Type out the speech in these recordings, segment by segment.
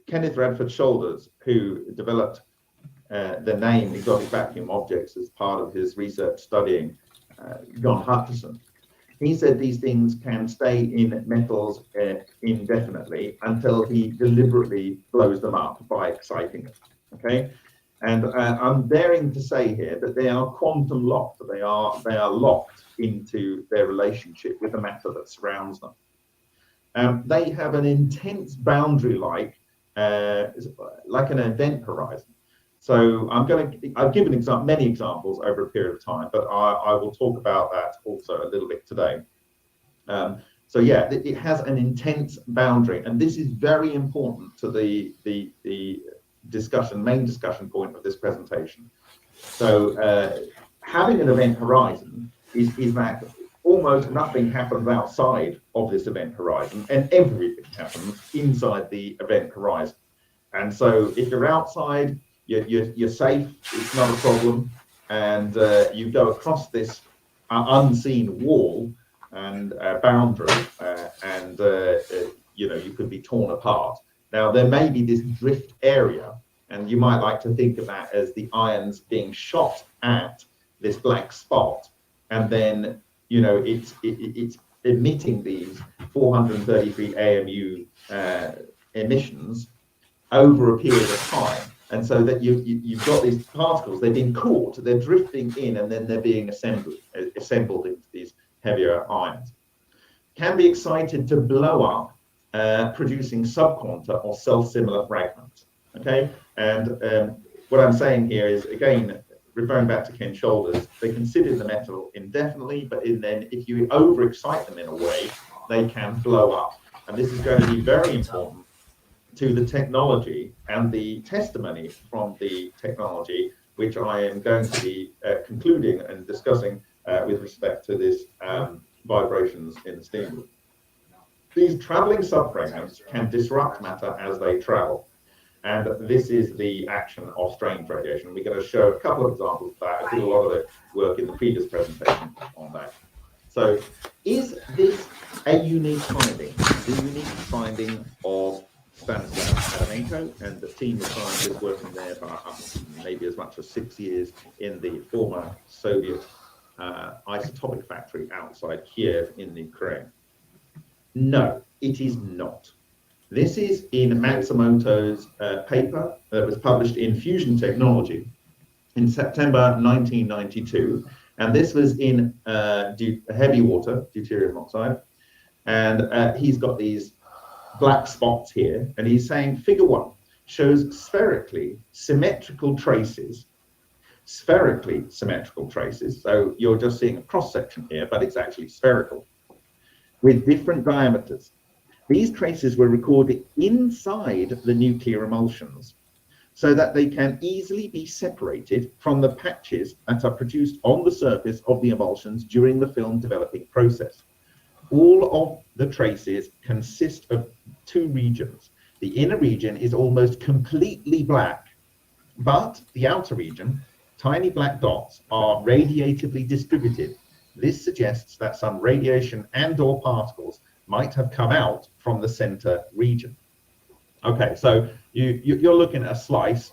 Kenneth Radford Shoulders, who developed the name exotic vacuum objects as part of his research studying John Hutchison. He said these things can stay in metals indefinitely until he deliberately blows them up by exciting it. Okay, and I'm daring to say here that they are quantum locked. They are locked into their relationship with the matter that surrounds them. They have an intense boundary like an event horizon. So I've given many examples over a period of time, but I will talk about that also a little bit today. So yeah, it has an intense boundary, and this is very important to the main discussion point of this presentation. So having an event horizon is that almost nothing happens outside of this event horizon, and everything happens inside the event horizon. And so if you're outside, you're safe, it's not a problem, and you go across this unseen wall and boundary, and you could be torn apart. Now there may be this drift area, and you might like to think of that as the ions being shot at this black spot, and then it's emitting these 433 AMU emissions over a period of time. And so that you've got these particles, they've been caught, they're drifting in, and then they're being assembled into these heavier ions. Can be excited to blow up, producing subquanta or cell-similar fragments. Okay, and what I'm saying here is, again, referring back to Ken Shoulders, they consider the metal indefinitely, but then if you overexcite them in a way, they can blow up. And this is going to be very important to the technology and the testimony from the technology, which I am going to be concluding and discussing with respect to this vibrations in the steam loop. These traveling subfragments can disrupt matter as they travel. And this is the action of strange radiation. We're going to show a couple of examples of that. I did a lot of the work in the previous presentation on that. So is this a unique finding? The unique finding of Stanislav Adamenko and the team of scientists working there for maybe as much as 6 years in the former Soviet isotopic factory outside Kiev in the Ukraine? No, it is not. This is in Matsumoto's paper that was published in Fusion Technology in September 1992. And this was in heavy water, deuterium oxide. And he's got these black spots here. And he's saying figure 1 shows spherically symmetrical traces. Spherically symmetrical traces. So you're just seeing a cross section here, but it's actually spherical with different diameters. These traces were recorded inside the nuclear emulsions so that they can easily be separated from the patches that are produced on the surface of the emulsions during the film developing process. All of the traces consist of 2 regions. The inner region is almost completely black, but the outer region, tiny black dots, are radiatively distributed. This suggests that some radiation and/or particles might have come out from the center region. Okay, so you're looking at a slice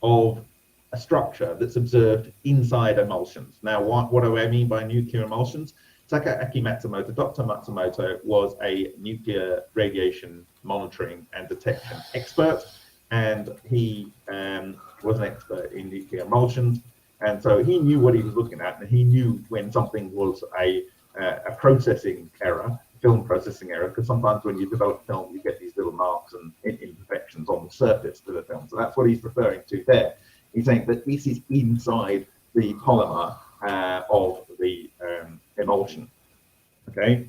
of a structure that's observed inside emulsions. Now, what do I mean by nuclear emulsions? Takaaki Matsumoto, Dr. Matsumoto was a nuclear radiation monitoring and detection expert, and he was an expert in nuclear emulsions, and so he knew what he was looking at, and he knew when something was a processing error, film processing error, because sometimes when you develop film, you get these little marks and imperfections on the surface of the film. So that's what he's referring to there. He's saying that this is inside the polymer of the emulsion. Okay.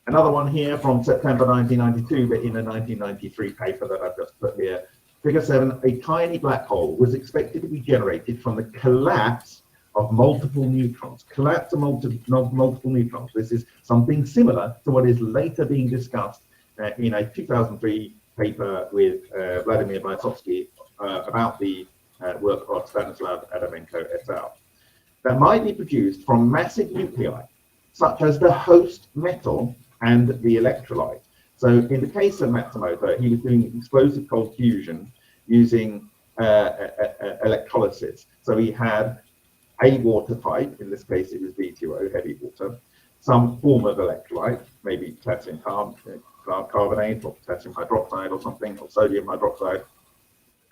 Another one here from September 1992, but in a 1993 paper that I've just put here. Figure 7, a tiny black hole was expected to be generated from the collapse of multiple neutrons. Collapse of multiple neutrons. This is something similar to what is later being discussed in a 2003 paper with Vladimir Vysotsky about the work of Stanislav Adamenko et al. That might be produced from massive nuclei, such as the host metal and the electrolyte. So in the case of Matsumoto, he was doing explosive cold fusion using electrolysis. So he had a water type, in this case it was B2O, heavy water, some form of electrolyte, maybe potassium carbonate or potassium hydroxide or something, or sodium hydroxide,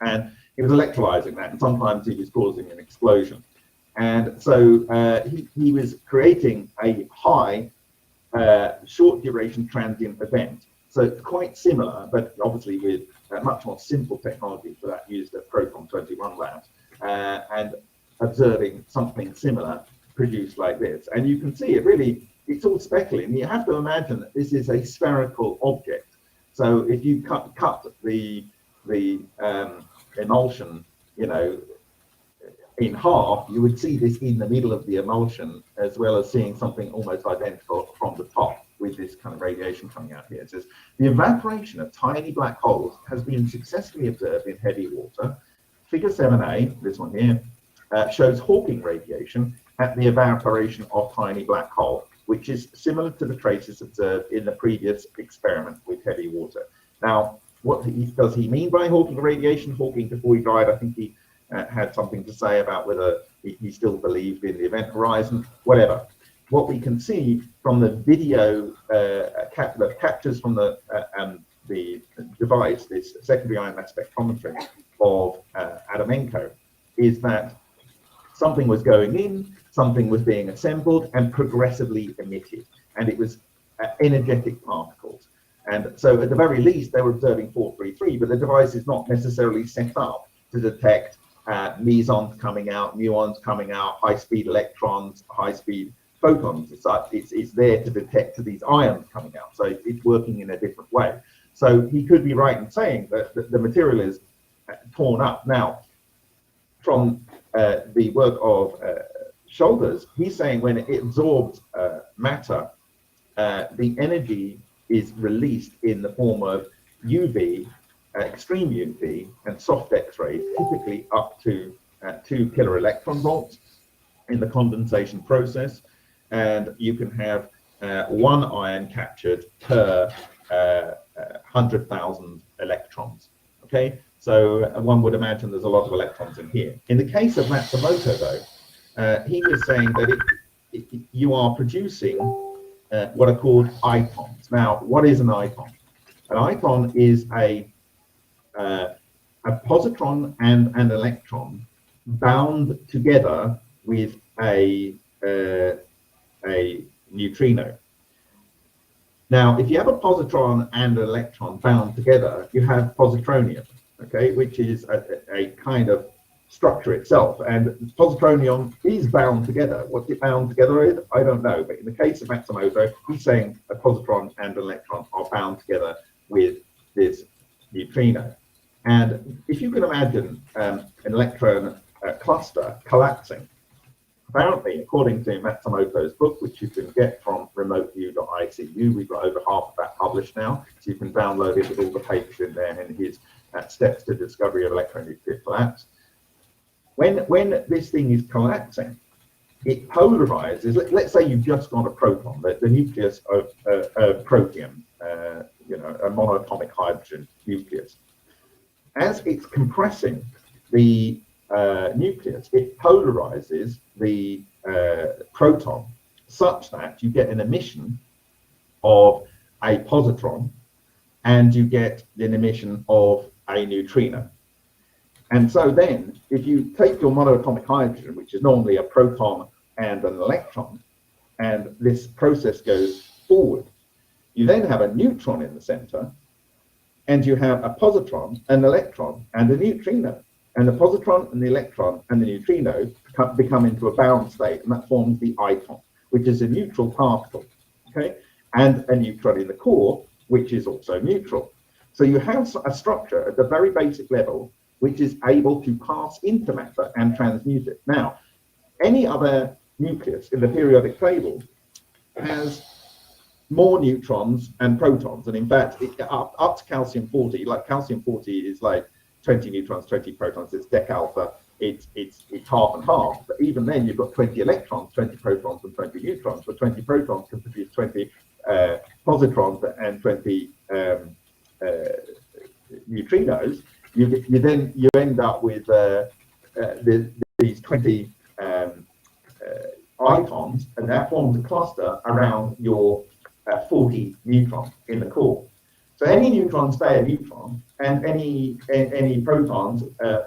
and he was electrolyzing that, and sometimes he was causing an explosion. And so he was creating a high short duration transient event. So it's quite similar, but obviously with much more simple technology for that used at Proton 21 labs, and observing something similar produced like this. And you can see it really, it's all speckly, and you have to imagine that this is a spherical object. So if you cut the emulsion, you know, in half, you would see this in the middle of the emulsion, as well as seeing something almost identical from the top with this kind of radiation coming out here. It says the evaporation of tiny black holes has been successfully observed in heavy water. Figure 7a, this one here, shows Hawking radiation at the evaporation of tiny black hole, which is similar to the traces observed in the previous experiment with heavy water. Now, what does he mean by Hawking radiation? Hawking, before he died, I think he had something to say about whether he still believed in the event horizon, whatever. What we can see from the video captures from the device, this secondary ion mass spectrometry of Adamenko, is that something was going in, something was being assembled and progressively emitted, and it was energetic particles. And so at the very least, they were observing 433, but the device is not necessarily set up to detect mesons coming out, muons coming out, high-speed electrons, high-speed photons as such. It's there to detect these ions coming out. So it's working in a different way. So he could be right in saying that the material is torn up. Now, from the work of Shoulders, he's saying when it absorbs matter, the energy is released in the form of UV, extreme UV, and soft X-rays, typically up to 2 kilo electron volts in the condensation process. And you can have 1 ion captured per 100,000 electrons. Okay, so one would imagine there's a lot of electrons in here. In the case of Matsumoto, though, he was saying that you are producing what are called itons. Now, what is an iton? An iton is a positron and an electron bound together with a neutrino. Now, if you have a positron and an electron bound together, you have positronium, okay, which is a kind of structure itself. And positronium is bound together. What's it bound together with? I don't know. But in the case of Matsumoto, he's saying a positron and an electron are bound together with this neutrino. And if you can imagine an electron cluster collapsing, apparently, according to Matsumoto's book, which you can get from remoteview.icu, we've got over half of that published now, so you can download it with all the papers in there and his steps to discovery of electronuclear collapse. When this thing is collapsing, it polarizes. Let's say you've just got a proton, the nucleus of protium, you know, a monatomic hydrogen nucleus. As it's compressing the nucleus, it polarizes the proton such that you get an emission of a positron and you get an emission of a neutrino. And so then, if you take your monatomic hydrogen, which is normally a proton and an electron, and this process goes forward, you then have a neutron in the center, and you have a positron, an electron, and a neutrino. And the positron and the electron and the neutrino become into a bound state, and that forms the iton, which is a neutral particle, okay? And a neutron in the core, which is also neutral. So you have a structure at the very basic level which is able to pass into matter and transmute it. Now, any other nucleus in the periodic table has more neutrons and protons, and in fact, up to calcium 40, like calcium 40 is like 20 neutrons, 20 protons, it's dec alpha, it's half and half, but even then you've got 20 electrons, 20 protons and 20 neutrons, but 20 protons can produce 20 positrons and 20 neutrinos, you end up with these 20 icons, and that forms a cluster around your 40 neutrons in the core. So any neutrons stay a neutron, and any protons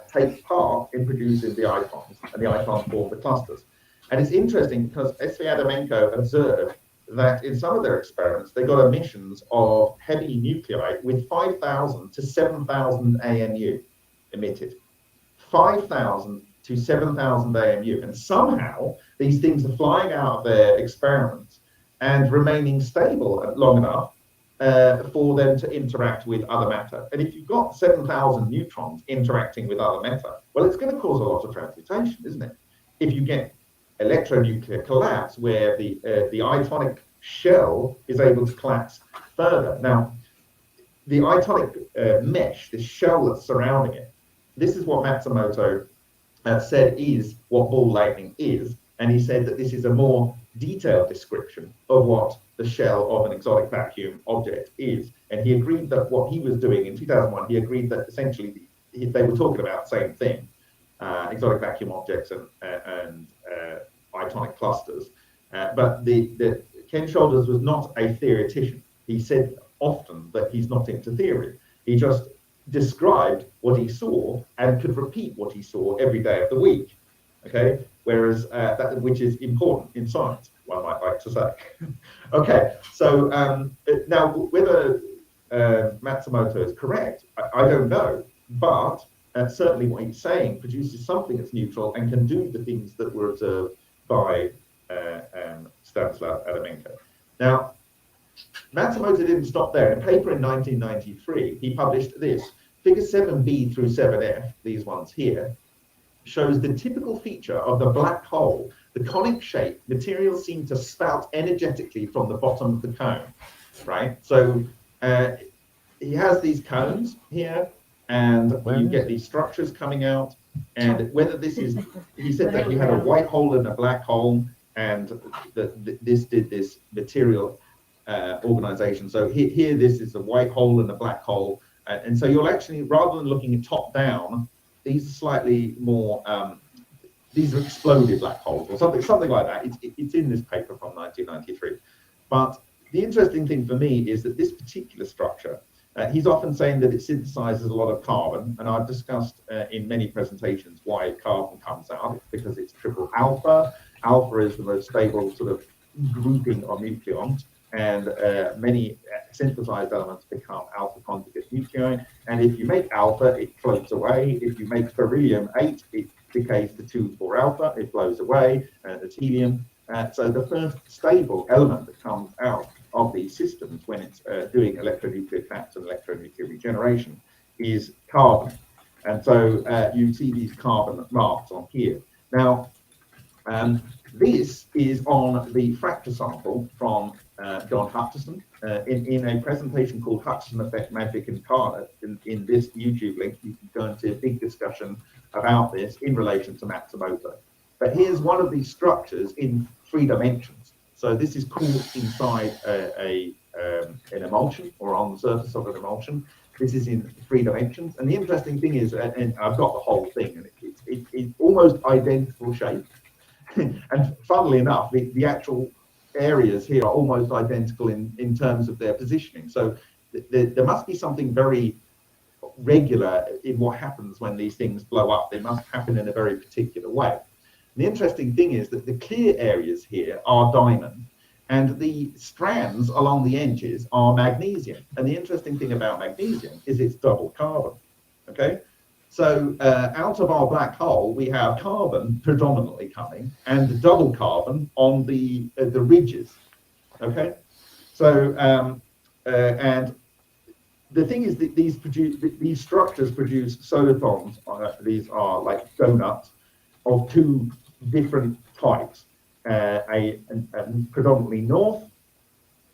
take part in producing the icons, and the icons form the clusters. And it's interesting because S.V. Adamenko observed that in some of their experiments, they got emissions of heavy nuclei with 5,000 to 7,000 AMU emitted. 5,000 to 7,000 AMU. And somehow these things are flying out of their experiments and remaining stable long enough for them to interact with other matter. And if you've got 7,000 neutrons interacting with other matter, well, it's going to cause a lot of transmutation, isn't it? If you get electronuclear collapse where the itonic shell is able to collapse further. Now, the itonic mesh, this shell that's surrounding it, this is what Matsumoto said is what ball lightning is, and he said that this is a more detailed description of what the shell of an exotic vacuum object is. And he agreed that what he was doing in 2001, he agreed that essentially they were talking about the same thing, exotic vacuum objects and itonic clusters. But Ken Shoulders was not a theoretician. He said often that he's not into theory. He just described what he saw and could repeat what he saw every day of the week. Okay, whereas which is important in science, one might like to say. Okay, so now whether Matsumoto is correct, I don't know, but certainly what he's saying produces something that's neutral and can do the things that were observed by Stanislav Adamenko. Now, Matsumoto didn't stop there. In a paper in 1993, he published this. Figure 7b through 7f, these ones here, shows the typical feature of the black hole. The conic shape, materials seem to spout energetically from the bottom of the cone, right? So he has these cones here, and you get these structures coming out. And whether this is, he said that you had a white hole and a black hole, and this did this material organization. So here, this is a white hole and a black hole. And so you'll actually, rather than looking at top down, these are slightly more, these are exploded black holes or something like that. It's in this paper from 1993. But the interesting thing for me is that this particular structure, he's often saying that it synthesizes a lot of carbon, and I've discussed in many presentations why carbon comes out. It's because it's triple alpha. Alpha is the most stable sort of grouping of nucleons, and many synthesized elements become alpha conjugate nuclei. And if you make alpha, it floats away. If you make beryllium 8, it decays to 2,4 alpha, it blows away, and it's helium. So the first stable element that comes out of these systems when it's doing electronuclear collapse and electronuclear regeneration is carbon. And so you see these carbon marks on here. Now, this is on the fracture sample from John Hutchison in a presentation called Hutchison Effect, Magic Incarnate. In this YouTube link, you can go into a big discussion about this in relation to Matsumoto. But here's one of these structures in 3 dimensions. So this is caught inside an emulsion or on the surface of an emulsion. This is in 3 dimensions. And the interesting thing is, and I've got the whole thing, and it's almost identical shape. And funnily enough, the actual areas here are almost identical in terms of their positioning. So there must be something very regular in what happens when these things blow up. They must happen in a very particular way. The interesting thing is that the clear areas here are diamond, and the strands along the edges are magnesium. And the interesting thing about magnesium is it's double carbon. Okay, so out of our black hole we have carbon predominantly coming, and double carbon on the ridges. Okay, so and the thing is that these structures produce solitons. These are like donuts of 2 different types, a predominantly north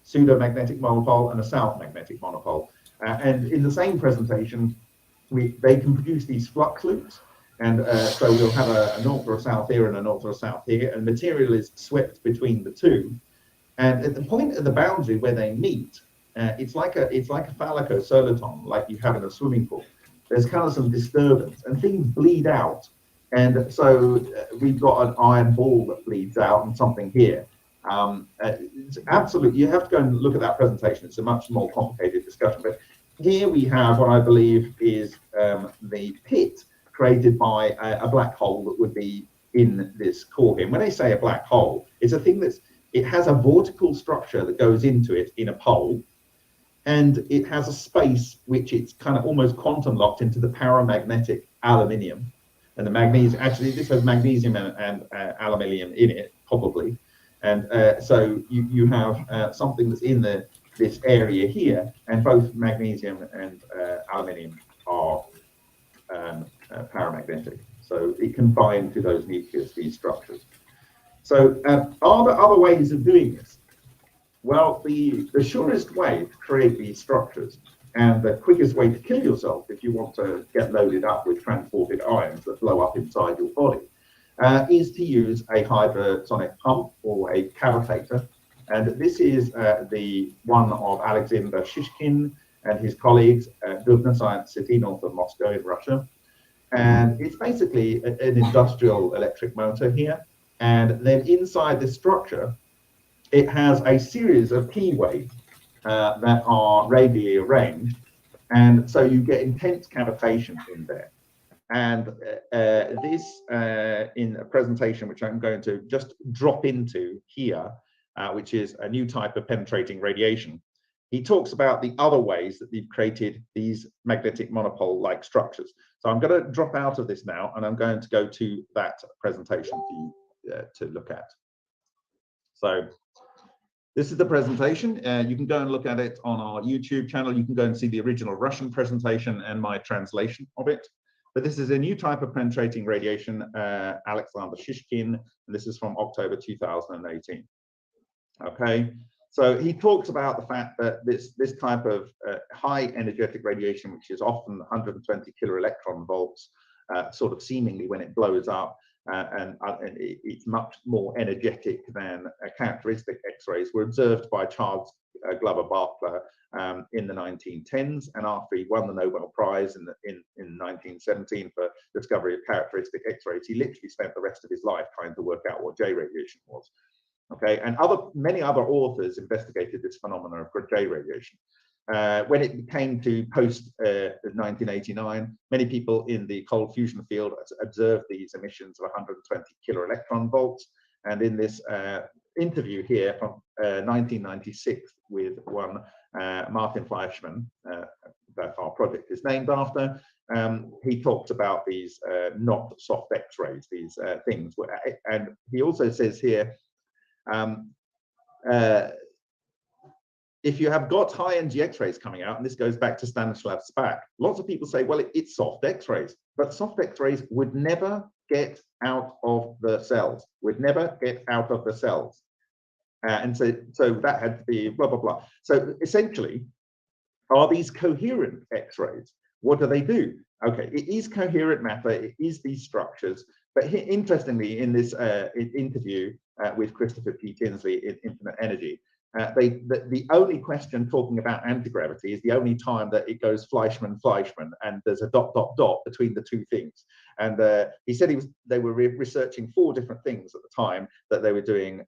pseudomagnetic monopole and a south magnetic monopole. And in the same presentation, they can produce these flux loops. And so we'll have a north or a south here and a north or a south here, and material is swept between the 2. And at the point of the boundary where they meet, it's like a phallico-soliton, like you have in a swimming pool. There's kind of some disturbance, and things bleed out. And so we've got an iron ball that bleeds out and something here. It's absolutely, you have to go and look at that presentation. It's a much more complicated discussion. But here we have what I believe is the pit created by a black hole that would be in this core here. And when I say a black hole, it's a thing it has a vortical structure that goes into it in a pole, and it has a space which it's kind of almost quantum locked into the paramagnetic aluminium. And the magnesium, actually this has magnesium and aluminium in it, probably. And so you have something that's in this area here, and both magnesium and aluminium are paramagnetic. So it can bind to those nucleus, these structures. So are there other ways of doing this? Well, the surest way to create these structures, and the quickest way to kill yourself if you want to get loaded up with transported ions that blow up inside your body, is to use a hypersonic pump or a cavitator. And this is the one of Alexander Shishkin and his colleagues at Dubna Science City, north of Moscow in Russia. And it's basically an industrial electric motor here. And then inside this structure, it has a series of key waves that are radially arranged. And so you get intense cavitation in there. And this, in a presentation which I'm going to just drop into here, which is a new type of penetrating radiation, he talks about the other ways that they've created these magnetic monopole-like structures. So I'm going to drop out of this now, and I'm going to go to that presentation for you to look at. So this is the presentation. You can go and look at it on our YouTube channel. You can go and see the original Russian presentation and my translation of it. But this is a new type of penetrating radiation, Alexander Shishkin, and this is from October 2018. Okay, so he talks about the fact that this type of high energetic radiation, which is often 120 kiloelectron volts, sort of seemingly when it blows up, and it's much more energetic than characteristic X-rays, were observed by Charles Glover Barkler in the 1910s, and after he won the Nobel Prize in 1917 for discovery of characteristic X-rays, he literally spent the rest of his life trying to work out what J radiation was. Okay, and many other authors investigated this phenomenon of J radiation. When it came to post 1989, many people in the cold fusion field observed these emissions of 120 kiloelectron volts. And in this interview here from 1996 with one Martin Fleischmann, that our project is named after, he talked about these not soft X-rays, these things. And he also says here, if you have got high energy X-rays coming out, and this goes back to Stanislav Spak, lots of people say, well, it's soft X-rays, but soft X-rays would never get out of the cells, and so that had to be blah, blah, blah. So essentially, are these coherent X-rays? What do they do? Okay, it is coherent matter, it is these structures, but interestingly, in this interview with Christopher P. Tinsley in Infinite Energy, the only question talking about anti-gravity is the only time that it goes Fleischmann, and there's a ... between the two things. And he said they were researching 4 different things at the time that they were doing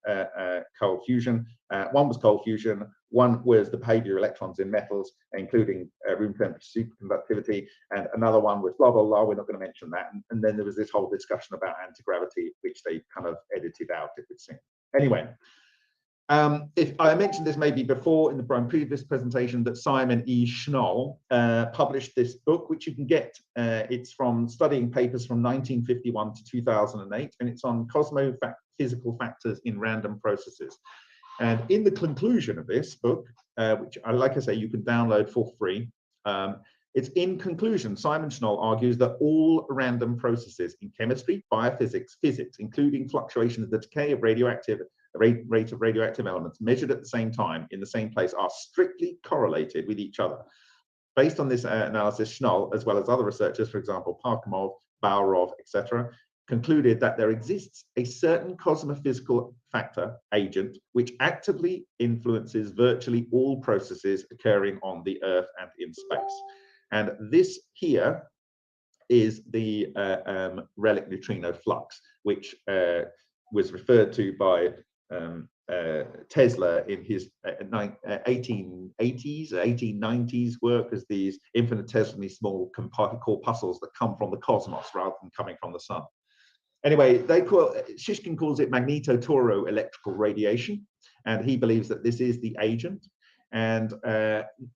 cold fusion. One was cold fusion, one was the behavior of electrons in metals, including room temperature superconductivity, and another one was blah, blah, blah, we're not going to mention that. And then there was this whole discussion about anti-gravity, which they kind of edited out, it would seem. Anyway, if I mentioned this maybe before in the previous presentation, that Simon E. Schnoll published this book, which you can get. It's from studying papers from 1951 to 2008, and it's on cosmophysical factors in random processes. And in the conclusion of this book, which, like I say, you can download for free, it's in conclusion, Simon Schnoll argues that all random processes in chemistry, biophysics, physics, including fluctuation of the decay of radioactive rate of radioactive elements measured at the same time in the same place, are strictly correlated with each other. Based on this analysis, Schnoll, as well as other researchers, for example, Parkhomov, Baurov, etc., concluded that there exists a certain cosmophysical factor agent which actively influences virtually all processes occurring on the Earth and in space. And this here is the Relic neutrino flux, which was referred to by Tesla in his 1880s, 1890s work as these infinitesimally small corpuscles that come from the cosmos rather than coming from the sun. Anyway, Shishkin calls it magneto-toro electrical radiation, and he believes that this is the agent. And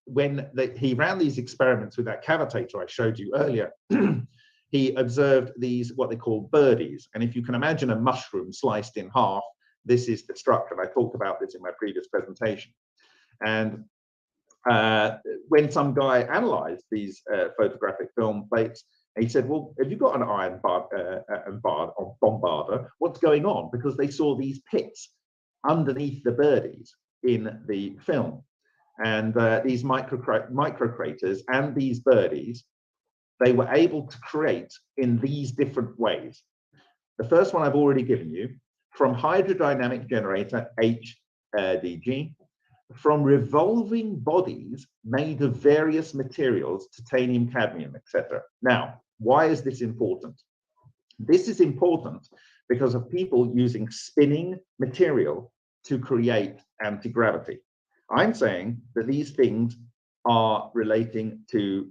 when he ran these experiments with that cavitator I showed you earlier, he observed these, what they call birdies. And if you can imagine a mushroom sliced in half, this is the structure. And I talked about this in my previous presentation. And when some guy analyzed these photographic film plates, he said, well, have you got an iron bombarder? What's going on? Because they saw these pits underneath the birdies in the film. And these micro craters and these birdies, they were able to create in these different ways. The first one I've already given you, from hydrodynamic generator HDG, from revolving bodies made of various materials, titanium, cadmium, etc. Now, why is this important? This is important because of people using spinning material to create anti-gravity. I'm saying that these things are relating to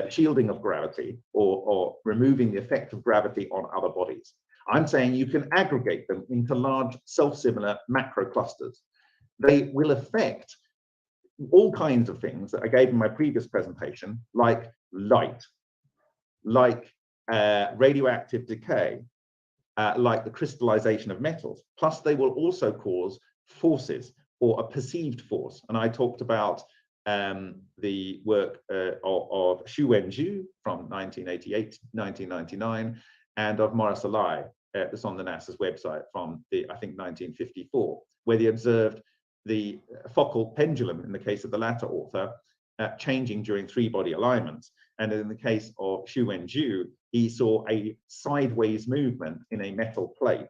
shielding of gravity or removing the effect of gravity on other bodies. I'm saying you can aggregate them into large self-similar macro clusters. They will affect all kinds of things that I gave in my previous presentation, like light, like radioactive decay, like the crystallization of metals. Plus, they will also cause forces or a perceived force. And I talked about the work of Xu Wenju from 1988, 1999, and of Maurice Allais, that's on the NASA's website from I think 1954, where they observed the focal pendulum, in the case of the latter author, changing during three-body alignments. And in the case of Xu Wenju, he saw a sideways movement in a metal plate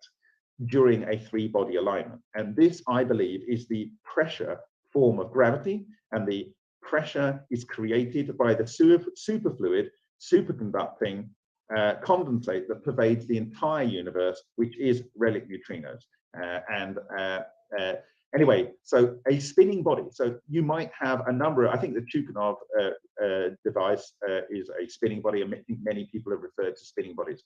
during a three-body alignment. And this, I believe, is the pressure form of gravity, and the pressure is created by the superfluid, superconducting condensate that pervades the entire universe, which is relic neutrinos. Anyway, so a spinning body. So you might have a number, I think the Tuchanov device is a spinning body, and many people have referred to spinning bodies.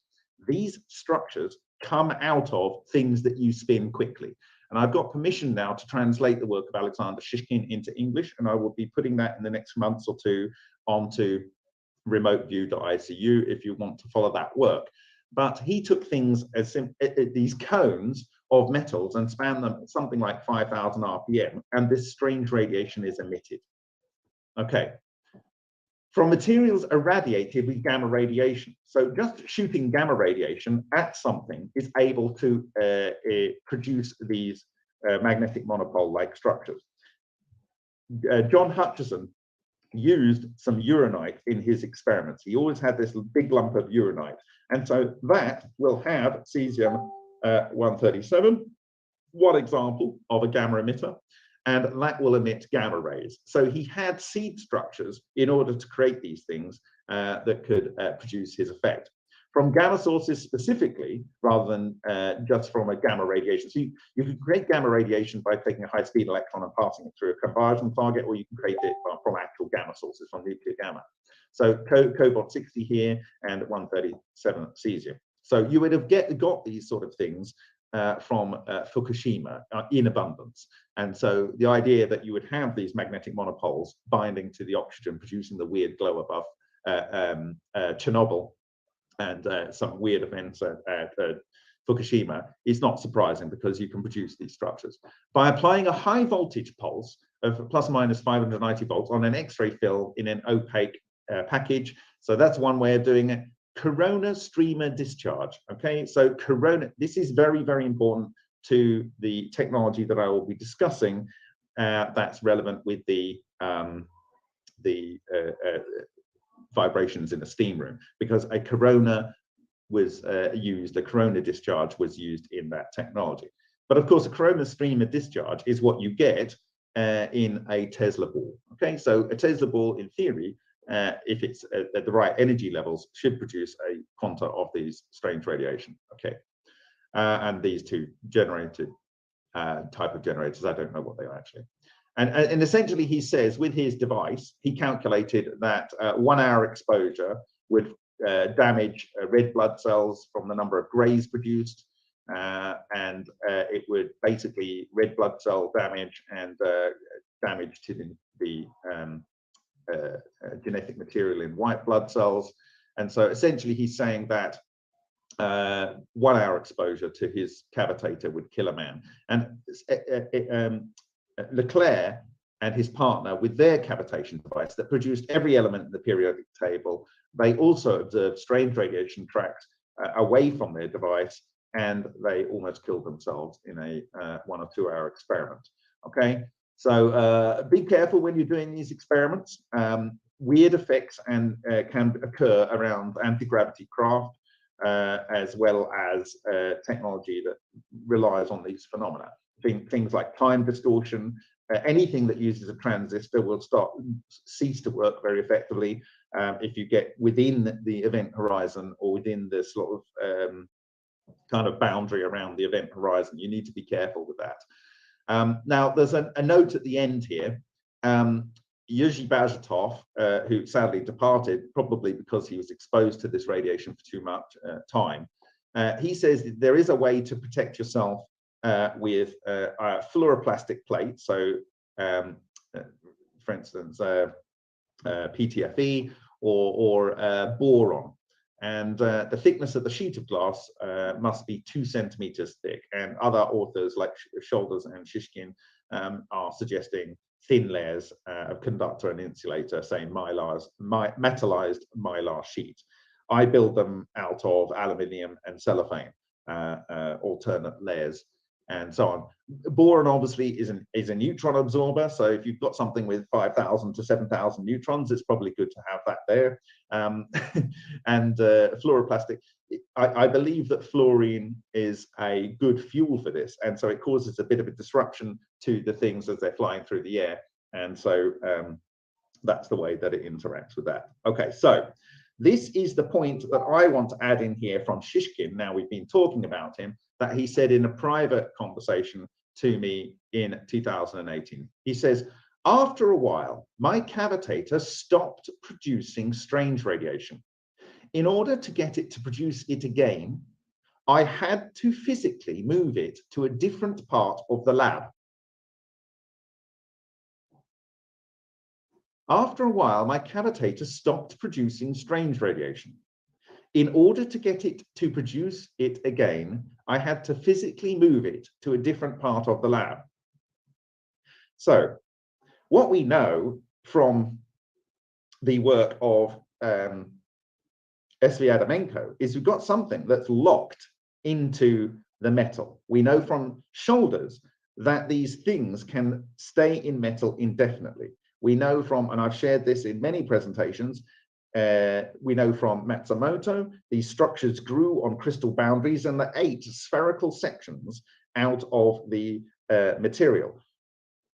These structures come out of things that you spin quickly. And I've got permission now to translate the work of Alexander Shishkin into English, and I will be putting that in the next months or two onto remoteview.icu if you want to follow that work. But he took things as these cones of metals and span them at something like 5,000 RPM, and this strange radiation is emitted. Okay. From materials irradiated with gamma radiation. So just shooting gamma radiation at something is able to produce these magnetic monopole-like structures. John Hutchison used some uranite in his experiments. He always had this big lump of uranite. And so that will have cesium-137, one example of a gamma emitter, and that will emit gamma rays. So he had seed structures in order to create these things that could produce his effect. From gamma sources specifically, rather than just from a gamma radiation. So you can create gamma radiation by taking a high-speed electron and passing it through a conversion target, or you can create it from actual gamma sources, from nuclear gamma. So cobalt-60 here and 137 cesium. So you would have got these sort of things from Fukushima in abundance. And so the idea that you would have these magnetic monopoles binding to the oxygen, producing the weird glow above Chernobyl and some weird events at Fukushima is not surprising, because you can produce these structures. By applying a high voltage pulse of plus or minus 590 volts on an X-ray film in an opaque package, so that's one way of doing it. Corona streamer discharge. Okay, so corona, this is very, very important to the technology that I will be discussing that's relevant with the vibrations in a steam room, because a corona was used, a corona discharge was used in that technology. But of course, a corona stream of discharge is what you get in a Tesla ball. Okay, so a Tesla ball, in theory, if it's at the right energy levels, should produce a quanta of these strange radiation. Okay, and these two generated type of generators, I don't know what they are actually. And essentially, he says with his device, he calculated that 1 hour exposure would damage red blood cells from the number of grays produced, and it would basically red blood cell damage and damage to the genetic material in white blood cells. And so essentially he's saying that 1 hour exposure to his cavitator would kill a man. And Leclerc and his partner, with their cavitation device that produced every element in the periodic table, they also observed strange radiation tracks away from their device, and they almost killed themselves in a 1 or 2 hour experiment. Okay, so be careful when you're doing these experiments. Weird effects can occur around anti-gravity craft, as well as technology that relies on these phenomena. Things like time distortion, anything that uses a transistor will cease to work very effectively if you get within the event horizon or within the sort of kind of boundary around the event horizon. You need to be careful with that. Now, there's a note at the end here. Yuji Bazhatov, who sadly departed, probably because he was exposed to this radiation for too much time, he says that there is a way to protect yourself with a fluoroplastic plate. So, for instance, PTFE or boron. And the thickness of the sheet of glass must be 2 centimeters thick. And other authors like Shoulders and Shishkin are suggesting thin layers of conductor and insulator, say metallized mylar sheet. I build them out of aluminium and cellophane, alternate layers, and so on. Boron obviously is a neutron absorber, so if you've got something with 5,000 to 7,000 neutrons, it's probably good to have that there. And fluoroplastic, I believe that fluorine is a good fuel for this, and so it causes a bit of a disruption to the things as they're flying through the air, and so that's the way that it interacts with that. Okay, so this is the point that I want to add in here from Shishkin. Now, we've been talking about him, that he said in a private conversation to me in 2018. He says, after a while, my cavitator stopped producing strange radiation. In order to get it to produce it again, I had to physically move it to a different part of the lab. After a while, my cavitator stopped producing strange radiation. In order to get it to produce it again, I had to physically move it to a different part of the lab. So, what we know from the work of S.V. Adamenko is we've got something that's locked into the metal. We know from Shoulders that these things can stay in metal indefinitely. We know from, and I've shared this in many presentations, we know from Matsumoto, these structures grew on crystal boundaries and they ate spherical sections out of the material.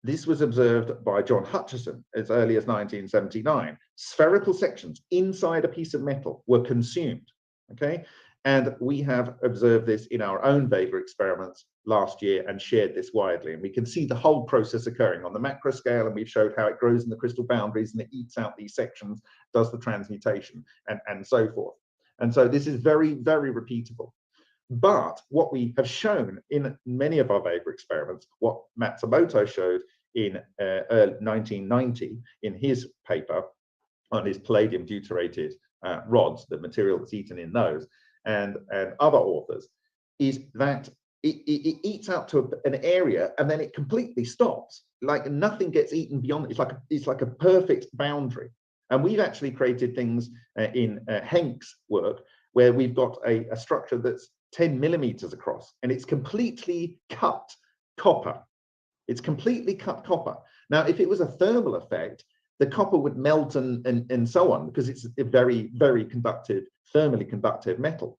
This was observed by John Hutchison as early as 1979. Spherical sections inside a piece of metal were consumed, okay? And we have observed this in our own Vega experiments last year and shared this widely. And we can see the whole process occurring on the macro scale, and we've showed how it grows in the crystal boundaries and it eats out these sections, does the transmutation, and so forth. And so this is very, very repeatable. But what we have shown in many of our Vega experiments, what Matsumoto showed in 1990 in his paper on his palladium deuterated rods, the material that's eaten in those, and other authors, is that it eats out to an area and then it completely stops. Like nothing gets eaten beyond it. It's like a perfect boundary. And we've actually created things in Henk's work where we've got a structure that's 10 millimeters across, and it's completely cut copper. It's completely cut copper. Now, if it was a thermal effect, the copper would melt and so on, because it's a very, very conductive, thermally conductive metal.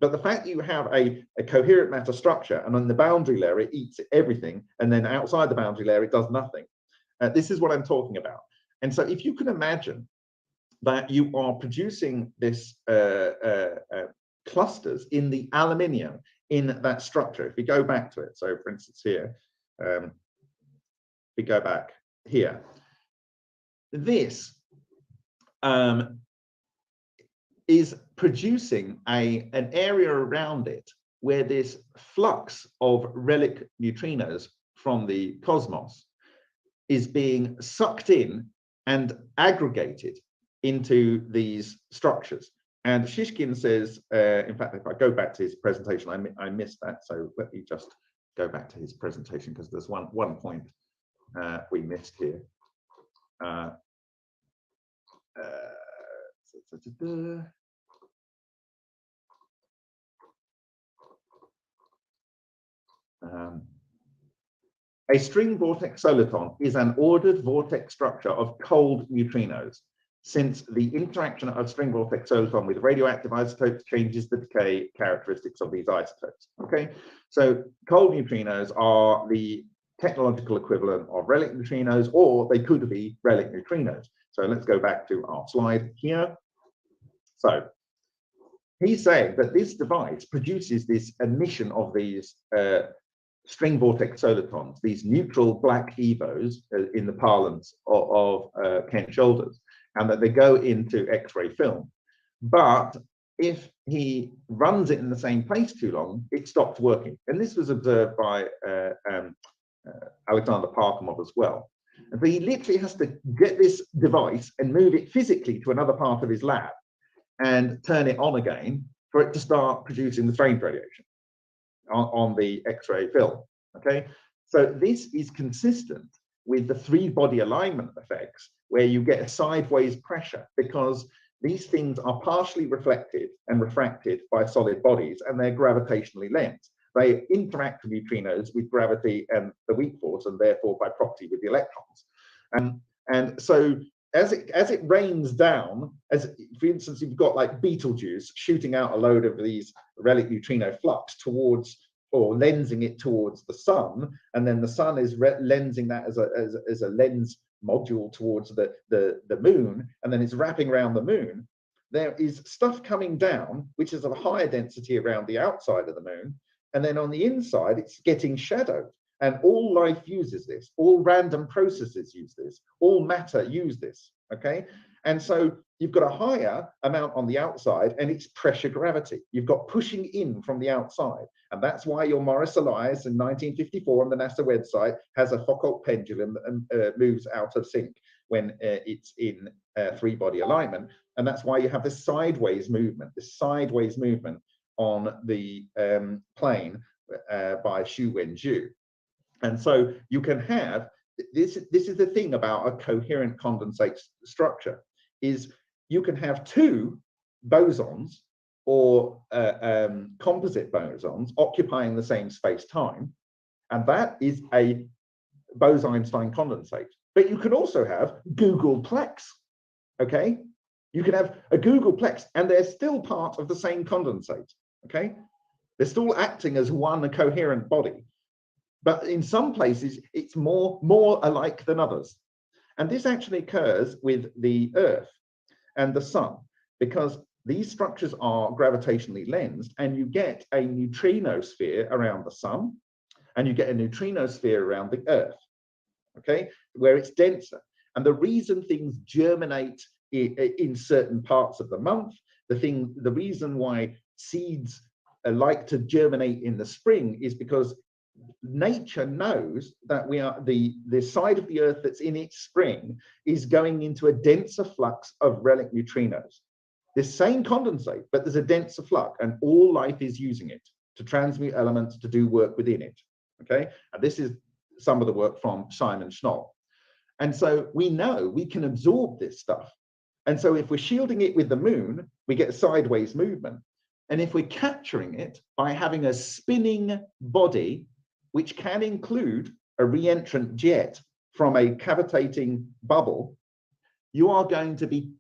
But the fact that you have a coherent matter structure, and on the boundary layer, it eats everything, and then outside the boundary layer, it does nothing. This is what I'm talking about. And so if you can imagine that you are producing this clusters in the aluminium in that structure, if we go back to it, so for instance here, we go back here, this is producing an area around it where this flux of relic neutrinos from the cosmos is being sucked in and aggregated into these structures. And Shishkin says, in fact, if I go back to his presentation, I missed that. So let me just go back to his presentation, because there's one point we missed here. A string vortex soliton is an ordered vortex structure of cold neutrinos, since the interaction of string vortex soliton with radioactive isotopes changes the decay characteristics of these isotopes. Okay, so cold neutrinos are the technological equivalent of relic neutrinos, or they could be relic neutrinos. So let's go back to our slide here. So he's saying that this device produces this emission of these string vortex solitons, these neutral black EVOs in the parlance of Kent Shoulders, and that they go into X-ray film. But if he runs it in the same place too long, it stops working. And this was observed by Alexander Parkhomov as well. And so he literally has to get this device and move it physically to another part of his lab and turn it on again for it to start producing the strange radiation on the X-ray film. Okay, so this is consistent with the three-body alignment effects, where you get a sideways pressure, because these things are partially reflected and refracted by solid bodies, and they're gravitationally lensed. They interact with neutrinos with gravity and the weak force, and therefore by property with the electrons. And so as it rains down, as for instance, you've got like Betelgeuse shooting out a load of these relic neutrino flux towards, or lensing it towards the sun, and then the sun is lensing that as a lens module towards the moon, and then it's wrapping around the moon. There is stuff coming down which is of a higher density around the outside of the moon, and then on the inside it's getting shadowed. And all life uses this, all random processes use this, all matter use this. Okay, and so you've got a higher amount on the outside, and it's pressure gravity. You've got pushing in from the outside, and that's why your Morris Elias in 1954 on the NASA website has a Foucault pendulum that moves out of sync when it's in three-body alignment, and that's why you have this sideways movement on the plane by Xu Wenju. And so you can have this is the thing about a coherent condensate structure, is you can have two bosons or composite bosons occupying the same space-time, and that is a Bose-Einstein condensate. But you can also have googolplex. Okay, you can have a googolplex, and they're still part of the same condensate. Okay, they're still acting as one coherent body. But in some places, it's more alike than others. And this actually occurs with the Earth and the Sun, because these structures are gravitationally lensed, and you get a neutrino sphere around the Sun, and you get a neutrino sphere around the Earth, okay, where it's denser. And the reason things germinate in certain parts of the month, the reason why seeds like to germinate in the spring is because nature knows that we are the side of the Earth that's in its spring is going into a denser flux of relic neutrinos. This same condensate, but there's a denser flux, and all life is using it to transmute elements to do work within it. Okay, and this is some of the work from Simon Schnoll. And so we know we can absorb this stuff. And so if we're shielding it with the moon, we get sideways movement. And if we're capturing it by having a spinning body, which can include a reentrant jet from a cavitating bubble, you are going to be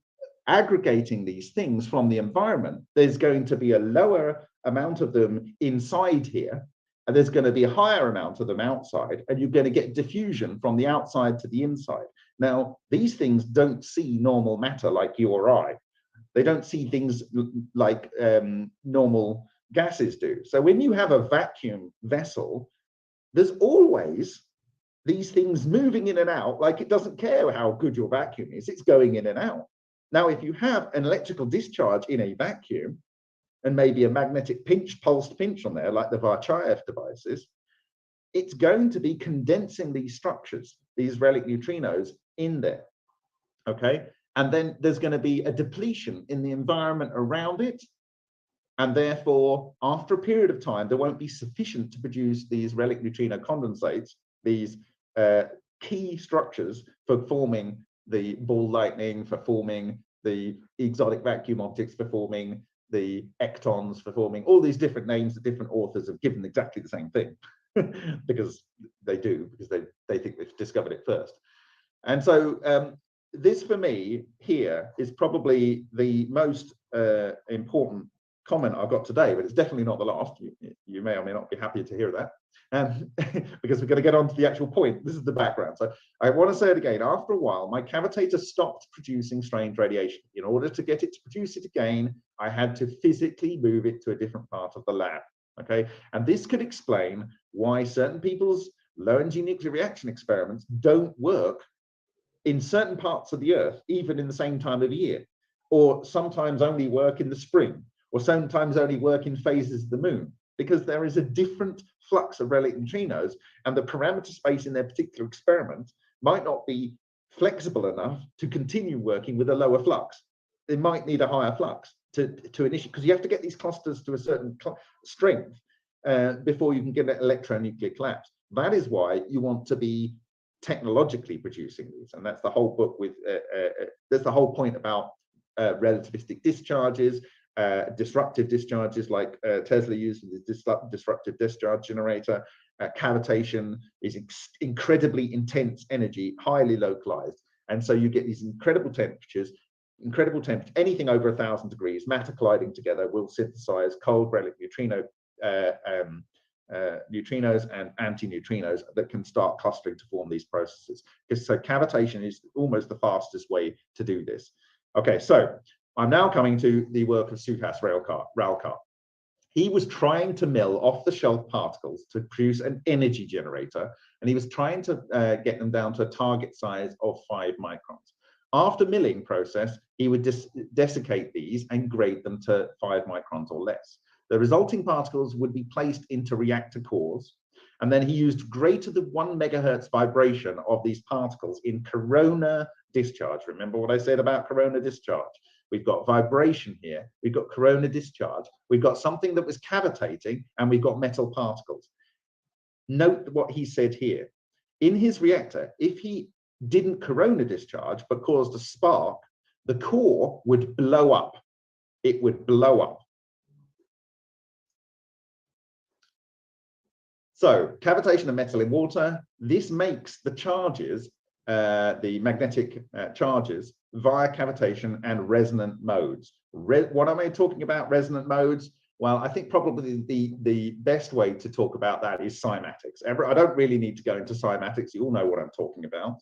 aggregating these things from the environment. There's going to be a lower amount of them inside here, and there's going to be a higher amount of them outside, and you're going to get diffusion from the outside to the inside. Now, these things don't see normal matter like you or I. They don't see things like normal gases do. So when you have a vacuum vessel, there's always these things moving in and out, like it doesn't care how good your vacuum is, it's going in and out. Now, if you have an electrical discharge in a vacuum, and maybe a magnetic pinch, pulsed pinch on there, like the Varchayev devices, it's going to be condensing these structures, these relic neutrinos in there, okay? And then there's going to be a depletion in the environment around it, and therefore, after a period of time, there won't be sufficient to produce these relic neutrino condensates, these key structures for forming the ball lightning, for forming the exotic vacuum objects, for forming the ectons, for forming all these different names that different authors have given exactly the same thing, because they do, because they think they've discovered it first. And so this for me here is probably the most important comment I've got today, but it's definitely not the last. You may or may not be happy to hear that, because we're going to get on to the actual point. This is the background. So I want to say it again. After a while, my cavitator stopped producing strange radiation. In order to get it to produce it again, I had to physically move it to a different part of the lab. Okay, and this could explain why certain people's low-energy nuclear reaction experiments don't work in certain parts of the Earth, even in the same time of year, or sometimes only work in the spring, or sometimes only work in phases of the moon, because there is a different flux of relic neutrinos, and the parameter space in their particular experiment might not be flexible enough to continue working with a lower flux. They might need a higher flux to initiate, because you have to get these clusters to a certain strength before you can get an electronuclear collapse. That is why you want to be technologically producing these, and that's the whole book with that's the whole point about relativistic discharges, disruptive discharges like Tesla used with his disruptive discharge generator. Cavitation is incredibly intense energy, highly localized, and so you get these incredible temperatures. Anything over 1,000 degrees, matter colliding together will synthesize cold relic neutrinos and antineutrinos that can start clustering to form these processes. So cavitation is almost the fastest way to do this. Okay, so I'm now coming to the work of Suhas Ralkar. He was trying to mill off-the-shelf particles to produce an energy generator, and he was trying to get them down to a target size of 5 microns. After milling process, he would desiccate these and grade them to 5 microns or less. The resulting particles would be placed into reactor cores, and then he used greater than 1 megahertz vibration of these particles in corona discharge. Remember what I said about corona discharge? We've got vibration here, we've got corona discharge, we've got something that was cavitating, and we've got metal particles. Note what he said here. In his reactor, if he didn't corona discharge but caused a spark, the core would blow up. It would blow up. So cavitation of metal in water, this makes the charges, the magnetic charges, via cavitation and resonant modes. What am I talking about, resonant modes? Well, I think probably the best way to talk about that is cymatics. I don't really need to go into cymatics. You all know what I'm talking about,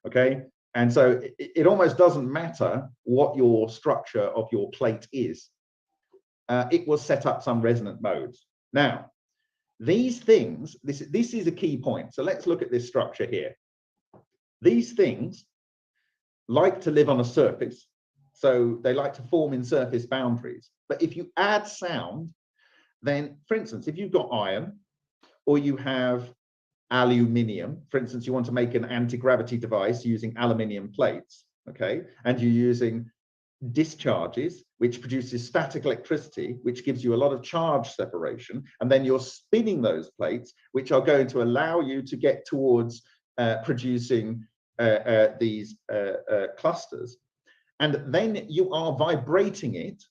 okay? And so it almost doesn't matter what your structure of your plate is. It will set up some resonant modes. Now, these things, this is a key point. So let's look at this structure here. These things like to live on a surface, so they like to form in surface boundaries. But if you add sound, then, for instance, if you've got iron or you have aluminium, for instance, you want to make an anti-gravity device using aluminium plates, okay, and you're using discharges, which produces static electricity, which gives you a lot of charge separation, and then you're spinning those plates, which are going to allow you to get towards producing these clusters, and then you are vibrating it.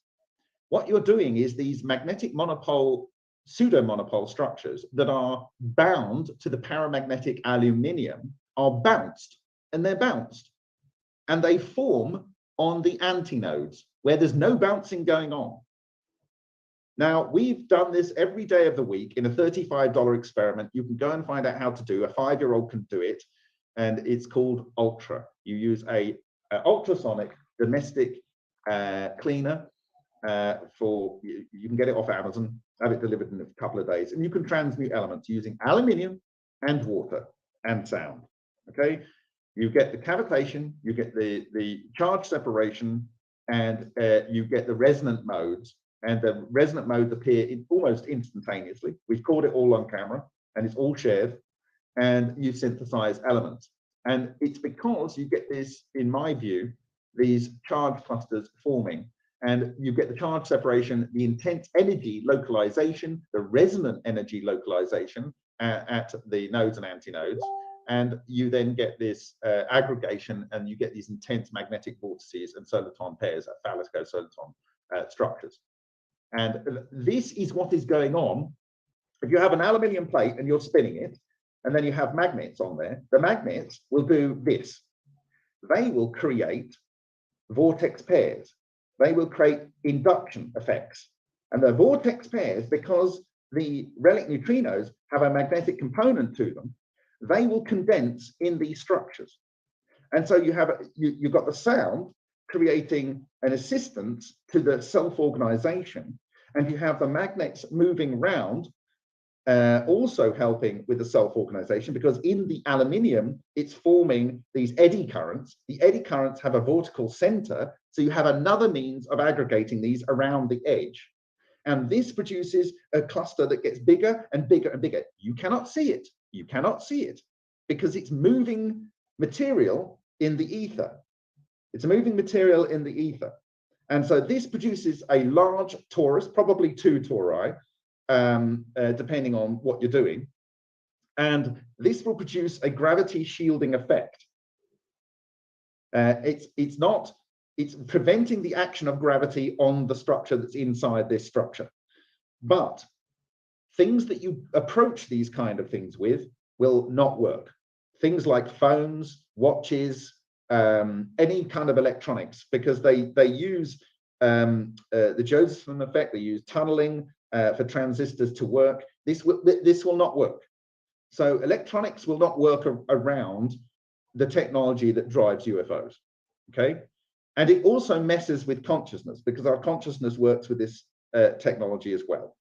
What you're doing is these magnetic monopole, pseudo-monopole structures that are bound to the paramagnetic aluminium are bounced, and they're bounced, and they form on the antinodes where there's no bouncing going on. Now, we've done this every day of the week in a $35 experiment. You can go and find out how to do. A 5-year-old can do it, and it's called Ultra. You use a ultrasonic domestic cleaner you can get it off Amazon, have it delivered in a couple of days, and you can transmute elements using aluminium and water and sound. Okay, you get the cavitation, you get the charge separation, and you get the resonant modes. And the resonant modes appear almost instantaneously. We've caught it all on camera, and it's all shared, and you synthesize elements. And it's because you get this, in my view, these charge clusters forming, and you get the charge separation, the intense energy localization, the resonant energy localization at the nodes and antinodes, and you then get this aggregation, and you get these intense magnetic vortices and soliton pairs, phallico-soliton structures. And this is what is going on. If you have an aluminium plate and you're spinning it, and then you have magnets on there, the magnets will do this. They will create vortex pairs. They will create induction effects. And the vortex pairs, because the relic neutrinos have a magnetic component to them, they will condense in these structures. And so you've got the sound creating an assistance to the self-organization, and you have the magnets moving around, also helping with the self-organization, because in the aluminium, it's forming these eddy currents. The eddy currents have a vortical center, so you have another means of aggregating these around the edge. And this produces a cluster that gets bigger and bigger and bigger. You cannot see it. You cannot see it because it's moving material in the ether. It's a moving material in the ether. And so this produces a large torus, probably 2 tori, depending on what you're doing. And this will produce a gravity shielding effect. It's preventing the action of gravity on the structure that's inside this structure. But things that you approach these kind of things with will not work. Things like phones, watches, any kind of electronics, because they use the Josephson effect, they use tunneling for transistors to work. This will not work. So electronics will not work around the technology that drives UFOs, okay? And it also messes with consciousness, because our consciousness works with this technology as well,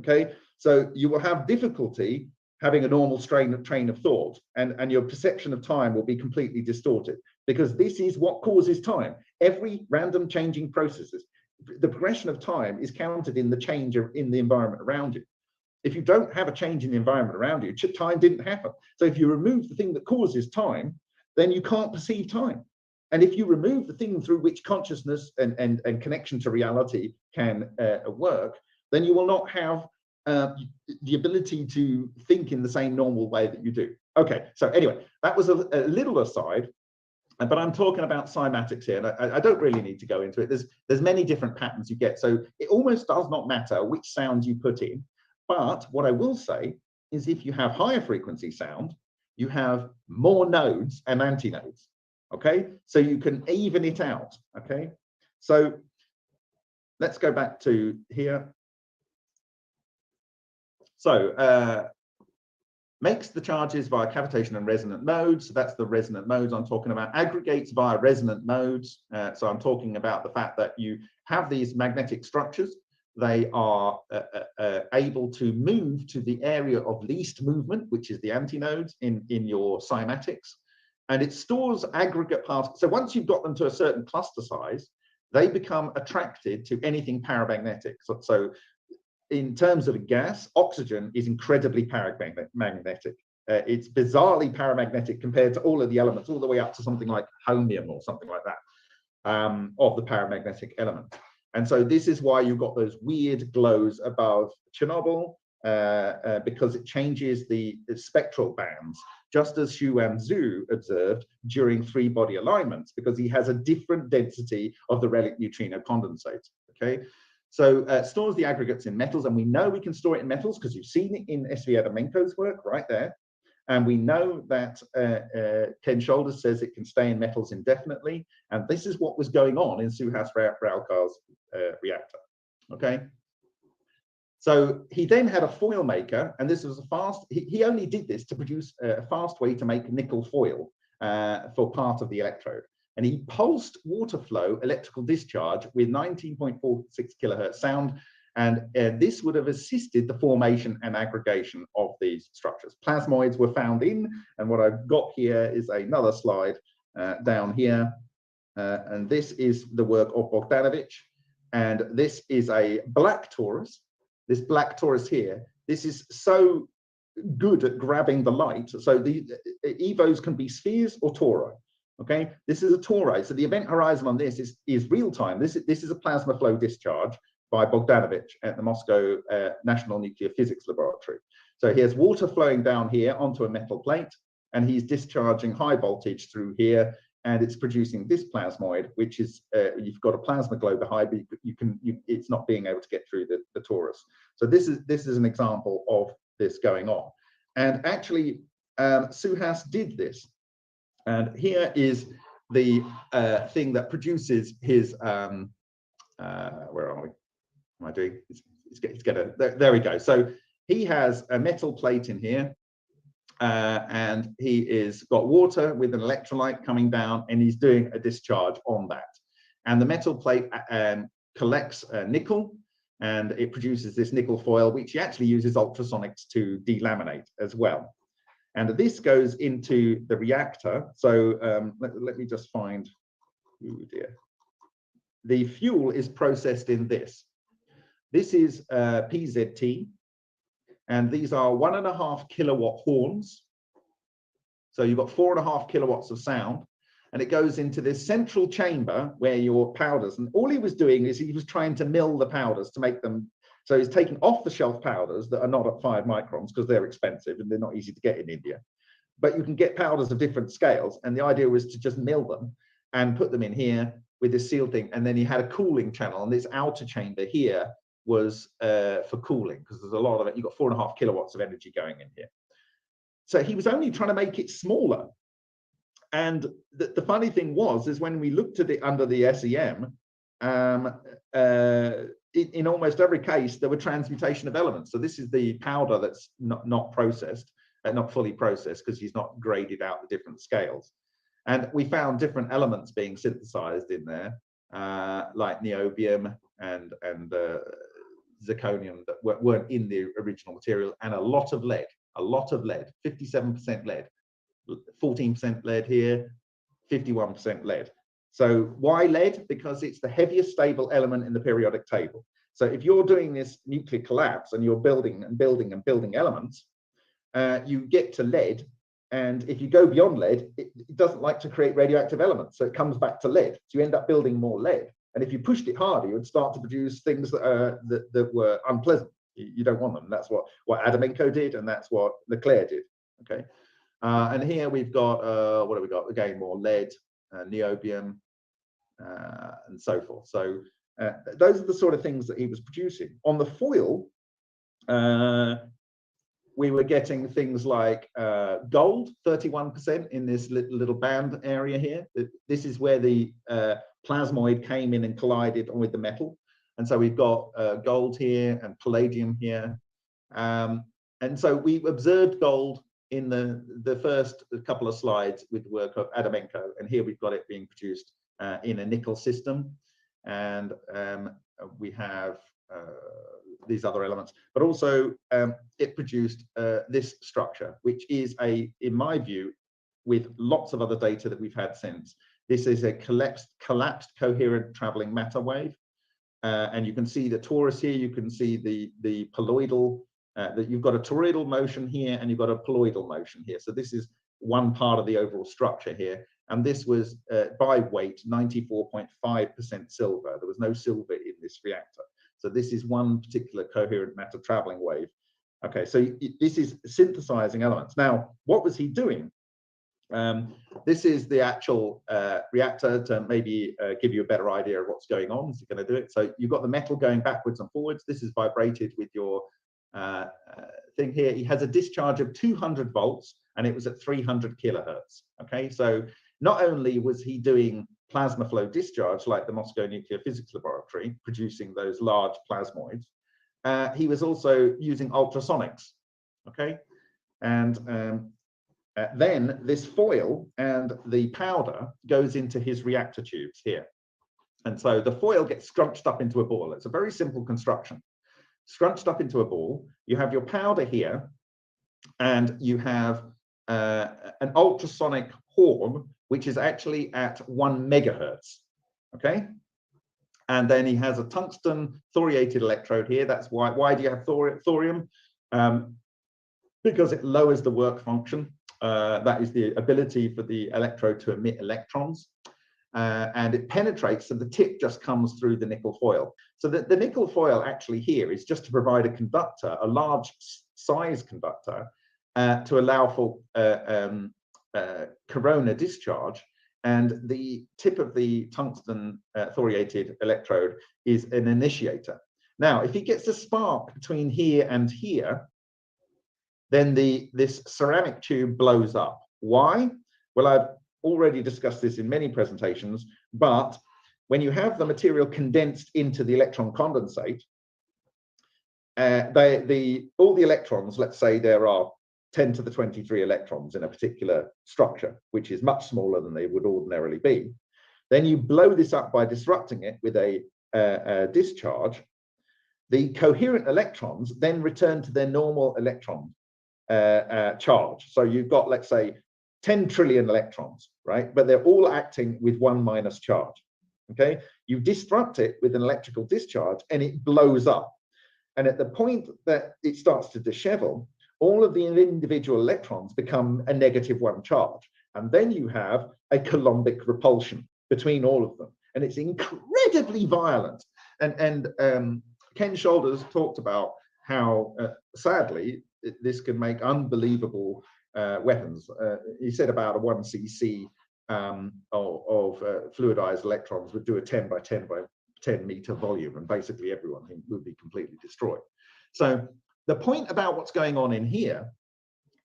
okay? So you will have difficulty having a normal train of thought, and your perception of time will be completely distorted, because this is what causes time. Every random changing processes, the progression of time is counted in the change in the environment around you. If you don't have a change in the environment around you, time didn't happen. So if you remove the thing that causes time, then you can't perceive time. And if you remove the thing through which consciousness and connection to reality can work, then you will not have the ability to think in the same normal way that you do. Okay, so anyway, that was a little aside, but I'm talking about cymatics here, and I don't really need to go into it. There's many different patterns you get, so it almost does not matter which sound you put in. But what I will say is, if you have higher frequency sound, you have more nodes and antinodes. Okay, so you can even it out. Okay, so let's go back to here. So makes the charges via cavitation and resonant modes. So that's the resonant modes I'm talking about. Aggregates via resonant modes. So I'm talking about the fact that you have these magnetic structures. They are able to move to the area of least movement, which is the antinodes in your cymatics. And it stores aggregate particles. So once you've got them to a certain cluster size, they become attracted to anything paramagnetic. So in terms of a gas, oxygen is incredibly paramagnetic. It's bizarrely paramagnetic compared to all of the elements, all the way up to something like holmium or something like that, of the paramagnetic element. And so this is why you've got those weird glows above Chernobyl, because it changes the spectral bands, just as Xuan Zhu observed during 3-body alignments, because he has a different density of the relic neutrino condensate. Okay, so stores the aggregates in metals, and we know we can store it in metals because you've seen it in S.V. Adamenko's work right there. And we know that Ken Shoulders says it can stay in metals indefinitely. And this is what was going on in Suhas Raukar's reactor. Okay. So he then had a foil maker, and this was a fast, he only did this to produce a fast way to make nickel foil for part of the electrode. And he pulsed water flow electrical discharge with 19.46 kilohertz sound, and this would have assisted the formation and aggregation of these structures. Plasmoids were found in, and what I've got here is another slide down here, and this is the work of Bogdanovich, and this is a black torus. This black torus here, this is so good at grabbing the light. So the EVOs can be spheres or tori. Okay, this is a tori. So the event horizon on this is real time. This is a plasma flow discharge by Bogdanovich at the Moscow National Nuclear Physics Laboratory. So he has water flowing down here onto a metal plate, and he's discharging high voltage through here, and it's producing this plasmoid, which is you've got a plasma globe behind, but it's not being able to get through the torus. So this is an example of this going on. And actually, Suhas did this. And here is the thing that produces his, where are we? Am I doing? It's gonna, there we go. So he has a metal plate in here, and he is got water with an electrolyte coming down, and he's doing a discharge on that. And the metal plate collects nickel, and it produces this nickel foil, which he actually uses ultrasonics to delaminate as well. And this goes into the reactor. So let me just find, oh dear. The fuel is processed in this. This is PZT, and these are 1.5 kilowatt horns. So you've got 4.5 kilowatts of sound, and it goes into this central chamber where your powders, and all he was doing is he was trying to mill the powders to make them. So he's taking off-the-shelf powders that are not at 5 microns because they're expensive and they're not easy to get in India. But you can get powders of different scales, and the idea was to just mill them and put them in here with this sealed thing. And then he had a cooling channel, and this outer chamber here was for cooling, because there's a lot of it. You've got 4.5 kilowatts of energy going in here. So he was only trying to make it smaller. And the funny thing is when we looked at it under the SEM, in almost every case, there were transmutation of elements. So this is the powder that's not processed, not fully processed, because he's not graded out the different scales. And we found different elements being synthesized in there, like niobium and zirconium that weren't in the original material, and a lot of lead, 57% lead, 14% lead here, 51% lead. So why lead? Because it's the heaviest stable element in the periodic table. So if you're doing this nuclear collapse and you're building and building and building elements, you get to lead. And if you go beyond lead, it doesn't like to create radioactive elements. So it comes back to lead. So you end up building more lead. And if you pushed it harder, you would start to produce things that were unpleasant. You don't want them. That's what Adamenko did, and that's what Leclerc did. Okay. And here we've got, what have we got? Again, more lead, niobium, and so forth. So those are the sort of things that he was producing. On the foil, we were getting things like gold, 31% in this little band area here. This is where the plasmoid came in and collided with the metal. And so we've got gold here and palladium here. And so we observed gold in the first couple of slides with the work of Adamenko, and here we've got it being produced in a nickel system, and we have these other elements, but also it produced this structure, which is in my view, with lots of other data that we've had since, this is a collapsed coherent traveling matter wave, and you can see the torus here, you can see the poloidal, that you've got a toroidal motion here and you've got a poloidal motion here. So this is one part of the overall structure here. And this was by weight 94.5% silver. There was no silver in this reactor. So this is one particular coherent matter traveling wave. Okay, so this is synthesizing elements. Now, what was he doing? This is the actual reactor to maybe give you a better idea of what's going on. Is it going to do it? So you've got the metal going backwards and forwards. This is vibrated with your thing here. He has a discharge of 200 volts and it was at 300 kilohertz. Okay, so not only was he doing plasma flow discharge like the Moscow Nuclear Physics Laboratory, producing those large plasmoids, he was also using ultrasonics. Okay, and then this foil and the powder goes into his reactor tubes here. And so the foil gets scrunched up into a ball. It's a very simple construction. Scrunched up into a ball, you have your powder here, and you have an ultrasonic horn, which is actually at 1 megahertz. Okay. And then he has a tungsten thoriated electrode here. That's why do you have thorium? Because it lowers the work function. That is the ability for the electrode to emit electrons. And it penetrates, and the tip just comes through the nickel foil. So the nickel foil actually here is just to provide a conductor, a large size conductor, to allow for corona discharge. And the tip of the tungsten thoriated electrode is an initiator. Now, if he gets a spark between here and here, then this ceramic tube blows up. Why? Well, I've already discussed this in many presentations, but when you have the material condensed into the electron condensate, all the electrons, let's say there are 10 to the 23 electrons in a particular structure, which is much smaller than they would ordinarily be. Then you blow this up by disrupting it with a discharge. The coherent electrons then return to their normal electron charge. So you've got, let's say, 10 trillion electrons, right? But they're all acting with 1 minus charge. Okay, you disrupt it with an electrical discharge and it blows up. And at the point that it starts to dishevel, all of the individual electrons become a -1 charge. And then you have a Coulombic repulsion between all of them. And it's incredibly violent. And Ken Shoulders talked about how, sadly, this can make unbelievable weapons. He said about a 1 cc of fluidized electrons would do a 10 by 10 by 10 meter volume, and basically everyone would be completely destroyed. So the point about what's going on in here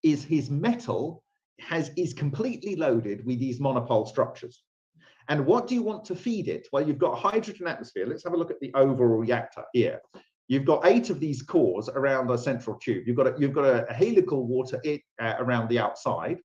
is his metal is completely loaded with these monopole structures. And what do you want to feed it? Well, you've got a hydrogen atmosphere. Let's have a look at the overall reactor here. You've got 8 of these cores around the central tube. You've got a helical water around the outside,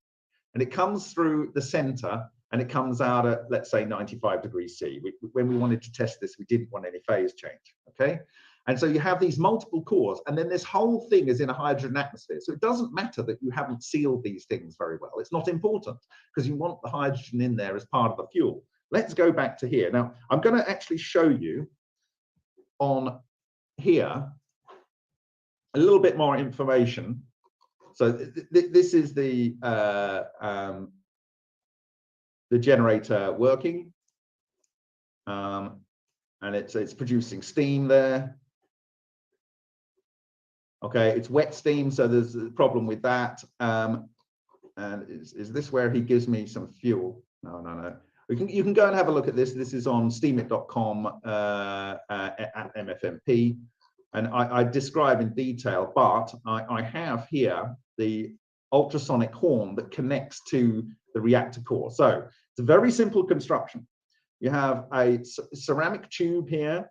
and it comes through the center, and it comes out at, let's say, 95 degrees C. When we wanted to test this, we didn't want any phase change, okay? And so you have these multiple cores, and then this whole thing is in a hydrogen atmosphere. So it doesn't matter that you haven't sealed these things very well. It's not important, because you want the hydrogen in there as part of the fuel. Let's go back to here. Now, I'm going to actually show you on here a little bit more information. So this is the generator working, and it's producing steam there. Okay, it's wet steam, so there's a problem with that. And is this where he gives me some fuel? No. You can go and have a look at this. This is on steamit.com at MFMP. And I describe in detail, but I have here the ultrasonic horn that connects to the reactor core. So it's a very simple construction. You have a ceramic tube here.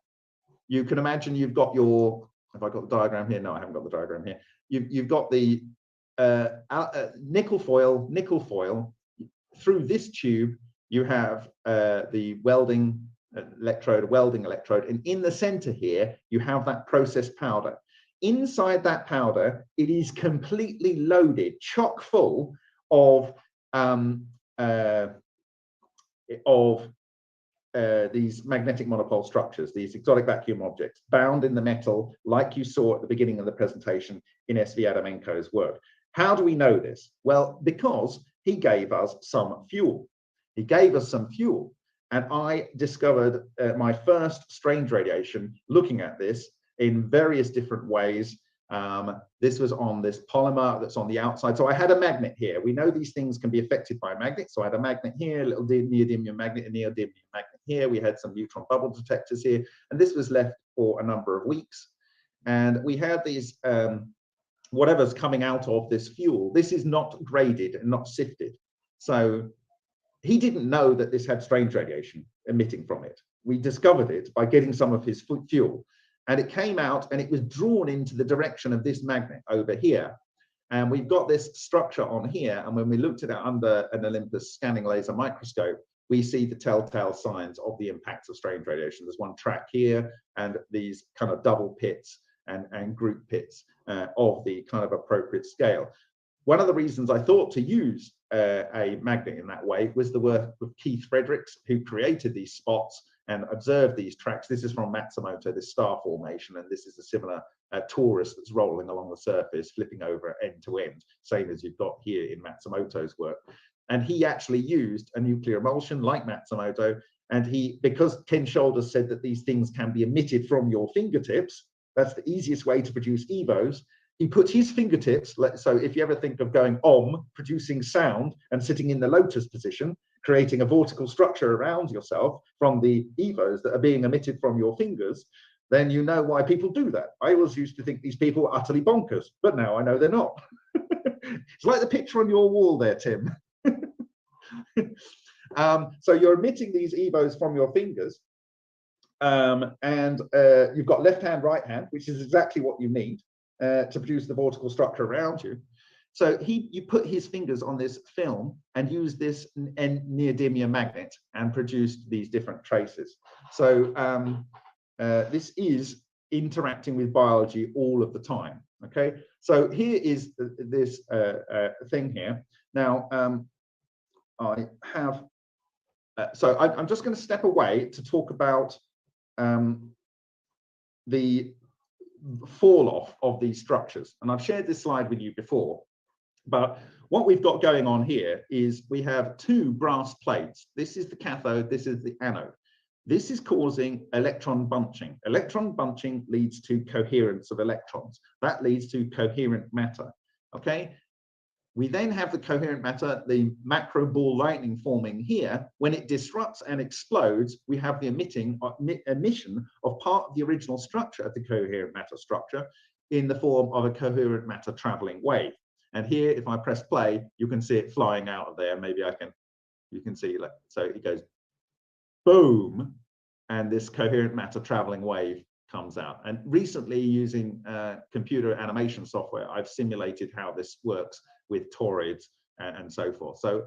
You can imagine you've got your, have I got the diagram here? No, I haven't got the diagram here. You've got the nickel foil. Through this tube, you have the welding electrode, and in the center here, you have that processed powder. Inside that powder, it is completely loaded, chock full of these magnetic monopole structures, these exotic vacuum objects, bound in the metal, like you saw at the beginning of the presentation in S.V. Adamenko's work. How do we know this? Well, because he gave us some fuel. He gave us some fuel, and I discovered my first strange radiation looking at this in various different ways. This was on this polymer that's on the outside. So I had a magnet here. We know these things can be affected by a magnet. So I had a magnet here, a little neodymium magnet, a neodymium magnet here. We had some neutron bubble detectors here, and this was left for a number of weeks. And we had these, whatever's coming out of this fuel, this is not graded and not sifted. So he didn't know that this had strange radiation emitting from it. We discovered it by getting some of his fuel. and it came out and it was drawn into the direction of this magnet over here. And we've got this structure on here, and when we looked at it under an Olympus scanning laser microscope, we see the telltale signs of the impacts of strange radiation. There's one track here, and these kind of double pits and group pits of the kind of appropriate scale. One of the reasons I thought to use a magnet in that way was the work of Keith Fredericks, who created these spots and observed these tracks. This is from Matsumoto, this star formation, and this is a similar torus that's rolling along the surface, flipping over end to end, same as you've got here in Matsumoto's work. And he actually used a nuclear emulsion like Matsumoto, and because Ken Shoulders said that these things can be emitted from your fingertips, that's the easiest way to produce EVOs. He put his fingertips, so if you ever think of going producing sound and sitting in the lotus position, creating a vortical structure around yourself from the EVOs that are being emitted from your fingers, then you know why people do that. I always used to think these people were utterly bonkers, but now I know they're not. It's like the picture on your wall there, Tim. So you're emitting these EVOs from your fingers, and you've got left hand, right hand, which is exactly what you need to produce the vortical structure around you. So you put his fingers on this film and used this neodymium magnet and produced these different traces. So this is interacting with biology all of the time. Okay, so here is this thing here. Now I have. So I'm just going to step away to talk about the fall off of these structures. And I've shared this slide with you before, but what we've got going on here is we have two brass plates. This is the cathode, this is the anode. This is causing electron bunching. Electron bunching leads to coherence of electrons. That leads to coherent matter, okay? We then have the coherent matter, the macro ball lightning forming here. When it disrupts and explodes, we have the emission of part of the original structure of the coherent matter structure in the form of a coherent matter traveling wave. And here, if I press play, you can see it flying out of there. Maybe you can see, so it goes boom, and this coherent matter traveling wave comes out. And recently, using computer animation software, I've simulated how this works with toroids and so forth. So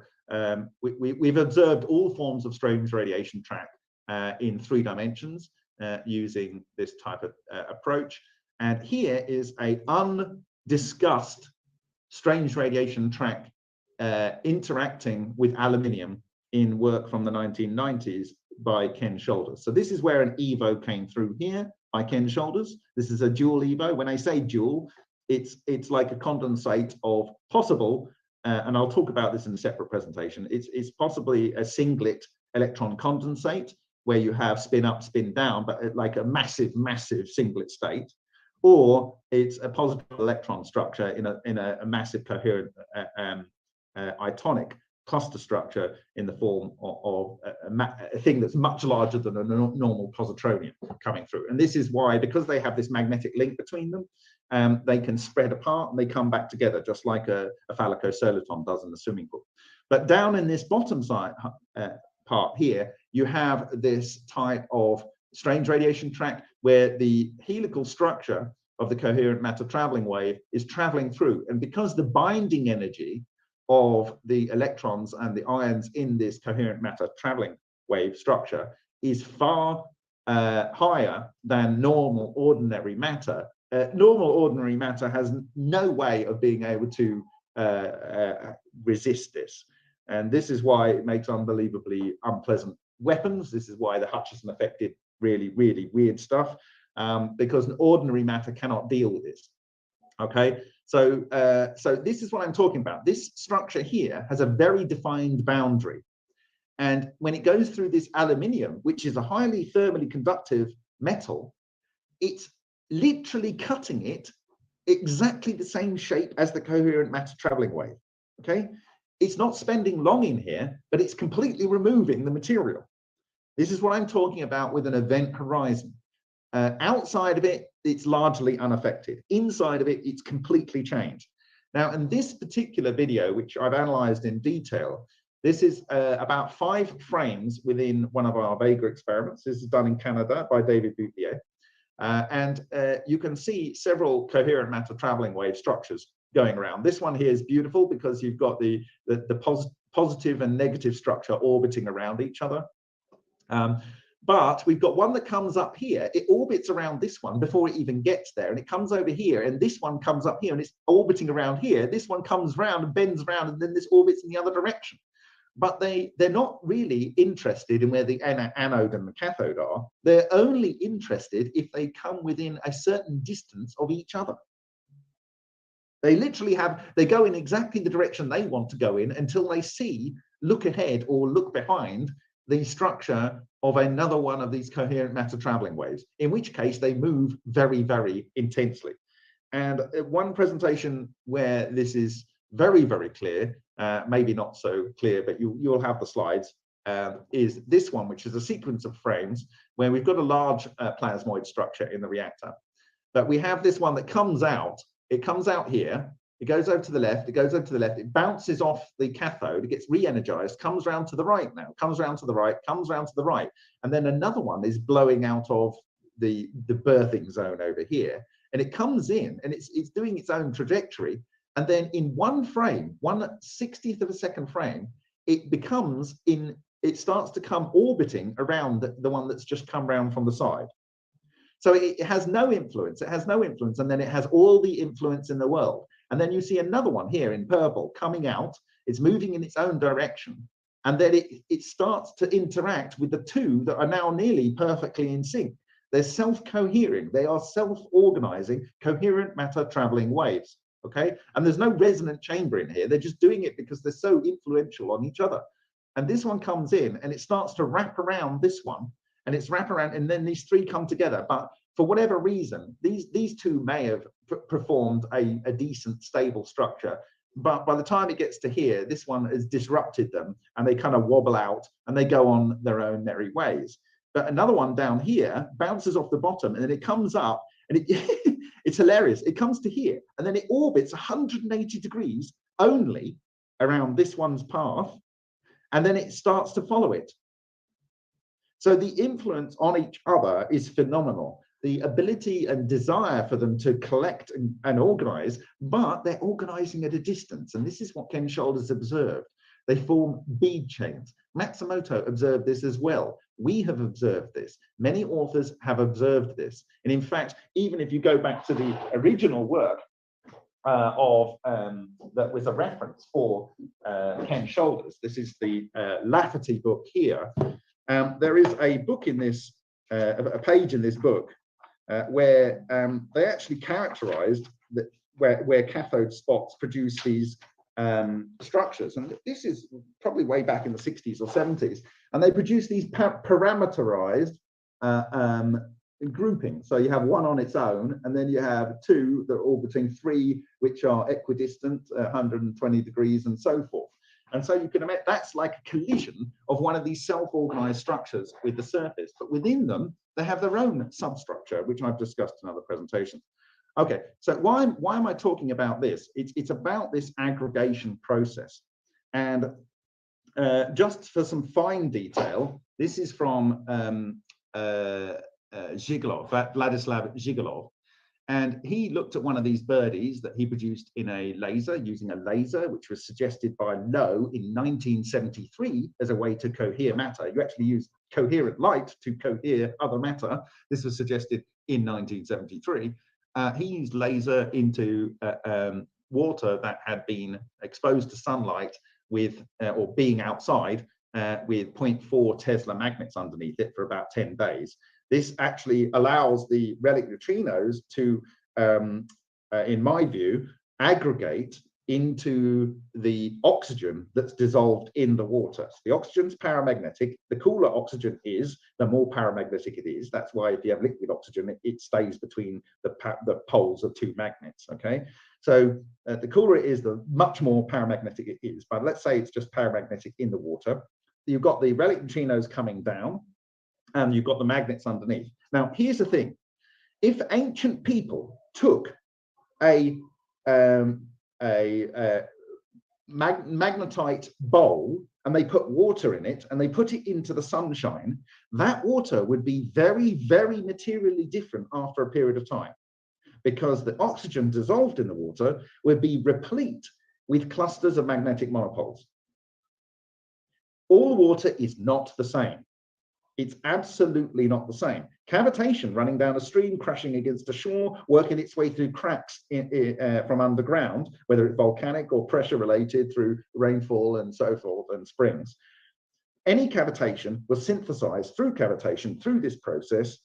we've observed all forms of strange radiation track in 3 dimensions using this type of approach. And here is a undiscussed strange radiation track interacting with aluminium in work from the 1990s by Ken Shoulders. So this is where an EVO came through here by Ken Shoulders. This is a dual EVO. When I say dual, it's like a condensate of possible, and I'll talk about this in a separate presentation. It's possibly a singlet electron condensate where you have spin up, spin down, but like a massive, massive singlet state, or it's a positive electron structure in a massive coherent Itonic cluster structure in the form of a thing that's much larger than a normal positronium coming through. And this is why, because they have this magnetic link between them, they can spread apart and they come back together, just like a phallico-soliton does in the swimming pool. But down in this bottom side part here, you have this type of strange radiation track where the helical structure of the coherent matter traveling wave is traveling through. And because the binding energy of the electrons and the ions in this coherent matter traveling wave structure is far higher than normal ordinary matter. Normal ordinary matter has no way of being able to resist this. And this is why it makes unbelievably unpleasant weapons. This is why the Hutchison Effect did really, really weird stuff, because an ordinary matter cannot deal with this. Okay, so this is what I'm talking about. This structure here has a very defined boundary. And when it goes through this aluminium, which is a highly thermally conductive metal, it's literally cutting it exactly the same shape as the coherent matter traveling wave. Okay, it's not spending long in here, but it's completely removing the material. This is what I'm talking about with an event horizon. Outside of it, it's largely unaffected. Inside of it, it's completely changed. Now, in this particular video, which I've analyzed in detail, this is about 5 frames within one of our Vega experiments. This is done in Canada by David Bouthier. You can see several coherent matter traveling wave structures going around. This one here is beautiful because you've got the positive and negative structure orbiting around each other. But we've got one that comes up here. It orbits around this one before it even gets there, and it comes over here, and this one comes up here, and it's orbiting around here. This one comes round and bends around, and then this orbits in the other direction. But they're not really interested in where the anode and the cathode are. They're only interested if they come within a certain distance of each other. They literally they go in exactly the direction they want to go in until they look ahead or look behind the structure of another one of these coherent matter traveling waves, in which case they move very, very intensely. And one presentation where this is very, very clear, maybe not so clear, but you'll have the slides, is this one, which is a sequence of frames where we've got a large plasmoid structure in the reactor. But we have this one that comes out. It comes out here. It goes over to the left, it goes over to the left, it bounces off the cathode, it gets re-energized, comes round to the right now, comes round to the right, comes round to the right. And then another one is blowing out of the birthing zone over here. And it comes in and it's doing its own trajectory. And then in one frame, 1/60th of a second frame, it starts to come orbiting around the one that's just come round from the side. So it has no influence, and then it has all the influence in the world. And then you see another one here in purple coming out, it's moving in its own direction, and then it starts to interact with the two that are now nearly perfectly in sync. They're self-cohering, they are self-organizing coherent matter traveling waves, okay? And there's no resonant chamber in here, they're just doing it because they're so influential on each other. And this one comes in and it starts to wrap around this one, and it's wrap around, and then these three come together. But for whatever reason, these two may have performed a decent, stable structure. But by the time it gets to here, this one has disrupted them, and they kind of wobble out, and they go on their own merry ways. But another one down here bounces off the bottom, and then it comes up, and it's hilarious. It comes to here, and then it orbits 180 degrees only around this one's path, and then it starts to follow it. So the influence on each other is phenomenal. The ability and desire for them to collect and organize, but they're organizing at a distance. And this is what Ken Shoulders observed. They form bead chains. Matsumoto observed this as well. We have observed this. Many authors have observed this. And in fact, even if you go back to the original work that was a reference for Ken Shoulders, this is the Lafferty book here. There is a book in this, a page in this book where they actually characterized where cathode spots produce these structures. And this is probably way back in the 60s or 70s. And they produce these parameterized groupings. So you have one on its own, and then you have two that are orbiting, three which are equidistant, 120 degrees, and so forth. And so you can imagine that's like a collision of one of these self-organized structures with the surface, but within them, they have their own substructure, which I've discussed in other presentations. Okay, so why am I talking about this? It's about this aggregation process. And just for some fine detail, this is from Zhigalov, Vladislav Zhigalov. And he looked at one of these birdies that he produced in a laser, using a laser, which was suggested by Lowe in 1973 as a way to cohere matter. You actually use coherent light to cohere other matter. This was suggested in 1973. He used laser into water that had been exposed to sunlight with, or being outside with 0.4 Tesla magnets underneath it for about 10 days. This actually allows the relic neutrinos to, in my view, aggregate into the oxygen that's dissolved in the water. So the oxygen's paramagnetic. The cooler oxygen is, the more paramagnetic it is. That's why if you have liquid oxygen, it stays between the poles of two magnets, okay? So the cooler it is, the much more paramagnetic it is. But let's say it's just paramagnetic in the water. You've got the relic neutrinos coming down, and you've got the magnets underneath. Now, here's the thing. If ancient people took a magnetite bowl and they put water in it and they put it into the sunshine, that water would be very, very materially different after a period of time, because the oxygen dissolved in the water would be replete with clusters of magnetic monopoles. All water is not the same. It's absolutely not the same. Cavitation, running down a stream, crashing against a shore, working its way through cracks from underground, whether it's volcanic or pressure related through rainfall and so forth and springs. Any cavitation will synthesize through cavitation, through this process,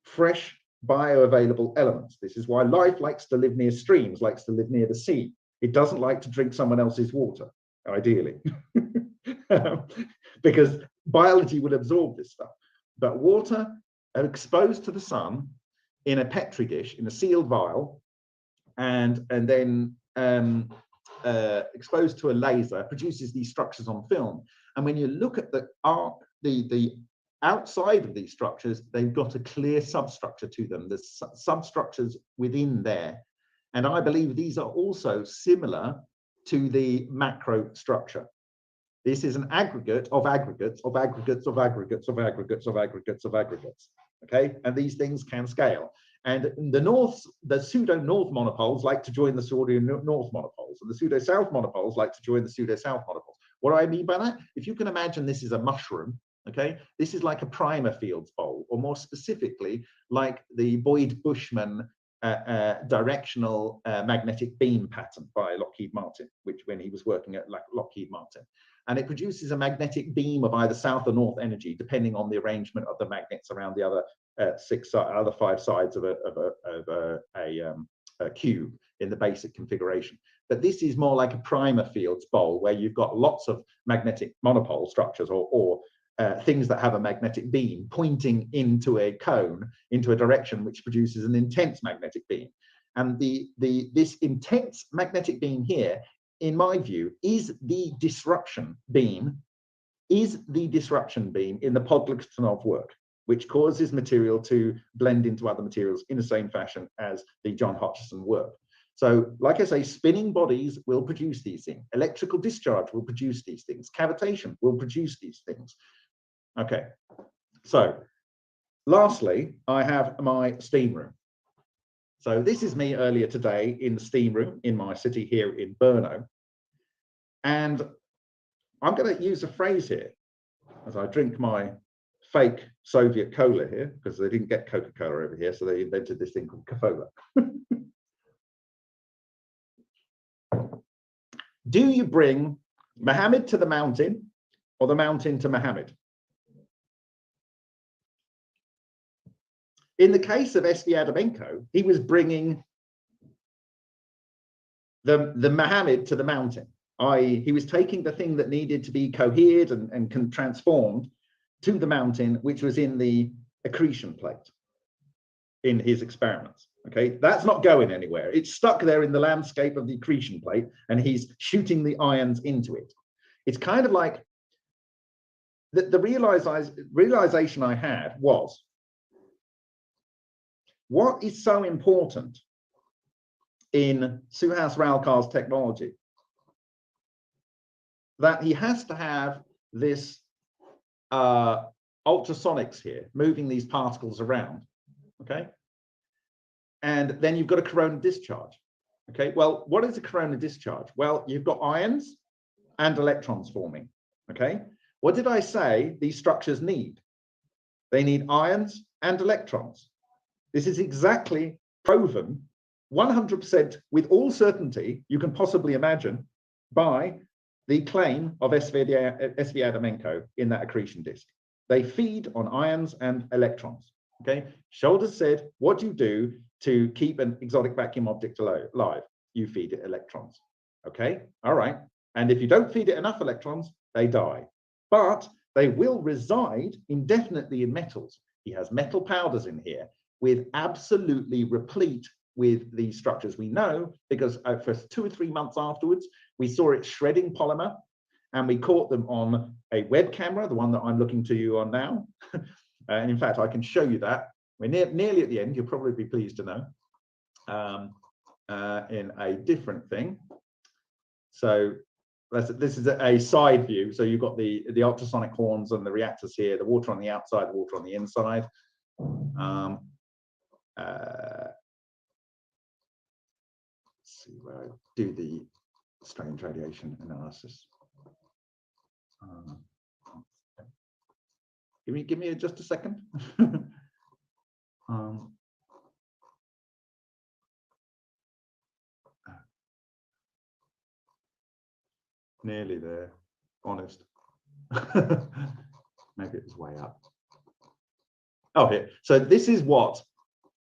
fresh bioavailable elements. This is why life likes to live near streams, likes to live near the sea. It doesn't like to drink someone else's water, ideally, because biology would absorb this stuff. But water exposed to the sun in a petri dish, in a sealed vial, and then exposed to a laser, produces these structures on film. And when you look at the outside of these structures, they've got a clear substructure to them. There's substructures within there. And I believe these are also similar to the macro structure. This is an aggregate of aggregates of aggregates of aggregates of aggregates of aggregates of aggregates. Okay, and these things can scale. And the pseudo-north monopoles like to join the pseudo-north monopoles, and the pseudo-south monopoles like to join the pseudo-south monopoles. What do I mean by that? If you can imagine this is a mushroom, okay, this is like a primer fields bowl, or more specifically, like the Boyd-Bushman directional magnetic beam pattern by Lockheed Martin, which when he was working at Lockheed Martin. And it produces a magnetic beam of either south or north energy, depending on the arrangement of the magnets around the other other 5 sides of a cube in the basic configuration. But this is more like a primer fields bowl, where you've got lots of magnetic monopole structures or things that have a magnetic beam pointing into a cone, into a direction which produces an intense magnetic beam. And this intense magnetic beam here, in my view, is the disruption beam in the Podlakhanov work, which causes material to blend into other materials in the same fashion as the John Hutchison work. So, like I say, spinning bodies will produce these things. Electrical discharge will produce these things. Cavitation will produce these things. Okay, so lastly, I have my steam room. So this is me earlier today in the steam room in my city here in Brno. And I'm going to use a phrase here as I drink my fake Soviet cola here, because they didn't get Coca-Cola over here, so they invented this thing called Cola. Do you bring Muhammad to the mountain or the mountain to Muhammad? In the case of S.V. Adamenko, he was bringing the Muhammad to the mountain, i.e. he was taking the thing that needed to be cohered and transformed to the mountain, which was in the accretion plate in his experiments. Okay, that's not going anywhere. It's stuck there in the landscape of the accretion plate, and he's shooting the ions into it. It's kind of like the realization I had was, what is so important in Suhas-Ralkar's technology that he has to have this ultrasonics here, moving these particles around, okay? And then you've got a corona discharge, okay? Well, what is a corona discharge? Well, you've got ions and electrons forming, okay? What did I say these structures need? They need ions and electrons. This is exactly proven 100% with all certainty you can possibly imagine by the claim of S.V. Adamenko in that accretion disk. They feed on ions and electrons. Okay, Shoulders said, what do you do to keep an exotic vacuum object alive? You feed it electrons. Okay, all right. And if you don't feed it enough electrons, they die. But they will reside indefinitely in metals. He has metal powders in here with absolutely replete with these structures. We know because for 2 or 3 months afterwards, we saw it shredding polymer, and we caught them on a web camera, the one that I'm looking to you on now. And in fact, I can show you that. We're nearly at the end. You'll probably be pleased to know. In a different thing. So this is a side view. So you've got the ultrasonic horns and the reactors here, the water on the outside, the water on the inside. Let's see where I do the strange radiation analysis. Give me just a second. Nearly there, honest. Maybe it was way up. Oh, here. So this is what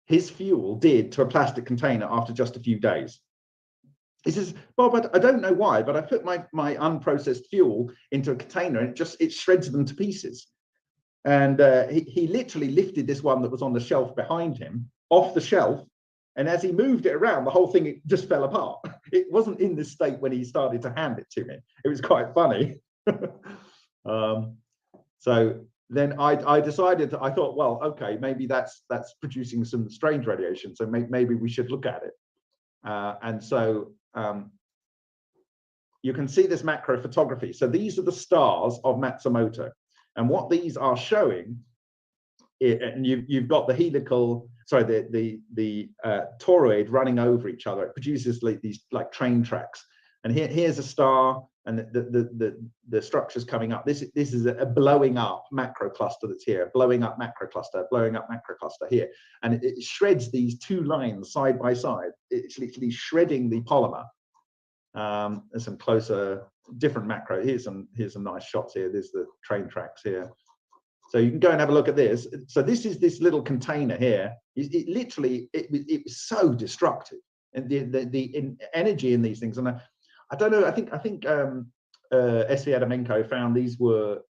his fuel did to a plastic container after just a few days. He says, Bob, I don't know why, but I put my unprocessed fuel into a container and it shreds them to pieces. And he literally lifted this one that was on the shelf behind him off the shelf. And as he moved it around, the whole thing just fell apart. It wasn't in this state when he started to hand it to me. It was quite funny. So then I decided, I thought, well, okay, maybe that's producing some strange radiation. So maybe we should look at it. And so you can see this macro photography. So these are the stars of Matsumoto. And what these are showing, and you've got the helical, sorry, the toroid running over each other. It produces these train tracks. And here's a star, and the structure's coming up. This is a blowing up macro cluster that's here, blowing up macro cluster, blowing up macro cluster here. And it shreds these two lines side by side. It's literally shredding the polymer. There's some closer, different macro. Here's some nice shots here. There's the train tracks here. So you can go and have a look at this. So this is this little container here. It literally was so destructive, and the energy in these things. And I don't know. I think S.V. Adamenko found these were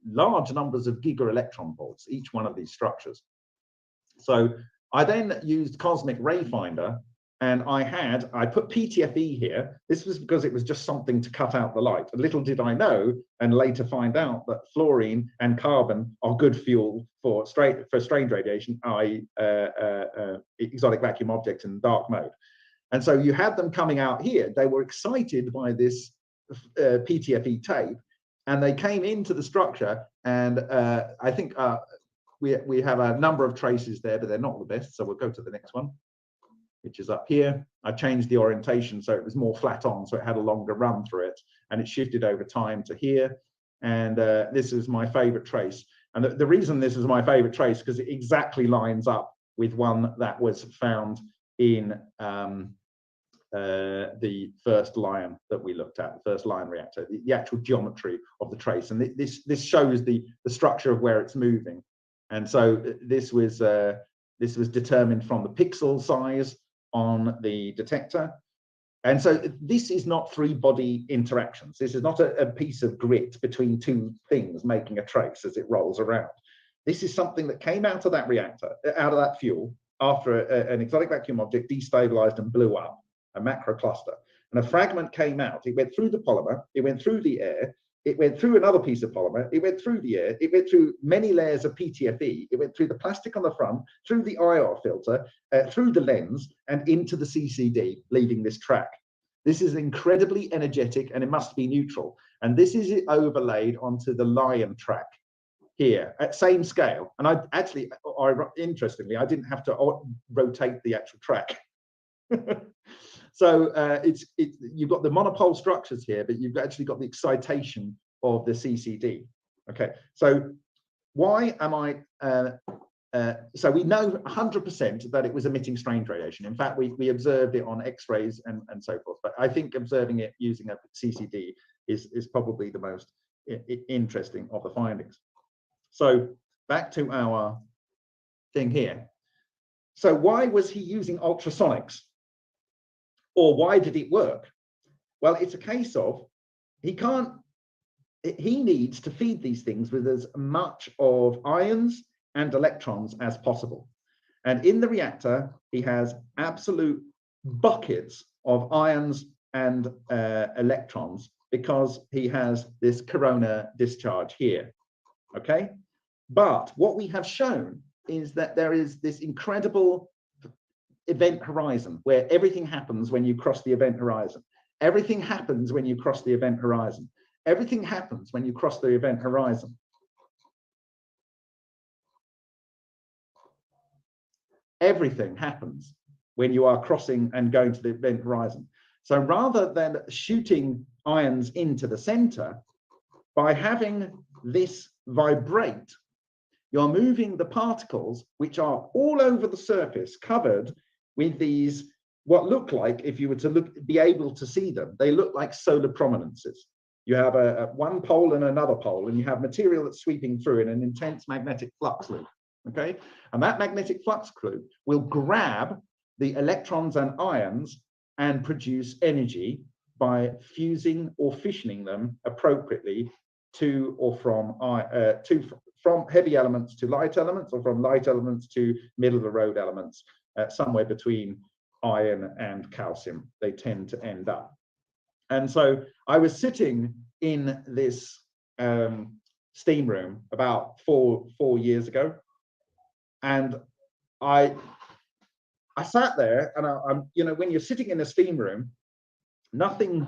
large numbers of giga-electron volts, each one of these structures. So I then used Cosmic Ray Finder, and I put PTFE here. This was because it was just something to cut out the light. And little did I know, and later find out, that fluorine and carbon are good fuel for strange radiation, i.e. exotic vacuum objects in dark mode. And so you had them coming out here. They were excited by this PTFE tape, and they came into the structure. And I think we have a number of traces there, but they're not the best. So we'll go to the next one, which is up here. I changed the orientation so it was more flat on, so it had a longer run through it, and it shifted over time to here. And this is my favorite trace. And the reason this is my favorite trace, because it exactly lines up with one that was found in the first Lion that we looked at, the first Lion reactor, the actual geometry of the trace. And this shows the structure of where it's moving. And so this was determined from the pixel size on the detector. And so this is not three body interactions. This is not a piece of grit between two things making a trace as it rolls around. This is something that came out of that reactor, out of that fuel, after an exotic vacuum object destabilized and blew up, a macro cluster. And a fragment came out. It went through the polymer, it went through the air, it went through another piece of polymer, it went through the air, it went through many layers of PTFE, it went through the plastic on the front, through the IR filter, through the lens, and into the CCD, leaving this track. This is incredibly energetic, and it must be neutral. And this is overlaid onto the Lion track here at same scale. And interestingly, I didn't have to rotate the actual track. So you've got the monopole structures here, but you've actually got the excitation of the CCD. Okay, so why am I? So we know 100% that it was emitting strange radiation. In fact, we observed it on X-rays and so forth. But I think observing it using a CCD is probably the most interesting of the findings. So back to our thing here. So why was he using ultrasonics? Or why did it work? Well, it's a case of he needs to feed these things with as much of ions and electrons as possible. And in the reactor, he has absolute buckets of ions and electrons, because he has this corona discharge here. Okay, but what we have shown is that there is this incredible event horizon where everything happens when you cross the event horizon. Everything happens when you cross the event horizon. Everything happens when you cross the event horizon. Everything happens when you are crossing and going to the event horizon. So rather than shooting ions into the center, by having this vibrate, you're moving the particles, which are all over the surface, covered with these, what look like, if you were to be able to see them, they look like solar prominences. You have one pole and another pole, and you have material that's sweeping through in an intense magnetic flux loop. Okay, and that magnetic flux loop will grab the electrons and ions and produce energy by fusing or fissioning them appropriately to or from heavy elements to light elements, or from light elements to middle of the road elements, somewhere between iron and calcium they tend to end up. And so I was sitting in this steam room about four years ago, and I sat there, and I'm, you know, when you're sitting in a steam room, nothing,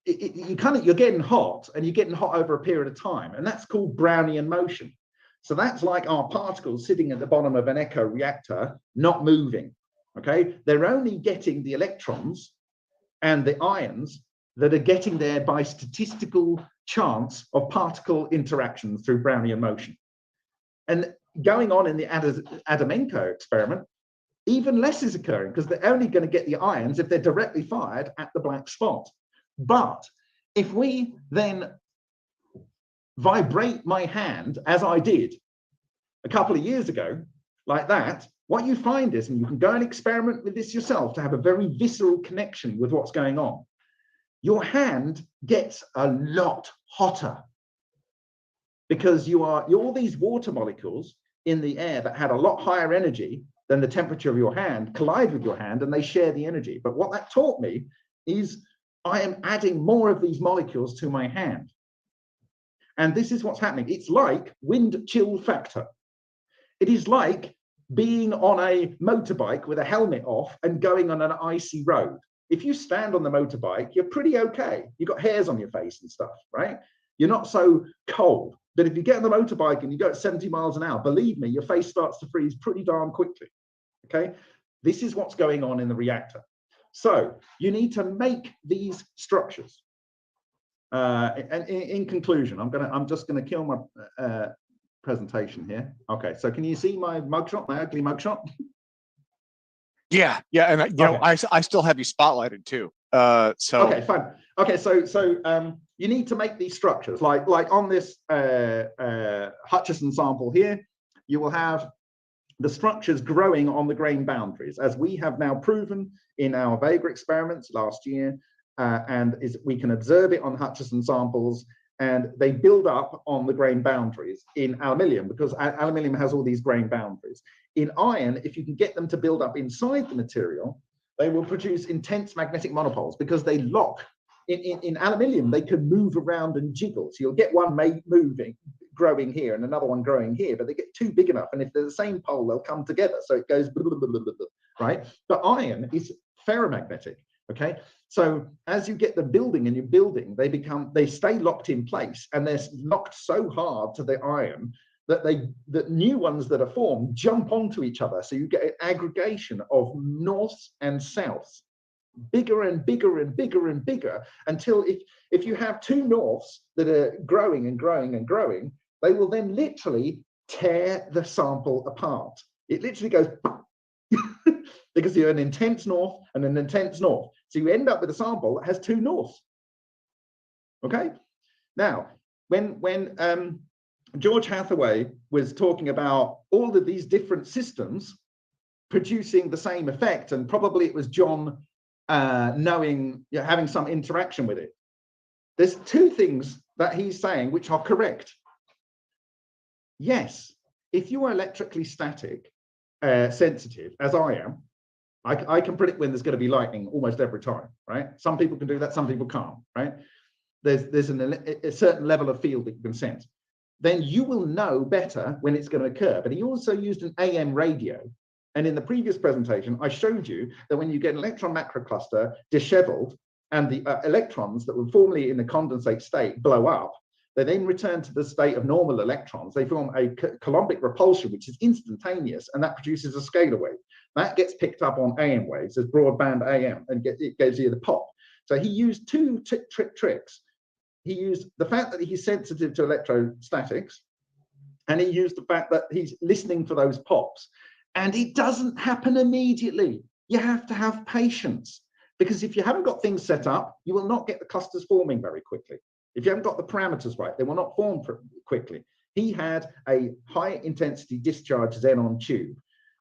you're getting hot, and you're getting hot over a period of time, and that's called Brownian motion. So that's like our particles sitting at the bottom of an echo reactor, not moving. Okay, they're only getting the electrons and the ions that are getting there by statistical chance of particle interactions through Brownian motion. And going on in the Adamenko experiment, even less is occurring, because they're only going to get the ions if they're directly fired at the black spot. But if we then vibrate my hand, as I did a couple of years ago, like that, what you find is, and you can go and experiment with this yourself to have a very visceral connection with what's going on, your hand gets a lot hotter, because you're these water molecules in the air that had a lot higher energy than the temperature of your hand collide with your hand, and they share the energy. But what that taught me is I am adding more of these molecules to my hand. And this is what's happening. It's like wind chill factor. It is like being on a motorbike with a helmet off and going on an icy road. If you stand on the motorbike, you're pretty okay. You've got hairs on your face and stuff, right? You're not so cold. But if you get on the motorbike and you go at 70 miles an hour, believe me, your face starts to freeze pretty darn quickly. Okay, this is what's going on in the reactor. So you need to make these structures. And in conclusion, I'm just gonna kill my presentation here. Okay, so can you see my mugshot, my ugly mugshot? Yeah, and you know, I still have you spotlighted too. So okay, fine. Okay, so you need to make these structures like on this Hutchison sample here. You will have the structures growing on the grain boundaries, as we have now proven in our Vega experiments last year, and we can observe it on Hutchison samples, and they build up on the grain boundaries in aluminium, because aluminium has all these grain boundaries. In iron, if you can get them to build up inside the material, they will produce intense magnetic monopoles, because they lock. In aluminium, they can move around and jiggle. So you'll get one moving, growing here, and another one growing here, but they get too big enough, and if they're the same pole, they'll come together. So it goes blah, blah, blah, blah, blah, right? But iron is ferromagnetic. Okay, so as you get them building and you're building, they stay locked in place, and they're locked so hard to the iron that the new ones that are formed jump onto each other. So you get an aggregation of norths and souths, bigger and bigger and bigger and bigger, until if you have two norths that are growing and growing and growing, they will then literally tear the sample apart. It literally goes because you're an intense north and an intense north. So you end up with a sample that has two norths. Okay. Now, when George Hathaway was talking about all of these different systems producing the same effect, and probably it was John having some interaction with it. There's two things that he's saying which are correct. Yes, if you are electrically static, sensitive, as I am, I can predict when there's going to be lightning almost every time, right? Some people can do that, some people can't, right? There's a certain level of field that you can sense. Then you will know better when it's going to occur. But he also used an AM radio. And in the previous presentation, I showed you that when you get an electron macrocluster disheveled and the electrons that were formerly in the condensate state blow up, they then return to the state of normal electrons. They form a Coulombic repulsion, which is instantaneous, and that produces a scalar wave. That gets picked up on AM waves as broadband AM, and it gives you the pop. So he used two tricks. He used the fact that he's sensitive to electrostatics, and he used the fact that he's listening for those pops. And it doesn't happen immediately. You have to have patience, because if you haven't got things set up, you will not get the clusters forming very quickly. If you haven't got the parameters right, they will not form quickly. He had a high intensity discharge xenon tube.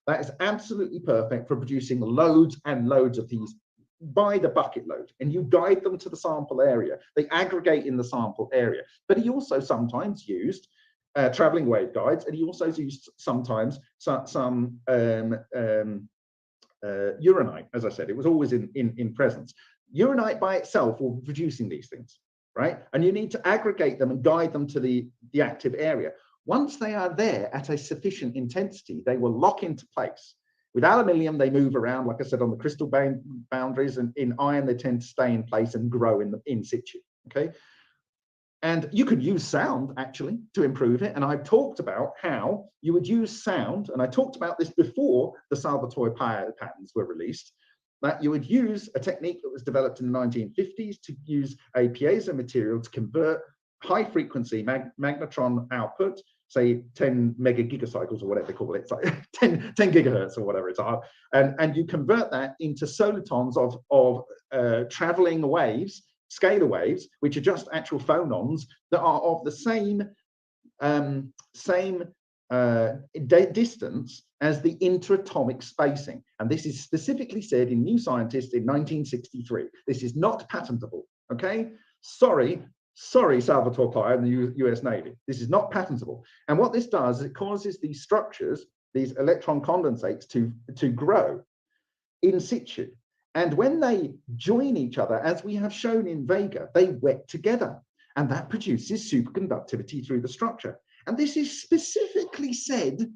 That is absolutely perfect for producing loads and loads of these by the bucket load, and you guide them to the sample area. They aggregate in the sample area. But he also sometimes used traveling waveguides, and he also used sometimes some uranite. As I said, it was always in presence. Uranite by itself will be producing these things, right? And you need to aggregate them and guide them to the active area. Once they are there at a sufficient intensity, they will lock into place. With aluminium, they move around, like I said, on the crystal boundaries, and in iron, they tend to stay in place and grow in situ, okay? And you could use sound, actually, to improve it. And I've talked about how you would use sound, and I talked about this before the Salvatore Pao patents were released, that you would use a technique that was developed in the 1950s to use a piezo material to convert high-frequency magnetron output, say 10 megagigacycles or whatever they call it, it's like 10 gigahertz or whatever it's are, and you convert that into solitons of traveling waves, scalar waves, which are just actual phonons that are of the same distance as the interatomic spacing. And this is specifically said in New Scientist in 1963. This is not patentable, okay? Sorry, Salvatore Pao and the US Navy. This is not patentable. And what this does is it causes these structures, these electron condensates, to grow in situ. And when they join each other, as we have shown in Vega, they wet together. And that produces superconductivity through the structure. And this is specifically said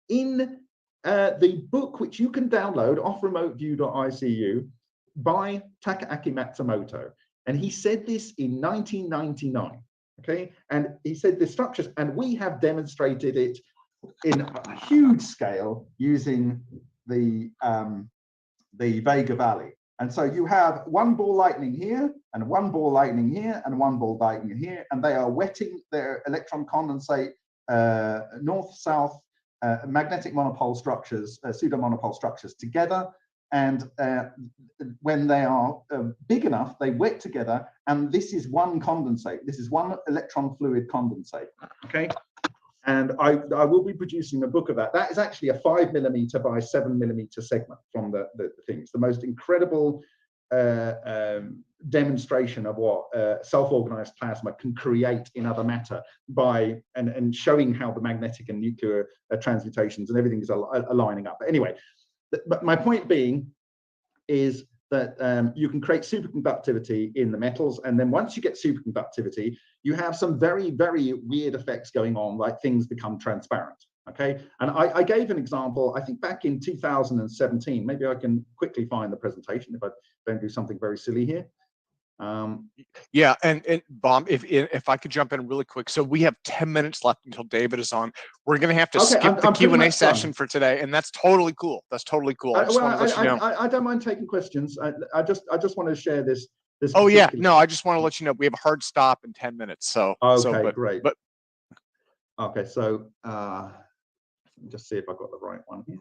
in the book, which you can download off remoteview.icu by Takaaki Matsumoto. And he said this in 1999, okay? And he said the structures, and we have demonstrated it in a huge scale using the Vega Valley. And so you have one ball lightning here, and one ball lightning here, and one ball lightning here, and they are wetting their electron condensate north-south magnetic monopole structures, pseudo-monopole structures together. And when they are big enough, they wet together, and this is one condensate. This is one electron fluid condensate, okay? And I will be producing a book of that. That is actually a 5mm by 7mm segment from the thing. It's the most incredible demonstration of what self-organized plasma can create in other matter by and showing how the magnetic and nuclear transmutations and everything is aligning up. But anyway, but my point being is that you can create superconductivity in the metals, and then once you get superconductivity, you have some very, very weird effects going on, like things become transparent, okay? And I gave an example, I think back in 2017, maybe I can quickly find the presentation if I don't do something very silly here. Yeah, and Bob, if I could jump in really quick. So we have 10 minutes left until David is on. We're going to have to skip the Q&A session for today, and that's totally cool. That's totally cool. I don't mind taking questions. I just want to share this. Oh yeah, no, I just want to let you know we have a hard stop in 10 minutes. So okay, great. But okay, so just see if I got the right one here.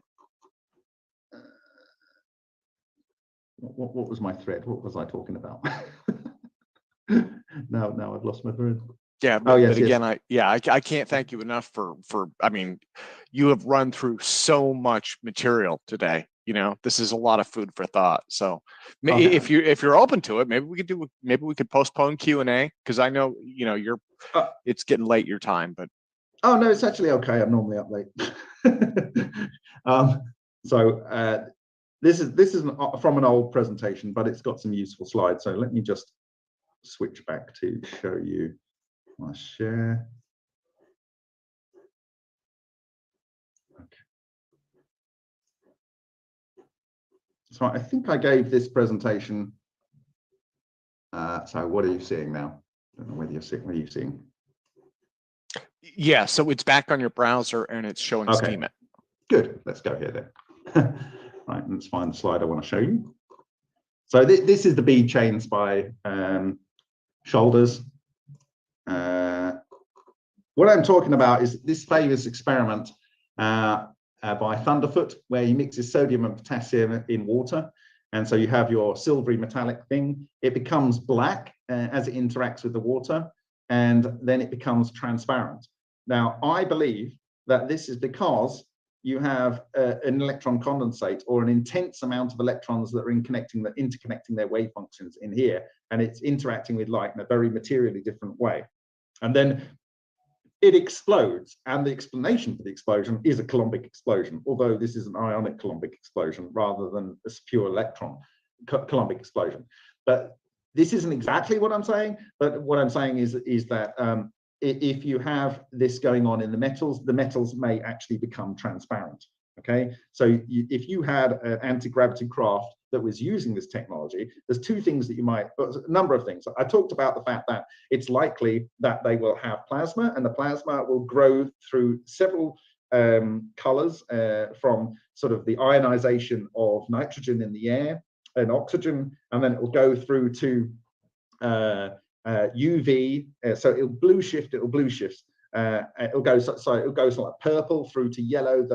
What was my thread? What was I talking about? now I've lost my thread. Yeah, but again, I can't thank you enough for I mean, you have run through so much material today. You know, this is a lot of food for thought. So if you're open to it, maybe we could postpone Q&A, because I know you're it's getting late your time, but oh no, it's actually okay. I'm normally up late. This is from an old presentation, but it's got some useful slides. So let me just switch back to show you my share. Okay. So I think I gave this presentation So what are you seeing now? I don't know whether you're seeing, what are you seeing? Yeah, so it's back on your browser and it's showing Okay. schema. Good, let's go here then. Right, let's find the slide I want to show you. So this is the bead chains by Shoulders. What I'm talking about is this famous experiment by Thunderfoot, where he mixes sodium and potassium in water. And so you have your silvery metallic thing. It becomes black as it interacts with the water, and then it becomes transparent. Now, I believe that this is because you have an electron condensate, or an intense amount of electrons that are interconnecting their wave functions in here, and it's interacting with light in a very materially different way. And then it explodes, and the explanation for the explosion is a Coulombic explosion, although this is an ionic Coulombic explosion rather than a pure electron Coulombic explosion. But this isn't exactly what I'm saying, but what I'm saying is that if you have this going on in the metals may actually become transparent. Okay, so if you had an anti-gravity craft that was using this technology, there's two things that you might, a number of things. I talked about the fact that it's likely that they will have plasma, and the plasma will grow through several colors from sort of the ionization of nitrogen in the air and oxygen, and then it will go through to UV, so it'll blue shift. It'll go it'll go like purple through to yellow.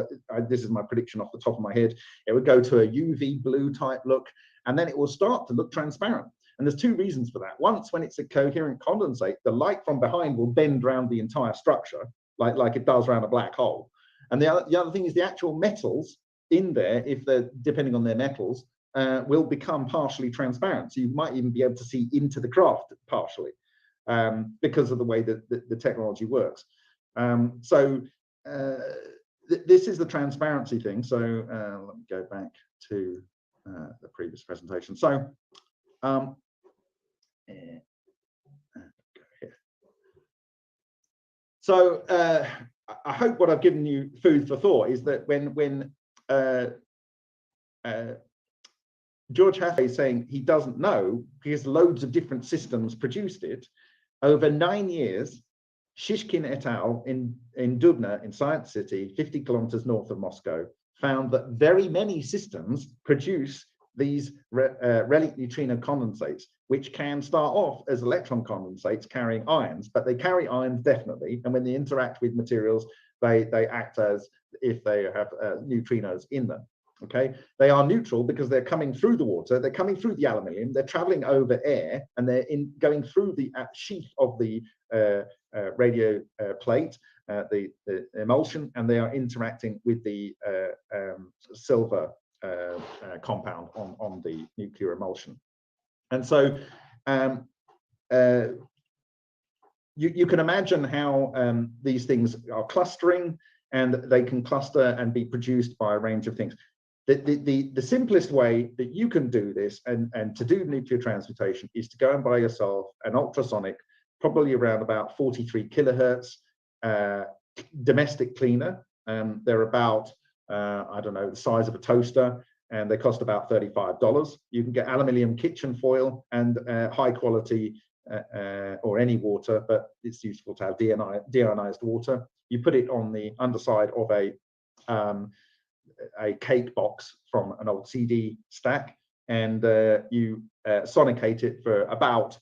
This is my prediction off the top of my head. It would go to a UV blue type look, and then it will start to look transparent. And there's two reasons for that. Once, when it's a coherent condensate, the light from behind will bend around the entire structure, like it does around a black hole. And the other thing is the actual metals in there, if they're depending on their metals, will become partially transparent. So you might even be able to see into the craft partially, because of the way that the technology works. This is the transparency thing. So let me go back to the previous presentation. So go here. So I hope what I've given you food for thought is that when George Hathaway is saying he doesn't know because loads of different systems produced it, over 9 years, Shishkin et al. in Dubna in Science City, 50 kilometers north of Moscow, found that very many systems produce these Relic neutrino condensates, which can start off as electron condensates carrying ions, but they carry ions definitely, and when they interact with materials, they act as if they have neutrinos in them. Okay, they are neutral because they're coming through the water, they're coming through the aluminium, they're traveling over air, and they're going through the sheath of the radio plate, the emulsion, and they are interacting with the silver compound on the nuclear emulsion. And so you can imagine how these things are clustering, and they can cluster and be produced by a range of things. The simplest way that you can do this and to do nuclear transmutation is to go and buy yourself an ultrasonic, probably around about 43 kilohertz domestic cleaner. They're about, I don't know, the size of a toaster, and they cost about $35. You can get aluminium kitchen foil and high quality or any water, but it's useful to have deionized water. You put it on the underside of a cake box from an old CD stack, and you sonicate it for about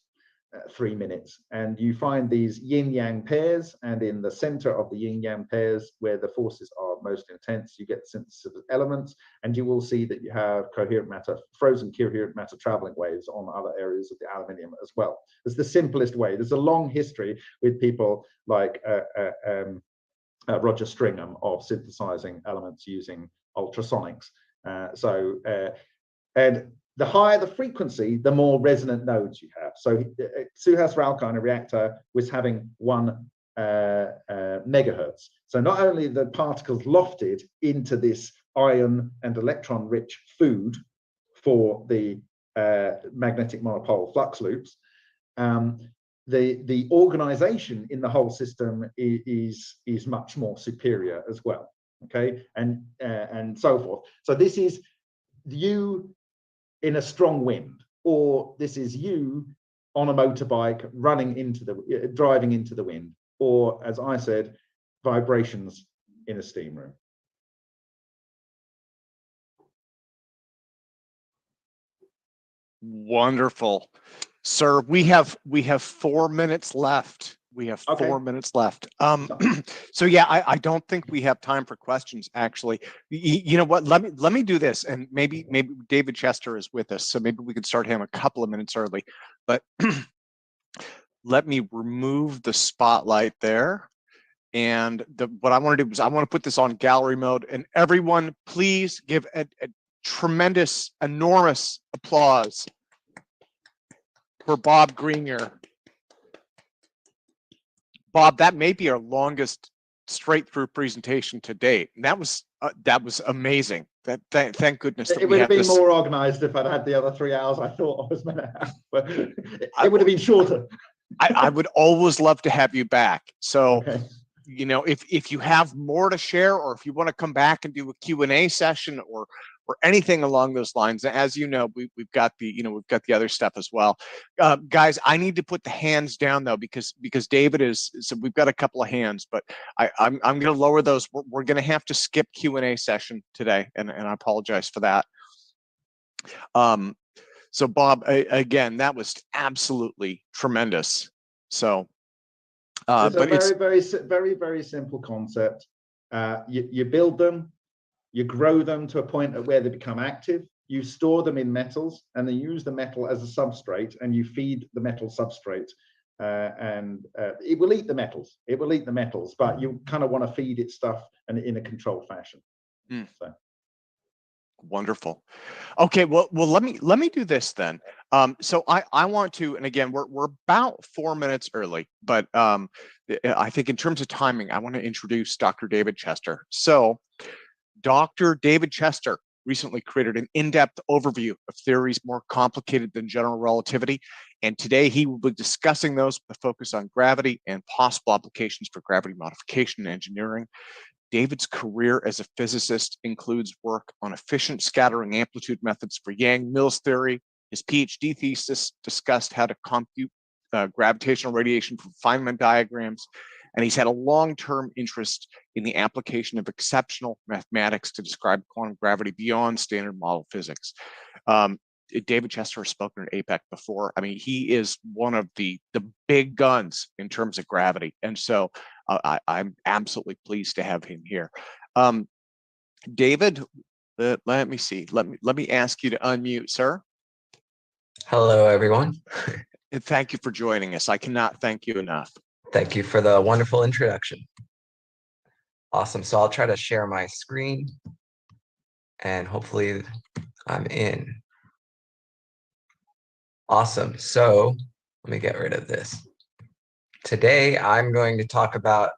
3 minutes, and you find these yin-yang pairs, and in the center of the yin-yang pairs, where the forces are most intense, you get synthesis of elements, and you will see that you have coherent matter, frozen coherent matter traveling waves on other areas of the aluminium as well. It's the simplest way. There's a long history with people like Roger Stringham of synthesizing elements using ultrasonics. And the higher the frequency, the more resonant nodes you have. So Suhas-Rao kind of reactor was having 1 megahertz. So not only the particles lofted into this ion and electron-rich food for the magnetic monopole flux loops, the organization in the whole system is much more superior as well. Okay, and so forth. So this is you in a strong wind, or this is you on a motorbike, driving into the wind, or as I said, vibrations in a steam room. Wonderful, sir. We have 4 minutes left. We have 4 minutes left. So yeah, I don't think we have time for questions. Actually, you know what? Let me do this, and maybe David Chester is with us, so maybe we could start him a couple of minutes early. But let me remove the spotlight there. And what I want to do is I want to put this on gallery mode, and everyone, please give a tremendous, enormous applause for Bob Greenyer. Bob, that may be our longest straight-through presentation to date, and that was amazing. Thank goodness that it would have been more organized if I'd had the other 3 hours I thought I was meant to have, but it would have been shorter. I would always love to have you back. So. Okay. You know, if you have more to share, or if you want to come back and do a Q&A session or anything along those lines, as you know, we've got the other stuff as well. Guys, I need to put the hands down though, because David is, so we've got a couple of hands, but I'm going to lower those. We're going to have to skip Q&A session today, and I apologize for that. So Bob, again, that was absolutely tremendous. So. It's a very simple concept. You build them, you grow them to a point at where they become active, you store them in metals, and then use the metal as a substrate, and you feed the metal substrate, and it will eat the metals. It will eat the metals, but you kind of want to feed it stuff and in a controlled fashion. So. Wonderful. Okay, well, let me do this then. So I want to, and again, we're about 4 minutes early, but I think in terms of timing, I want to introduce Dr. David Chester. So Dr. David Chester recently created an in-depth overview of theories more complicated than general relativity, and today he will be discussing those with a focus on gravity and possible applications for gravity modification and engineering. David's career as a physicist includes work on efficient scattering amplitude methods for Yang-Mills theory. His PhD thesis discussed how to compute gravitational radiation from Feynman diagrams, and he's had a long-term interest in the application of exceptional mathematics to describe quantum gravity beyond standard model physics. David Chester has spoken at APEC before. I mean, he is one of the big guns in terms of gravity, and so I'm absolutely pleased to have him here. David, let me see. Let me ask you to unmute, sir. Hello, everyone. And thank you for joining us. I cannot thank you enough. Thank you for the wonderful introduction. Awesome. So I'll try to share my screen, and hopefully I'm in. Awesome. So let me get rid of this. Today, I'm going to talk about,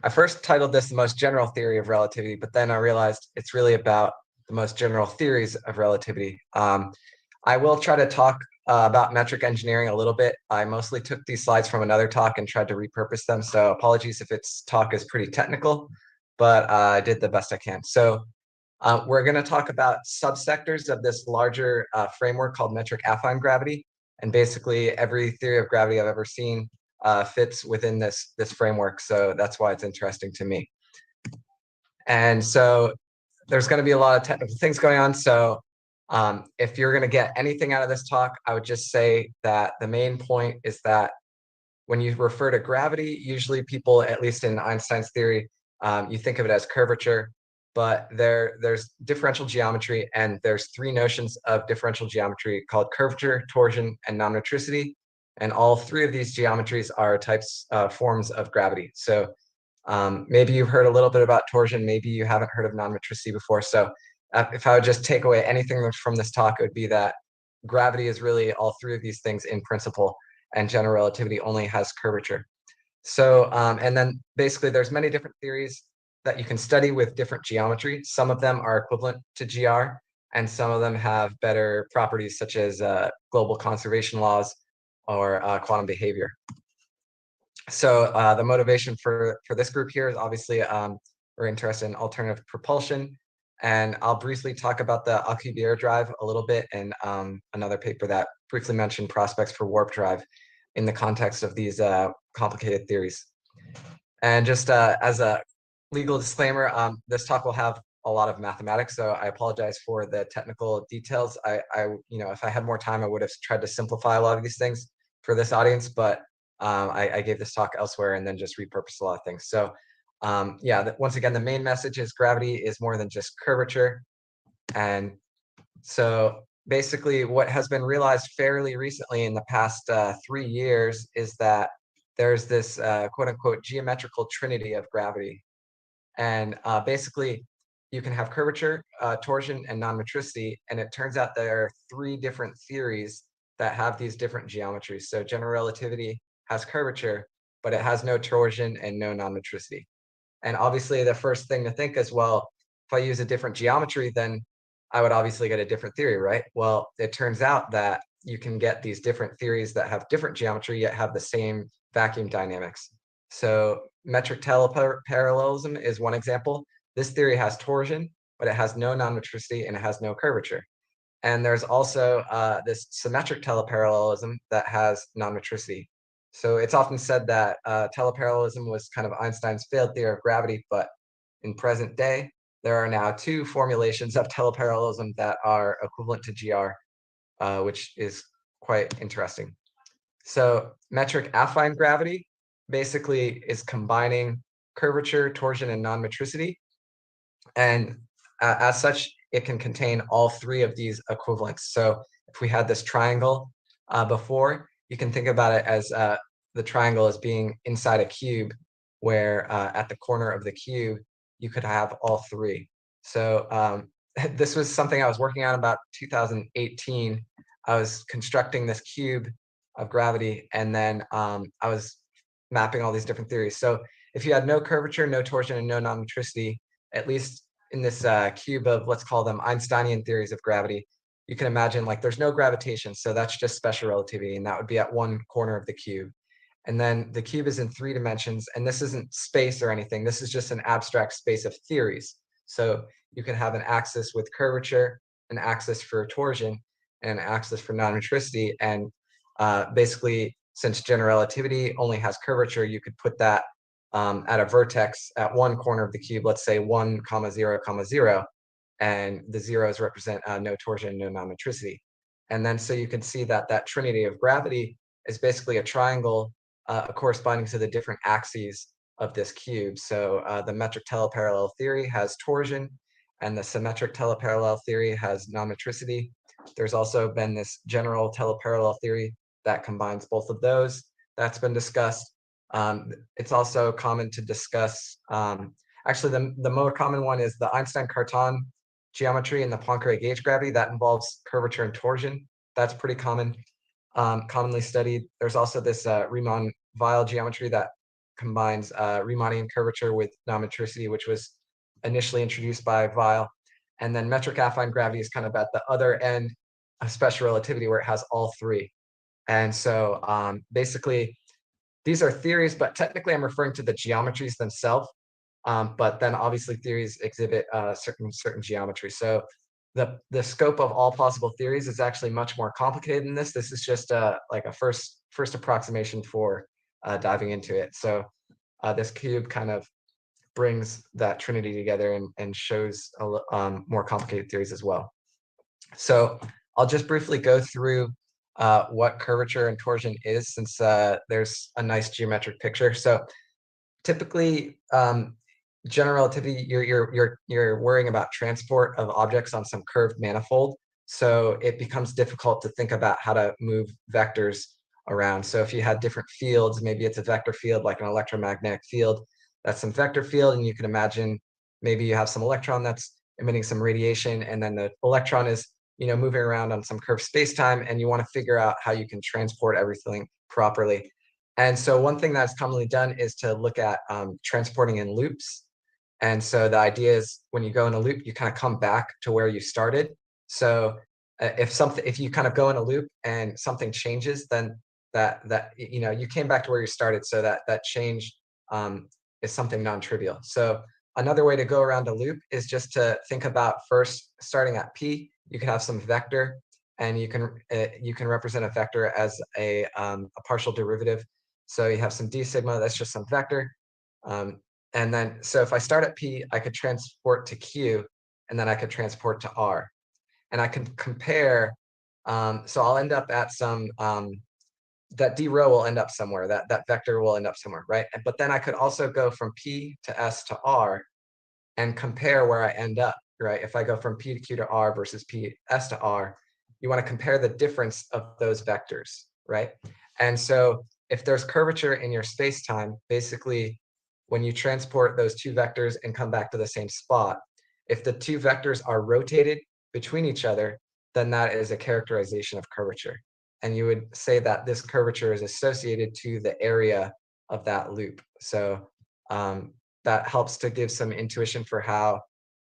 I first titled this The Most General Theory of Relativity, but then I realized it's really about the most general theories of relativity. I will try to talk about metric engineering a little bit. I mostly took these slides from another talk and tried to repurpose them. So apologies if its talk is pretty technical, but I did the best I can. So we're going to talk about subsectors of this larger framework called metric affine gravity. And basically every theory of gravity I've ever seen fits within this framework. So that's why it's interesting to me. And so there's going to be a lot of technical things going on. So if you're going to get anything out of this talk, I would just say that the main point is that when you refer to gravity, usually people, at least in Einstein's theory, you think of it as curvature, but there's differential geometry, and there's 3 notions of differential geometry called curvature, torsion, and non-metricity. And all 3 of these geometries are forms of gravity. So maybe you've heard a little bit about torsion, maybe you haven't heard of non-metricity before. So if I would just take away anything from this talk, it would be that gravity is really all 3 of these things in principle, and general relativity only has curvature. So, and then basically there's many different theories that you can study with different geometry. Some of them are equivalent to GR, and some of them have better properties such as global conservation laws or quantum behavior. So the motivation for this group here is obviously we're interested in alternative propulsion. And I'll briefly talk about the Alcubierre drive a little bit, and another paper that briefly mentioned prospects for warp drive in the context of these complicated theories. And just as a legal disclaimer, this talk will have a lot of mathematics, so I apologize for the technical details. If I had more time, I would have tried to simplify a lot of these things for this audience, but I gave this talk elsewhere and then just repurposed a lot of things. So once again, the main message is gravity is more than just curvature. And so basically what has been realized fairly recently in the past 3 years is that there's this quote unquote geometrical trinity of gravity. And basically you can have curvature, torsion, and non-metricity. And it turns out there are 3 different theories that have these different geometries. So general relativity has curvature, but it has no torsion and no non-metricity. And obviously the first thing to think is, well, if I use a different geometry, then I would obviously get a different theory, right? Well, it turns out that you can get these different theories that have different geometry yet have the same vacuum dynamics. So metric teleparallelism is one example. This theory has torsion, but it has no non-metricity and it has no curvature. And there's also this symmetric teleparallelism that has non-metricity. So it's often said that teleparallelism was kind of Einstein's failed theory of gravity, but in present day, there are now 2 formulations of teleparallelism that are equivalent to GR, which is quite interesting. So metric affine gravity basically is combining curvature, torsion, and non-metricity. And as such, it can contain all 3 of these equivalents. So if we had this triangle before, you can think about it as the triangle as being inside a cube, where at the corner of the cube, you could have all 3. So this was something I was working on about 2018. I was constructing this cube of gravity, and then I was mapping all these different theories. So if you had no curvature, no torsion, and no non-metricity, at least in this cube of, let's call them Einsteinian theories of gravity, you can imagine like there's no gravitation, so that's just special relativity, and that would be at one corner of the cube. And then the cube is in 3 dimensions, and this isn't space or anything. This is just an abstract space of theories. So you can have an axis with curvature, an axis for torsion, and an axis for non-metricity. And basically, since general relativity only has curvature, you could put that at a vertex at one corner of the cube, let's say 1, 0, 0, and the zeros represent no torsion, no non-metricity. And then so you can see that that trinity of gravity is basically a triangle corresponding to the different axes of this cube. So the metric teleparallel theory has torsion, and the symmetric teleparallel theory has non-metricity. There's also been this general teleparallel theory that combines both of those. That's been discussed. It's also common to discuss, actually the more common one is the Einstein Carton geometry and the Poincare gauge gravity that involves curvature and torsion. That's pretty common, commonly studied. There's also this Riemann-Weyl geometry that combines Riemannian curvature with non-metricity, which was initially introduced by Weyl. And then metric affine gravity is kind of at the other end of special relativity, where it has all 3. And so basically, these are theories, but technically I'm referring to the geometries themselves. But then obviously theories exhibit certain geometry. So the scope of all possible theories is actually much more complicated than this. This is just like a first approximation for diving into it. So this cube kind of brings that trinity together and shows more complicated theories as well. So I'll just briefly go through what curvature and torsion is, since there's a nice geometric picture. So typically, general relativity, you're worrying about transport of objects on some curved manifold. So it becomes difficult to think about how to move vectors around. So if you had different fields, maybe it's a vector field like an electromagnetic field, that's some vector field, and you can imagine maybe you have some electron that's emitting some radiation, and then the electron is moving around on some curved space-time, and you want to figure out how you can transport everything properly. And so one thing that's commonly done is to look at transporting in loops. And so the idea is when you go in a loop, you kind of come back to where you started. So if you kind of go in a loop and something changes, then that you came back to where you started. So that change is something non-trivial. So Another way to go around a loop is just to think about first starting at P, you can have some vector, and you can represent a vector as a partial derivative. So you have some d sigma, that's just some vector. And then, so if I start at P, I could transport to Q, and then I could transport to R. And I can compare, so I'll end up at some, that d rho will end up somewhere, that vector will end up somewhere, right? But then I could also go from P to S to R and compare where I end up, right? If I go from P to Q to R versus P, S to R, you want to compare the difference of those vectors, right? And so if there's curvature in your space-time, basically, when you transport those two vectors and come back to the same spot, if the two vectors are rotated between each other, then that is a characterization of curvature. And you would say that this curvature is associated to the area of that loop. So that helps to give some intuition for how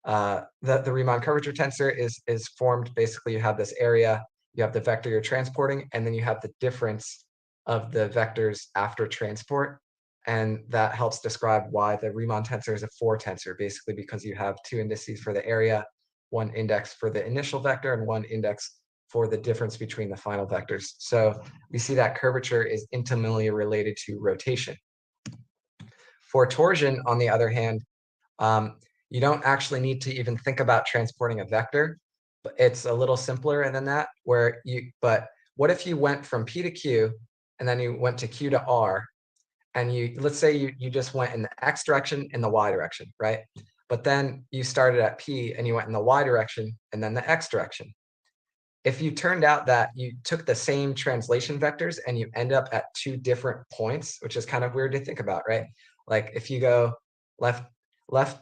the Riemann curvature tensor is formed. Basically, you have this area, you have the vector you're transporting, and then you have the difference of the vectors after transport. And that helps describe why the Riemann tensor is a 4 tensor, basically because you have two indices for the area, one index for the initial vector and one index for the difference between the final vectors. So we see that curvature is intimately related to rotation. For torsion, on the other hand, you don't actually need to even think about transporting a vector, but it's a little simpler than that, but what if you went from P to Q and then you went to Q to R, and let's say you just went in the X direction and the Y direction, right? But then you started at P and you went in the Y direction and then the X direction. If you turned out that you took the same translation vectors and you end up at two different points, which is kind of weird to think about, right? Like if you go left,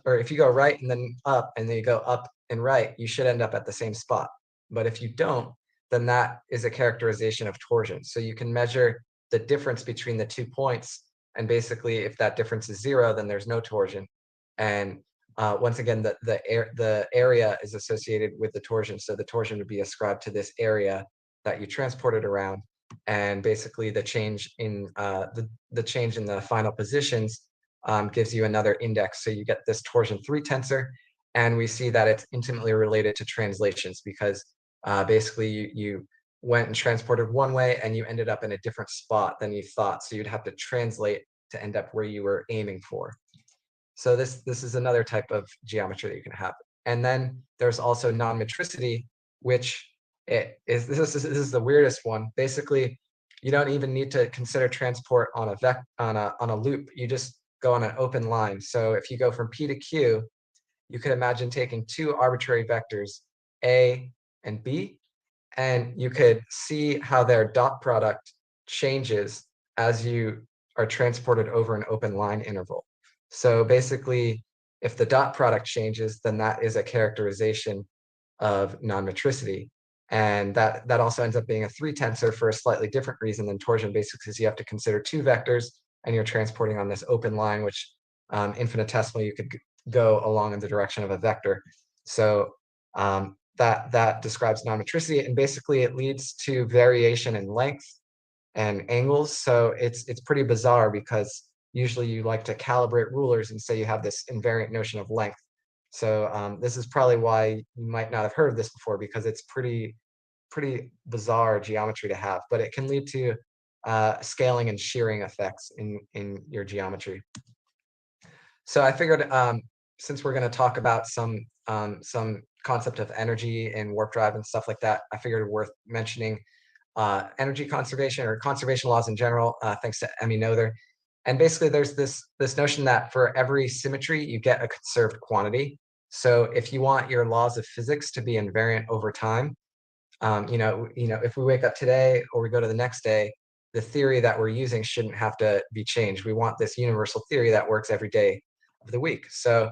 or if you go right and then you go up and right, you should end up at the same spot. But if you don't, then that is a characterization of torsion. So you can measure the difference between the 2 points, and basically if that difference is 0, then there's no torsion. And once again, the area is associated with the torsion, so the torsion would be ascribed to this area that you transported around, and basically the change in the change in the final positions gives you another index. So you get this torsion 3 tensor, and we see that it's intimately related to translations because basically you went and transported one way and you ended up in a different spot than you thought. So you'd have to translate to end up where you were aiming for. So this is another type of geometry that you can have. And then there's also non-metricity, which this is the weirdest one. Basically, you don't even need to consider transport on a loop. You just go on an open line. So if you go from P to Q, you could imagine taking two arbitrary vectors, A and B, and you could see how their dot product changes as you are transported over an open line interval. So basically, if the dot product changes, then that is a characterization of non-metricity. And that also ends up being a 3 tensor for a slightly different reason than torsion, basically because you have to consider two vectors and you're transporting on this open line, which infinitesimally you could go along in the direction of a vector. So that describes non-metricity, and basically it leads to variation in length and angles. So it's pretty bizarre because usually you like to calibrate rulers and say you have this invariant notion of length. So this is probably why you might not have heard of this before, because it's pretty bizarre geometry to have, but it can lead to scaling and shearing effects in your geometry. So I figured since we're going to talk about some concept of energy and warp drive and stuff like that, I figured it worth mentioning energy conservation or conservation laws in general, thanks to Emmy Noether. And basically there's this notion that for every symmetry, you get a conserved quantity. So if you want your laws of physics to be invariant over time, if we wake up today or we go to the next day, the theory that we're using shouldn't have to be changed. We want this universal theory that works every day of the week. So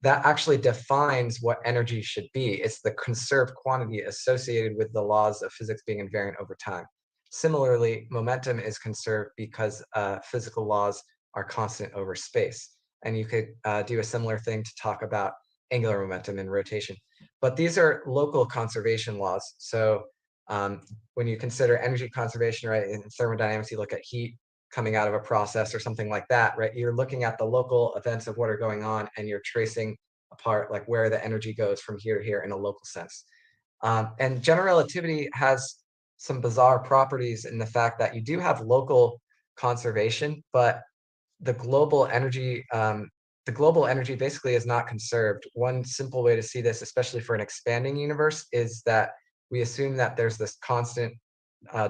that actually defines what energy should be. It's the conserved quantity associated with the laws of physics being invariant over time. Similarly, momentum is conserved because physical laws are constant over space. And you could do a similar thing to talk about angular momentum and rotation. But these are local conservation laws. So when you consider energy conservation, right, in thermodynamics, you look at heat, coming out of a process or something like that, right? You're looking at the local events of what are going on, and you're tracing apart like where the energy goes from here to here in a local sense. And general relativity has some bizarre properties in the fact that you do have local conservation, but the global energy basically is not conserved. One simple way to see this, especially for an expanding universe, is that we assume that there's this constant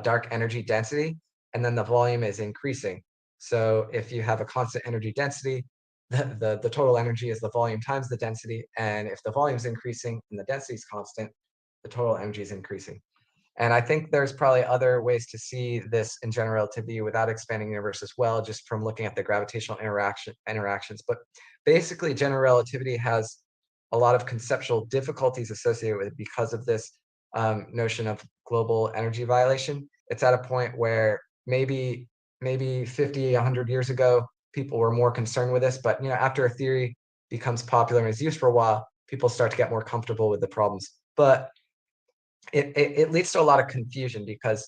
dark energy density, and then the volume is increasing. So if you have a constant energy density, the total energy is the volume times the density, and if the volume is increasing and the density is constant, the total energy is increasing. And I think there's probably other ways to see this in general relativity without expanding universe as well, just from looking at the gravitational interactions. But basically, general relativity has a lot of conceptual difficulties associated with it because of this notion of global energy violation. It's at a point where maybe 50, 100 years ago, people were more concerned with this. But after a theory becomes popular and is used for a while, people start to get more comfortable with the problems. But it leads to a lot of confusion because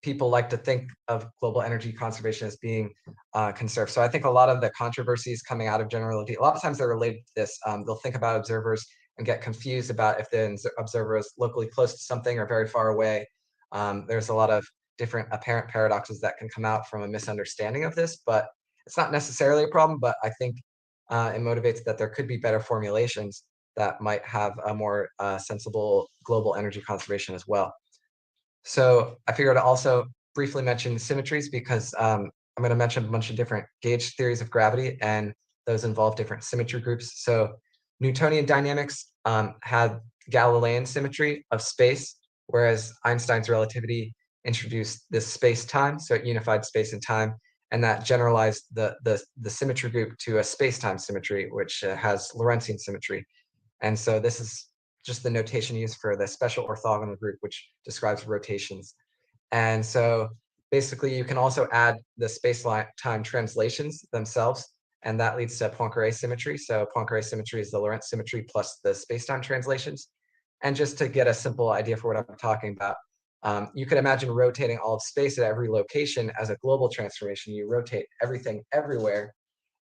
people like to think of global energy conservation as being conserved. So I think a lot of the controversies coming out of general relativity, a lot of times they're related to this. They'll think about observers and get confused about if the observer is locally close to something or very far away. There's a lot of different apparent paradoxes that can come out from a misunderstanding of this, but it's not necessarily a problem. But I think it motivates that there could be better formulations that might have a more sensible global energy conservation as well. So I figured to also briefly mention symmetries because I'm going to mention a bunch of different gauge theories of gravity, and those involve different symmetry groups. So Newtonian dynamics had Galilean symmetry of space, whereas Einstein's relativity introduced this space-time, so it unified space and time, and that generalized the symmetry group to a space-time symmetry, which has Lorentzian symmetry. And so this is just the notation used for the special orthogonal group, which describes rotations. And so basically, you can also add the space-time translations themselves, and that leads to Poincare symmetry. So Poincare symmetry is the Lorentz symmetry plus the space-time translations. And just to get a simple idea for what I'm talking about, you could imagine rotating all of space at every location as a global transformation. You rotate everything everywhere,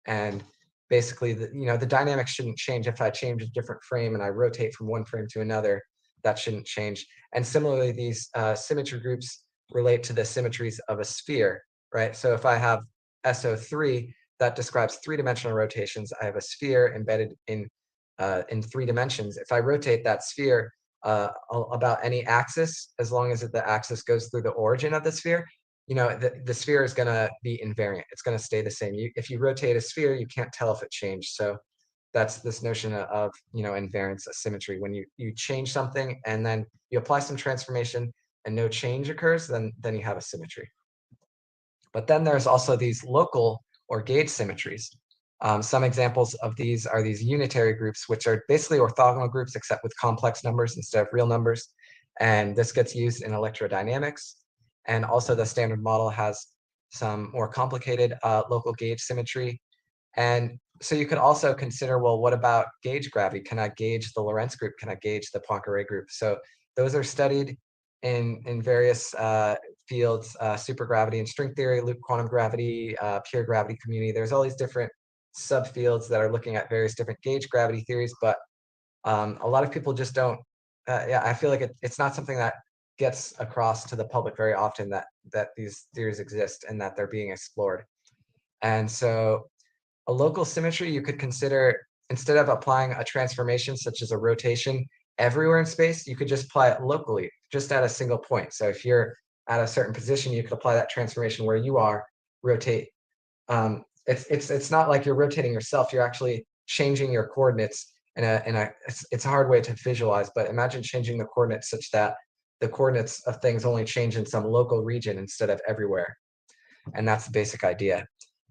and basically, the dynamics shouldn't change. If I change a different frame and I rotate from one frame to another, that shouldn't change. And similarly, these symmetry groups relate to the symmetries of a sphere, right? So if I have SO3, that describes three-dimensional rotations. I have a sphere embedded in 3 dimensions. If I rotate that sphere about any axis, as long as the axis goes through the origin of the sphere, the sphere is going to be invariant. It's going to stay the same. If you rotate a sphere, you can't tell if it changed. So that's this notion of invariance, a symmetry. When you change something and then you apply some transformation and no change occurs, then you have a symmetry. But then there's also these local or gauge symmetries. Some examples of these are these unitary groups, which are basically orthogonal groups except with complex numbers instead of real numbers. And this gets used in electrodynamics. And also the standard model has some more complicated local gauge symmetry. And so you could also consider, well, what about gauge gravity? Can I gauge the Lorentz group? Can I gauge the Poincare group? So those are studied in various fields, supergravity and string theory, loop quantum gravity, pure gravity community. There's all these different subfields that are looking at various different gauge gravity theories, but a lot of people just don't, I feel like it's not something that gets across to the public very often that these theories exist and that they're being explored. And so a local symmetry you could consider, instead of applying a transformation such as a rotation everywhere in space, you could just apply it locally, just at a single point. So if you're at a certain position, you could apply that transformation where you are, rotate. It's not like you're rotating yourself, you're actually changing your coordinates it's a hard way to visualize, but imagine changing the coordinates such that the coordinates of things only change in some local region instead of everywhere. And that's the basic idea.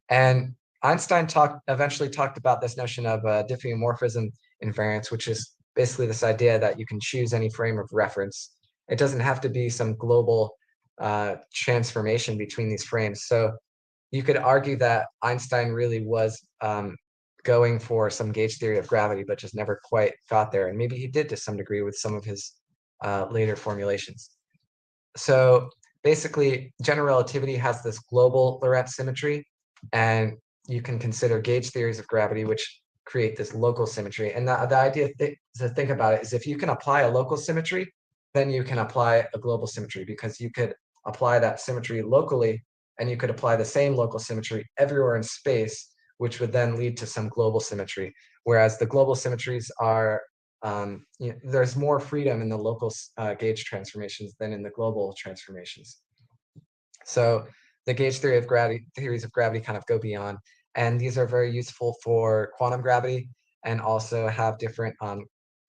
And Einstein eventually talked about this notion of diffeomorphism invariance, which is basically this idea that you can choose any frame of reference. It doesn't have to be some global transformation between these frames. So you could argue that Einstein really was going for some gauge theory of gravity, but just never quite got there. And maybe he did to some degree with some of his later formulations. So basically, general relativity has this global Lorentz symmetry, and you can consider gauge theories of gravity, which create this local symmetry. And the idea to think about it is if you can apply a local symmetry, then you can apply a global symmetry, because you could apply that symmetry locally, and you could apply the same local symmetry everywhere in space, which would then lead to some global symmetry. Whereas the global symmetries are, there's more freedom in the local gauge transformations than in the global transformations. So the gauge theories of gravity kind of go beyond, and these are very useful for quantum gravity, and also have different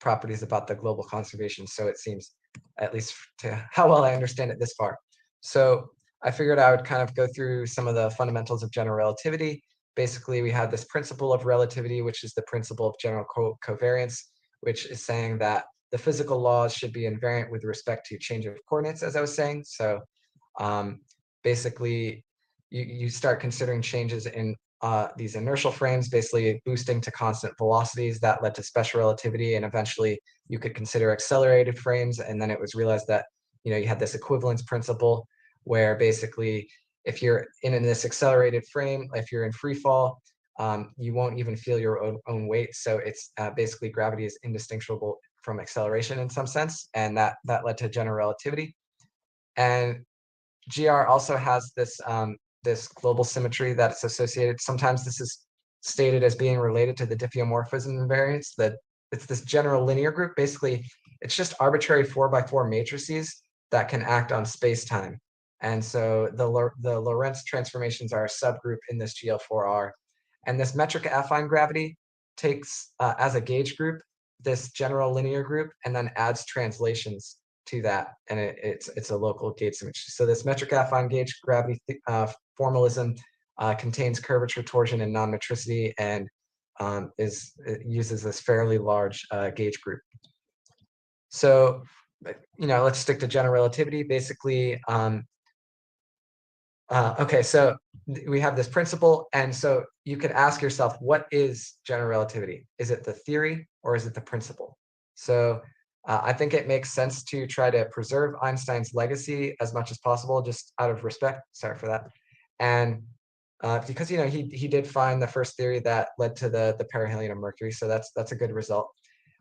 properties about the global conservation. So it seems, at least to how well I understand it this far. So I figured I would kind of go through some of the fundamentals of general relativity. Basically, we have this principle of relativity, which is the principle of general covariance, which is saying that the physical laws should be invariant with respect to change of coordinates, as I was saying. So basically, you start considering changes in these inertial frames, basically boosting to constant velocities that led to special relativity, and eventually you could consider accelerated frames. And then it was realized that you had this equivalence principle, where basically if you're in this accelerated frame, if you're in free fall, you won't even feel your own weight. So it's basically gravity is indistinguishable from acceleration in some sense, and that led to general relativity. And GR also has this this global symmetry that's associated. Sometimes this is stated as being related to the diffeomorphism invariance. That it's this general linear group. Basically, it's just arbitrary 4x4 matrices that can act on space-time. And so the Lorentz transformations are a subgroup in this GL4R. And this metric affine gravity takes as a gauge group this general linear group, and then adds translations to that, and it's a local gauge symmetry. So this metric affine gauge gravity formalism contains curvature, torsion, and non-metricity, and it uses this fairly large gauge group. So let's stick to general relativity. Basically, okay, so we have this principle, and so you could ask yourself, what is general relativity? Is it the theory or is it the principle? So I think it makes sense to try to preserve Einstein's legacy as much as possible, just out of respect. Sorry for that. And because he did find the first theory that led to the perihelion of Mercury, so that's a good result.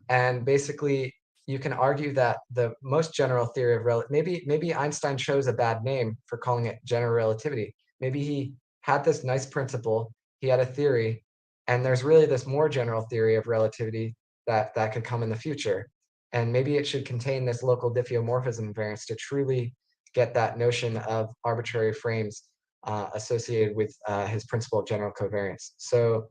And basically, you can argue that the most general theory of maybe Einstein chose a bad name for calling it general relativity. Maybe he had this nice principle, he had a theory, and there's really this more general theory of relativity that could come in the future. And maybe it should contain this local diffeomorphism invariance to truly get that notion of arbitrary frames associated with his principle of general covariance. So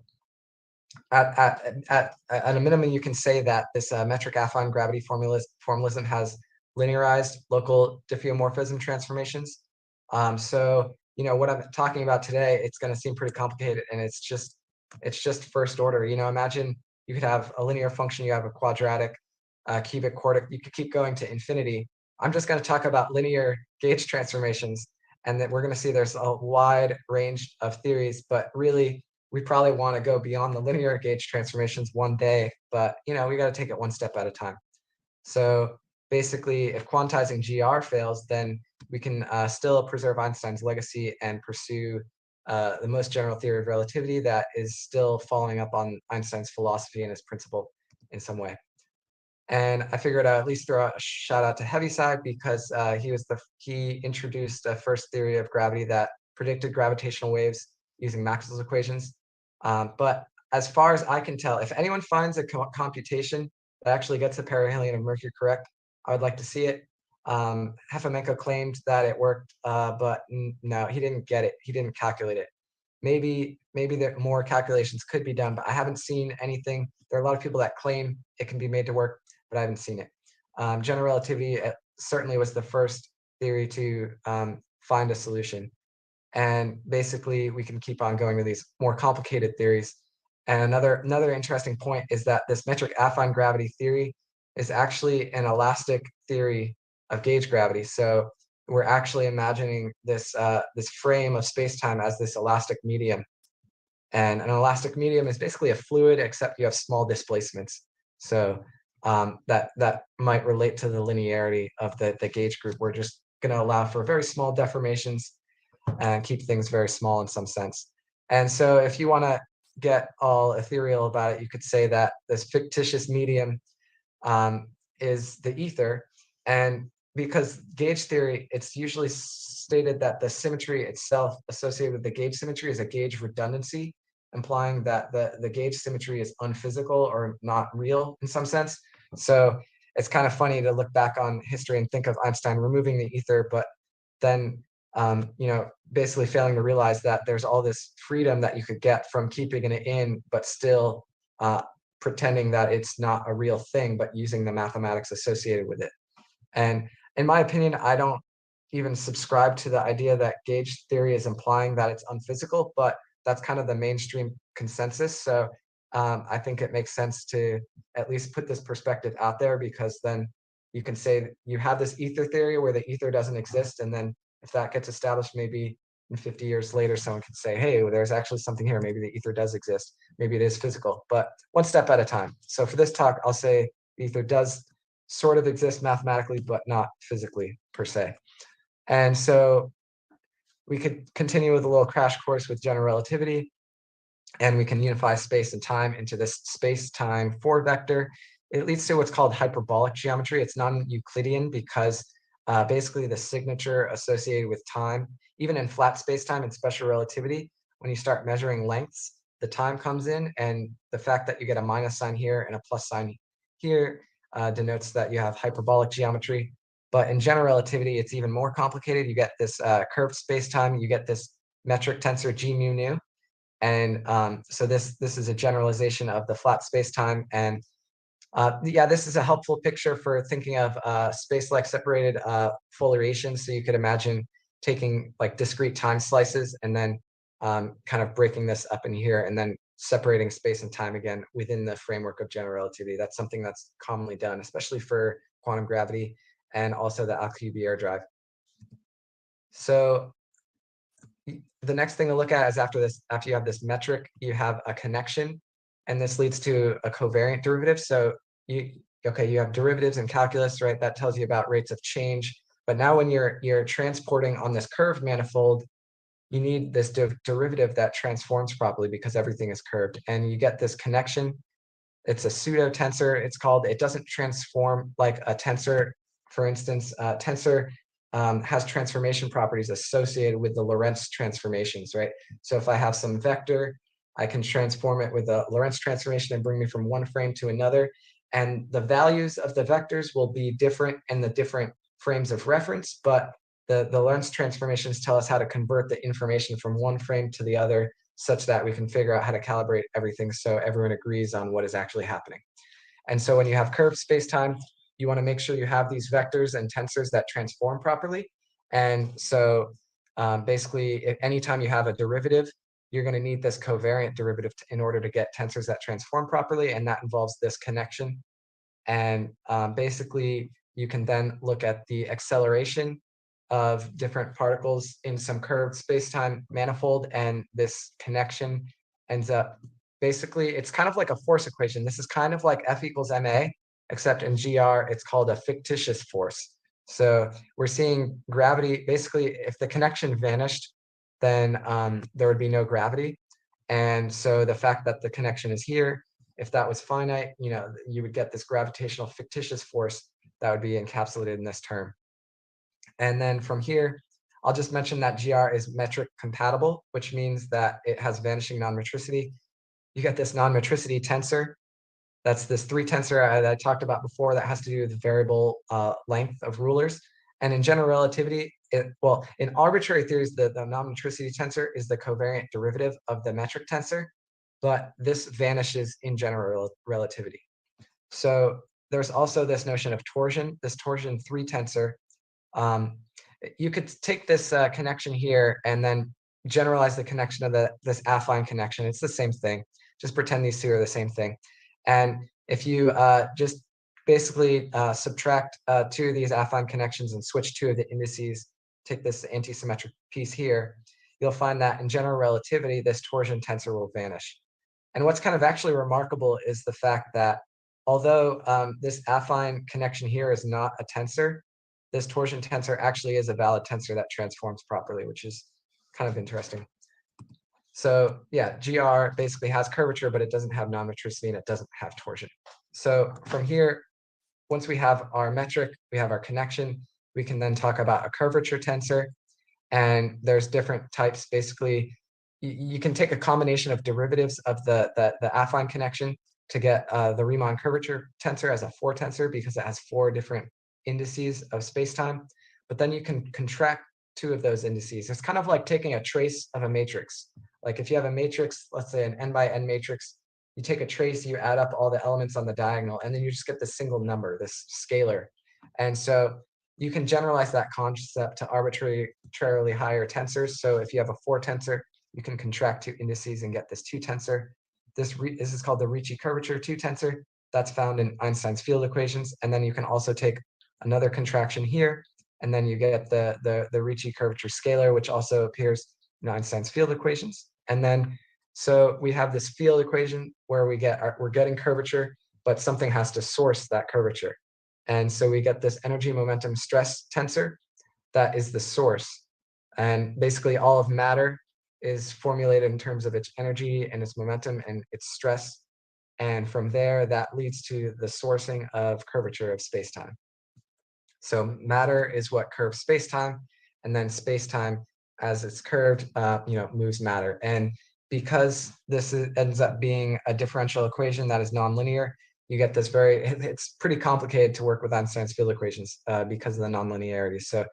at a minimum, you can say that this metric affine gravity formalism has linearized local diffeomorphism transformations. So what I'm talking about today, it's going to seem pretty complicated, and it's just first order. Imagine you could have a linear function, you have a quadratic, cubic, quartic. You could keep going to infinity. I'm just going to talk about linear gauge transformations, and that we're going to see there's a wide range of theories, but really we probably want to go beyond the linear gauge transformations one day, but we got to take it one step at a time. So basically, if quantizing GR fails, then we can still preserve Einstein's legacy and pursue the most general theory of relativity that is still following up on Einstein's philosophy and his principle in some way. And I figured I'd at least throw a shout out to Heaviside, because he introduced the first theory of gravity that predicted gravitational waves using Maxwell's equations. But as far as I can tell, if anyone finds a computation that actually gets the perihelion of Mercury correct, I would like to see it. Adamenko claimed that it worked, but no, he didn't get it. He didn't calculate it. Maybe that more calculations could be done, but I haven't seen anything. There are a lot of people that claim it can be made to work, but I haven't seen it. General relativity certainly was the first theory to find a solution. And basically, we can keep on going with these more complicated theories. And another interesting point is that this metric affine gravity theory is actually an elastic theory of gauge gravity. So we're actually imagining this this frame of space-time as this elastic medium. And an elastic medium is basically a fluid, except you have small displacements. So that might relate to the linearity of the gauge group. We're just going to allow for very small deformations and keep things very small in some sense. And so if you want to get all ethereal about it, you could say that this fictitious medium is the ether. And because gauge theory, it's usually stated that the symmetry itself associated with the gauge symmetry is a gauge redundancy, implying that the gauge symmetry is unphysical or not real in some sense. So it's kind of funny to look back on history and think of Einstein removing the ether, but then basically failing to realize that there's all this freedom that you could get from keeping it in, but still pretending that it's not a real thing, but using the mathematics associated with it. And in my opinion, I don't even subscribe to the idea that gauge theory is implying that it's unphysical, but that's kind of the mainstream consensus. So I think it makes sense to at least put this perspective out there, because then you can say that you have this ether theory where the ether doesn't exist. And then if that gets established, maybe in 50 years later, someone can say, hey, there's actually something here. Maybe the ether does exist. Maybe it is physical, but one step at a time. So for this talk, I'll say the ether does sort of exist mathematically, but not physically per se. And so we could continue with a little crash course with general relativity, and we can unify space and time into this space-time 4-vector. It leads to what's called hyperbolic geometry. It's non-Euclidean because basically the signature associated with time, even in flat space-time and special relativity, when you start measuring lengths, the time comes in, and the fact that you get a minus sign here and a plus sign here denotes that you have hyperbolic geometry. But in general relativity, it's even more complicated. You get this curved space-time, you get this metric tensor G mu nu. And so this is a generalization of the flat space-time. And yeah, this is a helpful picture for thinking of space-like separated foliations. So you could imagine taking like discrete time slices and then kind of breaking this up in here and then separating space and time again within the framework of general relativity. That's something that's commonly done, especially for quantum gravity and also the Alcubierre drive. So the next thing to look at is after you have this metric, you have a connection, and this leads to a covariant derivative. So you have derivatives in calculus, right? That tells you about rates of change. But now when you're transporting on this curved manifold, you need this derivative that transforms properly because everything is curved. And you get this connection. It's a pseudo tensor, it's called. It doesn't transform like a tensor. For instance, tensor has transformation properties associated with the Lorentz transformations, right? So if I have some vector, I can transform it with a Lorentz transformation and bring me from one frame to another. And the values of the vectors will be different in the different frames of reference, but the Lorentz transformations tell us how to convert the information from one frame to the other such that we can figure out how to calibrate everything so everyone agrees on what is actually happening. And so when you have curved space-time, you want to make sure you have these vectors and tensors that transform properly. And so basically, anytime you have a derivative, you're going to need this covariant derivative in order to get tensors that transform properly, and that involves this connection. And basically, you can then look at the acceleration of different particles in some curved space-time manifold, and this connection ends up basically, it's kind of like a force equation. This is kind of like F equals ma, except in GR, it's called a fictitious force. So we're seeing gravity, basically, if the connection vanished, then there would be no gravity. And so the fact that the connection is here, if that was finite, you would get this gravitational fictitious force that would be encapsulated in this term. And then from here, I'll just mention that GR is metric compatible, which means that it has vanishing non-metricity. You get this non-metricity tensor. That's this 3 tensor that I talked about before that has to do with variable length of rulers. And in general relativity, in arbitrary theories, the non-metricity tensor is the covariant derivative of the metric tensor, but this vanishes in general relativity. So there's also this notion of torsion, this torsion 3 tensor. You could take this connection here and then generalize the connection of this affine connection. It's the same thing. Just pretend these two are the same thing. And if you just basically subtract 2 of these affine connections and switch 2 of the indices, take this anti-symmetric piece here, you'll find that in general relativity, this torsion tensor will vanish. And what's kind of actually remarkable is the fact that although this affine connection here is not a tensor, this torsion tensor actually is a valid tensor that transforms properly, which is kind of interesting. So yeah, GR basically has curvature, but it doesn't have non-metricity and it doesn't have torsion. So from here, once we have our metric, we have our connection, we can then talk about a curvature tensor. And there's different types. Basically, you can take a combination of derivatives of the affine connection to get the Riemann curvature tensor as a 4 tensor because it has 4 different indices of spacetime. But then you can contract 2 of those indices. It's kind of like taking a trace of a matrix. Like if you have a matrix, let's say an n by n matrix, you take a trace, you add up all the elements on the diagonal, and then you just get this single number, this scalar. And so you can generalize that concept to arbitrarily higher tensors. So if you have a 4 tensor, you can contract 2 indices and get this 2 tensor. This is called the Ricci curvature 2 tensor. That's found in Einstein's field equations. And then you can also take another contraction here, and then you get the Ricci curvature scalar, which also appears in Einstein's field equations. And then so we have this field equation where we're getting curvature, but something has to source that curvature. And so we get this energy momentum stress tensor that is the source. And basically all of matter is formulated in terms of its energy and its momentum and its stress. And from there, that leads to the sourcing of curvature of spacetime. So matter is what curves spacetime, and then spacetime, as it's curved, moves matter. And because this ends up being a differential equation that is nonlinear, you get this it's pretty complicated to work with Einstein's field equations because of the nonlinearity. So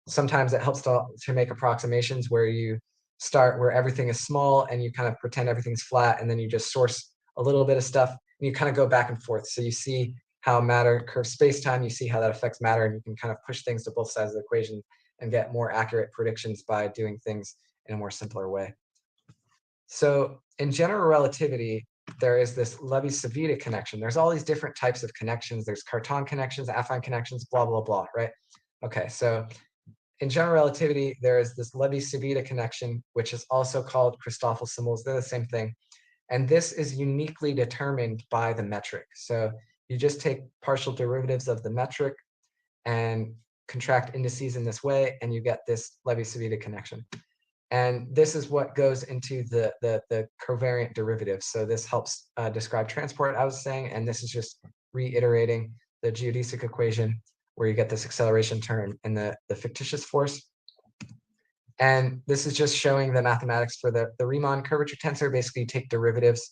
sometimes it helps to make approximations where you start where everything is small and you kind of pretend everything's flat, and then you just source a little bit of stuff and you kind of go back and forth. So you see how matter curves space-time, you see how that affects matter, and you can kind of push things to both sides of the equation and get more accurate predictions by doing things in a more simpler way. So in general relativity, there is this Levi-Civita connection. There's all these different types of connections. There's Carton connections, affine connections, blah, blah, blah, right? Okay, so in general relativity, there is this Levi-Civita connection, which is also called Christoffel symbols. They're the same thing. And this is uniquely determined by the metric. So you just take partial derivatives of the metric and contract indices in this way, and you get this Levi-Civita connection. And this is what goes into the covariant derivative. So this helps describe transport, I was saying, and this is just reiterating the geodesic equation where you get this acceleration term in the fictitious force. And this is just showing the mathematics for the Riemann curvature tensor. Basically, you take derivatives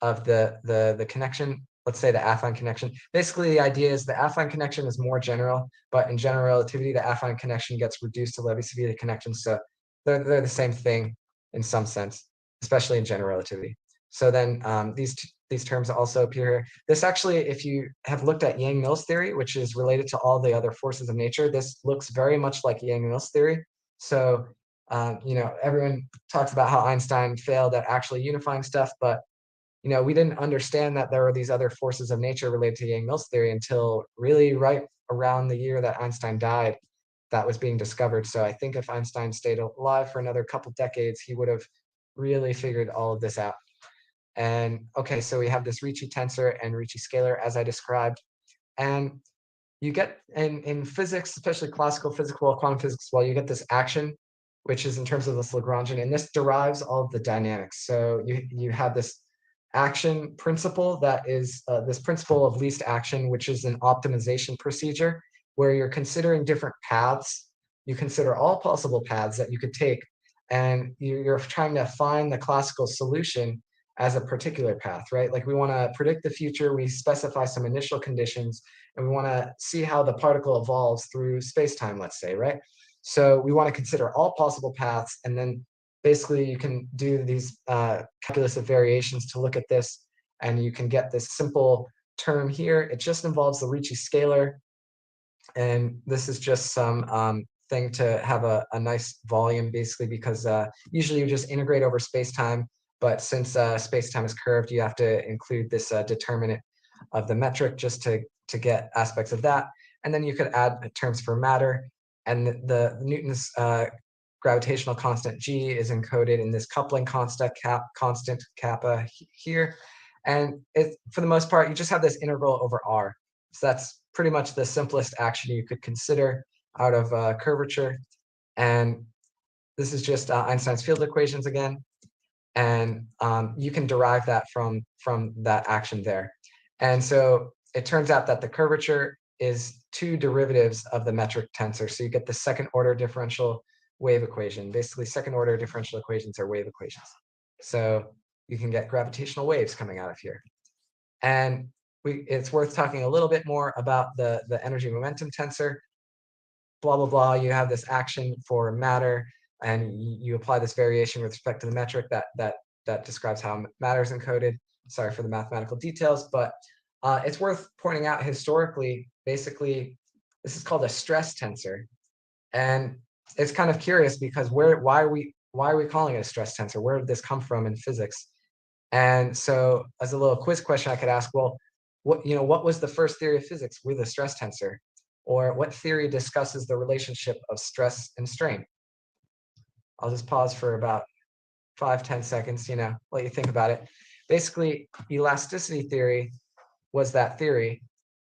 of the connection, let's say the affine connection. Basically, the idea is the affine connection is more general, but in general relativity, the affine connection gets reduced to Levi-Civita connection. So they're the same thing in some sense, especially in general relativity. So then these terms also appear here. This actually, if you have looked at Yang-Mills theory, which is related to all the other forces of nature, this looks very much like Yang-Mills theory. So everyone talks about how Einstein failed at actually unifying stuff, but we didn't understand that there were these other forces of nature related to Yang-Mills theory until really right around the year that Einstein died. That was being discovered. So I think if Einstein stayed alive for another couple decades, he would have really figured all of this out. And okay, so we have this Ricci tensor and Ricci scalar as I described. And you get in physics, especially classical physics, well, quantum physics, well, you get this action, which is in terms of this Lagrangian, and this derives all of the dynamics. So you have this action principle that is this principle of least action, which is an optimization procedure where you're considering different paths. You consider all possible paths that you could take, and you're trying to find the classical solution as a particular path, right? Like we want to predict the future, we specify some initial conditions, and we want to see how the particle evolves through space-time, let's say, right? So we want to consider all possible paths, and then basically you can do these calculus of variations to look at this, and you can get this simple term here. It just involves the Ricci scalar, and this is just some thing to have a nice volume, basically, because usually you just integrate over space-time, but since space-time is curved, you have to include this determinant of the metric just to get aspects of that. And then you could add terms for matter, and the Newton's gravitational constant G is encoded in this coupling constant kappa here. And for the most part, you just have this integral over R. So that's pretty much the simplest action you could consider. out of curvature. And this is just Einstein's field equations again. And you can derive that from that action there. And so it turns out that the curvature is two derivatives of the metric tensor. So you get the second order differential wave equation. Basically, second order differential equations are wave equations. So you can get gravitational waves coming out of here. And it's worth talking a little bit more about the energy momentum tensor. Blah, blah, blah. You have this action for matter, and you apply this variation with respect to the metric that describes how matter is encoded. Sorry for the mathematical details, but it's worth pointing out historically, basically, this is called a stress tensor. And it's kind of curious because why are we calling it a stress tensor? Where did this come from in physics? And so as a little quiz question, I could ask, well, what was the first theory of physics with a stress tensor? Or what theory discusses the relationship of stress and strain? I'll just pause for about 5-10 seconds, let you think about it. Basically, elasticity theory was that theory.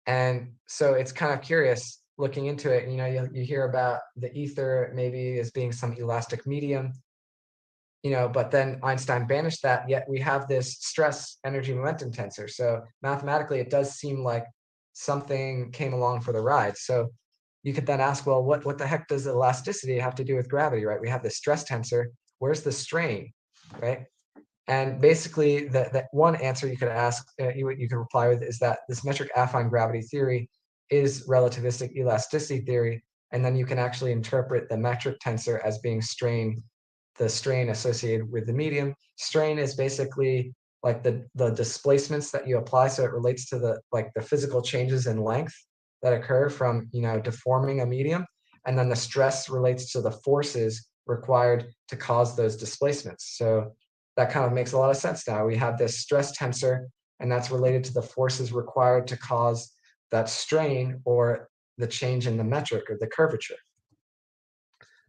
And so it's kind of curious looking into it. You hear about the ether maybe as being some elastic medium, but then Einstein banished that, yet we have this stress energy momentum tensor. So mathematically, it does seem like something came along for the ride. So you could then ask, well, what the heck does elasticity have to do with gravity, right? We have this stress tensor. Where's the strain, right? And basically, that one answer you could ask, you could reply with, is that this metric affine gravity theory is relativistic elasticity theory. And then you can actually interpret the metric tensor as being the strain associated with the medium. Strain is basically like the displacements that you apply. So it relates to the physical changes in length that occur from deforming a medium. And then the stress relates to the forces required to cause those displacements. So that kind of makes a lot of sense now. We have this stress tensor, and that's related to the forces required to cause that strain or the change in the metric or the curvature.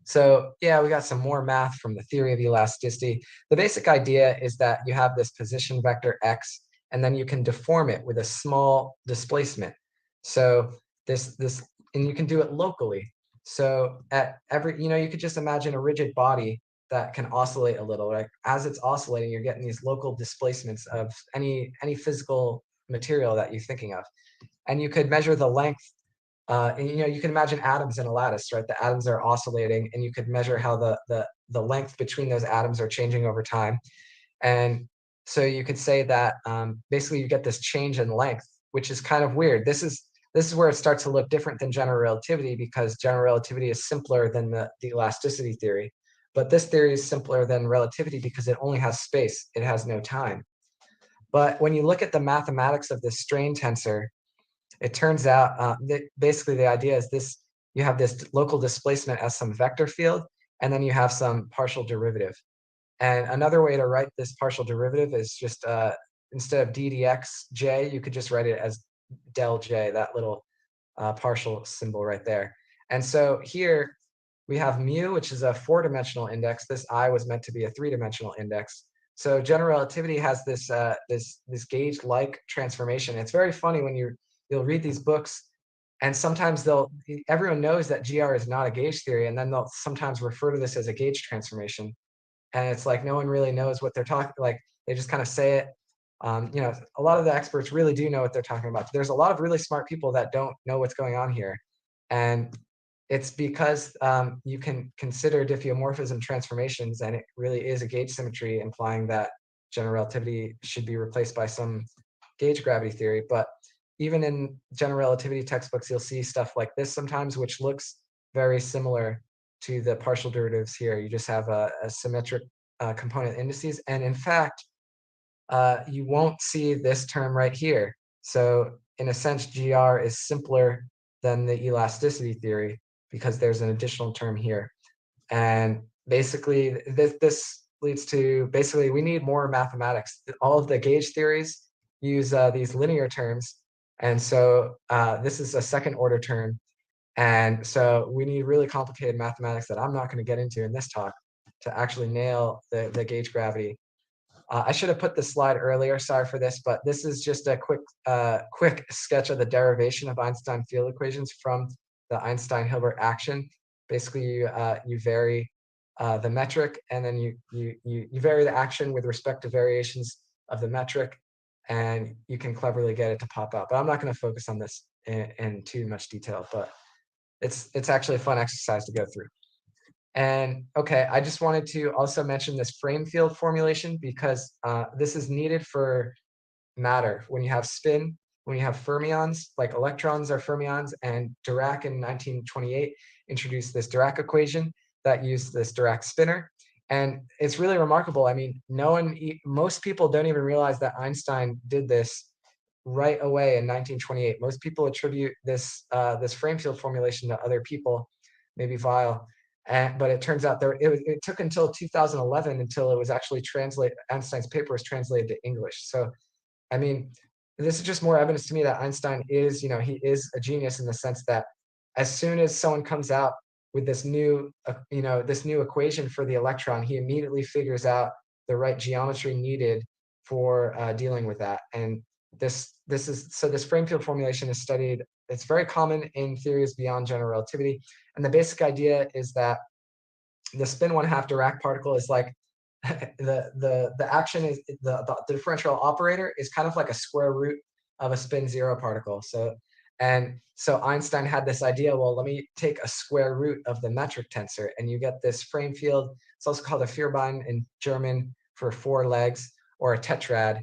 So yeah, we got some more math from the theory of elasticity. The basic idea is that you have this position vector x, and then you can deform it with a small displacement. So and you can do it locally. So at every, you could just imagine a rigid body that can oscillate a little, right? As it's oscillating, you're getting these local displacements of any physical material that you're thinking of. And you could measure the length. And you can imagine atoms in a lattice, right? The atoms are oscillating, and you could measure how the length between those atoms are changing over time. And so you could say that basically you get this change in length, which is kind of weird. This is where it starts to look different than general relativity, because general relativity is simpler than the elasticity theory. But this theory is simpler than relativity because it only has space. It has no time. But when you look at the mathematics of this strain tensor, it turns out that basically the idea is this: you have this local displacement as some vector field, and then you have some partial derivative. And another way to write this partial derivative is just instead of d dx j, you could just write it as del j, that little partial symbol right there. And so here we have mu, which is a 4-dimensional index. This I was meant to be a 3-dimensional index. So general relativity has this this gauge-like transformation. It's very funny when you'll read these books, and sometimes everyone knows that GR is not a gauge theory, and then they'll sometimes refer to this as a gauge transformation. And it's like no one really knows what they're talking, like they just kind of say it. A lot of the experts really do know what they're talking about. There's a lot of really smart people that don't know what's going on here. And it's because you can consider diffeomorphism transformations, and it really is a gauge symmetry, implying that general relativity should be replaced by some gauge gravity theory. But even in general relativity textbooks, you'll see stuff like this sometimes, which looks very similar to the partial derivatives here. You just have a symmetric component indices. And in fact, you won't see this term right here. So in a sense, GR is simpler than the elasticity theory because there's an additional term here. And basically, this leads to, basically, we need more mathematics. All of the gauge theories use these linear terms. And so this is a second order term. And so we need really complicated mathematics that I'm not going to get into in this talk to actually nail the gauge gravity. I should have put this slide earlier, sorry for this, but this is just a quick sketch of the derivation of Einstein field equations from the Einstein-Hilbert action. Basically, you vary the metric, and then you vary the action with respect to variations of the metric, and you can cleverly get it to pop out. But I'm not going to focus on this in too much detail, but it's actually a fun exercise to go through. And okay, I just wanted to also mention this frame field formulation because this is needed for matter. When you have spin, when you have fermions, like electrons are fermions, and Dirac in 1928 introduced this Dirac equation that used this Dirac spinner. And it's really remarkable. I mean, most people don't even realize that Einstein did this right away in 1928. Most people attribute this this frame field formulation to other people, maybe Weil. But it turns out it took until 2011 until it was actually translated. Einstein's paper was translated to English. So, I mean, this is just more evidence to me that Einstein is, he is a genius in the sense that as soon as someone comes out with this new, this new equation for the electron, he immediately figures out the right geometry needed for dealing with that. And this frame field formulation is studied. It's very common in theories beyond general relativity. And the basic idea is that the spin 1/2 Dirac particle is like the action is the differential operator is kind of like a square root of a spin 0 particle. So Einstein had this idea, well, let me take a square root of the metric tensor, and you get this frame field. It's also called a Vierbein in German for 4 legs, or a tetrad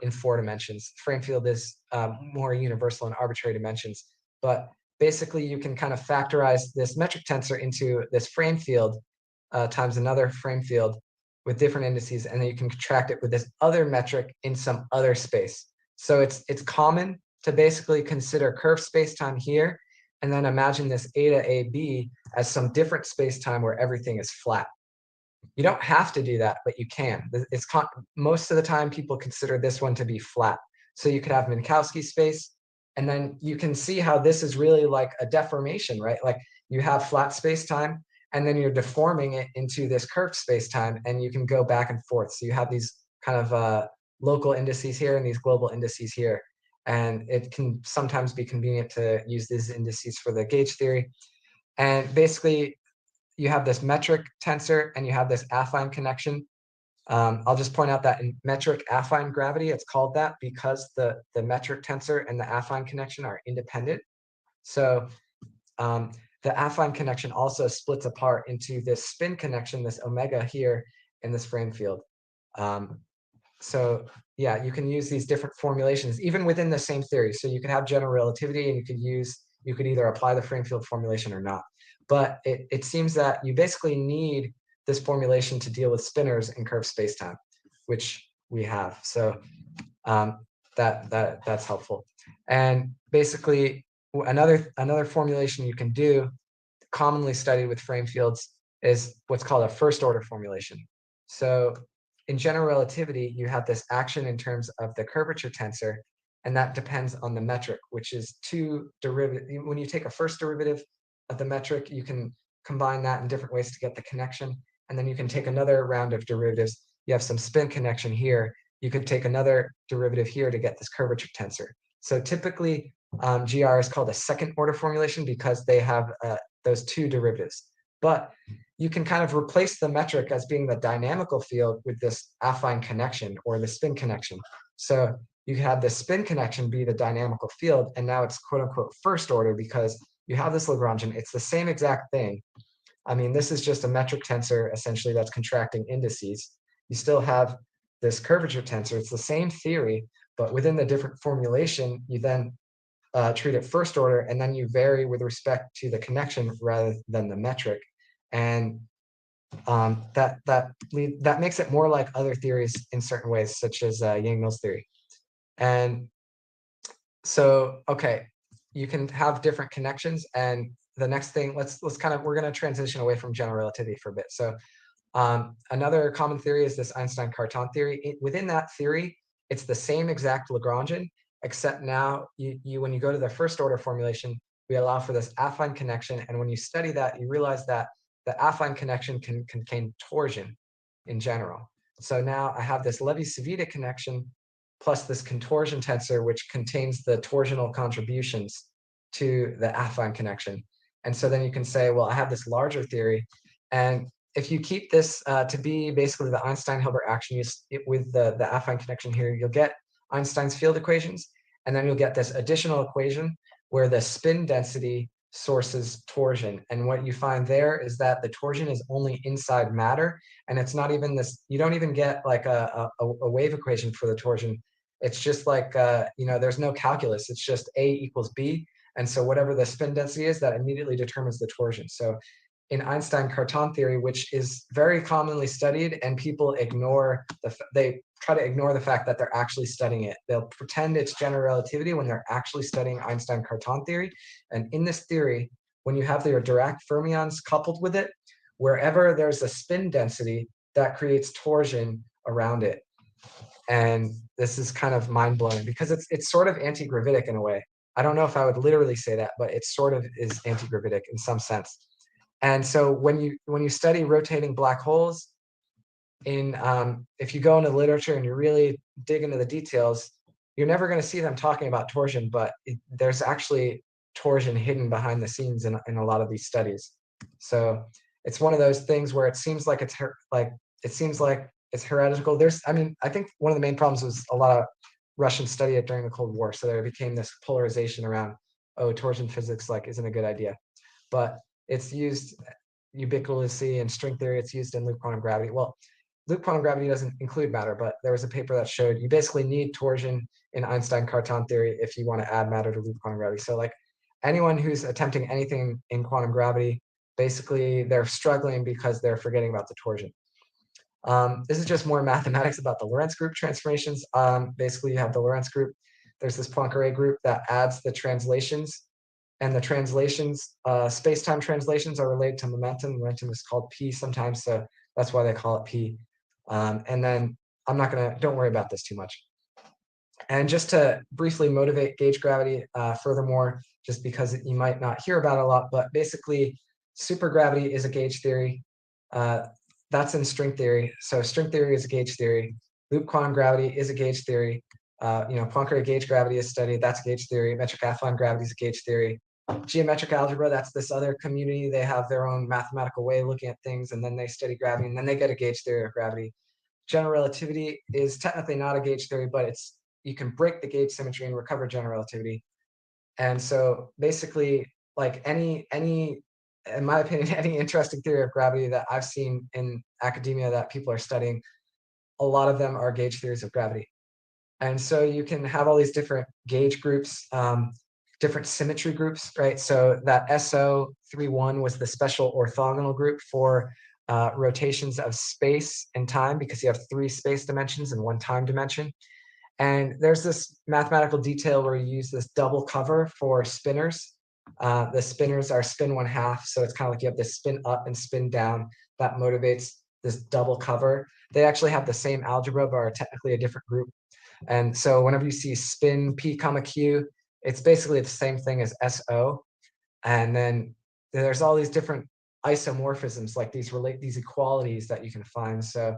in 4 dimensions. Frame field is more universal in arbitrary dimensions, but basically you can kind of factorize this metric tensor into this frame field times another frame field with different indices, and then you can contract it with this other metric in some other space. So it's common to basically consider curved spacetime here, and then imagine this eta AB as some different spacetime where everything is flat. You don't have to do that, but you can. Most of the time, people consider this one to be flat. So you could have Minkowski space, and then you can see how this is really like a deformation, right? Like you have flat spacetime, and then you're deforming it into this curved spacetime, and you can go back and forth. So you have these kind of local indices here and these global indices here. And it can sometimes be convenient to use these indices for the gauge theory. And basically, you have this metric tensor and you have this affine connection. I'll just point out that in metric affine gravity, it's called that because the metric tensor and the affine connection are independent. So the affine connection also splits apart into this spin connection, this omega here in this frame field. So yeah, you can use these different formulations even within the same theory. So you could have general relativity, and you could either apply the frame field formulation or not. But it seems that you basically need this formulation to deal with spinners in curved spacetime, which we have. So that's helpful. And basically, another formulation you can do, commonly studied with frame fields, is what's called a first order formulation. So in general relativity, you have this action in terms of the curvature tensor, and that depends on the metric, which is 2 derivatives. When you take a first derivative of the metric, you can combine that in different ways to get the connection, and then you can take another round of derivatives. You have some spin connection here. You could take another derivative here to get this curvature tensor. So typically, GR is called a second order formulation because they have those 2 derivatives. But you can kind of replace the metric as being the dynamical field with this affine connection or the spin connection. So you have the spin connection be the dynamical field, and now it's quote unquote first order because you have this Lagrangian. It's the same exact thing. I mean, this is just a metric tensor essentially that's contracting indices. You still have this curvature tensor. It's the same theory, but within the different formulation, you then treat it first order, and then you vary with respect to the connection rather than the metric. And that makes it more like other theories in certain ways, such as Yang-Mills theory. And so, okay, you can have different connections. And the next thing, we're going to transition away from general relativity for a bit. So another common theory is this Einstein Carton theory. Within that theory, it's the same exact Lagrangian, except now when you go to the first order formulation, we allow for this affine connection. And when you study that, you realize that the affine connection can contain torsion in general. So now I have this Levi-Civita connection plus this contortion tensor, which contains the torsional contributions to the affine connection. And so then you can say, well, I have this larger theory. And if you keep this to be basically the Einstein-Hilbert action with the affine connection here, you'll get Einstein's field equations. And then you'll get this additional equation where the spin density sources torsion. And what you find there is that the torsion is only inside matter. And it's not even this, you don't even get like a wave equation for the torsion. It's just like, there's no calculus. It's just A equals B. And so whatever the spin density is, that immediately determines the torsion. So in Einstein Carton theory, which is very commonly studied, and people ignore they try to ignore the fact that they're actually studying it. They'll pretend it's general relativity when they're actually studying Einstein Carton theory. And in this theory, when you have your Dirac fermions coupled with it, wherever there's a spin density, that creates torsion around it. And this is kind of mind-blowing because it's sort of anti-gravitic in a way. I don't know if I would literally say that, but it sort of is anti-gravitic in some sense. And so when you study rotating black holes, if you go into literature and you really dig into the details, you're never going to see them talking about torsion, but there's actually torsion hidden behind the scenes in a lot of these studies. So it's one of those things where it seems like it's heretical. I think one of the main problems was a lot of Russians studied it during the Cold War, so there became this polarization around, oh, torsion physics isn't a good idea. But it's used ubiquitously in string theory. It's used in loop quantum gravity. Well, loop quantum gravity doesn't include matter, but there was a paper that showed you basically need torsion in Einstein Carton theory if you want to add matter to loop quantum gravity. So like anyone who's attempting anything in quantum gravity, basically they're struggling because they're forgetting about the torsion. This is just more mathematics about the Lorentz group transformations. Basically, you have the Lorentz group. There's this Poincare group that adds the translations. And the translations, space-time translations are related to momentum. Momentum is called P sometimes, so that's why they call it P. And then don't worry about this too much. And just to briefly motivate gauge gravity, furthermore, just because you might not hear about it a lot, but basically supergravity is a gauge theory. That's in string theory. So string theory is a gauge theory. Loop quantum gravity is a gauge theory. Poincare gauge gravity is studied. That's gauge theory. Metric affine gravity is a gauge theory. Geometric algebra, that's this other community. They have their own mathematical way of looking at things, and then they study gravity, and then they get a gauge theory of gravity. General relativity is technically not a gauge theory, but you can break the gauge symmetry and recover general relativity. And so basically, like any, in my opinion, any interesting theory of gravity that I've seen in academia that people are studying, a lot of them are gauge theories of gravity. And so you can have all these different gauge groups, different symmetry groups, right? So that SO31 was the special orthogonal group for rotations of space and time, because you have 3 space dimensions and 1 time dimension. And there's this mathematical detail where you use this double cover for spinners. The spinners are spin 1/2, so it's kind of like you have this spin up and spin down that motivates this double cover. They actually have the same algebra, but are technically a different group. And so whenever you see spin P comma Q, it's basically the same thing as SO. And then there's all these different isomorphisms, like these equalities that you can find. So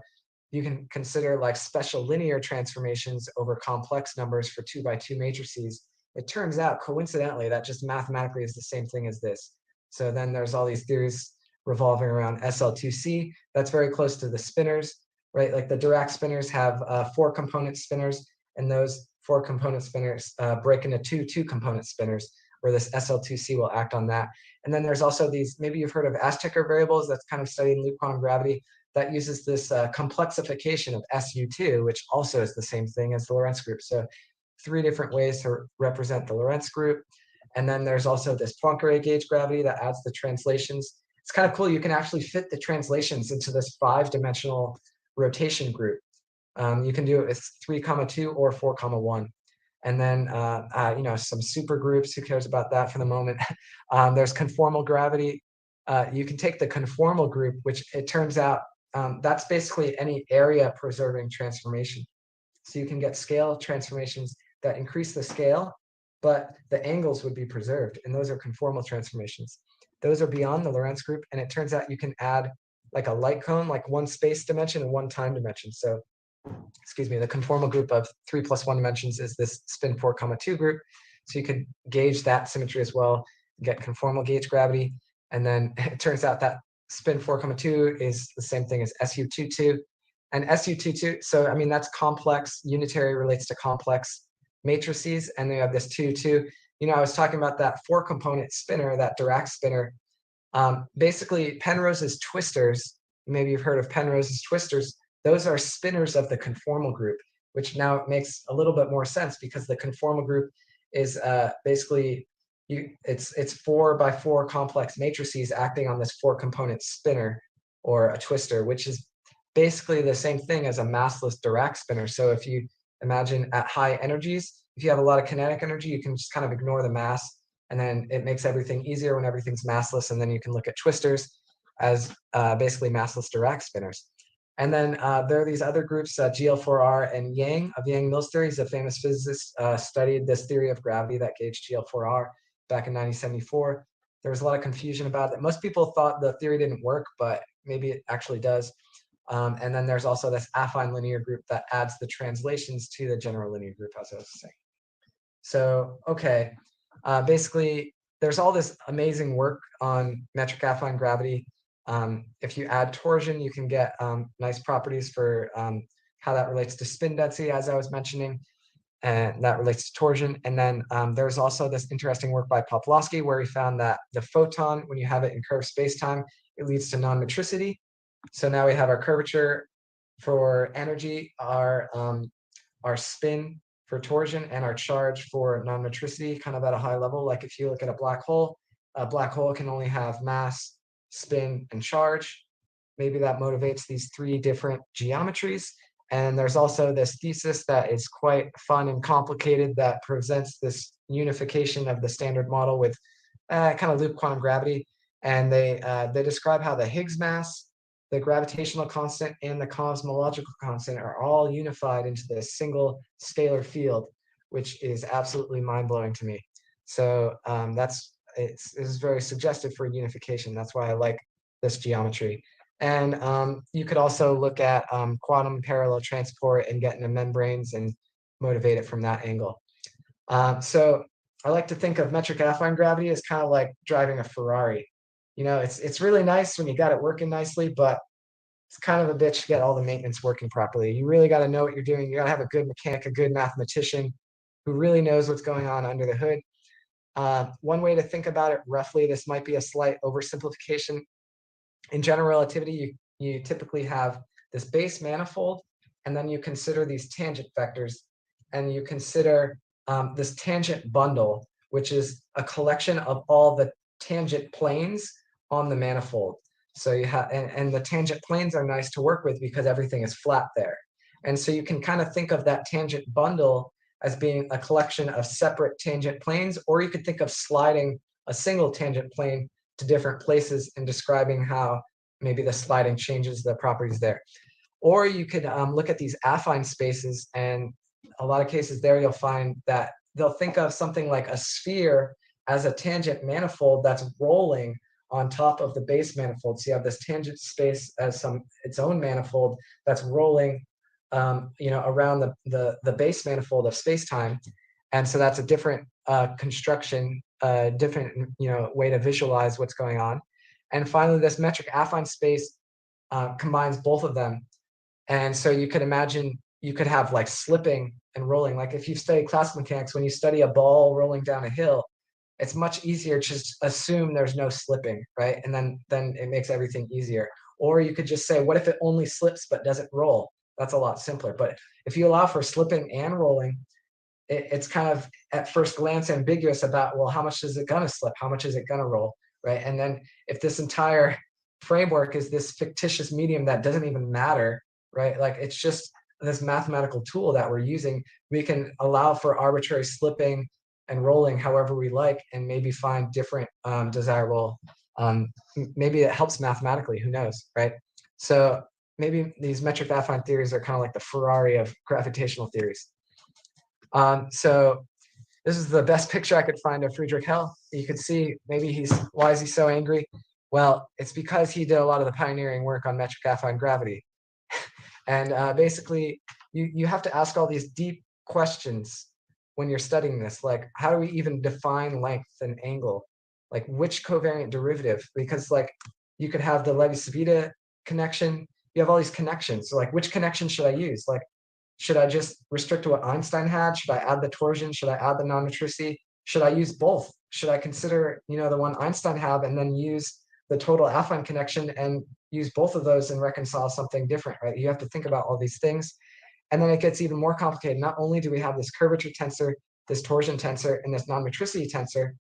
you can consider like special linear transformations over complex numbers for 2x2 matrices. It turns out, coincidentally, that just mathematically is the same thing as this. So then there's all these theories revolving around SL2C. That's very close to the spinners, right? Like the Dirac spinners have 4-component spinners, and those 4-component spinners break into 2-component spinners, where this SL2C will act on that. And then there's also these, maybe you've heard of Azteca variables, that's kind of studied in loop quantum gravity, that uses this complexification of SU2, which also is the same thing as the Lorentz group. So 3 different ways to represent the Lorentz group. And then there's also this Poincare gauge gravity that adds the translations. It's kind of cool. You can actually fit the translations into this 5-dimensional rotation group. You can do it with 3,2 or 4,1. And then, some super groups, who cares about that for the moment? There's conformal gravity. You can take the conformal group, which it turns out that's basically any area preserving transformation. So you can get scale transformations that increase the scale, but the angles would be preserved. And those are conformal transformations. Those are beyond the Lorentz group. And it turns out you can add like a light cone, like 1 space dimension and 1 time dimension. So, the conformal group of 3 + 1 dimensions is this spin 4,2 group. So you could gauge that symmetry as well, get conformal gauge gravity. And then it turns out that spin 4,2 is the same thing as SU22. And SU22, so I mean, that's complex. Unitary relates to complex matrices. And then you have this 2, I was talking about that 4-component spinner, that Dirac spinner. Basically, Penrose's twisters, maybe you've heard of Penrose's twisters, those are spinners of the conformal group, which now makes a little bit more sense because the conformal group is basically, it's 4x4 complex matrices acting on this 4-component spinner or a twister, which is basically the same thing as a massless Dirac spinner. So if you imagine at high energies, if you have a lot of kinetic energy, you can just kind of ignore the mass, and then it makes everything easier when everything's massless, and then you can look at twisters as basically massless Dirac spinners. And then there are these other groups, GL4R and Yang of Yang-Mills theory. He's a famous physicist, studied this theory of gravity that gauged GL4R back in 1974. There was a lot of confusion about it. Most people thought the theory didn't work, but maybe it actually does. And then there's also this affine linear group that adds the translations to the general linear group, as I was saying. So, okay, basically, there's all this amazing work on metric affine gravity. If you add torsion, you can get nice properties for how that relates to spin density, as I was mentioning, and that relates to torsion. And then there's also this interesting work by Poplawski where he found that the photon, when you have it in curved spacetime, it leads to non-metricity. So now we have our curvature for energy, our spin for torsion, and our charge for non-metricity, kind of at a high level. Like if you look at a black hole can only have mass, spin, and charge. Maybe that motivates these 3 different geometries. And there's also this thesis that is quite fun and complicated that presents this unification of the standard model with kind of loop quantum gravity. And they describe how the Higgs mass, the gravitational constant, and the cosmological constant are all unified into this single scalar field, which is absolutely mind-blowing to me. So it's very suggestive for unification. That's why I like this geometry. And you could also look at quantum parallel transport and get into membranes and motivate it from that angle. So I like to think of metric affine gravity as kind of like driving a Ferrari. It's really nice when you got it working nicely, but it's kind of a bitch to get all the maintenance working properly. You really got to know what you're doing. You got to have a good mechanic, a good mathematician who really knows what's going on under the hood. One way to think about it roughly, this might be a slight oversimplification. In general relativity, you typically have this base manifold, and then you consider these tangent vectors, and you consider this tangent bundle, which is a collection of all the tangent planes on the manifold. So you have, and the tangent planes are nice to work with because everything is flat there. And so you can kind of think of that tangent bundle as being a collection of separate tangent planes, or you could think of sliding a single tangent plane to different places and describing how maybe the sliding changes the properties there. Or you could look at these affine spaces, and a lot of cases there you'll find that they'll think of something like a sphere as a tangent manifold that's rolling on top of the base manifold. So you have this tangent space as its own manifold that's rolling around the base manifold of space-time. And so that's a different construction, different way to visualize what's going on. And finally, this metric affine space combines both of them. And so you could imagine you could have like slipping and rolling. Like if you've studied classical mechanics, when you study a ball rolling down a hill, it's much easier to just assume there's no slipping, right? And then it makes everything easier. Or you could just say, what if it only slips but doesn't roll? That's a lot simpler. But if you allow for slipping and rolling, it's kind of at first glance ambiguous about, well, how much is it gonna slip? How much is it gonna roll, right? And then if this entire framework is this fictitious medium that doesn't even matter, right? Like it's just this mathematical tool that we're using, we can allow for arbitrary slipping and rolling however we like, and maybe find different desirable, maybe it helps mathematically, who knows, right? So maybe these metric affine theories are kind of like the Ferrari of gravitational theories. So this is the best picture I could find of Friedrich Hell. You could see maybe why is he so angry? Well, it's because he did a lot of the pioneering work on metric affine gravity. And basically, you have to ask all these deep questions when you're studying this. Like, how do we even define length and angle? Like, which covariant derivative? Because like you could have the Levi-Civita connection. You have all these connections. So like, which connection should I use? Like, should I just restrict to what Einstein had? Should I add the torsion? Should I add the non-metricity? Should I use both? Should I consider, the one Einstein had and then use the total affine connection and use both of those and reconcile something different, right? You have to think about all these things. And then it gets even more complicated. Not only do we have this curvature tensor, this torsion tensor, and this non-metricity tensor,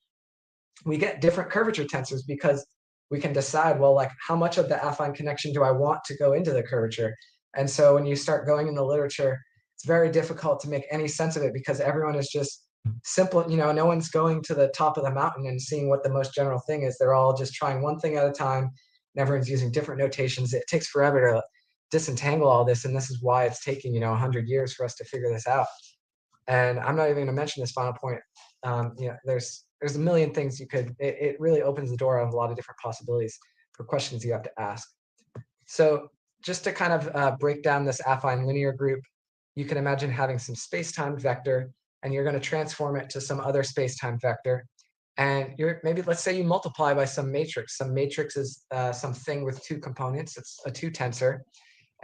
we get different curvature tensors because we can decide, well, like how much of the affine connection do I want to go into the curvature? And so when you start going in the literature, it's very difficult to make any sense of it because everyone is just simple, no one's going to the top of the mountain and seeing what the most general thing is. They're all just trying one thing at a time, and everyone's using different notations. It takes forever to disentangle all this, and this is why it's taking 100 years for us to figure this out. And I'm not even going to mention this final point. There's a million things you could. It really opens the door of a lot of different possibilities for questions you have to ask. So just to kind of break down this affine linear group, you can imagine having some space-time vector, and you're going to transform it to some other space-time vector. And let's say you multiply by some matrix. Some matrix is something with two components. It's a two tensor.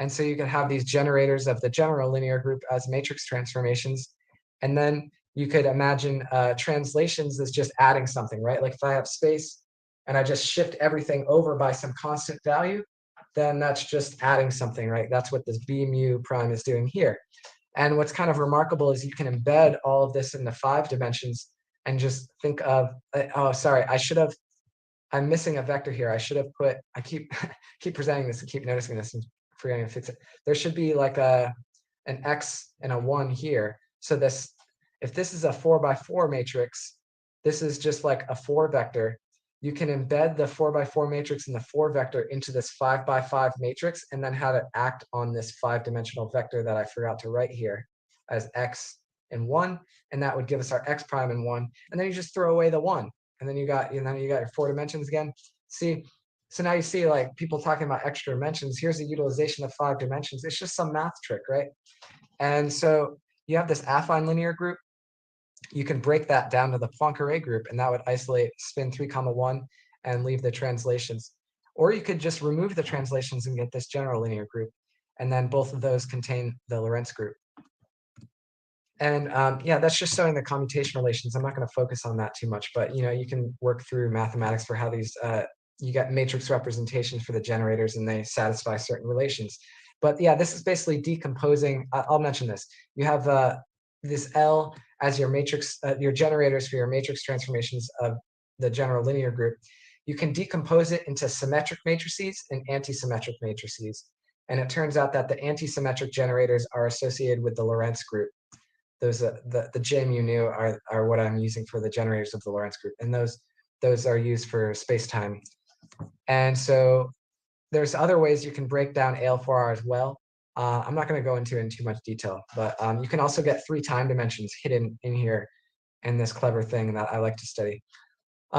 And so you can have these generators of the general linear group as matrix transformations. And then you could imagine translations as just adding something, right? Like if I have space and I just shift everything over by some constant value, then that's just adding something, right? That's what this b mu prime is doing here. And what's kind of remarkable is you can embed all of this in the 5 dimensions and just think of, oh, sorry, I'm missing a vector here. I should have put, I keep presenting this and keep noticing this and forgetting to fix it. There should be like an X and a 1 here. So if this is a 4x4 matrix, this is just like a 4 vector. You can embed the 4x4 matrix and the 4 vector into this 5x5 matrix and then have it act on this 5-dimensional vector that I forgot to write here as X and 1. And that would give us our X prime and 1. And then you just throw away the 1. And then you got your 4 dimensions again. See, so now you see like people talking about extra dimensions. Here's a utilization of 5 dimensions. It's just some math trick, right? And so you have this affine linear group. You can break that down to the Poincare group, and that would isolate spin 3,1 and leave the translations. Or you could just remove the translations and get this general linear group. And then both of those contain the Lorentz group. And yeah, that's just showing the commutation relations. I'm not going to focus on that too much, but you can work through mathematics for how these, you get matrix representations for the generators and they satisfy certain relations. But yeah, this is basically decomposing. I'll mention this. You have this L as your matrix, your generators for your matrix transformations of the general linear group. You can decompose it into symmetric matrices and anti-symmetric matrices. And it turns out that the anti-symmetric generators are associated with the Lorentz group. Those the J mu nu are what I'm using for the generators of the Lorentz group. And those are used for space-time. And so there's other ways you can break down AL4R as well. I'm not going to go into it in too much detail, but you can also get 3 time dimensions hidden in here in this clever thing that I like to study.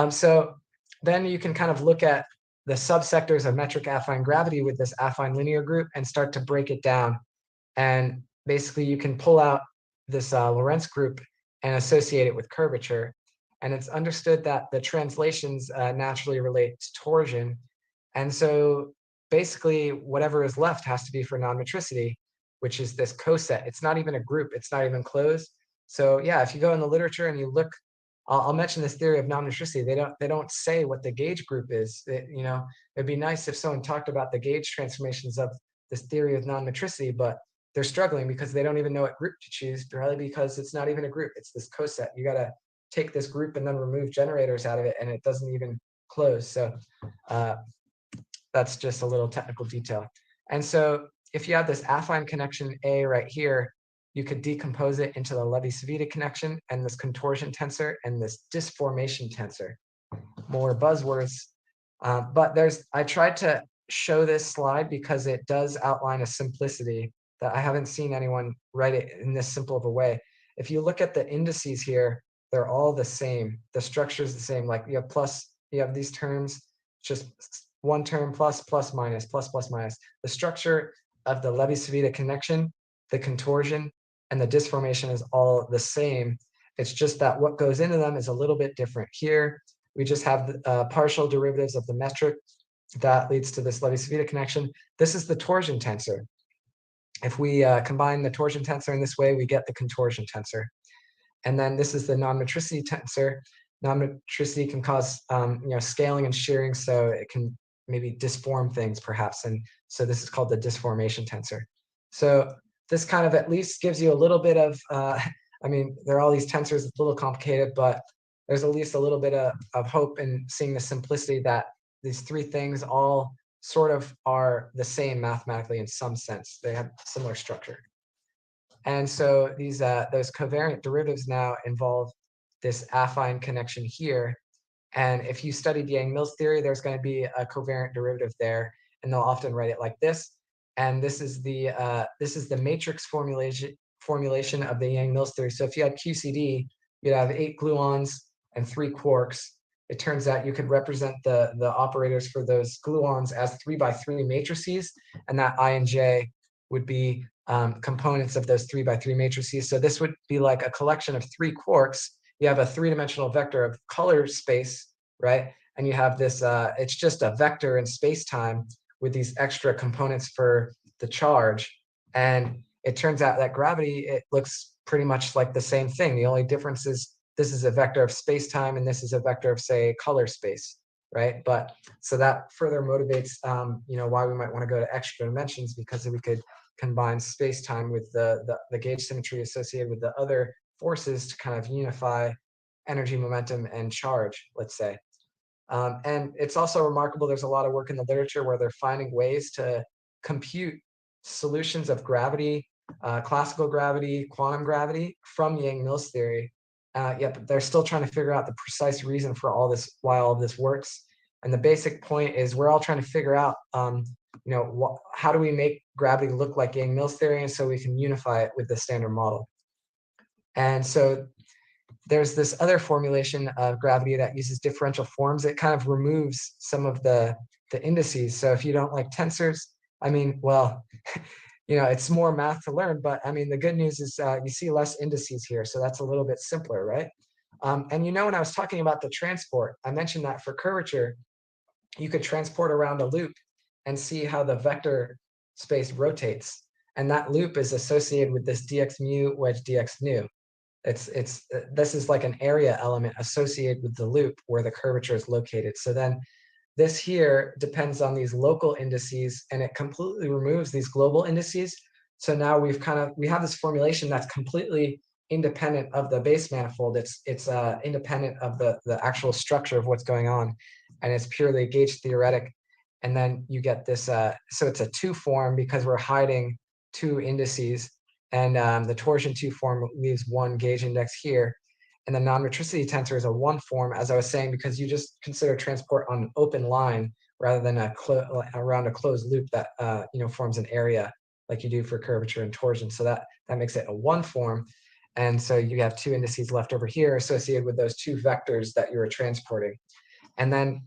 So then you can kind of look at the subsectors of metric affine gravity with this affine linear group and start to break it down. And basically you can pull out this Lorentz group and associate it with curvature. And it's understood that the translations naturally relate to torsion. And so basically whatever is left has to be for non-metricity, which is this coset. It's not even a group, it's not even closed. So yeah, if you go in the literature and you look, I'll mention this theory of non-metricity. They don't say what the gauge group is. It'd be nice if someone talked about the gauge transformations of this theory of non-metricity, but they're struggling because they don't even know what group to choose, probably because it's not even a group, it's this coset. You gotta take this group and then remove generators out of it and it doesn't even close. So that's just a little technical detail. And so if you have this affine connection A right here, you could decompose it into the Levi-Civita connection and this contortion tensor and this disformation tensor. More buzzwords. But I tried to show this slide because it does outline a simplicity that I haven't seen anyone write it in this simple of a way. If you look at the indices here, they're all the same. The structure is the same. Like you have these terms, just one term plus, plus, minus, plus, plus, minus. The structure of the Levi-Civita connection, the contortion, and the disformation is all the same. It's just that what goes into them is a little bit different. Here, we just have the partial derivatives of the metric that leads to this Levi-Civita connection. This is the torsion tensor. If we combine the torsion tensor in this way, we get the contortion tensor. And then this is the non-metricity tensor. Non-metricity can cause scaling and shearing, so it can maybe disform things perhaps. And so this is called the disformation tensor. So this kind of at least gives you a little bit of, there are all these tensors, it's a little complicated, but there's at least a little bit of hope in seeing the simplicity that these three things all sort of are the same mathematically in some sense. They have similar structure. And so these those covariant derivatives now involve this affine connection here. And if you studied Yang-Mills theory, there's going to be a covariant derivative there, and they'll often write it like this. And this is the matrix formulation of the Yang-Mills theory. So if you had QCD, you'd have 8 gluons and 3 quarks. It turns out you could represent the operators for those gluons as 3x3 matrices, and that I and J would be components of those 3x3 matrices. So this would be like a collection of 3 quarks. You have a 3-dimensional vector of color space, right? And you have this, it's just a vector in space-time with these extra components for the charge. And it turns out that gravity, it looks pretty much like the same thing. The only difference is this is a vector of space-time and this is a vector of, say, color space, right? But so that further motivates, why we might want to go to extra dimensions, because we could combine space-time with the gauge symmetry associated with the other forces to kind of unify energy, momentum, and charge, let's say. And it's also remarkable, there's a lot of work in the literature where they're finding ways to compute solutions of gravity, classical gravity, quantum gravity from Yang-Mills theory. But they're still trying to figure out the precise reason for all this, why all of this works. And the basic point is we're all trying to figure out, how do we make gravity look like Yang-Mills theory, and so we can unify it with the standard model. And so there's this other formulation of gravity that uses differential forms. It kind of removes some of the indices. So if you don't like tensors, it's more math to learn, but the good news is you see less indices here. So that's a little bit simpler, right? And when I was talking about the transport, I mentioned that for curvature, you could transport around a loop and see how the vector space rotates. And that loop is associated with this dx mu wedge dx nu. This is like an area element associated with the loop where the curvature is located. So then this here depends on these local indices, and it completely removes these global indices. So now we have this formulation that's completely independent of the base manifold. It's independent of the actual structure of what's going on, and it's purely gauge theoretic. And then you get this, so it's a 2 form because we're hiding 2 indices. And the torsion 2 form leaves 1 gauge index here. And the non-metricity tensor is a 1 form, as I was saying, because you just consider transport on an open line rather than around a closed loop that forms an area like you do for curvature and torsion. So that makes it a 1 form. And so you have 2 indices left over here associated with those 2 vectors that you were transporting. And then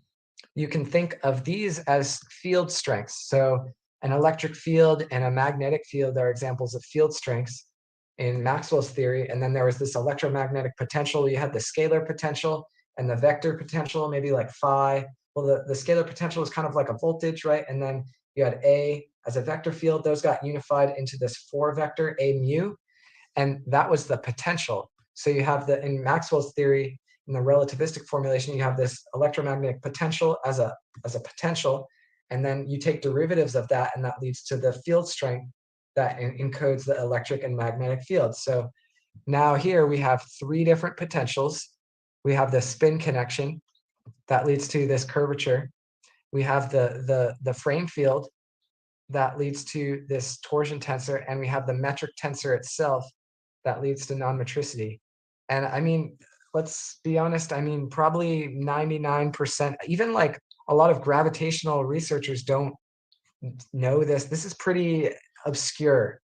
you can think of these as field strengths. So an electric field and a magnetic field are examples of field strengths in Maxwell's theory. And then there was this electromagnetic potential. You had the scalar potential and the vector potential, maybe like phi. Well, the scalar potential is kind of like a voltage, right? And then you had A as a vector field. Those got unified into this 4 vector, A mu. And that was the potential. So you have in Maxwell's theory, in the relativistic formulation, you have this electromagnetic potential as a potential. And then you take derivatives of that, and that leads to the field strength that encodes the electric and magnetic fields. So now here we have 3 different potentials. We have the spin connection that leads to this curvature. We have the frame field that leads to this torsion tensor, and we have the metric tensor itself that leads to non-metricity. And let's be honest, probably 99%, even like a lot of gravitational researchers don't know this. This is pretty obscure,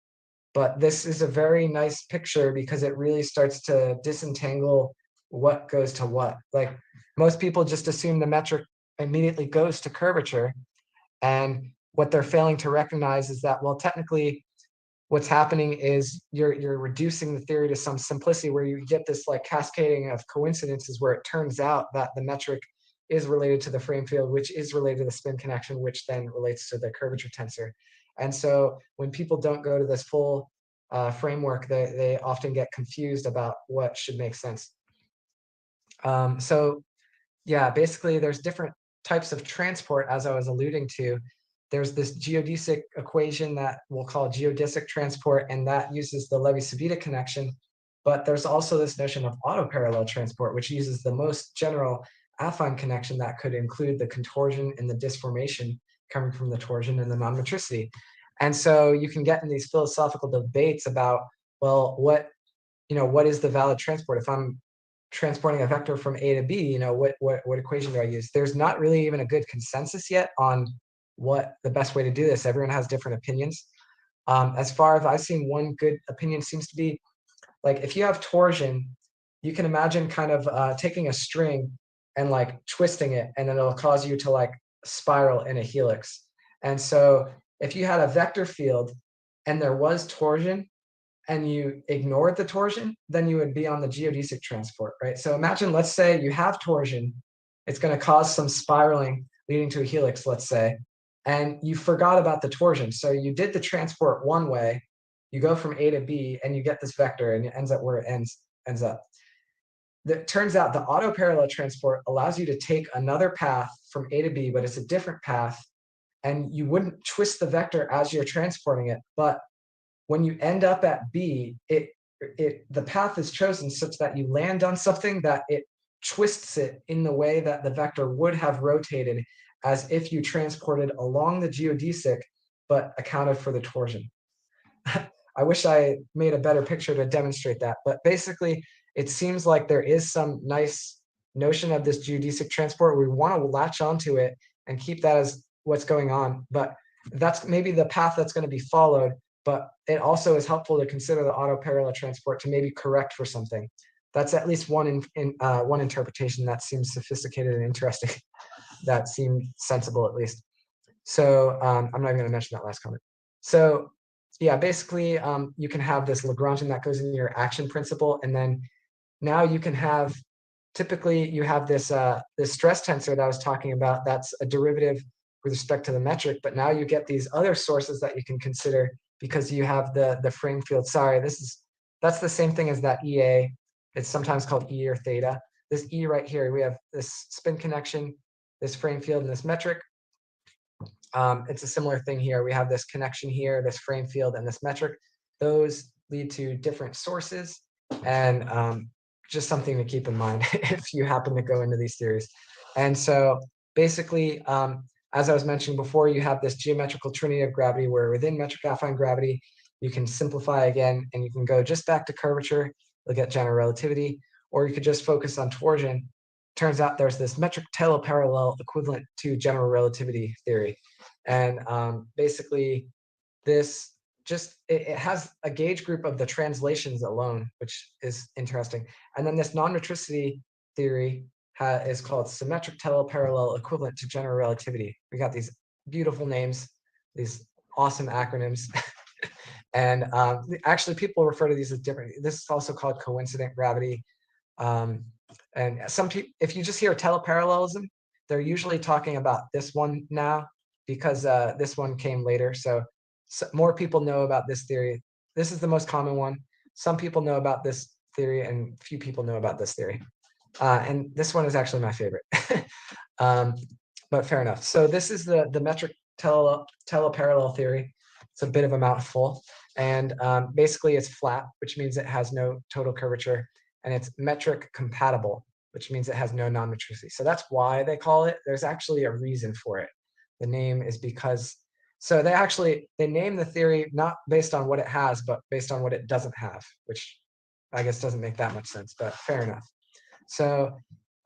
but this is a very nice picture because it really starts to disentangle what goes to what. Like most people just assume the metric immediately goes to curvature, and what they're failing to recognize is that, well, technically what's happening is you're reducing the theory to some simplicity where you get this like cascading of coincidences where it turns out that the metric is related to the frame field, which is related to the spin connection, which then relates to the curvature tensor. And so when people don't go to this full framework, they often get confused about what should make sense. So yeah, basically there's different types of transport, as I was alluding to. There's this geodesic equation that we'll call geodesic transport, and that uses the Levi-Civita connection. But there's also this notion of autoparallel transport, which uses the most general affine connection that could include the contortion and the disformation coming from the torsion and the non-metricity. And so you can get in these philosophical debates about, well, what is the valid transport? If I'm transporting a vector from A to B, what equation do I use? There's not really even a good consensus yet on what the best way to do this. Everyone has different opinions. As far as I've seen, one good opinion seems to be, like, if you have torsion, you can imagine kind of taking a string and like twisting it, and then it'll cause you to like spiral in a helix. And so if you had a vector field and there was torsion and you ignored the torsion, then you would be on the geodesic transport, right? So imagine, let's say you have torsion, it's going to cause some spiraling leading to a helix, let's say, and you forgot about the torsion. So you did the transport one way, you go from A to B, and you get this vector, and it ends up where it ends up. It turns out the autoparallel transport allows you to take another path from A to B, but it's a different path, and you wouldn't twist the vector as you're transporting it. But when you end up at B, the path is chosen such that you land on something that it twists it in the way that the vector would have rotated as if you transported along the geodesic, but accounted for the torsion. I wish I made a better picture to demonstrate that, but basically it seems like there is some nice notion of this geodesic transport. We want to latch onto it and keep that as what's going on, but that's maybe the path that's going to be followed. But it also is helpful to consider the autoparallel transport to maybe correct for something. That's at least one interpretation that seems sophisticated and interesting. That seemed sensible, at least. So I'm not even going to mention that last comment. So yeah, basically you can have this Lagrangian that goes into your action principle, and then now you can have, typically you have this this stress tensor that I was talking about. That's a derivative with respect to the metric, but now you get these other sources that you can consider because you have the frame field. Sorry, that's the same thing as that EA. It's sometimes called E or theta. This E right here, we have this spin connection, this frame field, and this metric. It's a similar thing here. We have this connection here, this frame field, and this metric. Those lead to different sources, and just something to keep in mind if you happen to go into these theories. And so basically, as I was mentioning before, you have this geometrical trinity of gravity where within metric affine gravity, you can simplify again, and you can go just back to curvature, look at general relativity, or you could just focus on torsion. Turns out there's this metric teleparallel equivalent to general relativity theory. And basically this it has a gauge group of the translations alone, which is interesting. And then this non-metricity theory is called symmetric teleparallel equivalent to general relativity. We got these beautiful names, these awesome acronyms. And actually people refer to these as different. This is also called coincident gravity. And some people, if you just hear teleparallelism, they're usually talking about this one now because this one came later. So more people know about this theory. This is the most common one. Some people know about this theory and few people know about this theory. And this one is actually my favorite, but fair enough. So this is the metric teleparallel theory. It's a bit of a mouthful. And basically it's flat, which means it has no total curvature. And it's metric compatible, which means it has no non-metricity. So that's why they call it. There's actually a reason for it. The name is because, so they name the theory not based on what it has, but based on what it doesn't have, which I guess doesn't make that much sense, but fair enough. So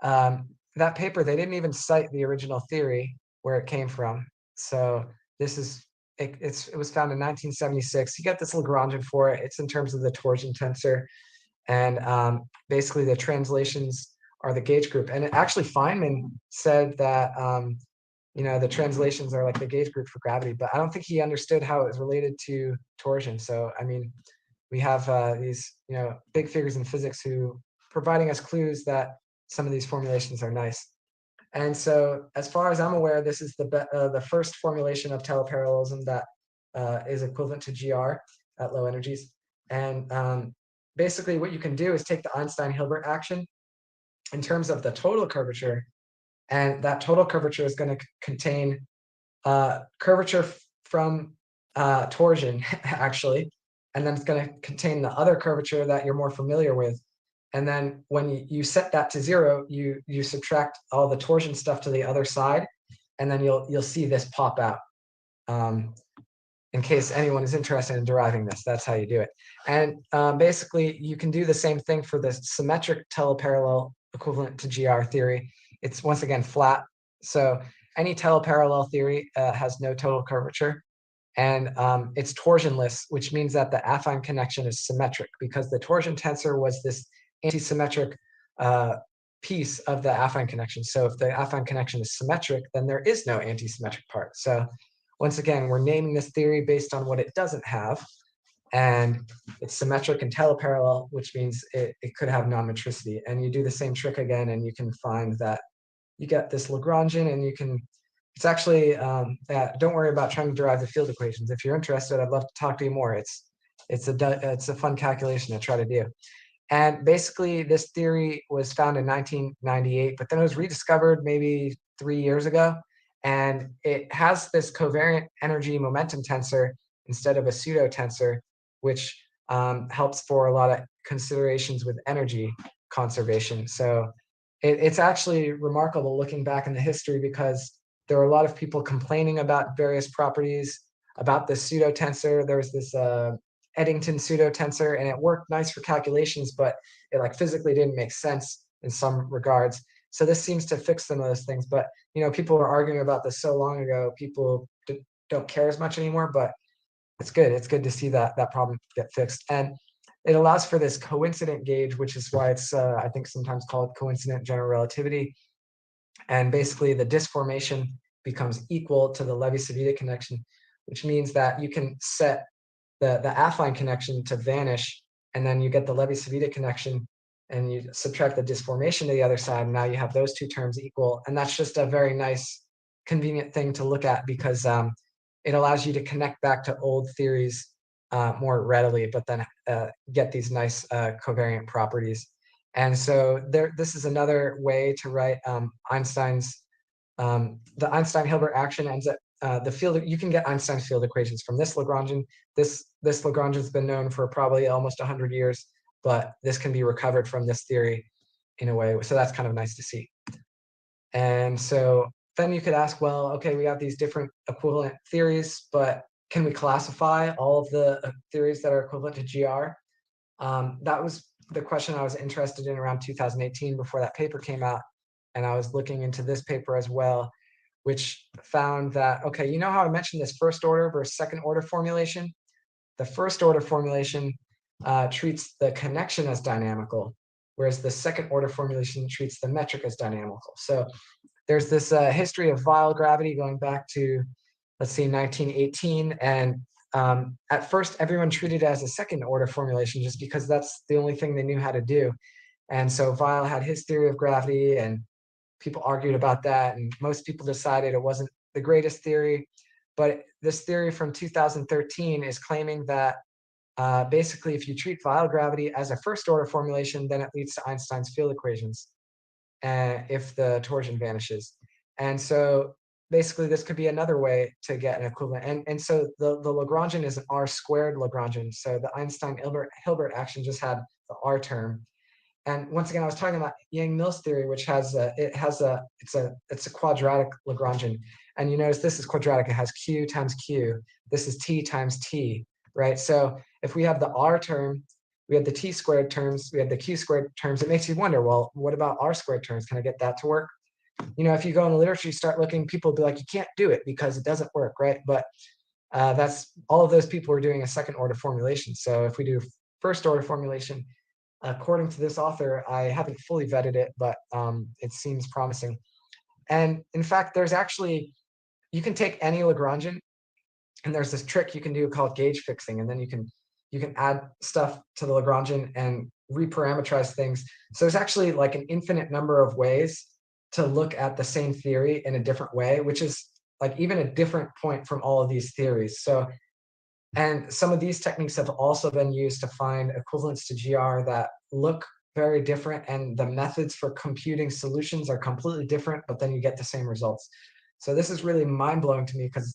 that paper, they didn't even cite the original theory where it came from. So this is, it was found in 1976. You get this Lagrangian for it. It's in terms of the torsion tensor. And basically the translations are the gauge group. And actually Feynman said that the translations are like the gauge group for gravity, but I don't think he understood how it was related to torsion. So, I mean, we have these, big figures in physics who providing us clues that some of these formulations are nice. And so, as far as I'm aware, this is the first formulation of teleparallelism that is equivalent to GR at low energies. And basically, what you can do is take the Einstein-Hilbert action in terms of the total curvature, and that total curvature is going to contain curvature from torsion, actually, and then it's going to contain the other curvature that you're more familiar with. And then when you set that to 0, you subtract all the torsion stuff to the other side, and then you'll see this pop out. In case anyone is interested in deriving this, that's how you do it. And basically, you can do the same thing for the symmetric teleparallel equivalent to GR theory. It's once again flat. So any teleparallel theory has no total curvature. And it's torsionless, which means that the affine connection is symmetric, because the torsion tensor was this anti-symmetric piece of the affine connection. So if the affine connection is symmetric, then there is no anti-symmetric part. So once again, we're naming this theory based on what it doesn't have. And it's symmetric and teleparallel, which means it could have non-metricity. And you do the same trick again, and you can find that you get this Lagrangian, and you can, it's actually, don't worry about trying to derive the field equations. If you're interested, I'd love to talk to you more. It's a fun calculation to try to do. And basically, this theory was found in 1998, but then it was rediscovered maybe 3 years ago. And it has this covariant energy momentum tensor instead of a pseudo tensor, which helps for a lot of considerations with energy conservation. So it's actually remarkable looking back in the history, because there were a lot of people complaining about various properties about this pseudo tensor. There was this Eddington pseudo tensor, and it worked nice for calculations, but it like physically didn't make sense in some regards. So this seems to fix some of those things. But people were arguing about this so long ago, people don't care as much anymore. But it's good. It's good to see that problem get fixed. And it allows for this coincident gauge, which is why it's I think sometimes called coincident general relativity. And basically, the disk formation becomes equal to the Levi-Civita connection, which means that you can set the affine connection to vanish, and then you get the Levi-Civita connection, and you subtract the disk formation to the other side, and now you have those two terms equal. And that's just a very nice, convenient thing to look at, because it allows you to connect back to old theories more readily, but then get these nice covariant properties. And so this is another way to write Einstein's, the Einstein-Hilbert action ends up, the field, you can get Einstein's field equations from this Lagrangian. This Lagrangian's been known for probably almost 100 years, but this can be recovered from this theory in a way. So that's kind of nice to see. And so then you could ask, well, okay, we have these different equivalent theories, but can we classify all of the theories that are equivalent to GR? That was the question I was interested in around 2018 before that paper came out. And I was looking into this paper as well, which found that, okay, you know how I mentioned this first order versus second order formulation? The first order formulation treats the connection as dynamical, whereas the second order formulation treats the metric as dynamical. So there's this history of Weyl gravity going back to, let's see, 1918. And at first, everyone treated it as a second order formulation just because that's the only thing they knew how to do. And so Weyl had his theory of gravity, and people argued about that. And most people decided it wasn't the greatest theory. But this theory from 2013 is claiming that basically, if you treat Weyl gravity as a first order formulation, then it leads to Einstein's field equations if the torsion vanishes. And so basically, this could be another way to get an equivalent. And so the Lagrangian is an R squared Lagrangian. So the Einstein-Hilbert action just had the R term. And once again, I was talking about Yang-Mills theory, which has it's a quadratic Lagrangian. And you notice this is quadratic. It has Q times Q. This is T times T, right? So if we have the R term, we have the T squared terms, we have the Q squared terms, it makes you wonder, well, what about R squared terms? Can I get that to work? If you go in the literature, you start looking, people will be like, you can't do it because it doesn't work, right? But that's all of those people are doing a second order formulation. So if we do first order formulation, according to this author, I haven't fully vetted it, but it seems promising. And in fact, there's actually you can take any Lagrangian, and there's this trick you can do called gauge fixing, and then you can add stuff to the Lagrangian and reparameterize things. So there's actually like an infinite number of ways to look at the same theory in a different way, which is like even a different point from all of these theories. So, and some of these techniques have also been used to find equivalents to GR that look very different, and the methods for computing solutions are completely different, but then you get the same results. So this is really mind-blowing to me, because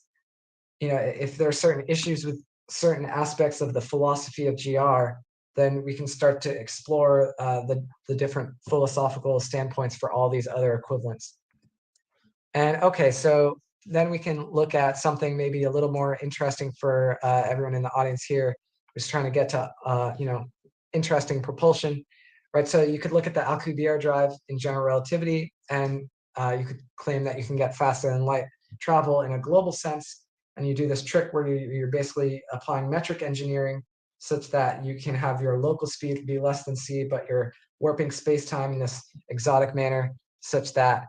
if there are certain issues with certain aspects of the philosophy of GR, then we can start to explore the different philosophical standpoints for all these other equivalents. And okay, so then we can look at something maybe a little more interesting for everyone in the audience here, who's trying to get to interesting propulsion, right? So you could look at the Alcubierre drive in general relativity, and you could claim that you can get faster than light travel in a global sense. And you do this trick where you're basically applying metric engineering such that you can have your local speed be less than c, but you're warping space-time in this exotic manner such that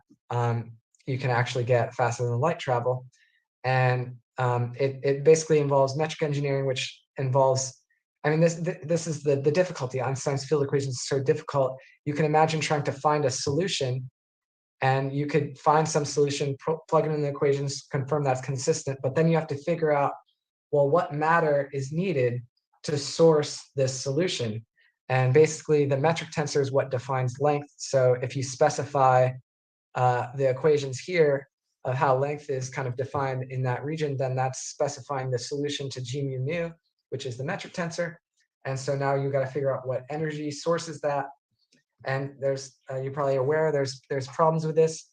you can actually get faster than light travel. And it basically involves metric engineering, which involves, I mean, this is the difficulty. Einstein's field equations are so difficult. You can imagine trying to find a solution, and you could find some solution, plug it in the equations, confirm that's consistent, but then you have to figure out, well, what matter is needed to source this solution? And basically the metric tensor is what defines length. So if you specify the equations here of how length is kind of defined in that region, then that's specifying the solution to g mu nu, which is the metric tensor. And so now you got to figure out what energy sources that. And there's, you're probably aware, there's problems with this.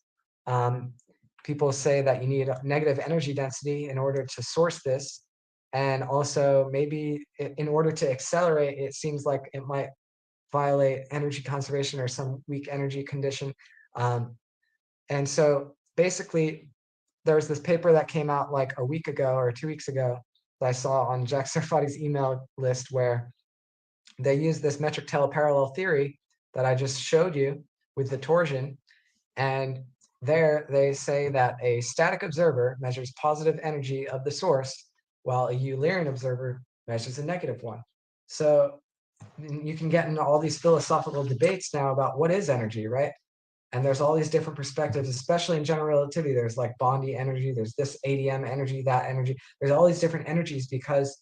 People say that you need a negative energy density in order to source this. And also maybe in order to accelerate, it seems like it might violate energy conservation or some weak energy condition. And so basically, there was this paper that came out like a week ago or 2 weeks ago that I saw on Jack Sarfati's email list, where they used this metric teleparallel theory that I just showed you with the torsion. And there they say that a static observer measures positive energy of the source, while a Eulerian observer measures a negative one. So you can get into all these philosophical debates now about what is energy, right? And there's all these different perspectives, especially in general relativity. There's like Bondi energy, there's this ADM energy, that energy. There's all these different energies because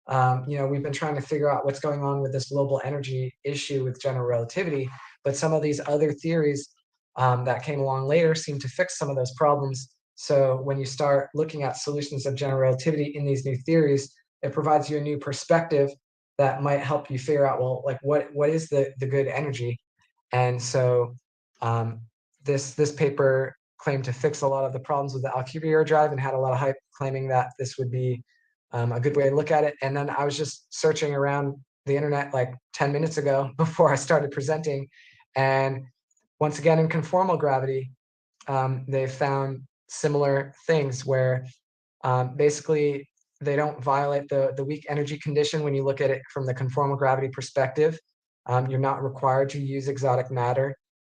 we've been trying to figure out what's going on with this global energy issue with general relativity. But some of these other theories that came along later seem to fix some of those problems. So when you start looking at solutions of general relativity in these new theories, it provides you a new perspective that might help you figure out, well, like what is the good energy? And so this paper claimed to fix a lot of the problems with the Alcubierre drive and had a lot of hype claiming that this would be a good way to look at it. And then I was just searching around the internet like 10 minutes ago before I started presenting. And once again, in conformal gravity, they found similar things where basically they don't violate the weak energy condition when you look at it from the conformal gravity perspective. You're not required to use exotic matter.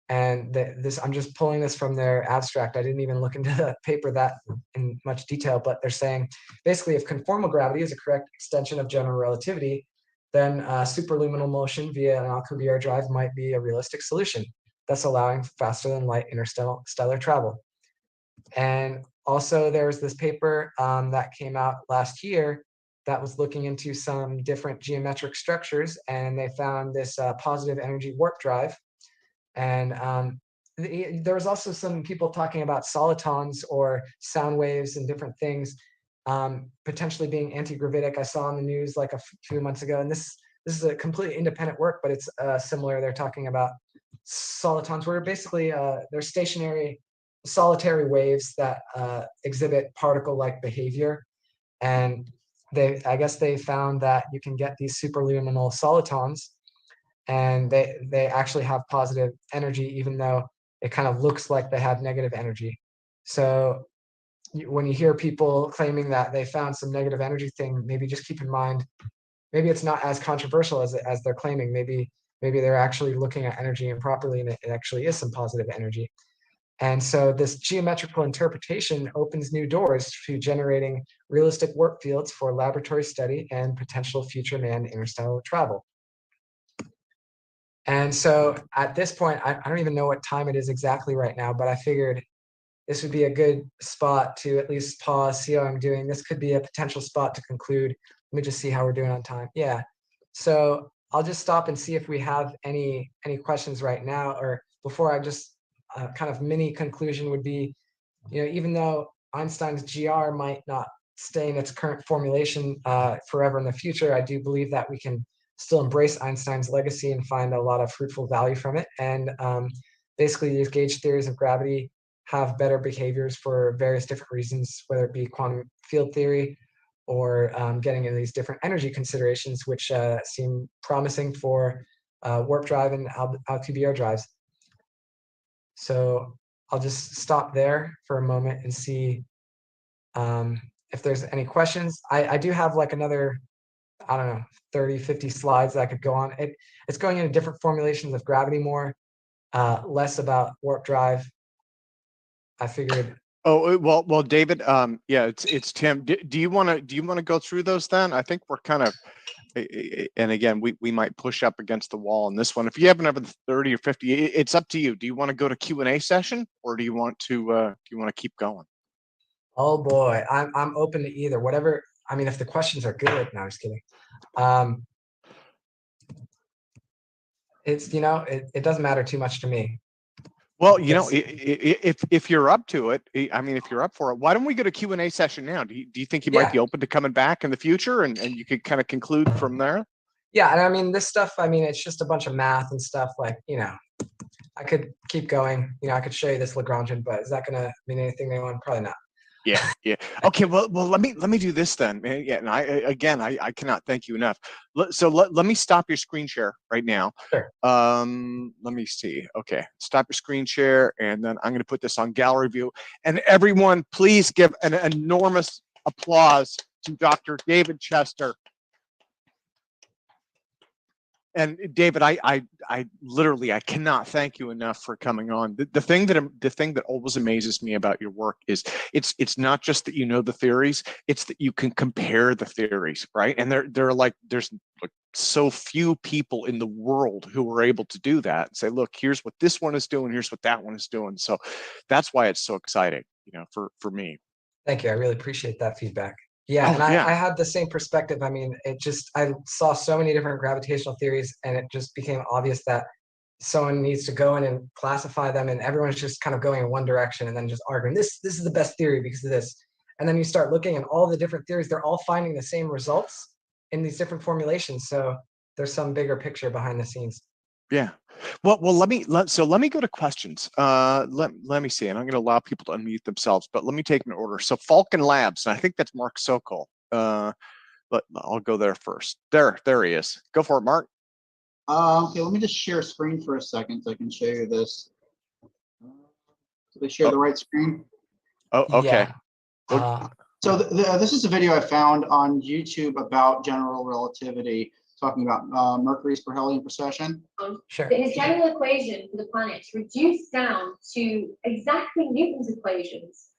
And I'm just pulling this from their abstract. I didn't even look into the paper that in much detail, but they're saying basically if conformal gravity is a correct extension of general relativity, then superluminal motion via an Alcubierre drive might be a realistic solution that's allowing faster than light interstellar travel. And also there's this paper that came out last year that was looking into some different geometric structures, and they found this positive energy warp drive. And there was also some people talking about solitons or sound waves and different things potentially being anti-gravitic. I saw on the news like a few months ago, and this is a completely independent work, but it's similar. They're talking about solitons, where basically they're stationary, solitary waves that exhibit particle-like behavior. And I guess they found that you can get these superluminal solitons, and they actually have positive energy, even though it kind of looks like they have negative energy. So when you hear people claiming that they found some negative energy thing, maybe just keep in mind, maybe it's not as controversial as they're claiming. Maybe they're actually looking at energy improperly, and it actually is some positive energy. And so this geometrical interpretation opens new doors to generating realistic warp fields for laboratory study and potential future manned interstellar travel. And so at this point, I don't even know what time it is exactly right now, but I figured this would be a good spot to at least pause, see how I'm doing. This could be a potential spot to conclude. Let me just see how we're doing on time. Yeah. So I'll just stop and see if we have any questions right now, or before I just kind of mini conclusion would be, even though Einstein's GR might not stay in its current formulation forever in the future, I do believe that we can still embrace Einstein's legacy and find a lot of fruitful value from it. And basically, these gauge theories of gravity have better behaviors for various different reasons, whether it be quantum field theory or getting into these different energy considerations, which seem promising for warp drive and LQBR drives. So I'll just stop there for a moment and see if there's any questions. I do have like another, I don't know, 30, 50 slides that I could go on. It's going into different formulations of gravity more, less about warp drive. I figured. Oh, well, David, yeah, it's Tim. Do you want to go through those then? I think we're kind of, and again, we might push up against the wall on this one. If you have another 30 or 50, it's up to you. Do you want to go to Q&A session, or do you want to keep going? Oh boy, I'm open to either. Whatever. I mean, if the questions are good. No, I'm just kidding. It's it doesn't matter too much to me. Well, if you're up to it, I mean, if you're up for it, why don't we go to Q&A session now? Do you think you might be open to coming back in the future, and you could kind of conclude from there? Yeah, and I mean, this stuff, I mean, it's just a bunch of math and stuff, like, I could keep going. I could show you this Lagrangian, but is that going to mean anything to anyone? Probably not. Yeah. Okay. Well, let me do this then. Yeah, and I cannot thank you enough. So let me stop your screen share right now. Sure. Let me see. Okay, stop your screen share, and then I'm going to put this on gallery view. And everyone, please give an enormous applause to Dr. David Chester. And David, I literally, I cannot thank you enough for coming on. The thing that always amazes me about your work is it's not just that you know the theories, it's that you can compare the theories, right? And there's like so few people in the world who are able to do that and say, look, here's what this one is doing, here's what that one is doing. So that's why it's so exciting, for me. Thank you. I really appreciate that feedback. Yeah, I had the same perspective. I mean, I saw so many different gravitational theories, and it just became obvious that someone needs to go in and classify them, and everyone's just kind of going in one direction and then just arguing, this is the best theory because of this. And then you start looking at all the different theories, they're all finding the same results in these different formulations. So there's some bigger picture behind the scenes. Yeah. Well, let me go to questions. Let me see, and I'm going to allow people to unmute themselves, but let me take an order. So Falcon Labs, and I think that's Mark Sokol. But I'll go there first. There he is. Go for it, Mark. Okay, let me just share screen for a second so I can show you this. Did they share the right screen? Oh, okay. Yeah. So this is a video I found on YouTube about general relativity, talking about Mercury's perihelion precession. Sure. His general equation for the planets reduced down to exactly Newton's equations,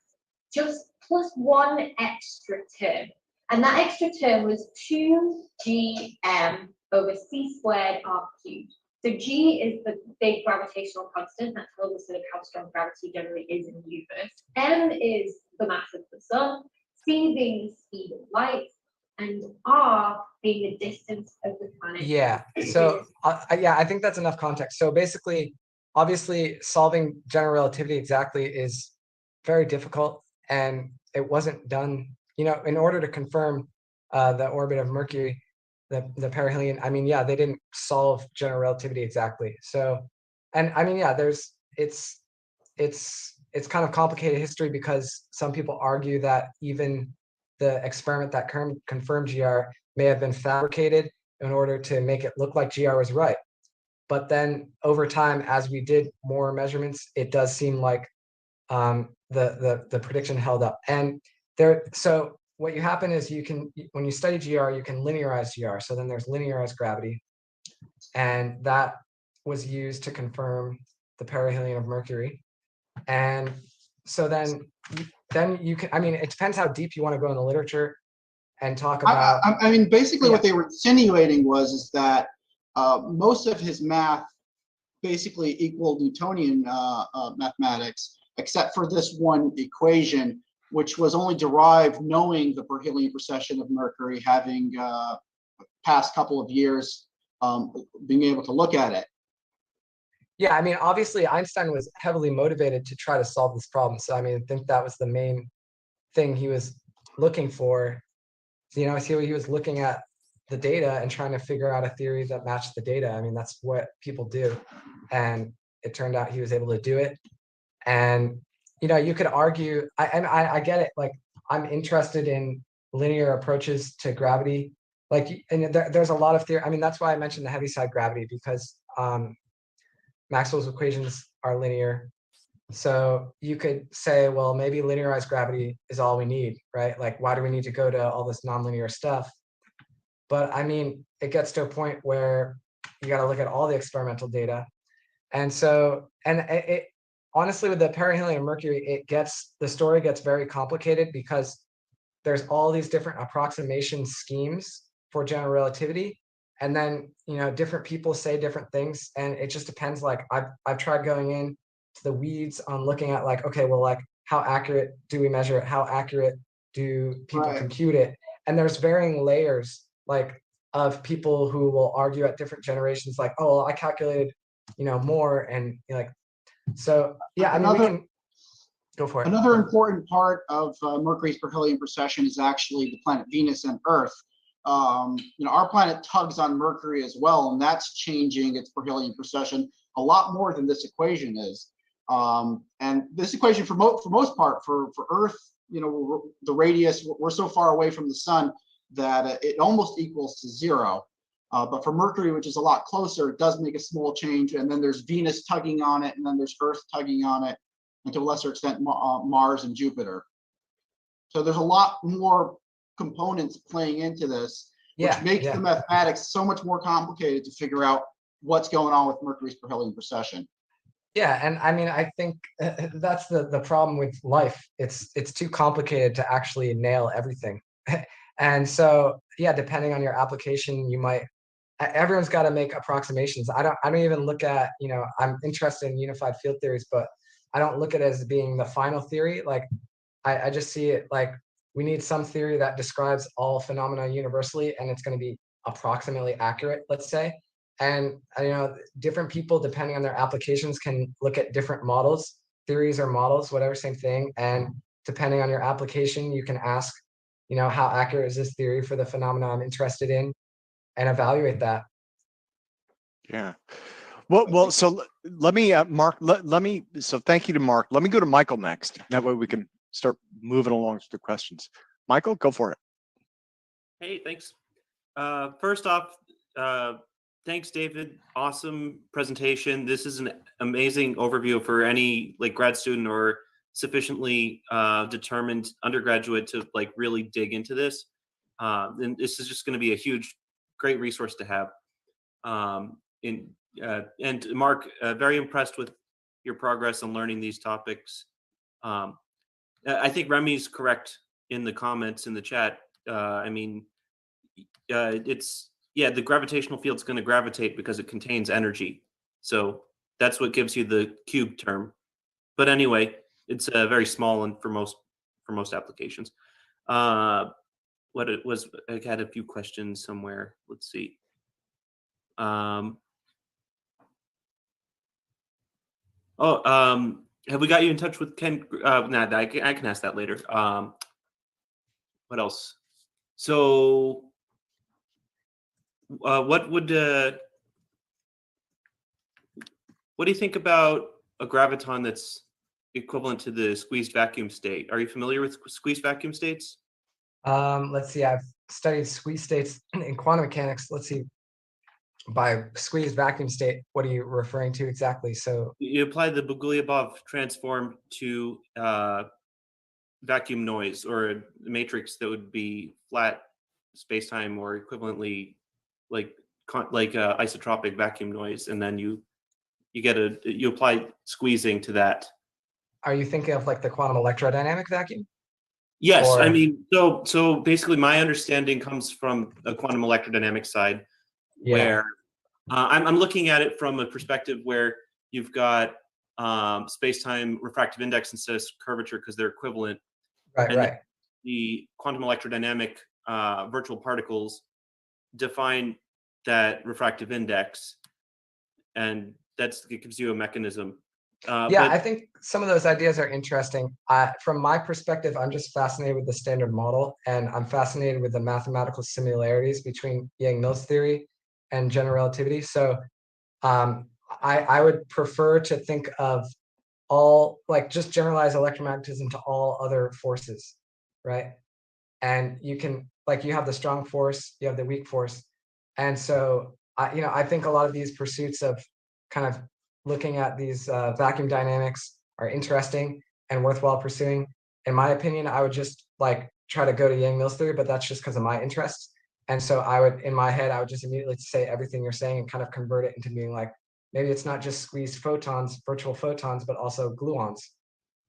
just plus one extra term. And that extra term was 2gm over c squared r cubed. So g is the big gravitational constant that tells us sort of how strong gravity generally is in the universe. M is the mass of the sun, c being the speed of light, and r being the distance of the planet. Yeah. So I think that's enough context. So basically, obviously, solving general relativity exactly is very difficult, and it wasn't done. In order to confirm the orbit of Mercury, the perihelion. I mean, they didn't solve general relativity exactly. So, and I mean, it's kind of complicated history because some people argue that even the experiment that confirmed GR may have been fabricated in order to make it look like GR was right. But then over time, as we did more measurements, it does seem like the prediction held up. And so what happen is when you study GR, you can linearize GR. So then there's linearized gravity, and that was used to confirm the perihelion of Mercury. And so then you can, I mean, it depends how deep you want to go in the literature and talk about. I mean, basically Yeah. what they were insinuating is that most of his math basically equaled Newtonian mathematics, except for this one equation, which was only derived knowing the perihelion precession of Mercury, having past couple of years being able to look at it. Yeah, I mean, obviously Einstein was heavily motivated to try to solve this problem. So I mean, I think that was the main thing he was looking for. So, you know, he was looking at the data and trying to figure out a theory that matched the data. I mean, that's what people do. And it turned out he was able to do it. And, you know, you could argue, I get it. Like, I'm interested in linear approaches to gravity. Like, and there's a lot of theory. I mean, that's why I mentioned the heaviside gravity, because Maxwell's equations are linear. So you could say, well, maybe linearized gravity is all we need, right? Like, why do we need to go to all this nonlinear stuff? But I mean, it gets to a point where you got to look at all the experimental data. And so, and it honestly, with the perihelion of Mercury, the story gets very complicated because there's all these different approximation schemes for general relativity. And then, you know, different people say different things, and it just depends. Like, I've tried going in to the weeds on looking at, like, okay, well, like, how accurate do we measure it? How accurate do people compute it? And there's varying layers, like, of people who will argue at different generations, like, oh, well, I calculated, you know, more, and like, so yeah, I mean, we can go for it. Another important part of Mercury's perihelion precession is actually the planet Venus and Earth. You know, our planet tugs on Mercury as well, and that's changing its perihelion precession a lot more than this equation is. And this equation, for most part, for Earth, you know, the radius, we're so far away from the sun that it almost equals to zero. But for Mercury, which is a lot closer, it does make a small change, and then there's Venus tugging on it, and then there's Earth tugging on it, and to a lesser extent, Mars and Jupiter. So there's a lot more components playing into this, which makes the mathematics so much more complicated to figure out what's going on with Mercury's perihelion precession. Yeah, and I mean, I think that's the problem with life. It's too complicated to actually nail everything. And so, yeah, depending on your application, you might, everyone's got to make approximations. I don't even look at, you know, I'm interested in unified field theories, but I don't look at it as being the final theory. Like, I just see it like, we need some theory that describes all phenomena universally, and it's going to be approximately accurate, let's say. And, you know, different people, depending on their applications, can look at different models, theories or models, whatever, same thing. And depending on your application, you can ask, you know, how accurate is this theory for the phenomena I'm interested in, and evaluate that. Yeah. Well, so let me, Mark, so thank you to Mark. Let me go to Michael next. That way we can start moving along to the questions. Michael, go for it. Hey, thanks. First off, thanks, David. Awesome presentation. This is an amazing overview for any like grad student or sufficiently determined undergraduate to like really dig into this. And this is just going to be a great resource to have. And Mark, very impressed with your progress on learning these topics. I think Remy's correct in the comments in the chat. I mean, the gravitational field's going to gravitate because it contains energy. So that's what gives you the cube term. But anyway, it's very small and for most applications. What it was, I had a few questions somewhere. Let's see. Have we got you in touch with Ken? Nah, I can ask that later. What else? So, what do you think about a graviton that's equivalent to the squeezed vacuum state? Are you familiar with squeezed vacuum states? Let's see. I've studied squeeze states in quantum mechanics. Let's see. By squeezed vacuum state, what are you referring to exactly? So you apply the Bogoliubov transform to vacuum noise, or a matrix that would be flat spacetime or equivalently like isotropic vacuum noise, and then you apply squeezing to that. are you thinking of like the quantum electrodynamic vacuum? Yes, I Or- mean, so basically my understanding comes from the quantum electrodynamic side, Yeah. where I'm looking at it from a perspective where you've got space-time refractive index instead of curvature because they're equivalent. Right, And right. the quantum electrodynamic virtual particles define that refractive index, and it gives you a mechanism. Yeah, But I think some of those ideas are interesting. From my perspective, I'm just fascinated with the standard model, and I'm fascinated with the mathematical similarities between Yang-Mills theory and general relativity. So I would prefer to think of all, like, just generalize electromagnetism to all other forces, right? And you can, like, you have the strong force, you have the weak force. And so, I think a lot of these pursuits of kind of looking at these vacuum dynamics are interesting and worthwhile pursuing. In my opinion, I would just like try to go to Yang-Mills theory, but that's just because of my interests. And so I would, in my head, I would just immediately say everything you're saying and kind of convert it into being like, maybe it's not just squeezed photons, virtual photons, but also gluons.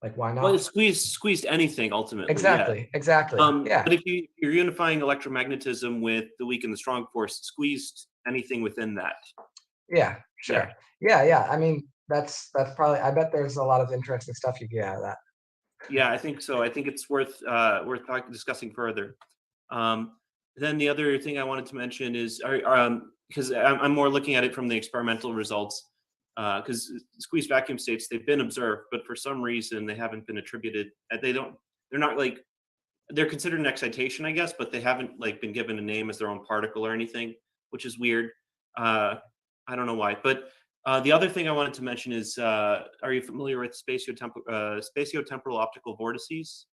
Like, why not? well, it's squeezed anything ultimately. Exactly, exactly. Yeah. But if you're unifying electromagnetism with the weak and the strong force, squeezed anything within that. Yeah, sure. Yeah. I mean, that's probably, I bet there's a lot of interesting stuff you get out of that. Yeah, I think so. I think it's worth discussing further. Then the other thing I wanted to mention is, because I'm more looking at it from the experimental results, because squeezed vacuum states, they've been observed, but for some reason they haven't been attributed. They're not like, they're considered an excitation, I guess, but they haven't like been given a name as their own particle or anything, which is weird. I don't know why. But the other thing I wanted to mention is, are you familiar with spatiotemporal optical vortices?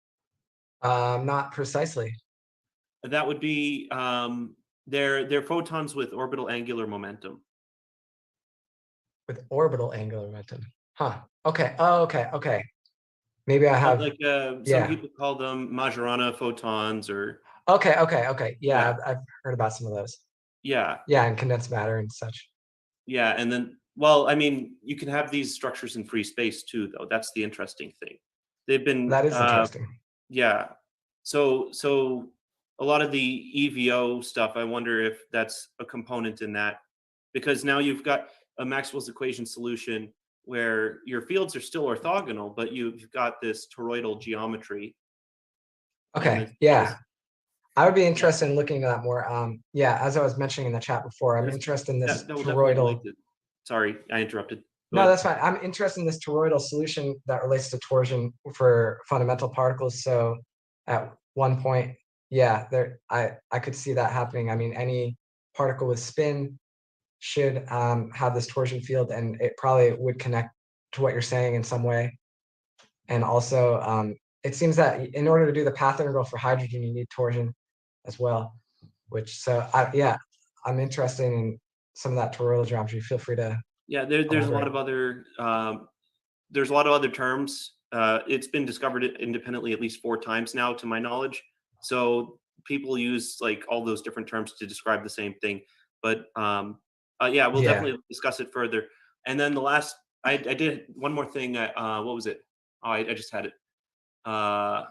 Not precisely. That would be they're photons with orbital angular momentum. With orbital angular momentum. Huh. Okay. Oh, okay. Maybe I have. Like some people call them Majorana photons, or Okay. Yeah, Yeah. I've heard about some of those. yeah, Yeah, and condensed matter and such. yeah, and then, well, I mean, you can have these structures in free space too, though. That's the interesting thing. They've been That is interesting. yeah. So a lot of the EVO stuff, I wonder if that's a component in that, because now you've got a Maxwell's equation solution where your fields are still orthogonal, but you've got this toroidal geometry. Okay. Yeah. I would be interested in looking into that more. Yeah, as I was mentioning in the chat before, I'm interested in this That will definitely toroidal. relate to- Sorry, I interrupted. Go No, ahead. that's fine. I'm interested in this toroidal solution that relates to torsion for fundamental particles. So at one point, yeah, I could see that happening. I mean, any particle with spin should have this torsion field, and it probably would connect to what you're saying in some way. And also, it seems that in order to do the path integral for hydrogen, you need torsion as well. I'm interested in some of that toroidal geometry. Feel free to. Yeah, there's a lot of other terms. It's been discovered independently at least 4 times now, to my knowledge. So people use like all those different terms to describe the same thing. But yeah, we'll definitely discuss it further. And then the last, I did one more thing. What was it? Oh, I just had it. I'll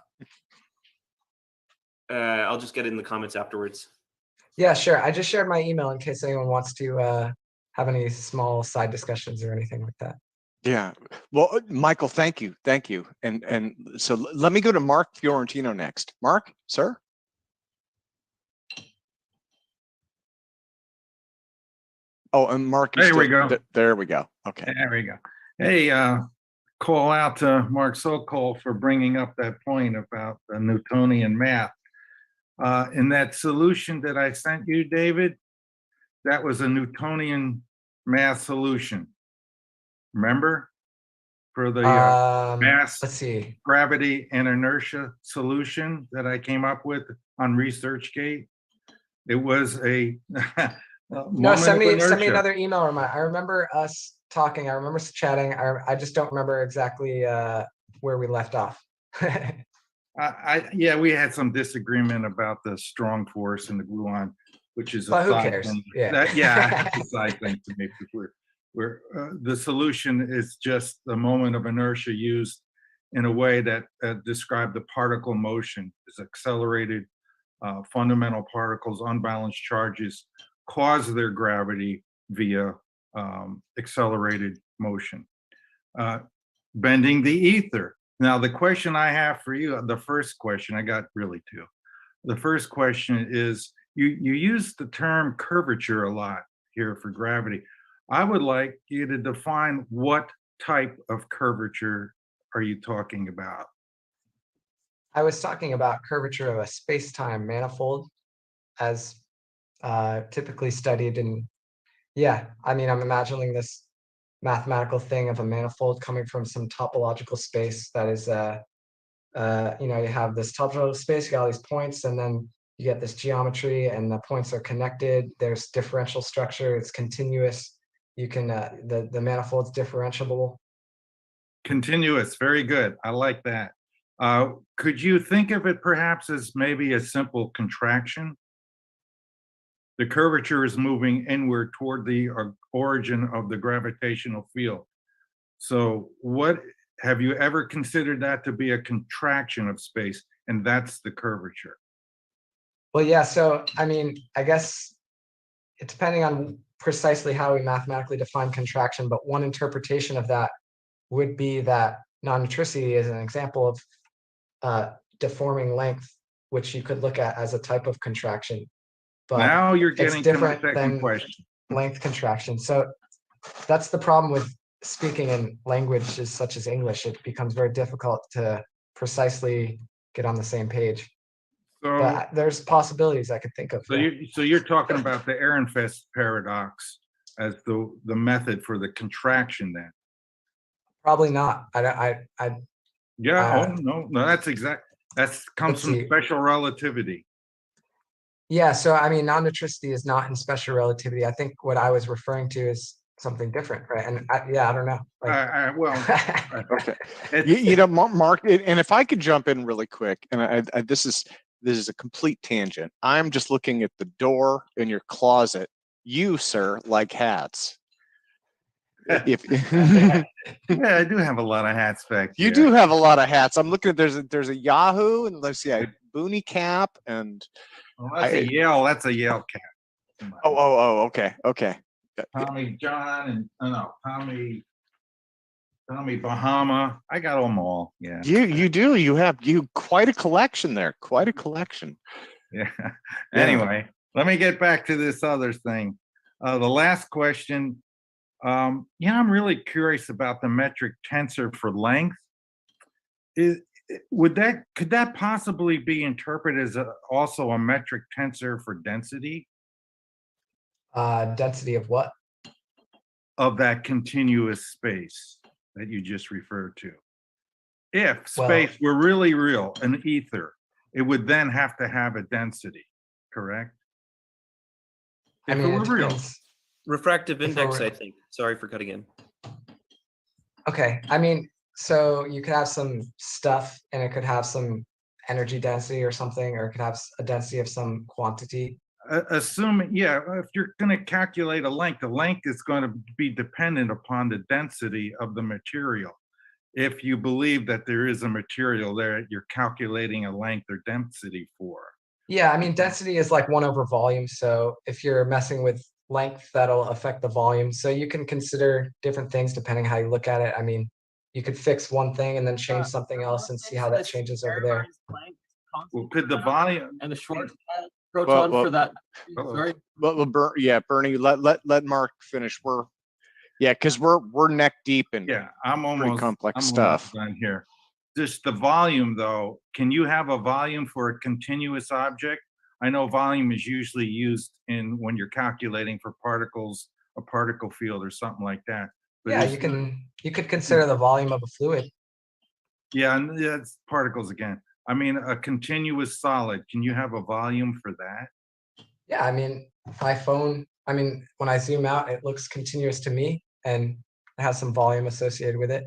just get it in the comments afterwards. Yeah, sure. I just shared my email in case anyone wants to have any small side discussions or anything like that. Yeah. Well, Michael, thank you. And so let me go to Mark Fiorentino next. Mark, sir. Oh, and Mark. There we go. There we go. Okay. There we go. Hey, call out to Mark Sokol for bringing up that point about the Newtonian math. In that solution that I sent you, David, that was a Newtonian math solution. Remember? For the mass, let's see, gravity, and inertia solution that I came up with on ResearchGate. It was a no, send me another email. I remember us talking. I remember chatting. I just don't remember exactly where we left off. Yeah, we had some disagreement about the strong force and the gluon, which is but a who side cares? thing. Yeah, It's a side thing to me. Where the solution is just the moment of inertia used in a way that described the particle motion as accelerated fundamental particles, unbalanced charges, cause their gravity via accelerated motion. Bending the ether. Now, the question I have for you, the first question, I got really two. The first question is, you use the term curvature a lot here for gravity. I would like you to define what type of curvature are you talking about? I was talking about curvature of a space-time manifold as typically studied in, yeah, I mean, I'm imagining this mathematical thing of a manifold coming from some topological space that is, you know, you have this topological space, you got all these points, and then you get this geometry, and the points are connected. There's differential structure, it's continuous. You can, the manifold's differentiable. Continuous, very good. I like that. Could you think of it perhaps as maybe a simple contraction? The curvature is moving inward toward the origin of the gravitational field. So what, have you ever considered that to be a contraction of space, and that's the curvature? Well, yeah, so I mean, I guess it's depending on precisely how we mathematically define contraction, but one interpretation of that would be that non-neutricity is an example of deforming length, which you could look at as a type of contraction. But now you're it's getting to my different second than question. length contraction. So that's the problem with speaking in languages such as English. It becomes very difficult to precisely get on the same page. So, But there's possibilities I could think of. so, Yeah. you're talking about the Ehrenfest paradox as the method for the contraction then? Probably not. Yeah, oh, no, that's exact. That comes Let's from see. special relativity. Yeah, so I mean, non-neutricity is not in special relativity. I think what I was referring to is something different, right? And yeah, I don't know. Like, Well, Okay. it's- You know, Mark, and if I could jump in really quick, and this is a complete tangent. I'm just looking at the door in your closet. You, sir, like hats. If yeah, I do have a lot of hats back you here. do have a lot of hats. I'm looking at there's a Yahoo, and let's see, a Boonie cap, and Well, that's a Yale cap. okay. Tommy John and Tommy Bahama. I got them all. Yeah. You do. You have quite a collection there. Quite a collection. Yeah. Anyway, let me get back to this other thing. The last question. I'm really curious about the metric tensor for length. Could that possibly be interpreted as also a metric tensor for density? density of what? Of that continuous space that you just referred to. If space were really real, an ether, it would then have to have a density, correct? I If mean, it it were real. depends. Refractive If it index, were- I think. Sorry for cutting in. Okay, I mean, so you could have some stuff and it could have some energy density or something, or it could have a density of some quantity. Assuming, yeah, if you're going to calculate a length, the length is going to be dependent upon the density of the material. If you believe that there is a material there, you're calculating a length or density for. Yeah, I mean, density is like 1 over volume. So if you're messing with length, that'll affect the volume. So you can consider different things depending how you look at it. I mean, you could fix one thing and then change something else and see how that changes over there. Well, could the volume And the short proton well, for that. uh-oh. Sorry. Well, Bernie, let Mark finish. Because we're neck deep in I'm pretty almost complex I'm stuff. almost done here. Just the volume though, can you have a volume for a continuous object? I know volume is usually used when you're calculating for particles, a particle field or something like that. But Yeah, you could consider the volume of a fluid. Yeah, and it's particles again. I mean, a continuous solid, can you have a volume for that? Yeah, I mean, my phone, I mean, when I zoom out, it looks continuous to me and it has some volume associated with it.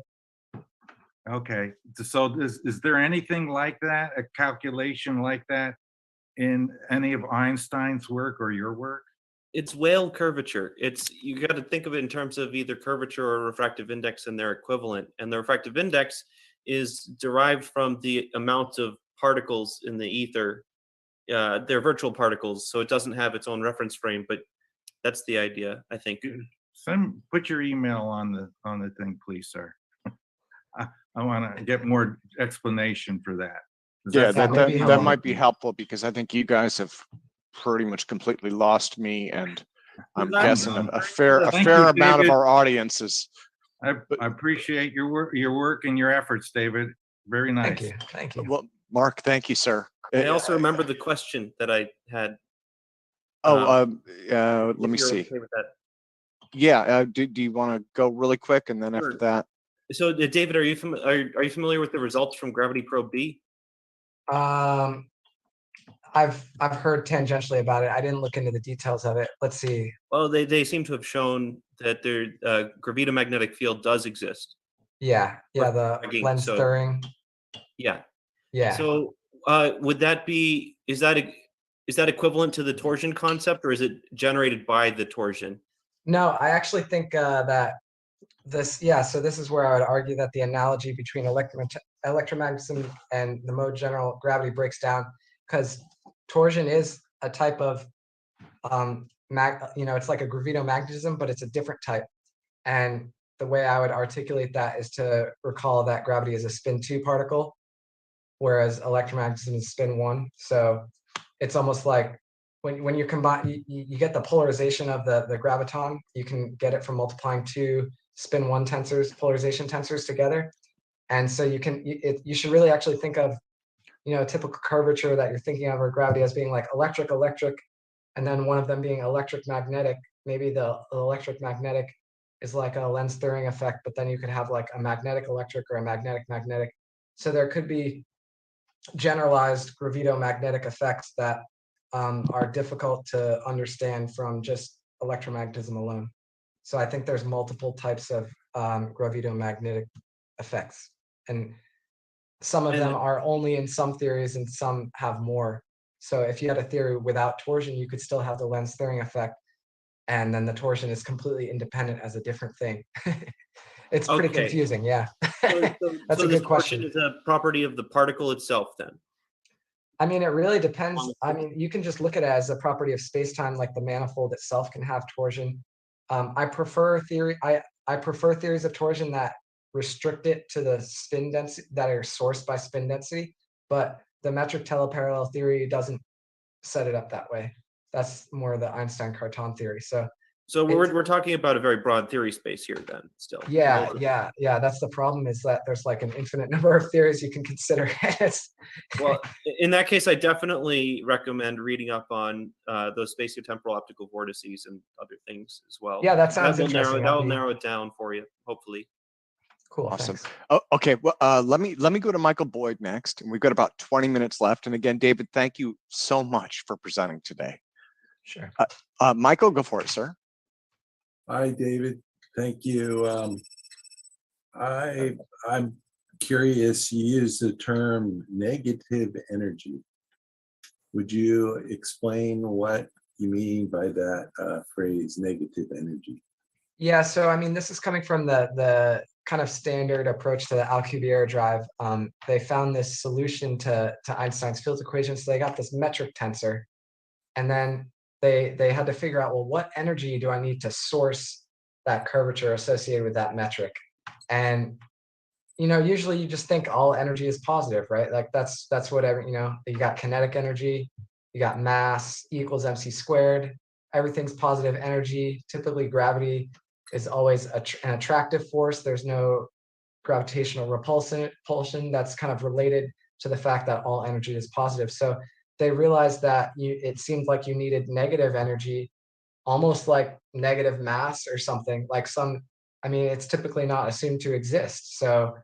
Okay, so is there anything like that, a calculation like that in any of Einstein's work or your work? It's Weyl curvature. You got to think of it in terms of either curvature or refractive index and their equivalent. And the refractive index is derived from the amount of particles in the ether. They're virtual particles, so it doesn't have its own reference frame, but that's the idea, I think. Put your email on the thing, please, sir. I want to get more explanation for that. Yeah, maybe that might be helpful, because I think you guys have pretty much completely lost me, and I'm guessing a fair Thank you, amount of David. our audience is. I appreciate your work and your efforts, David. Very nice. Thank you. Thank you. Well, Mark, thank you, sir. I also remember the question that I had. Let me If you're see. okay with that. Yeah, do you want to go really quick, and then after Sure. that? So, David, are you familiar with the results from Gravity Probe B? I've heard tangentially about it. I didn't look into the details of it. Let's see. Well, they seem to have shown that their gravitomagnetic field does exist. Yeah, the Again, lens so- stirring. Yeah. Yeah. So, would that be is that equivalent to the torsion concept, or is it generated by the torsion? No, I actually think that so this is where I would argue that the analogy between electromagnetism and the mode general gravity breaks down, because torsion is a type of it's like a gravitomagnetism, but it's a different type. And the way I would articulate that is to recall that gravity is a spin 2 particle, whereas electromagnetism is spin 1. So it's almost like when you combine, you get the polarization of the graviton. You can get it from multiplying 2 spin 1 tensors, polarization tensors together. And so you should really actually think of, a typical curvature that you're thinking of, or gravity, as being like electric, and then one of them being electric magnetic. Maybe the electric magnetic is like a lens stirring effect, but then you could have like a magnetic electric or a magnetic magnetic. So there could be generalized gravitomagnetic effects that are difficult to understand from just electromagnetism alone. So I think there's multiple types of gravitomagnetic effects, and some of them are only in some theories and some have more. So if you had a theory without torsion, you could still have the lens stirring effect, and then the torsion is completely independent as a different thing. It's pretty confusing, yeah. That's a good question. Is a property of the particle itself, then? I mean, it really depends. I mean, you can just look at it as a property of space-time, like the manifold itself can have torsion. I prefer theories of torsion that restrict it to the spin density, that are sourced by spin density, but the metric teleparallel theory doesn't set it up that way. That's more the Einstein Carton theory. So we're talking about a very broad theory space here, then. Still. Yeah. That's the problem, is that there's like an infinite number of theories you can consider. Well, in that case, I definitely recommend reading up on those spatiotemporal optical vortices and other things as well. Yeah, that sounds interesting. That will interesting. narrow it down for you, hopefully. Cool. Awesome. Thanks. Oh, okay. Well, let me go to Michael Boyd next, and we've got about 20 minutes left. And again, David, thank you so much for presenting today. Sure. Michael, go for it, sir. Hi, David. Thank you. I'm curious. You use the term negative energy. Would you explain what you mean by that phrase, negative energy? Yeah. So I mean, this is coming from the kind of standard approach to the Alcubierre drive. They found this solution to Einstein's field equation. So they got this metric tensor, and then they had to figure out, well, what energy do I need to source that curvature associated with that metric? And usually you just think all energy is positive, right? Like that's whatever, you got kinetic energy, you got mass, E equals mc squared. Everything's positive energy. Typically gravity is always an attractive force. There's no gravitational repulsion that's kind of related to the fact that all energy is positive. So they realized that it seemed like you needed negative energy, almost like negative mass or something, like it's typically not assumed to exist. So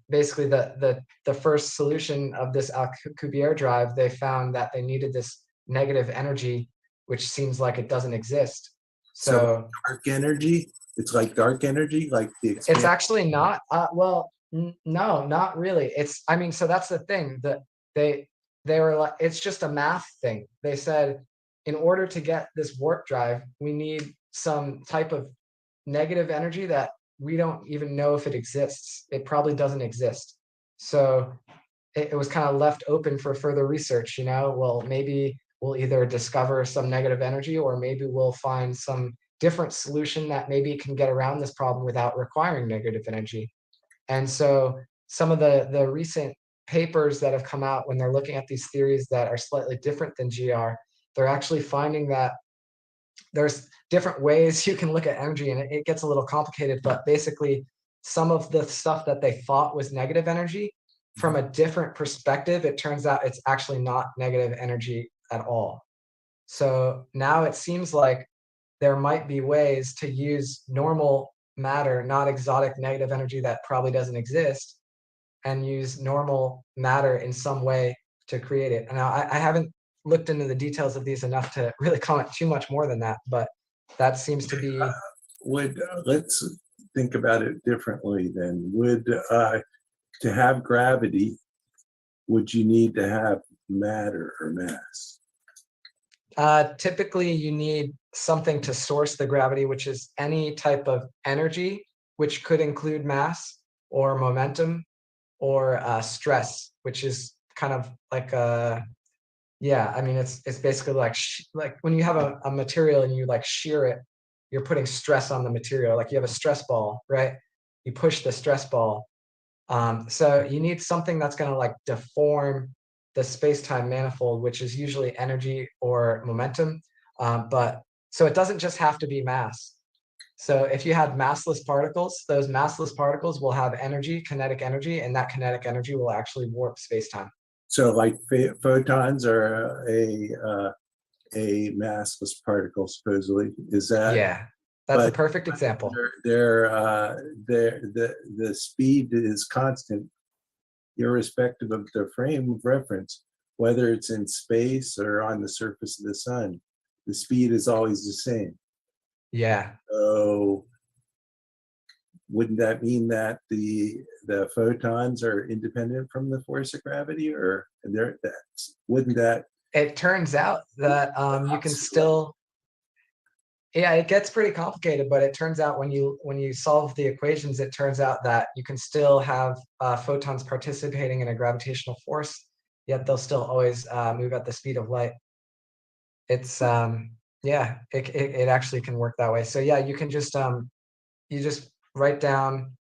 basically the first solution of this Alcubierre drive, they found that they needed this negative energy, which seems like it doesn't exist. So dark energy, it's like dark energy, like the it's actually not, no, not really. So that's the thing, that they were like, it's just a math thing. They said, in order to get this warp drive, we need some type of negative energy that we don't even know if it exists. It probably doesn't exist. So it was kind of left open for further research, well, maybe we'll either discover some negative energy, or maybe we'll find some different solution that maybe can get around this problem without requiring negative energy. And so some of the recent papers that have come out when they're looking at these theories that are slightly different than GR, they're actually finding that there's different ways you can look at energy, and it gets a little complicated, but basically some of the stuff that they thought was negative energy, from a different perspective, it turns out it's actually not negative energy at all. So now it seems like there might be ways to use normal matter, not exotic negative energy that probably doesn't exist, and use normal matter in some way to create it. And now I haven't looked into the details of these enough to really comment too much more than that, but that seems to be. Let's think about it differently then. To have gravity, would you need to have matter or mass? Typically, you need something to source the gravity, which is any type of energy, which could include mass or momentum or stress, which is kind of like it's basically like when you have a material and you like shear it, you're putting stress on the material. Like you have a stress ball, right? You push the stress ball. So you need something that's going to like deform the space-time manifold, which is usually energy or momentum. But so it doesn't just have to be mass. So if you had massless particles, those massless particles will have energy, kinetic energy, and that kinetic energy will actually warp space-time. So like photons are a massless particle, supposedly. Is that? Yeah, that's a perfect example. The speed is constant, irrespective of the frame of reference, whether it's in space or on the surface of the sun. The speed is always the same. Yeah. So wouldn't that mean that the photons are independent from the force of gravity, or wouldn't that? It turns out that you can still. Yeah, it gets pretty complicated, but it turns out when you solve the equations, it turns out that you can still have photons participating in a gravitational force, yet they'll still always move at the speed of light. It's it actually can work that way. So yeah, you can just you just write down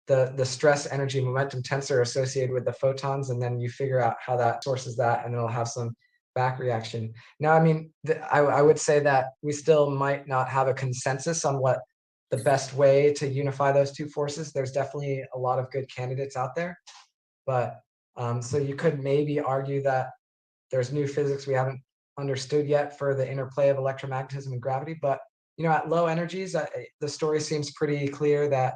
the stress energy momentum tensor associated with the photons, and then you figure out how that sources that, and it'll have some back reaction. Now, I mean, I would say that we still might not have a consensus on what the best way to unify those two forces. There's definitely a lot of good candidates out there, but so you could maybe argue that there's new physics we haven't understood yet for the interplay of electromagnetism and gravity. But at low energies, the story seems pretty clear that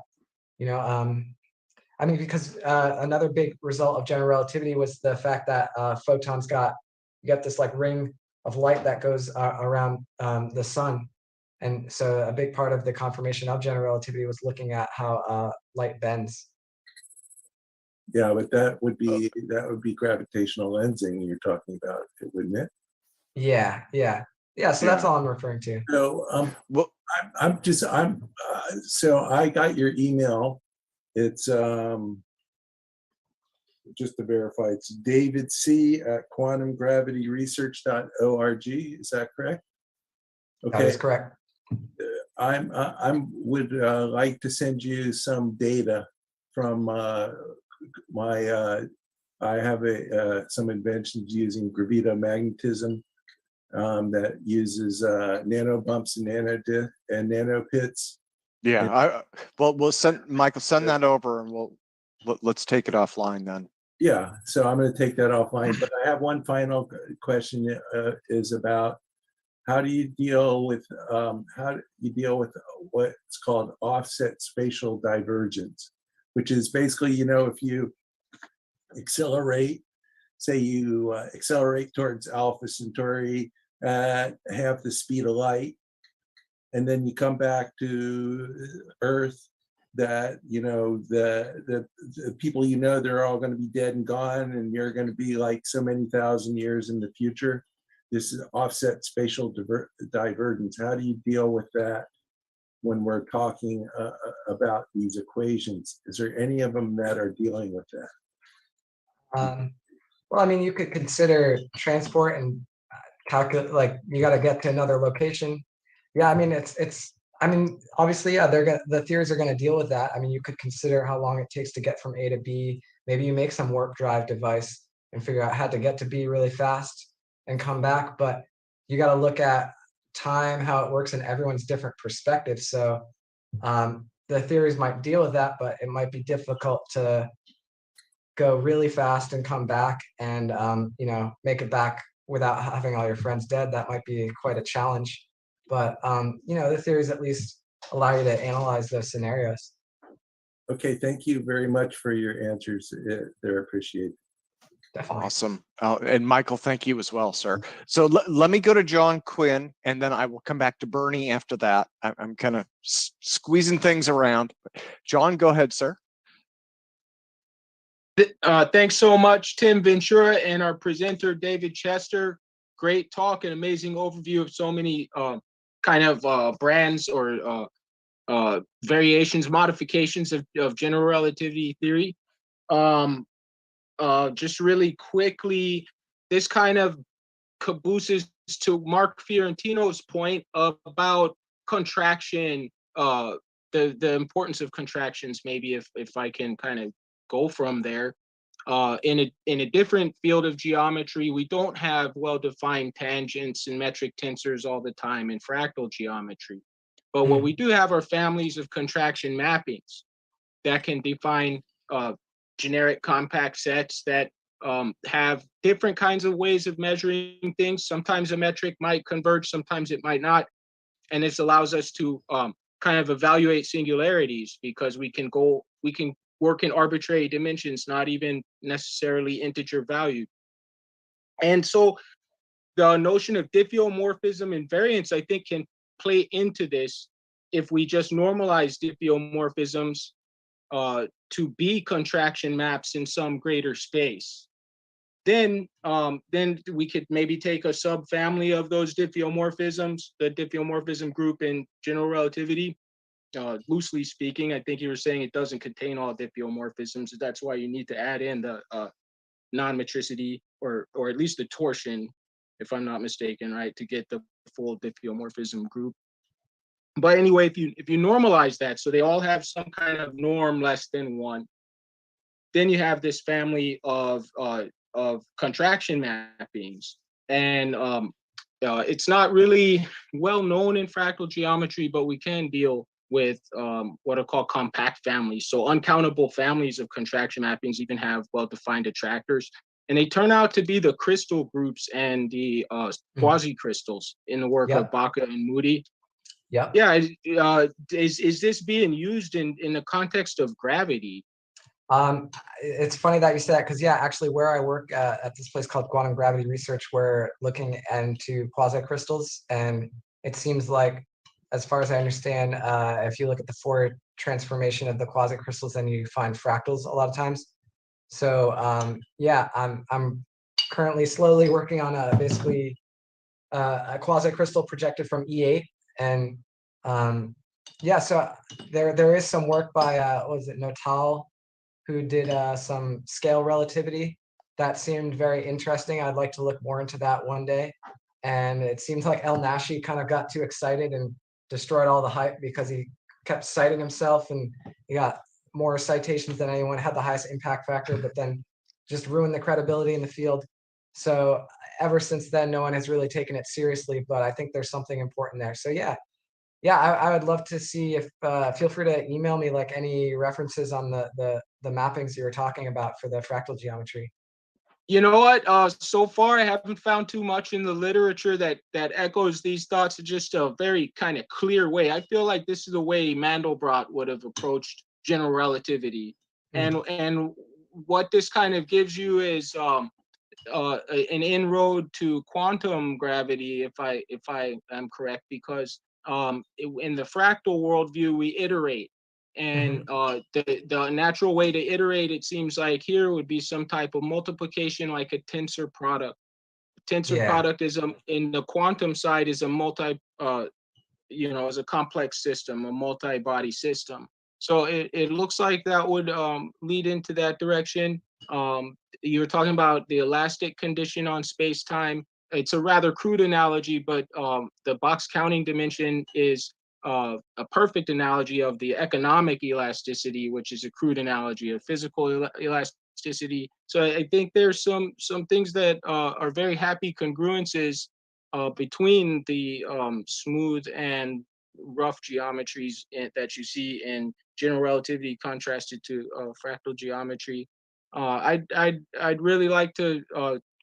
I mean, because another big result of general relativity was the fact that photons you got this like ring of light that goes around the sun. And so a big part of the confirmation of general relativity was looking at how light bends. Yeah, but that would be gravitational lensing you're talking about, wouldn't it? Yeah. So that's all I'm referring to. So so I got your email. It's just to verify, it's David C at quantumgravityresearch.org. Is that correct? Okay, that is correct. I would like to send you some data from I have some inventions using gravitomagnetism that uses nano bumps and nano pits. Yeah, we'll send Michael, send that over, and let's take it offline then. Yeah, so I'm going to take that offline, but I have one final question is about how do you deal with what's called offset spatial divergence, which is basically, if you accelerate, say you accelerate towards Alpha Centauri at half the speed of light, and then you come back to Earth, that the people they're all going to be dead and gone, and you're going to be like so many thousand years in the future. This is offset spatial divergence. How do you deal with that when we're talking about these equations? Is there any of them that are dealing with that? Well, I mean, you could consider transport and calculate, like you got to get to another location. Yeah, I mean, I mean, obviously, yeah, the theories are going to deal with that. I mean, you could consider how long it takes to get from A to B. Maybe you make some warp drive device and figure out how to get to B really fast and come back. But you got to look at time, how it works in everyone's different perspectives. So the theories might deal with that, but it might be difficult to go really fast and come back and you know, make it back without having all your friends dead. That might be quite a challenge. But you know, the theories at least allow you to analyze those scenarios. Okay, thank you very much for your answers. They're appreciated. Definitely. Awesome. And Michael, thank you as well, sir. So let me go to John Quinn, and then I will come back to Bernie after that. I'm kind of squeezing things around. John, go ahead, sir. Thanks so much, Tim Ventura, and our presenter, David Chester. Great talk and amazing overview of so many kind of brands or variations, modifications of general relativity theory. Just really quickly, this kind of cabooses to Mark Fiorentino's point about contraction, the importance of contractions, maybe if I can kind of go from there. In a different field of geometry, we don't have well-defined tangents and metric tensors all the time in fractal geometry. But what we do have are families of contraction mappings that can define generic compact sets that have different kinds of ways of measuring things. Sometimes a metric might converge, sometimes it might not. And this allows us to kind of evaluate singularities because we can work in arbitrary dimensions, not even necessarily integer value. And so the notion of diffeomorphism and variance, I think, can play into this if we just normalize diffeomorphisms to be contraction maps in some greater space. Then we could maybe take a subfamily of those diffeomorphisms, the diffeomorphism group in general relativity. Loosely speaking, I think you were saying it doesn't contain all diffeomorphisms. That's why you need to add in the non-metricity or at least the torsion, if I'm not mistaken, right, to get the full diffeomorphism group. But anyway, if you normalize that, so they all have some kind of norm less than 1, then you have this family of contraction mappings. And it's not really well known in fractal geometry, but we can deal with what are called compact families. So uncountable families of contraction mappings even have well-defined attractors. And they turn out to be the crystal groups and the quasi-crystals in the work of Baca and Moody. Yeah. Is this being used in the context of gravity? It's funny that you say that because, yeah, actually where I work at this place called Quantum Gravity Research, we're looking into quasi-crystals. And it seems like, as far as I understand, if you look at the Fourier transformation of the quasi-crystals, then you find fractals a lot of times. So yeah, I'm currently slowly working on basically a quasi-crystal projected from E8. And yeah, so there is some work by what was it, Notal, who did some scale relativity that seemed very interesting. I'd like to look more into that one day. And it seems like El Nashi kind of got too excited and destroyed all the hype because he kept citing himself, and he got more citations than anyone, had the highest impact factor, but then just ruined the credibility in the field. So ever since then, no one has really taken it seriously, but I think there's something important there. So yeah, I would love to see if, feel free to email me like any references on the mappings you were talking about for the fractal geometry. You know what? So far, I haven't found too much in the literature that echoes these thoughts in just a very kind of clear way. I feel like this is the way Mandelbrot would have approached general relativity, and what this kind of gives you is an inroad to quantum gravity, if I am correct, because in the fractal worldview we iterate. And the natural way to iterate, it seems like here, would be some type of multiplication, like a tensor product. Tensor product is in the quantum side is a as a complex system, a multi-body system. So it looks like that would lead into that direction. You were talking about the elastic condition on space-time. It's a rather crude analogy, but the box counting dimension is a perfect analogy of the economic elasticity, which is a crude analogy of physical elasticity. So I think there's some things that are very happy congruences between the smooth and rough geometries that you see in general relativity contrasted to fractal geometry. I'd really like to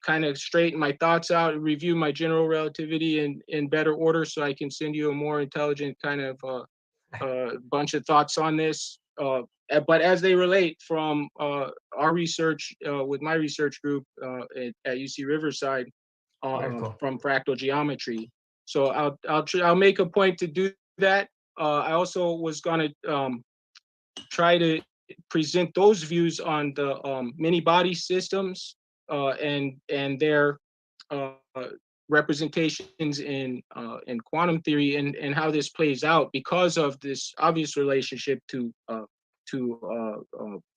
kind of straighten my thoughts out, review my general relativity in better order, so I can send you a more intelligent kind of bunch of thoughts on this. But as they relate from our research with my research group at UC Riverside from fractal geometry. So I'll make a point to do that. I also was going to try to present those views on the many body systems and their representations in quantum theory and how this plays out because of this obvious relationship to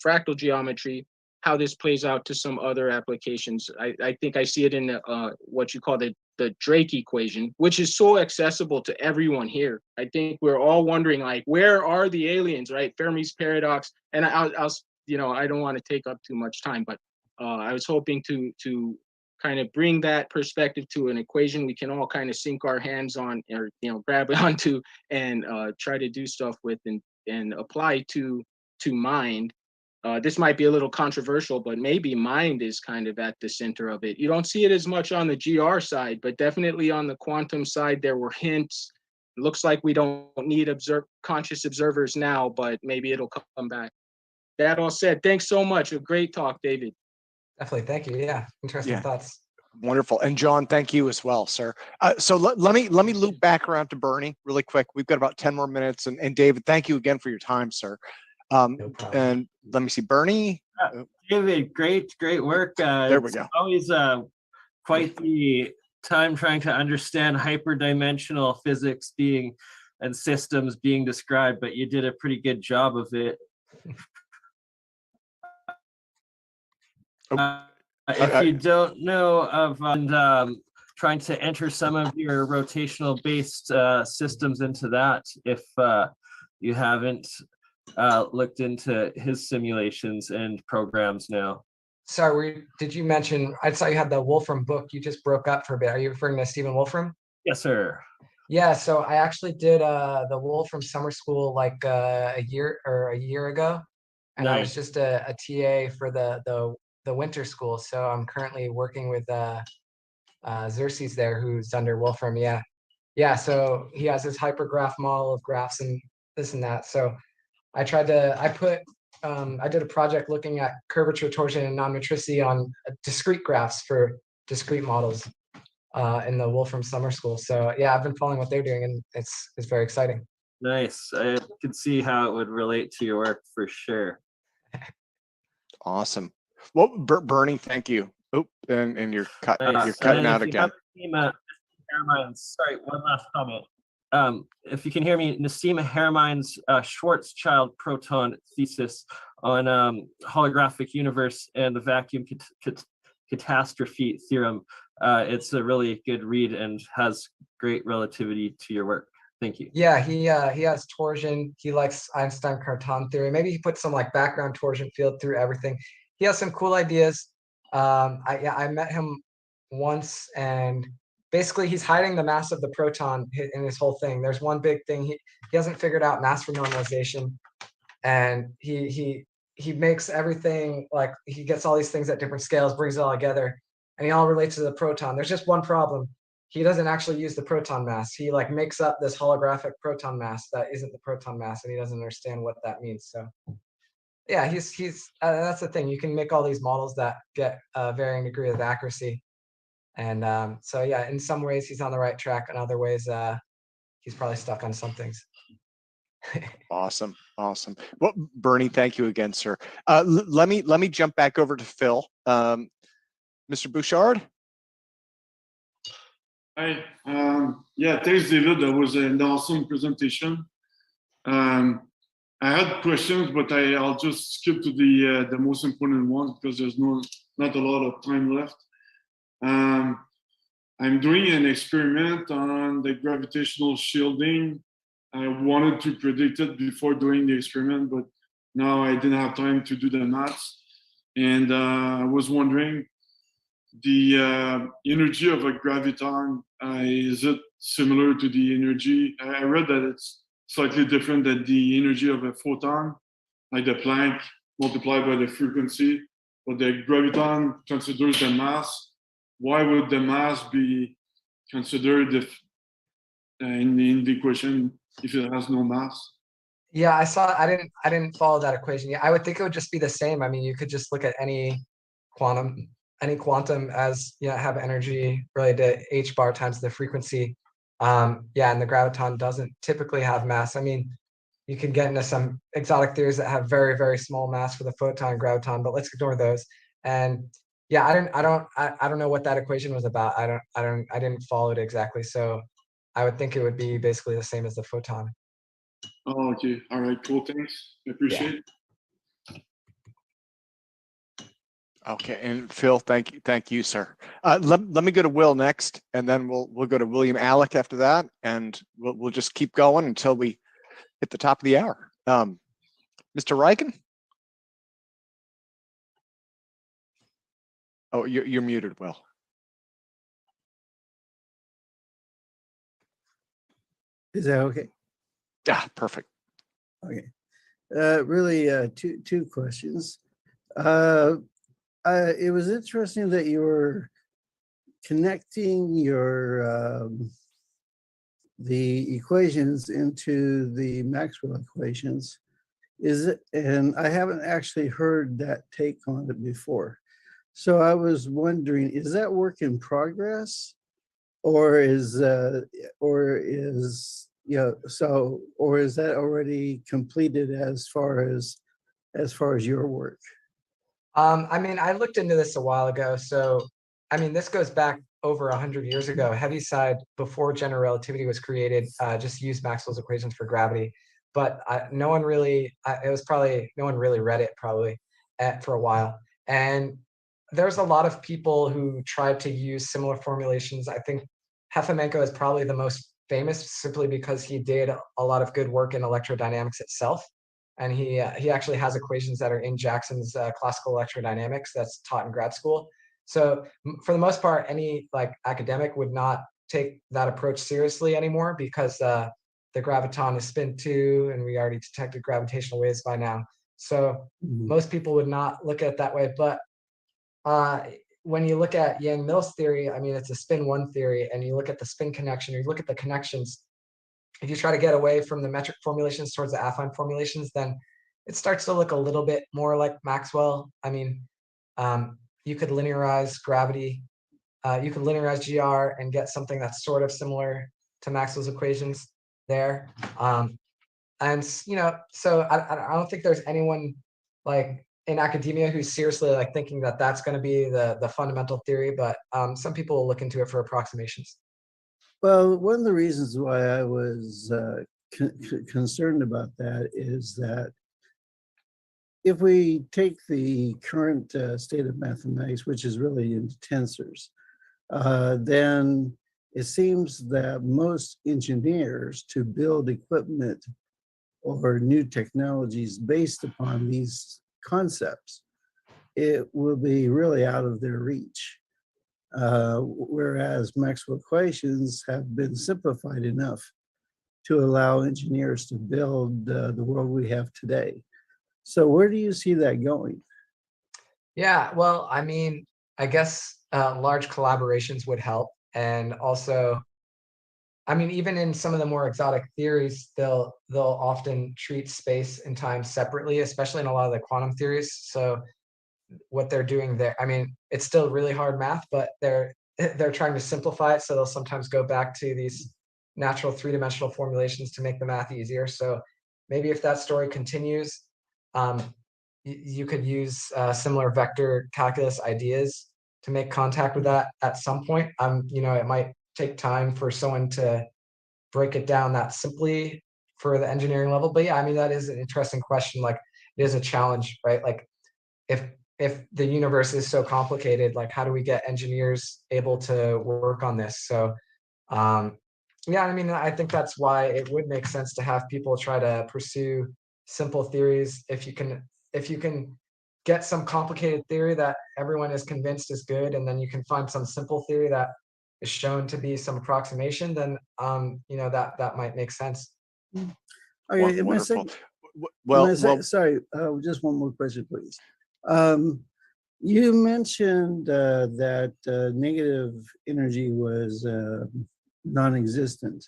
fractal geometry, how this plays out to some other applications. I think I see it in what you call the Drake equation, which is so accessible to everyone here. I think we're all wondering, like, where are the aliens, right? Fermi's paradox. And I'll I don't want to take up too much time, but I was hoping to kind of bring that perspective to an equation we can all kind of sink our hands on or grab onto and try to do stuff with and apply to mind. This might be a little controversial, but maybe mind is kind of at the center of it. You don't see it as much on the GR side, but definitely on the quantum side, there were hints. It looks like we don't need conscious observers now, but maybe it'll come back. That all said, thanks so much. A great talk, David. Definitely, thank you. Yeah, interesting thoughts. Wonderful. And John, thank you as well, sir. So let me loop back around to Bernie really quick. We've got about 10 more minutes. And David, thank you again for your time, sir. And let me see, Bernie. David, great work. There we go. Always quite the time trying to understand hyperdimensional physics and systems being described, but you did a pretty good job of it. If you don't know of trying to enter some of your rotational based systems into that, if you haven't looked into his simulations and programs now. Sorry, did you mention, I saw you had the Wolfram book, you just broke up for a bit. Are you referring to Stephen Wolfram? Yes, sir. Yeah, so I actually did the Wolfram summer school like a year ago. And I was just a TA for the winter school. So I'm currently working with Xerxes there, who's under Wolfram. Yeah, so he has his hypergraph model of graphs and this and that. So I did a project looking at curvature, torsion, and non-metricity on discrete graphs for discrete models in the Wolfram summer school. So yeah, I've been following what they're doing, and it's very exciting. Nice. I could see how it would relate to your work for sure. Well, Bernie, thank you. Oh, and you're cutting out again. Sorry, one last comment. If you can hear me, Nasima Hermines' Schwarzschild proton thesis on holographic universe and the vacuum catastrophe theorem. It's a really good read and has great relativity to your work. Thank you. Yeah, he has torsion. He likes Einstein Carton theory. Maybe he put some like background torsion field through everything. He has some cool ideas. I met him once, and basically he's hiding the mass of the proton in his whole thing. There's one big thing he hasn't figured out: mass for normalization, and he makes everything, like he gets all these things at different scales, brings it all together, and he all relates to the proton. There's just one problem: he doesn't actually use the proton mass. He like makes up this holographic proton mass that isn't the proton mass, and he doesn't understand what that means. So yeah, he's that's the thing. You can make all these models that get a varying degree of accuracy. And so yeah, in some ways he's on the right track. In other ways, he's probably stuck on some things. Awesome. Well, Bernie, thank you again, sir. Let me jump back over to Phil. Mr. Bouchard. Hi. Yeah, thanks, David. That was an awesome presentation. I had questions, but I'll just skip to the most important ones because there's not a lot of time left. I'm doing an experiment on the gravitational shielding. I wanted to predict it before doing the experiment, but now I didn't have time to do the maths. And I was wondering, the energy of a graviton, is it similar to the energy? I read that it's slightly different than the energy of a photon, like the Planck multiplied by the frequency, but the graviton considers the mass. Why would the mass be considered in the equation if it has no mass? Yeah, I saw. I didn't follow that equation. Yeah, I would think it would just be the same. I mean, you could just look at any quantum as have energy related to h bar times the frequency. Yeah, and the graviton doesn't typically have mass. I mean, you can get into some exotic theories that have very, very small mass for the photon graviton, but let's ignore those. And yeah, I don't know what that equation was about. I didn't follow it exactly. So I would think it would be basically the same as the photon. Oh, okay. All right. Cool. Thanks. I appreciate it. Okay, and Phil, thank you, sir. Let me go to Will next, and then we'll go to William Alec after that, and we'll just keep going until we hit the top of the hour. Mr. Riken? Oh, you're muted, Will. Is that okay? Yeah, perfect. Okay. Really, two questions. It was interesting that you were connecting your the equations into the Maxwell equations. And I haven't actually heard that take on it before. So I was wondering, is that work in progress, or is that already completed as far as your work? I mean, I looked into this a while ago. So, I mean, this goes back over 100 years ago. Heaviside, before general relativity was created, just used Maxwell's equations for gravity. But no one really read it probably for a while. And there's a lot of people who tried to use similar formulations. I think Adamenko is probably the most famous simply because he did a lot of good work in electrodynamics itself. And he actually has equations that are in Jackson's classical electrodynamics that's taught in grad school. So for the most part, any academic would not take that approach seriously anymore because the graviton is spin 2, and we already detected gravitational waves by now. So most people would not look at it that way. But when you look at Yang-Mills theory, I mean, it's a spin 1 theory, and you look at the spin connection, or you look at the connections. If you try to get away from the metric formulations towards the affine formulations, then it starts to look a little bit more like Maxwell. I mean, you could linearize gravity, you could linearize GR and get something that's sort of similar to Maxwell's equations there. And so I don't think there's anyone in academia who's seriously thinking that that's going to be the fundamental theory, but some people will look into it for approximations. Well, one of the reasons why I was concerned about that is that if we take the current state of mathematics, which is really into tensors, then it seems that most engineers to build equipment or new technologies based upon these concepts, it will be really out of their reach. Whereas Maxwell equations have been simplified enough to allow engineers to build the world we have today. So where do you see that going? Yeah, well, I mean, I guess large collaborations would help. And also, I mean, even in some of the more exotic theories, they'll often treat space and time separately, especially in a lot of the quantum theories. So what they're doing there, I mean, it's still really hard math, but they're trying to simplify it. So they'll sometimes go back to these natural 3-dimensional formulations to make the math easier. So maybe if that story continues, you could use similar vector calculus ideas to make contact with that at some point. It might take time for someone to break it down that simply for the engineering level. But yeah, I mean, that is an interesting question. Like, it is a challenge, right? Like, if the universe is so complicated, like, how do we get engineers able to work on this? So yeah, I mean, I think that's why it would make sense to have people try to pursue simple theories. If you can get some complicated theory that everyone is convinced is good, and then you can find some simple theory that is shown to be some approximation, then that might make sense. Okay, and my Wonderful. second, sorry, just one more question, please. You mentioned that negative energy was non-existent.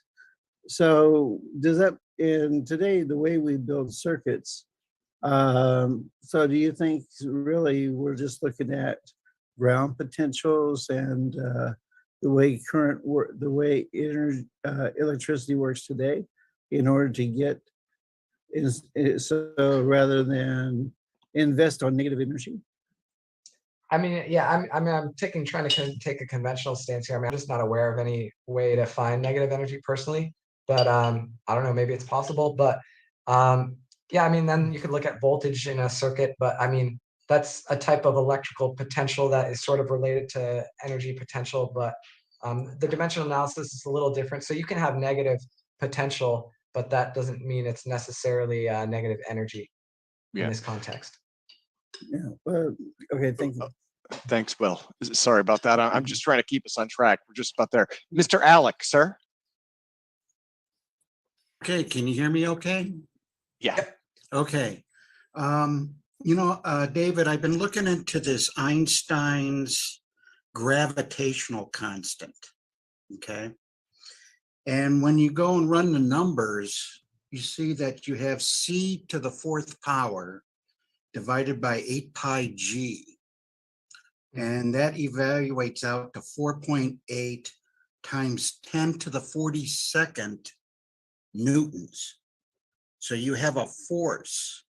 So does that, in today, the way we build circuits, so do you think really we're just looking at ground potentials and the way electricity works today in order to get, so rather than invest on negative energy? I mean, yeah, I'm trying to take a conventional stance here. I mean, I'm just not aware of any way to find negative energy personally, but I don't know, maybe it's possible. But yeah, I mean, then you could look at voltage in a circuit, but I mean, that's a type of electrical potential that is sort of related to energy potential, but the dimensional analysis is a little different. So you can have negative potential, but that doesn't mean it's necessarily negative energy in this context. Yeah, well, okay, thank you. Thanks, Will. Sorry about that. I'm just trying to keep us on track. We're just about there. Mr. Alec, sir. Okay, can you hear me okay? Yeah. Okay. David, I've been looking into this Einstein's gravitational constant, okay? And when you go and run the numbers, you see that you have c to the 4th power divided by 8 pi g. And that evaluates out to 4.8 times 10 to the 42nd newtons. So you have a force.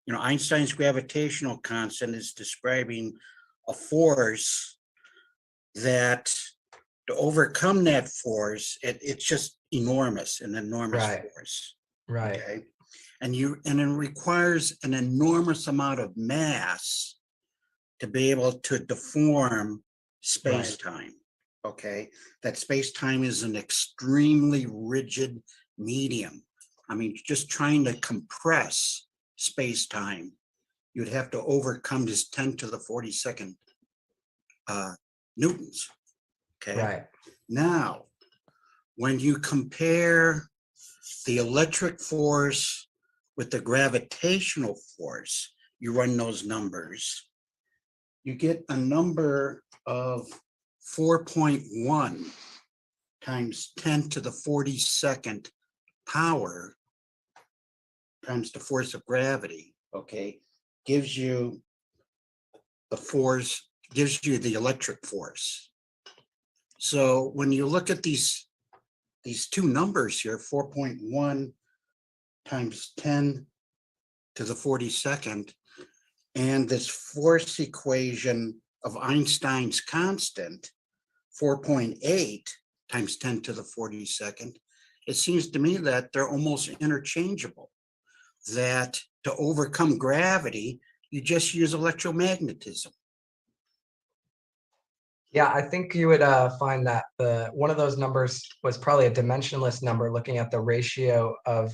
Einstein's gravitational constant is describing a force that, to overcome that force, it's just enormous, an enormous force. Right. Okay? And it requires an enormous amount of mass to be able to deform space-time, okay? That space-time is an extremely rigid medium. I mean, just trying to compress space-time, you'd have to overcome this 10 to the 42nd newtons, okay? Right. Now, when you compare the electric force with the gravitational force, you run those numbers, you get a number of 4.1 times 10 to the 42nd power times the force of gravity, okay, gives you the force, gives you the electric force. So when you look at these two numbers here, 4.1 times 10 to the 42nd, and this force equation of Einstein's constant, 4.8 times 10 to the 42nd, it seems to me that they're almost interchangeable, that to overcome gravity, you just use electromagnetism. Yeah, I think you would find that one of those numbers was probably a dimensionless number, looking at the ratio of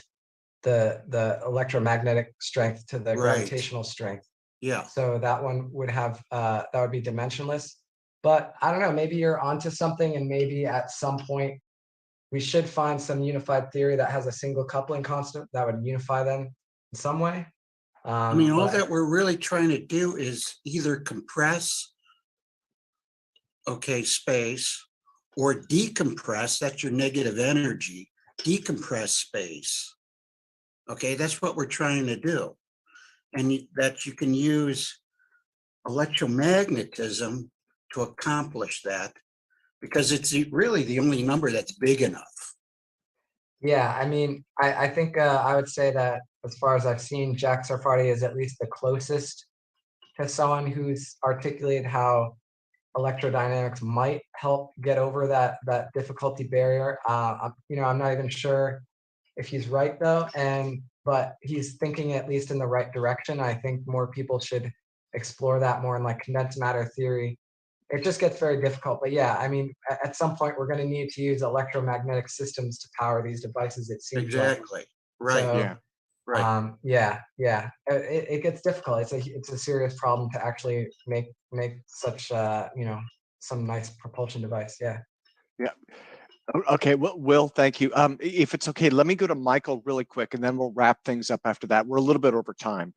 the electromagnetic strength to the gravitational strength. Yeah. So that one would have that would be dimensionless. But I don't know, maybe you're onto something, and maybe at some point we should find some unified theory that has a single coupling constant that would unify them in some way. I mean, all that we're really trying to do is either compress, okay, space, or decompress, that's your negative energy, decompress space. Okay, that's what we're trying to do. And that you can use electromagnetism to accomplish that, because it's really the only number that's big enough. Yeah, I mean, I think I would say that as far as I've seen, Jack Sarfati is at least the closest to someone who's articulated how electrodynamics might help get over that difficulty barrier. I'm not even sure if he's right though, but he's thinking at least in the right direction. I think more people should explore that more in like condensed matter theory. It just gets very difficult, but yeah, I mean, at some point we're going to need to use electromagnetic systems to power these devices. It seems Exactly. Right. So, Yeah. Right. It gets difficult. It's a serious problem to actually make such some nice propulsion device. Yeah. Yeah. Okay, well, Will, thank you. If it's okay, let me go to Michael really quick, and then we'll wrap things up after that. We're a little bit over time.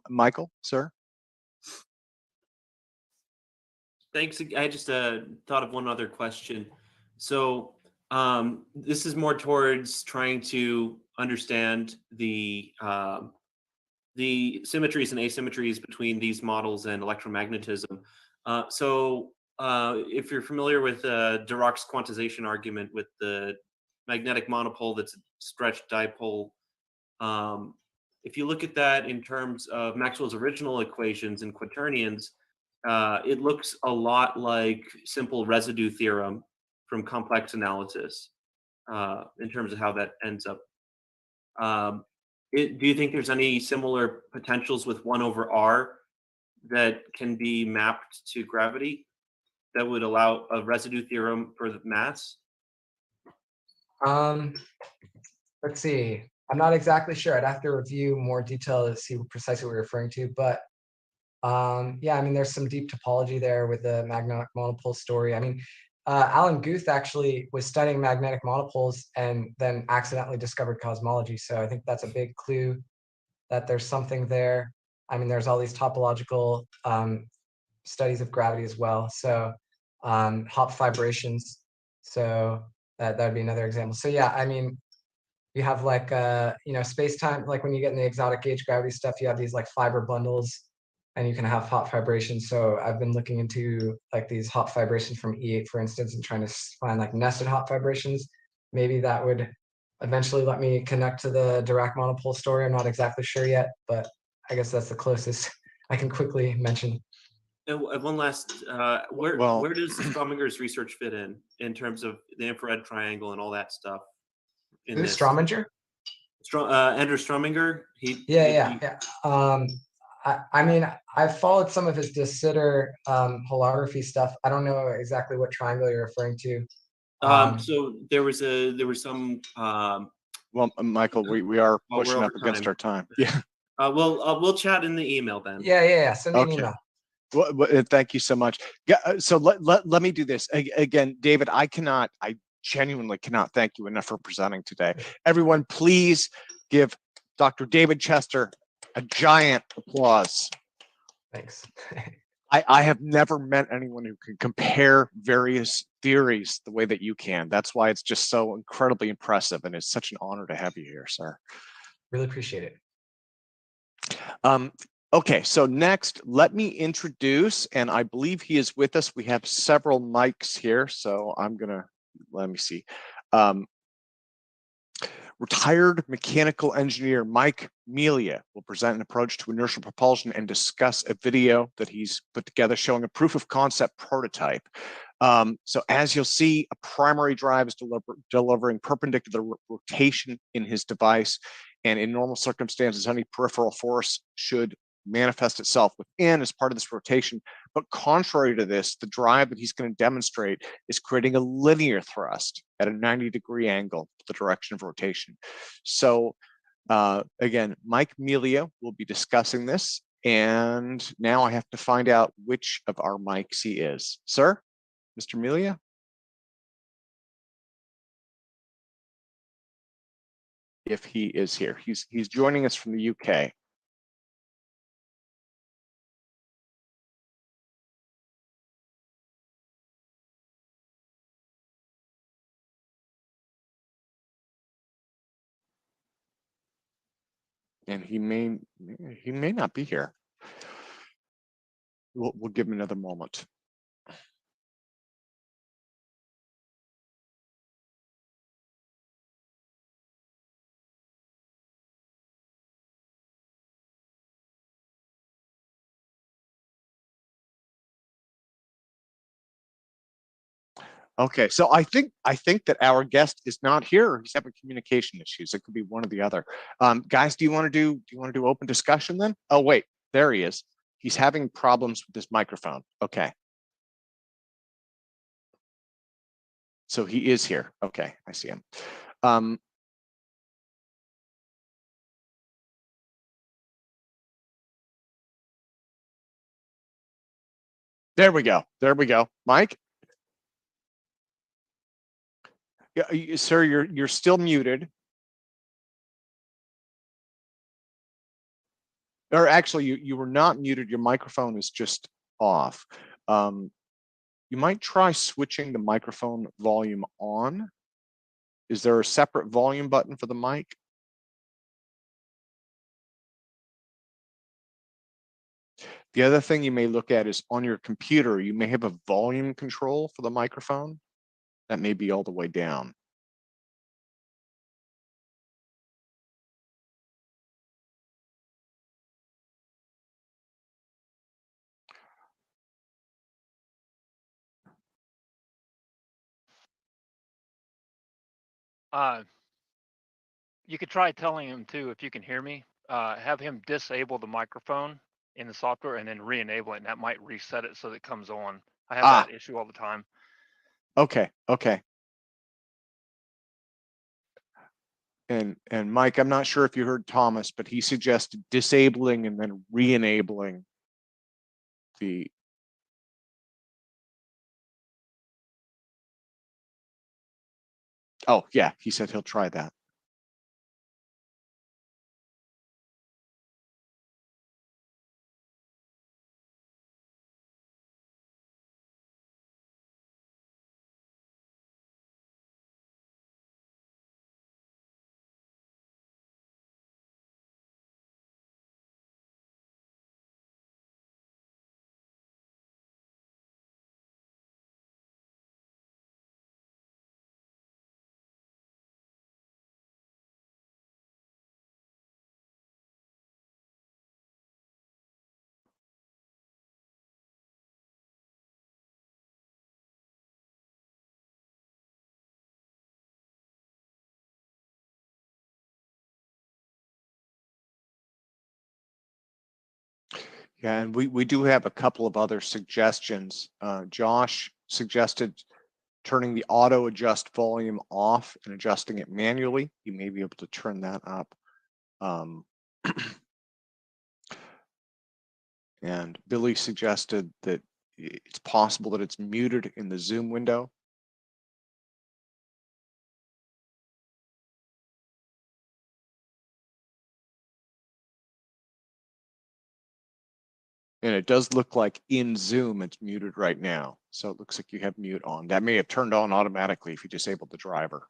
Michael, sir? Thanks. I just thought of one other question. So this is more towards trying to understand the symmetries and asymmetries between these models and electromagnetism. If you're familiar with Dirac's quantization argument with the magnetic monopole that's a stretched dipole, if you look at that in terms of Maxwell's original equations and quaternions, it looks a lot like simple residue theorem from complex analysis in terms of how that ends up. Do you think there's any similar potentials with 1 over r that can be mapped to gravity that would allow a residue theorem for the mass? Let's see. I'm not exactly sure. I'd have to review more detail to see precisely what you're referring to, but yeah, I mean, there's some deep topology there with the magnetic monopole story. I mean, Alan Guth actually was studying magnetic monopoles and then accidentally discovered cosmology. So I think that's a big clue that there's something there. I mean, there's all these topological studies of gravity as well. So Hopf vibrations. So that would be another example. So yeah, I mean, you have like space-time, like when you get in the exotic gauge gravity stuff, you have these like fiber bundles and you can have Hopf vibrations. So I've been looking into like these Hopf vibrations from E8, for instance, and trying to find like nested Hopf vibrations. Maybe that would eventually let me connect to the Dirac monopole story. I'm not exactly sure yet, but I guess that's the closest I can quickly mention. And one last, where does Strominger's research fit in terms of the infrared triangle and all that stuff? Who's Strominger? Andrew Strominger. I mean, I've followed some of his de Sitter holography stuff. I don't know exactly what triangle you're referring to. So there was some. Well, Michael, we are pushing up against our time. Yeah. We'll chat in the email then. Yeah. Send me an email. Well, thank you so much. So let me do this again, David. I genuinely cannot thank you enough for presenting today. Everyone, please give Dr. David Chester a giant applause. Thanks. I have never met anyone who can compare various theories the way that you can. That's why it's just so incredibly impressive, and it's such an honor to have you here, sir. Really appreciate it. Okay, so next, let me introduce, and I believe he is with us. We have several mics here, so let me see. Retired mechanical engineer Mike Melia will present an approach to inertial propulsion and discuss a video that he's put together showing a proof of concept prototype. So as you'll see, a primary drive is delivering perpendicular rotation in his device, and in normal circumstances, any peripheral force should manifest itself within as part of this rotation. But contrary to this, the drive that he's going to demonstrate is creating a linear thrust at a 90-degree angle to the direction of rotation. So again, Mike Melia will be discussing this, and now I have to find out which of our mics he is. Sir, Mr. Melia? If he is here. He's joining us from the UK. And he may not be here. We'll give him another moment. Okay, so I think that our guest is not here. He's having communication issues. It could be one or the other. Guys, do you want to do open discussion then? Oh wait, there he is. He's having problems with his microphone. Okay. So he is here. Okay, I see him. There we go. There we go. Mike? Yeah, sir, you're still muted. Or actually, you were not muted. Your microphone is just off. You might try switching the microphone volume on. Is there a separate volume button for the mic? The other thing you may look at is on your computer, you may have a volume control for the microphone. That may be all the way down. You could try telling him too, if you can hear me, have him disable the microphone in the software and then re-enable it, and that might reset it so that it comes on. I have that issue all the time. Okay, okay. And Mike, I'm not sure if you heard Thomas, but he suggested disabling and then re-enabling the. Oh yeah, he said he'll try that. Yeah, and we do have a couple of other suggestions. Josh suggested turning the auto adjust volume off and adjusting it manually. You may be able to turn that up. And Billy suggested that it's possible that it's muted in the Zoom window. And it does look like in Zoom, it's muted right now. So it looks like you have mute on. That may have turned on automatically if you disabled the driver.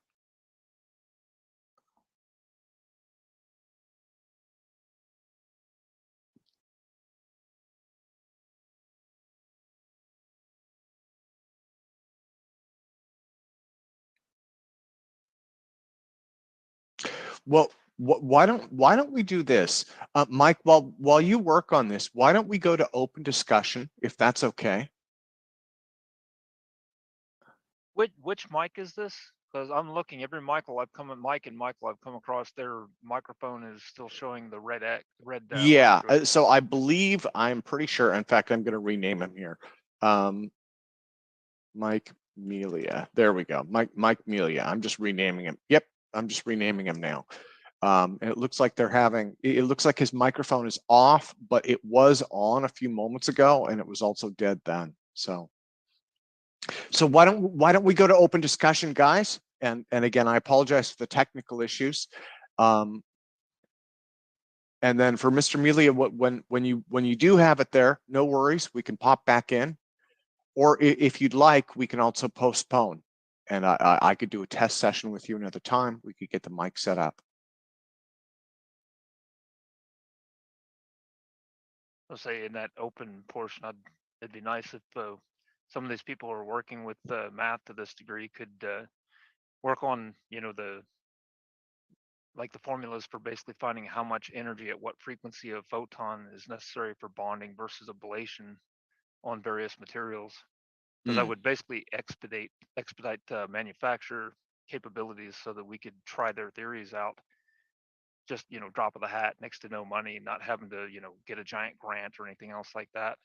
Well, why don't we do this, Mike? While you work on this, why don't we go to open discussion if that's okay? Which mic is this? Because I'm looking every Mike I've come across, their microphone is still showing the red X, Yeah. So I believe, I'm pretty sure. In fact, I'm going to rename him here. Mike Melia. There we go. Mike Melia. I'm just renaming him. Yep. I'm just renaming him now. And it looks like it looks like his microphone is off, but it was on a few moments ago and it was also dead then. So why don't we go to open discussion, guys? And again, I apologize for the technical issues. And then for Mr. Melia, when you do have it there, no worries, we can pop back in. Or if you'd like, we can also postpone. And I could do a test session with you another time. We could get the mic set up. I'll say in that open portion, it'd be nice if some of these people who are working with math to this degree could work on, the formulas for basically finding how much energy at what frequency of photon is necessary for bonding versus ablation on various materials. because that would basically expedite manufacture capabilities so that we could try their theories out. Just, drop of the hat, next to no money, not having to, get a giant grant or anything else like that.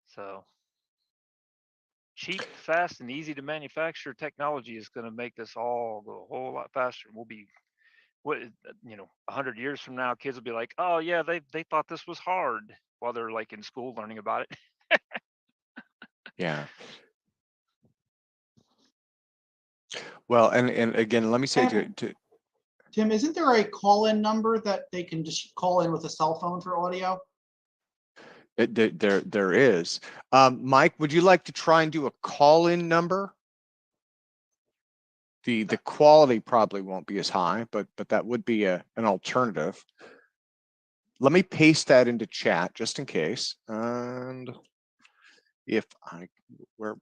So cheap, fast, and easy to manufacture technology is going to make this all go a whole lot faster. We'll be, 100 years from now, kids will be like, oh yeah, they thought this was hard while they're like in school learning about it. Yeah. Well, and again, let me say to Tim, isn't there a call-in number that they can just call in with a cell phone for audio? There is. Mike, would you like to try and do a call-in number? The quality probably won't be as high, but that would be an alternative. Let me paste that into chat just in case. And if where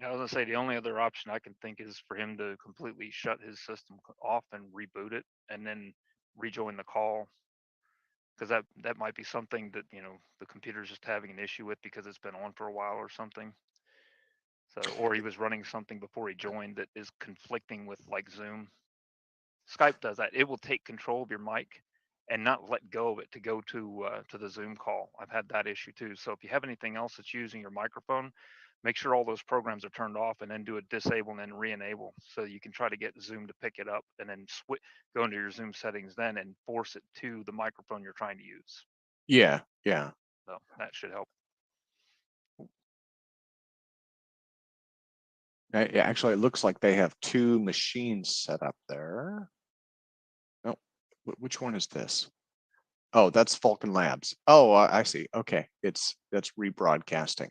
Yeah, I was gonna say the only other option I can think is for him to completely shut his system off and reboot it, and then rejoin the call, because that might be something that the computer's just having an issue with because it's been on for a while or something. So, or he was running something before he joined that is conflicting with like Zoom. Skype does that. It will take control of your mic and not let go of it to go to the Zoom call. I've had that issue too. So if you have anything else that's using your microphone, make sure all those programs are turned off, and then do a disable and then re-enable, so you can try to get Zoom to pick it up, and then go into your Zoom settings then and force it to the microphone you're trying to use. Yeah. So that should help. Actually, it looks like they have two machines set up there. Oh, which one is this? Oh, that's Falcon Labs. Oh, I see. Okay, that's rebroadcasting.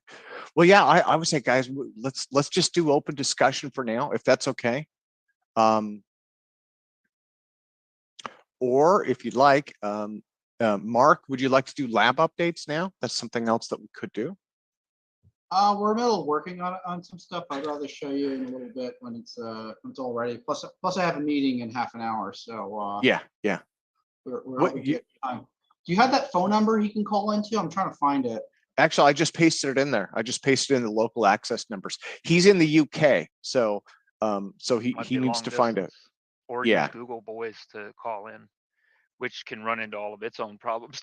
Well, yeah, I would say, guys, let's just do open discussion for now, if that's okay. Or if you'd like, Mark, would you like to do lab updates now? That's something else that we could do. We're in the middle of working on some stuff. I'd rather show you in a little bit when it's all ready. Plus I have a meeting in half an hour, so Yeah. We're time. Do you have that phone number he can call into? I'm trying to find it. Actually, I just pasted it in there. I just pasted in the local access numbers. He's in the UK, so he needs to find it. Or use Google Voice to call in, which can run into all of its own problems.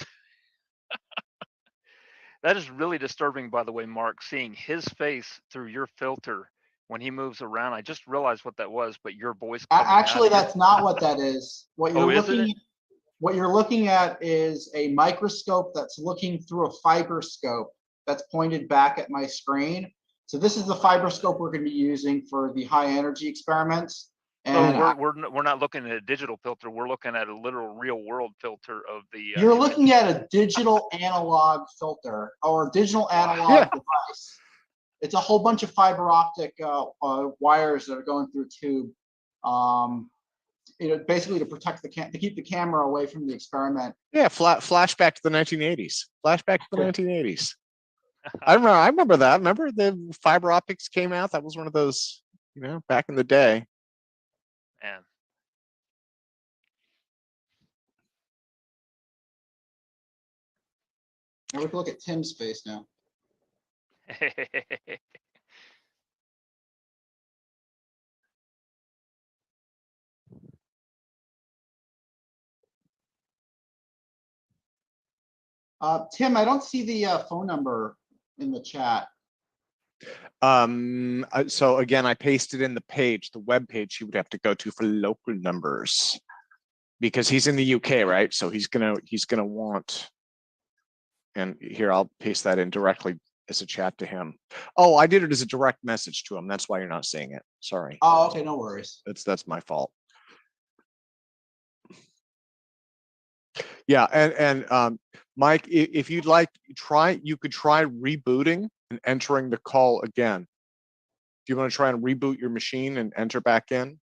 That is really disturbing, by the way, Mark, seeing his face through your filter when he moves around. I just realized what that was, but your voice. Actually, that's not what that is. What you're looking at is a microscope that's looking through a fiberscope that's pointed back at my screen. So this is the fiberscope we're going to be using for the high energy experiments. And we're not looking at a digital filter. We're looking at a literal real world filter of the. You're looking at a digital analog filter or a digital analog device. It's a whole bunch of fiber optic wires that are going through a tube. Basically to protect to keep the camera away from the experiment. Yeah, flashback to the 1980s. Flashback to the 1980s. I remember that. Remember the fiber optics came out? That was one of those, back in the day. Man. Now we can look at Tim's face now. Tim, I don't see the phone number in the chat. So again, I pasted in the web page he would have to go to for local numbers, because he's in the UK, right? So he's gonna want, and here I'll paste that in directly as a chat to him. Oh, I did it as a direct message to him. That's why you're not seeing it. Sorry. Oh, okay, no worries. That's my fault. Yeah, and Mike, if you'd like, you could try rebooting and entering the call again. Do you want to try and reboot your machine and enter back in?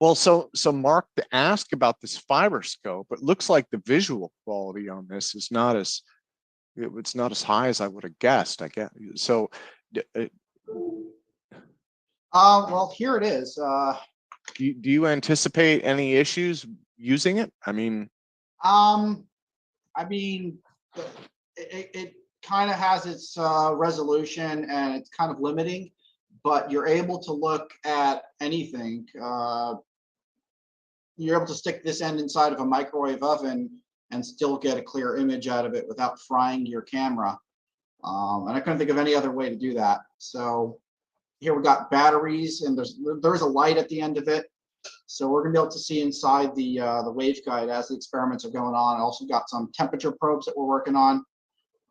Well, so Mark, to ask about this fiber scope, it looks like the visual quality on this is not as it's not as high as I would have guessed. I guess so. Well, here it is. Do you anticipate any issues using it? I mean, it kind of has its resolution and it's kind of limiting, but you're able to look at anything. You're able to stick this end inside of a microwave oven and still get a clear image out of it without frying your camera. And I couldn't think of any other way to do that. So here we got batteries, and there's a light at the end of it. So we're gonna be able to see inside the waveguide as the experiments are going on. I also got some temperature probes that we're working on.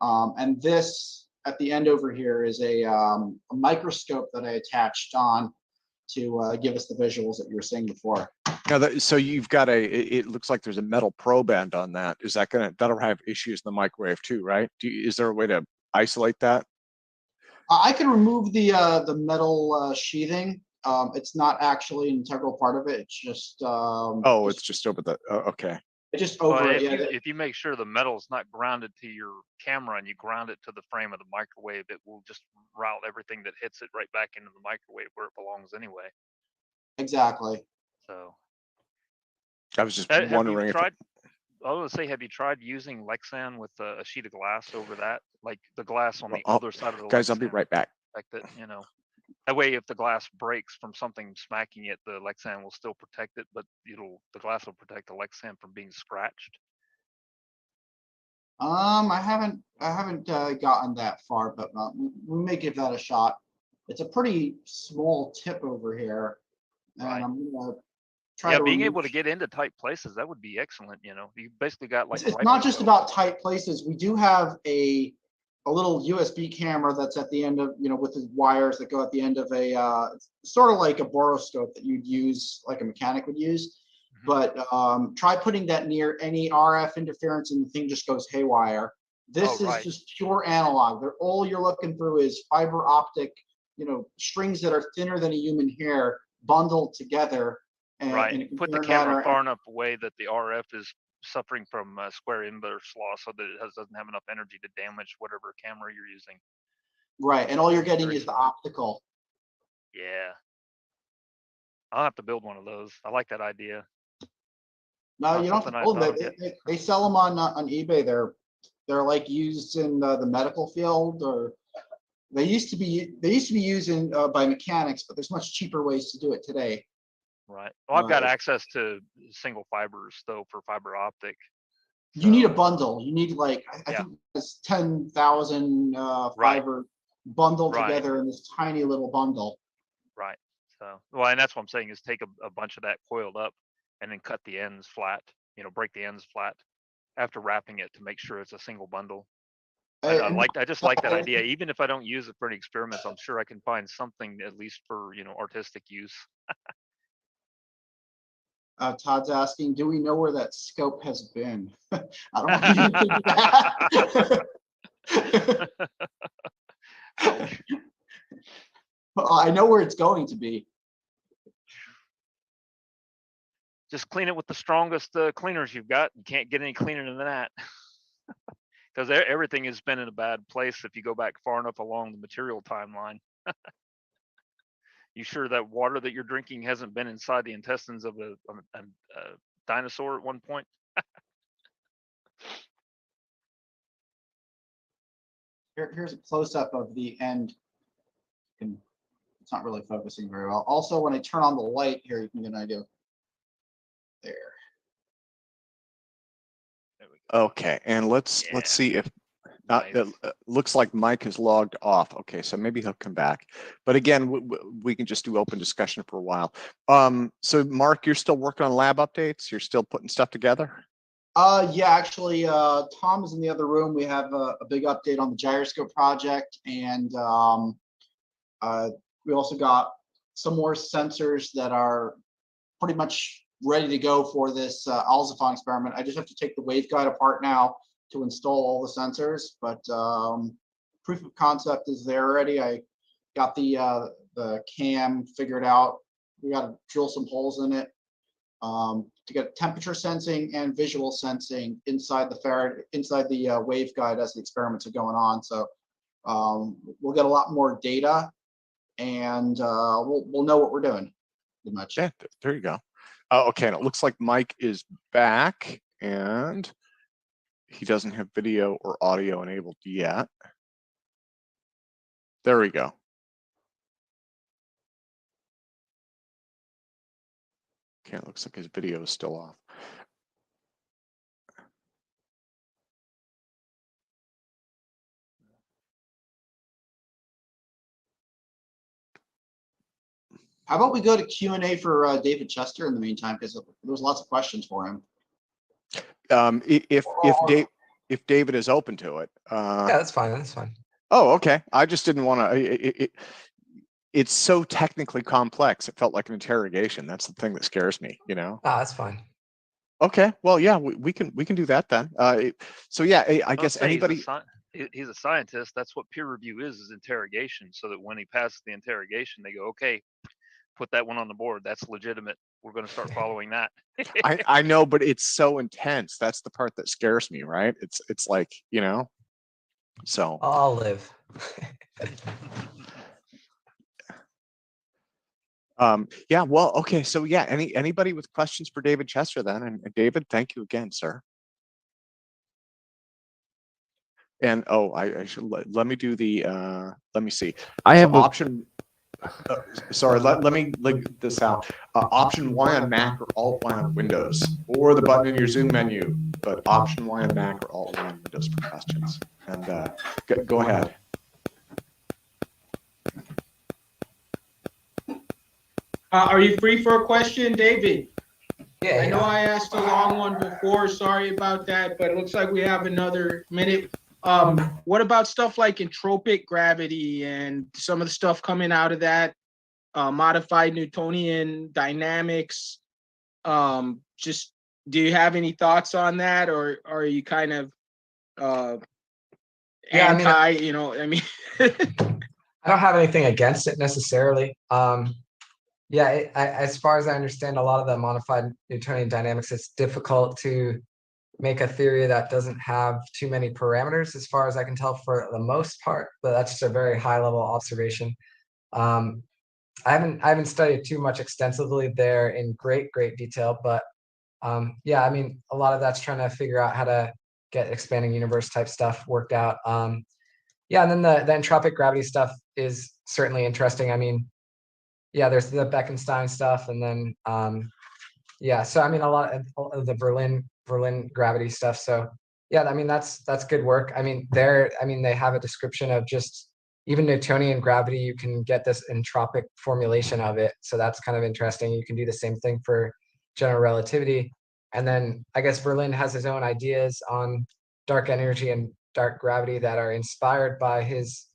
And this at the end over here is a microscope that I attached on to give us the visuals that you were seeing before. now so you've got it looks like there's a metal probe end on that. Is that that'll have issues in the microwave too, right? Is there a way to isolate that? I can remove the metal sheathing. It's not actually an integral part of it. It's just oh, it's just over the okay. It's just over it. If you make sure the metal is not grounded to your camera and you ground it to the frame of the microwave, it will just route everything that hits it right back into the microwave where it belongs anyway. Exactly. So I was just wondering if I was gonna say, have you tried using Lexan with a sheet of glass over that, like the glass on the other side of the guys? Lexan, I'll be right back. protect it, you know. That way, if the glass breaks from something smacking it, the Lexan will still protect it, but the glass will protect the Lexan from being scratched. I haven't gotten that far, but we may give that a shot. It's a pretty small tip over here, and Right. I'm gonna try to being able to get into tight places, that would be excellent. You know, you basically got like it's not just about tight places. We do have a little USB camera that's at the end of, with the wires that go at the end of a sort of like a boroscope that you'd use, like a mechanic would use. But try putting that near any RF interference and the thing just goes haywire. This is just pure analog. All you're looking through is fiber optic, strings that are thinner than a human hair bundled together. And put the camera far enough away that the RF is suffering from square inverse loss, so that it doesn't have enough energy to damage whatever camera you're using. Right, and all you're getting is the optical. Yeah, I'll have to build one of those. I like that idea. No, you don't have to build them. They sell them on eBay. They're like used in the medical field, or they used to be used in by mechanics, but there's much cheaper ways to do it today. Right. Well, I've got access to single fibers though for fiber optic. You need a bundle. You need like I think it's 10,000 fiber bundled together in this tiny little bundle. Right. So well, and that's what I'm saying is take a bunch of that coiled up and then cut the ends flat. Break the ends flat after wrapping it to make sure it's a single bundle. I just like that idea. Even if I don't use it for any experiments, I'm sure I can find something at least for artistic use. Todd's asking, do we know where that scope has been? I don't want to do that. Well, I know where it's going to be. Just clean it with the strongest cleaners you've got. You can't get any cleaner than that. Because everything has been in a bad place if you go back far enough along the material timeline. You sure that water that you're drinking hasn't been inside the intestines of a dinosaur at one point? Here's a close-up of the end. It's not really focusing very well. Also, when I turn on the light here, you can get an idea. There. Okay, and let's see if it looks like Mike is logged off. Okay, so maybe he'll come back. But again, we can just do open discussion for a while. So Mark, you're still working on lab updates? You're still putting stuff together? Yeah, actually, Tom is in the other room. We have a big update on the gyroscope project, and we also got some more sensors that are pretty much ready to go for this Alzafon experiment. I just have to take the waveguide apart now to install all the sensors, but proof of concept is there already. I got the cam figured out. We got to drill some holes in it, to get temperature sensing and visual sensing inside the waveguide as the experiments are going on. So we'll get a lot more data, and we'll know what we're doing pretty much. Yeah, there you go. Okay, and it looks like Mike is back, and he doesn't have video or audio enabled yet. There we go. Okay, it looks like his video is still off. How about we go to Q&A for David Chester in the meantime, because there was lots of questions for him. If David is open to it. Yeah, that's fine. That's fine. Oh, okay. I just didn't want to. It's so technically complex. It felt like an interrogation. That's the thing that scares me. You know. Ah, that's fine. Okay. Well, yeah, we can do that then. So yeah, I guess anybody. He's a scientist. That's what peer review is interrogation. So that when he passes the interrogation, they go, okay, put that one on the board. That's legitimate. We're going to start following that. I know, but it's so intense. That's the part that scares me, right? It's like, you know. So I'll live. Yeah, well, okay. So yeah, anybody with questions for David Chester then? And David, thank you again, sir. And oh, I should let me do the let me see. I have option. Sorry, let me link this out. Option Y on Mac or Alt Y on Windows, or the button in your Zoom menu, but Option Y on Mac or Alt Y on Windows for questions. And go ahead. Are you free for a question, David? Yeah. I know I asked a long one before. Sorry about that, but it looks like we have another minute. What about stuff like entropic gravity and some of the stuff coming out of that, modified Newtonian dynamics? Just, do you have any thoughts on that, or are you kind of anti? I mean, I don't have anything against it necessarily. Yeah, as far as I understand, a lot of the modified Newtonian dynamics, it's difficult to make a theory that doesn't have too many parameters, as far as I can tell, for the most part. But that's just a very high level observation. I haven't studied too much extensively there in great detail, but yeah, I mean, a lot of that's trying to figure out how to get expanding universe type stuff worked out. Yeah, and then the entropic gravity stuff is certainly interesting. I mean, yeah, there's the Bekenstein stuff, and then yeah, so I mean, a lot of the Berlin gravity stuff. So yeah, I mean, that's good work. I mean, they have a description of just even Newtonian gravity. You can get this entropic formulation of it, so that's kind of interesting. You can do the same thing for general relativity, and then I guess Berlin has his own ideas on dark energy and dark gravity that are inspired by his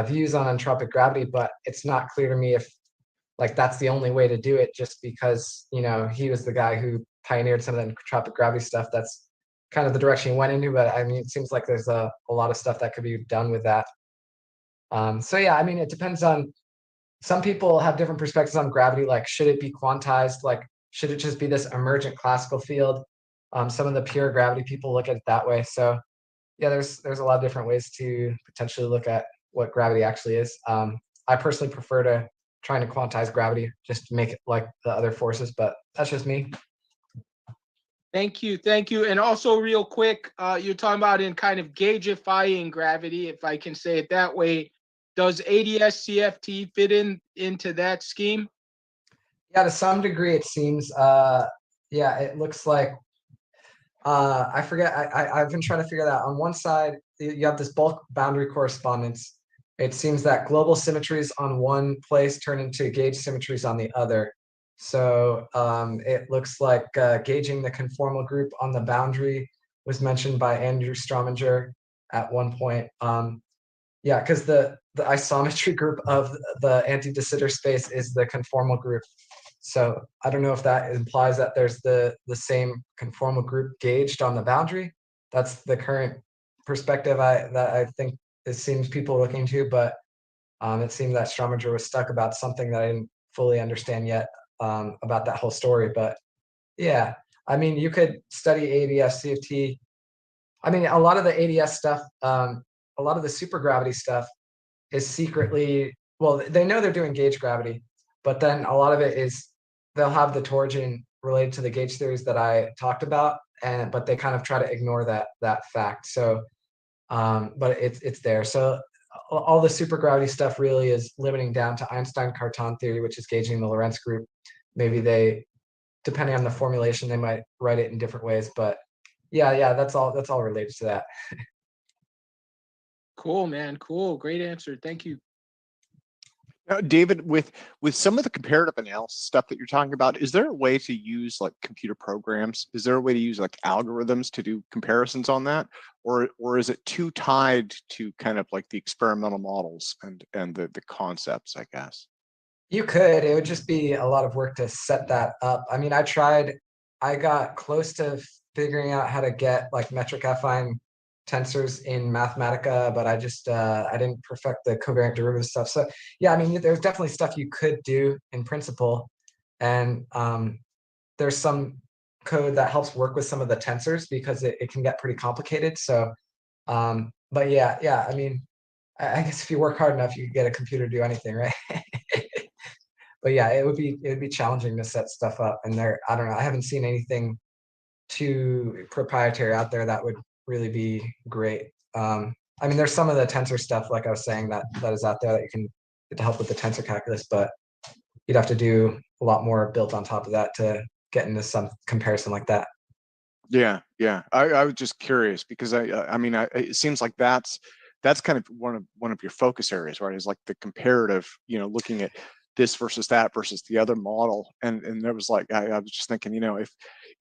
views on entropic gravity, but it's not clear to me if like that's the only way to do it, just because, you know, he was the guy who pioneered some of the entropic gravity stuff. That's kind of the direction he went into, but I mean, it seems like there's a lot of stuff that could be done with that. So yeah, I mean, it depends on, some people have different perspectives on gravity, like should it be quantized, like should it just be this emergent classical field? Some of the pure gravity people look at it that way. So yeah, there's a lot of different ways to potentially look at what gravity actually is. I personally prefer to trying to quantize gravity just to make it like the other forces, but that's just me. Thank you. And also real quick, you're talking about in kind of gaugifying gravity, if I can say it that way. Does ADS CFT fit into that scheme? Yeah, to some degree it seems. Yeah, it looks like, I forget, I've been trying to figure that out. On one side, you have this bulk boundary correspondence. It seems that global symmetries on one place turn into gauge symmetries on the other. So it looks like gauging the conformal group on the boundary was mentioned by Andrew Strominger at one point. Yeah, because the isometry group of the anti-de Sitter space is the conformal group. So I don't know if that implies that there's the same conformal group gauged on the boundary. That's the current perspective that I think it seems people are looking to, but it seemed that Strominger was stuck about something that I didn't fully understand yet about that whole story. But Yeah, I mean, you could study ADS, CFT. I mean, a lot of the ADS stuff, a lot of the supergravity stuff is secretly, well, they know they're doing gauge gravity, but then a lot of it is they'll have the torsion related to the gauge theories that I talked about, but they kind of try to ignore that fact. So, but it's there. So all the supergravity stuff really is limiting down to Einstein Carton theory, which is gauging the Lorentz group. Maybe they, depending on the formulation, they might write it in different ways, but yeah, that's all related to that. Cool, man. Cool. Great answer. Thank you. Now, David, with some of the comparative analysis stuff that you're talking about, is there a way to use like computer programs? Is there a way to use like algorithms to do comparisons on that, or is it too tied to kind of like the experimental models and the concepts, I guess? You could. It would just be a lot of work to set that up. I mean, I got close to figuring out how to get like metric affine tensors in Mathematica, but I just I didn't perfect the covariant derivative stuff. So yeah, I mean, there's definitely stuff you could do in principle, and there's some code that helps work with some of the tensors because it can get pretty complicated. So, but yeah, I mean, I guess if you work hard enough, you could get a computer to do anything, right? But yeah, it would be challenging to set stuff up, and I don't know, I haven't seen anything too proprietary out there that would really be great. I mean, there's some of the tensor stuff, like I was saying, that is out there that you can get to help with the tensor calculus, but you'd have to do a lot more built on top of that to get into some comparison like that. Yeah. I was just curious because I mean, it seems like that's kind of one of your focus areas, right? Is like the comparative, looking at this versus that versus the other model. And there was like, I was just thinking,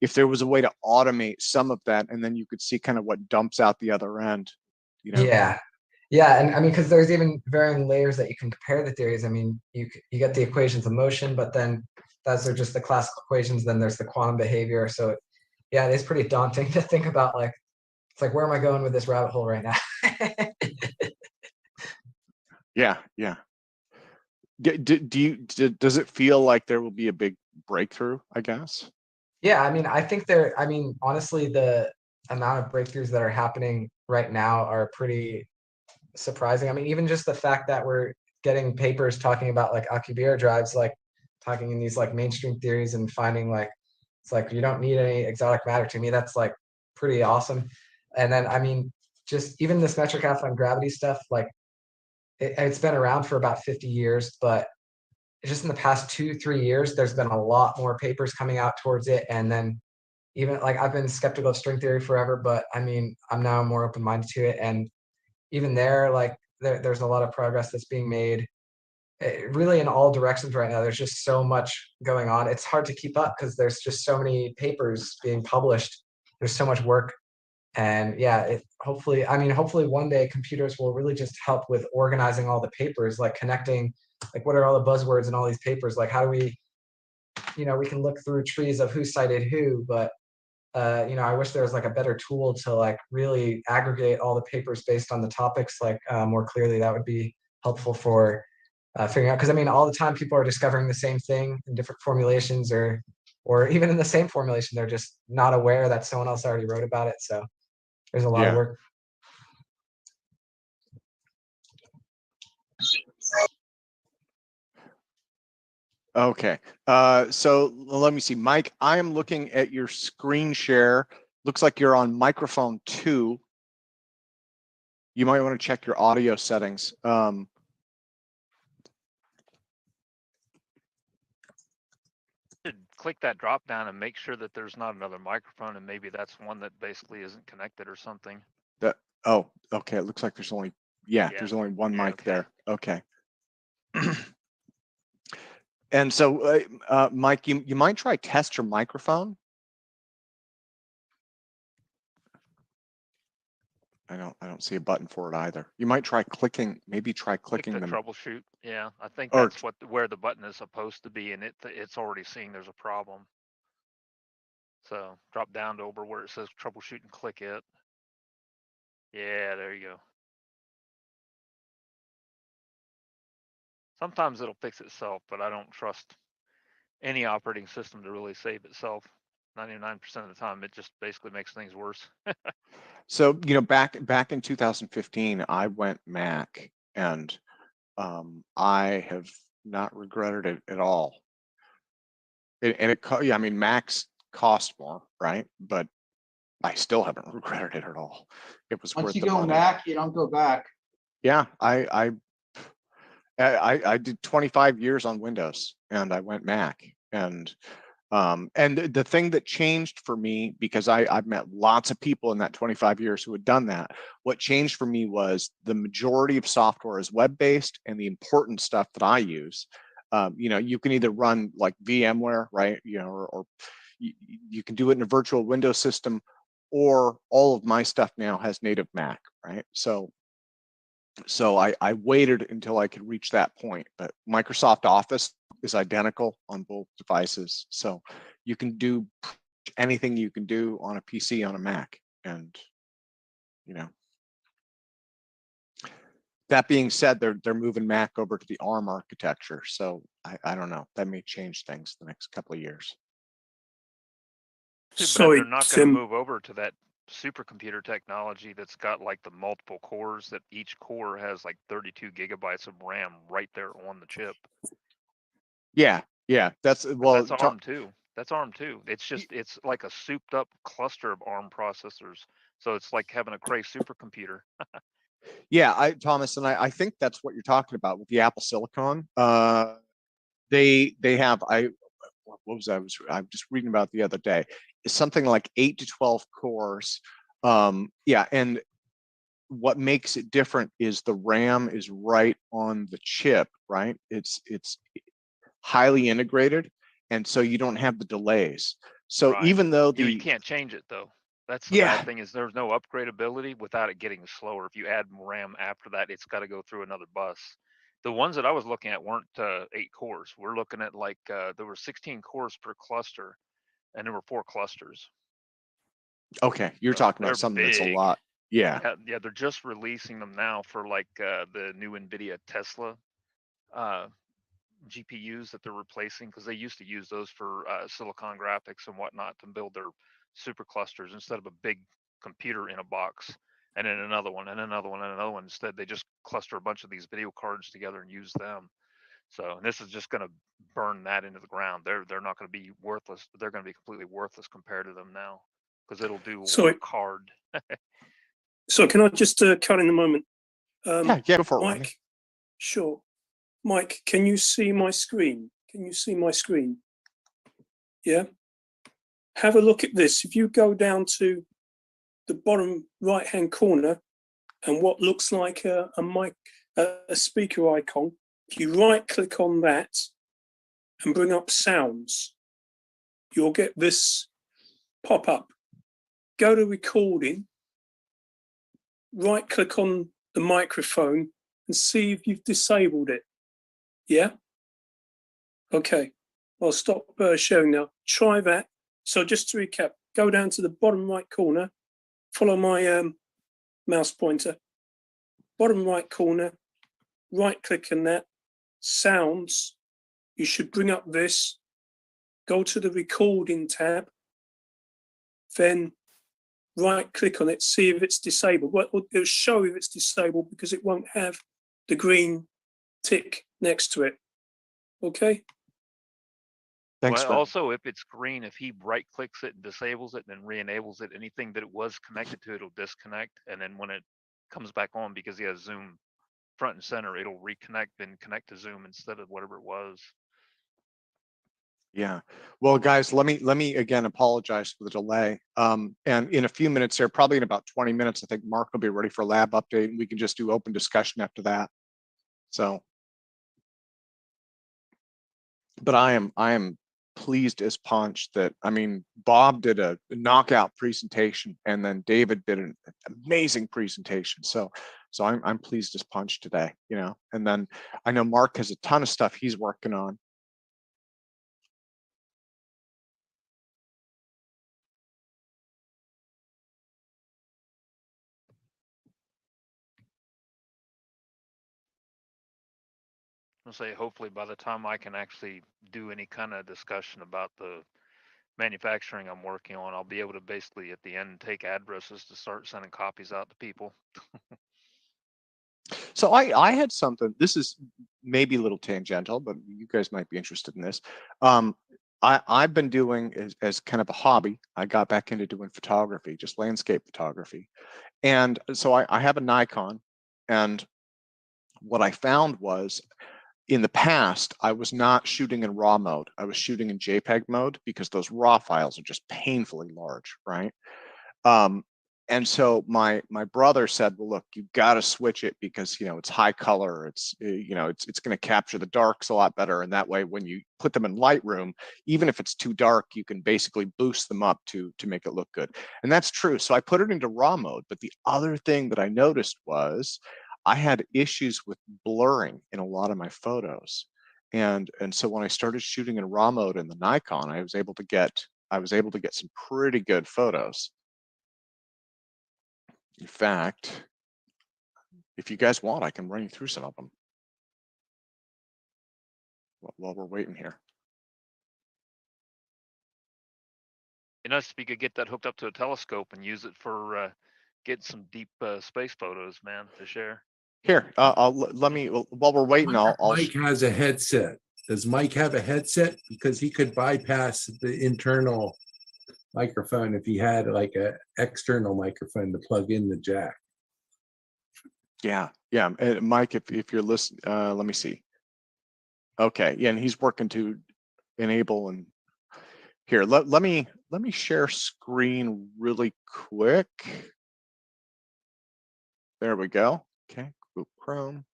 if there was a way to automate some of that, and then you could see kind of what dumps out the other end, Yeah, and I mean, because there's even varying layers that you can compare the theories. I mean, you get the equations of motion, but then those are just the classical equations. Then there's the quantum behavior. So yeah, it's pretty daunting to think about. Like, it's like, where am I going with this rabbit hole right now? Yeah. Does it feel like there will be a big breakthrough, I guess? Yeah, I mean, I mean, honestly, the amount of breakthroughs that are happening right now are pretty surprising. I mean, even just the fact that we're getting papers talking about like Alcubierre drives, like talking in these like mainstream theories and finding like, it's like, you don't need any exotic matter. To me, that's like pretty awesome. And then, I mean, just even this metric affine gravity stuff, like it's been around for about 50 years, but just in the past 2-3 years, there's been a lot more papers coming out towards it. And then even like, I've been skeptical of string theory forever, but I mean, I'm now more open-minded to it. And even there, like there's a lot of progress that's being made really in all directions right now. There's just so much going on. It's hard to keep up because there's just so many papers being published. There's so much work. And yeah, hopefully one day computers will really just help with organizing all the papers, like connecting, like what are all the buzzwords in all these papers? Like how do we, we can look through trees of who cited who, but I wish there was like a better tool to like really aggregate all the papers based on the topics like more clearly. That would be helpful for figuring out, because I mean, all the time people are discovering the same thing in different formulations, or even in the same formulation, they're just not aware that someone else already wrote about it. So there's a lot of work. Okay, so let me see, Mike, I am looking at your screen share. Looks like you're on microphone 2. You might want to check your audio settings. Click that drop down and make sure that there's not another microphone, and maybe that's one that basically isn't connected or something. Oh, okay, it looks like there's only, there's only one mic there. Okay. And so, Mike, you might try test your microphone. I don't see a button for it either. You might try clicking, maybe try clicking the them. Troubleshoot. Yeah, I think that's where the button is supposed to be, and it's already seeing there's a problem. So drop down to over where it says troubleshoot and click it. Yeah, there you go. Sometimes it'll fix itself, but I don't trust any operating system to really save itself. 99% of the time, it just basically makes things worse. So, back in 2015, I went Mac, and I have not regretted it at all. Yeah, I mean, Macs cost more, right? But I still haven't regretted it at all. It was Once worth you the go money. Mac, you don't go back. Yeah, I did 25 years on Windows, and I went Mac, and the thing that changed for me, because I've met lots of people in that 25 years who had done that, what changed for me was the majority of software is web-based, and the important stuff that I use, you can either run like VMware, right? Or you can do it in a virtual Windows system, or all of my stuff now has native Mac, right? So I waited until I could reach that point, but Microsoft Office is identical on both devices. So you can do anything you can do on a PC on a Mac. And, that being said, they're moving Mac over to the ARM architecture. So I don't know, that may change things the next couple of years. Sorry, they're not going to move over to that supercomputer technology that's got like the multiple cores, that each core has like 32 gigabytes of RAM right there on the chip. Yeah, that's ARM too. That's ARM too. It's like a souped up cluster of ARM processors. So it's like having a Cray supercomputer. Yeah, Thomas, and I think that's what you're talking about with the Apple Silicon. They have what was I'm just reading about the other day. It's something like 8 to 12 cores. And what makes it different is the RAM is right on the chip, right? It's highly integrated, and so you don't have the delays. So Right. even though you can't change it though. That's the bad thing, is there's no upgradability without it getting slower. If you add RAM after that, it's got to go through another bus. The ones that I was looking at weren't 8 cores. We're looking at like there were 16 cores per cluster, and there were 4 clusters. Okay, you're talking about something that's a lot. Yeah. Yeah, they're just releasing them now for like the new NVIDIA Tesla GPUs that they're replacing, because they used to use those for silicon graphics and whatnot to build their superclusters instead of a big computer in a box and then another one and another one and another one. Instead, they just cluster a bunch of these video cards together and use them. So this is just going to burn that into the ground. They're not going to be worthless. They're going to be completely worthless compared to them now, because it'll do one card. So can I just cut in a moment? Yeah, before Mike. Sure. Mike, can you see my screen? Can you see my screen? Yeah. Have a look at this. If you go down to the bottom right-hand corner and what looks like a speaker icon, if you right-click on that and bring up sounds, you'll get this pop up. Go to recording, right-click on the microphone and see if you've disabled it. Yeah? Okay, I'll stop sharing now. Try that. So just to recap, go down to the bottom right corner, follow my mouse pointer, bottom right corner, right click on that, sounds, you should bring up this, go to the recording tab, then right click on it, see if it's disabled. Well, it'll show if it's disabled because it won't have the green tick next to it. Okay? Thanks. Well, also, if it's green, if he right clicks it and disables it and then re-enables it, anything that it was connected to, it'll disconnect. And then when it comes back on, because he has Zoom front and center, it'll reconnect and connect to Zoom instead of whatever it was. Yeah. Well, guys, let me again apologize for the delay. And in a few minutes here, probably in about 20 minutes, I think Mark will be ready for a lab update, and we can just do open discussion after that. So, but I am pleased as punch that, I mean, Bob did a knockout presentation, and then David did an amazing presentation. So I'm pleased as punch today, and then I know Mark has a ton of stuff he's working on. I'll say hopefully by the time I can actually do any kind of discussion about the manufacturing I'm working on, I'll be able to basically at the end take addresses to start sending copies out to people. So I had something, this is maybe a little tangential, but you guys might be interested in this. I've been doing as kind of a hobby, I got back into doing photography, just landscape photography. And so I have a Nikon, and what I found was in the past, I was not shooting in RAW mode. I was shooting in JPEG mode because those RAW files are just painfully large, right? And so my brother said, well, look, you've got to switch it because, you know, it's high color. It's, you know, it's going to capture the darks a lot better. And that way, when you put them in Lightroom, even if it's too dark, you can basically boost them up to make it look good. And that's true. So I put it into RAW mode. But the other thing that I noticed was I had issues with blurring in a lot of my photos. And so when I started shooting in RAW mode in the Nikon, I was able to get some pretty good photos. In fact, if you guys want, I can run you through some of them while we're waiting here. You know, if you could get that hooked up to a telescope and use it for getting some deep space photos, man, to share. Here, let me, while we're waiting, I'll Mike has a headset. Does Mike have a headset? Because he could bypass the internal microphone if he had like a external microphone to plug in the jack. Yeah. Mike, if you're listening, let me see. Okay, yeah, and he's working to enable, and here, let me share screen really quick. There we go. Okay, Google Chrome.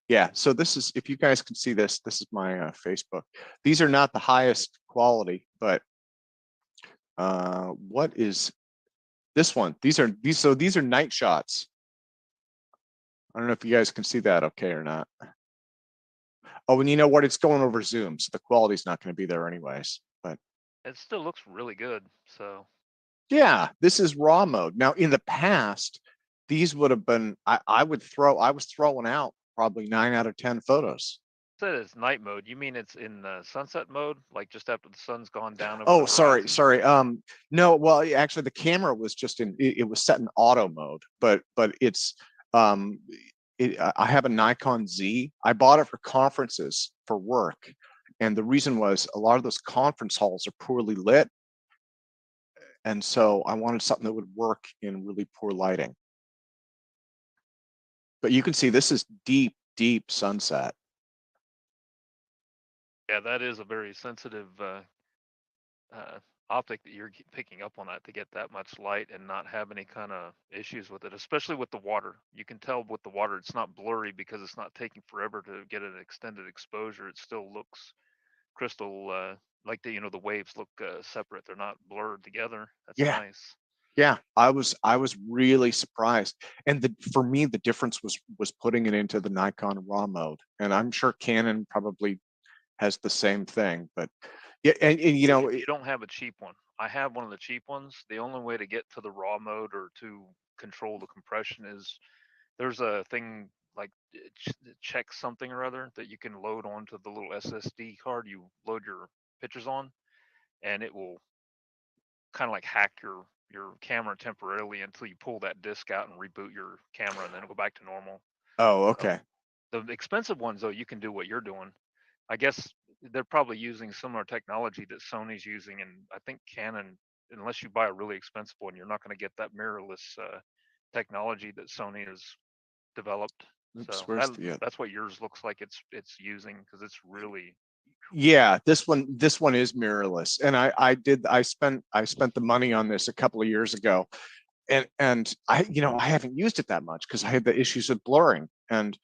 Yeah, so this is, if you guys can see this is my Facebook. These are not the highest quality, but what is this one? These are night shots. I don't know if you guys can see that okay or not. Oh, and you know what? It's going over Zoom, so the quality's not going to be there anyways. But it still looks really good. So yeah, this is RAW mode. Now, in the past, these would have been I was throwing out probably 9 out of 10 photos. Said it's night mode. You mean it's in the sunset mode, like just after the sun's gone down? Over Oh, the sorry. No, well, actually, the camera was just it was set in auto mode, but it's I have a Nikon Z. I bought it for conferences for work, and the reason was a lot of those conference halls are poorly lit, and so I wanted something that would work in really poor lighting. But you can see this is deep sunset. Yeah, that is a very sensitive optic that you're picking up on, that to get that much light and not have any kind of issues with it, especially with the water. You can tell with the water it's not blurry because it's not taking forever to get an extended exposure. It still looks crystal like the waves look separate. They're not blurred together. That's nice. Yeah, I was really surprised, and for me the difference was putting it into the Nikon RAW mode, and I'm sure Canon probably has the same thing. But yeah, and you know, you don't have a cheap one. I have one of the cheap ones. The only way to get to the RAW mode or to control the compression is there's a thing like check something or other that you can load onto the little SSD card you load your pictures on, and it will kind of like hack your camera temporarily until you pull that disk out and reboot your camera, and then it'll go back to normal. Oh, okay. The expensive ones, though, you can do what you're doing. I guess they're probably using similar technology that Sony's using, and I think Canon, unless you buy a really expensive one, you're not going to get that mirrorless technology that Sony has developed. Oops, So that's what yours looks like it's using, because it's really. Yeah, this one is mirrorless, and I spent the money on this a couple of years ago, and I haven't used it that much because I had the issues with blurring, and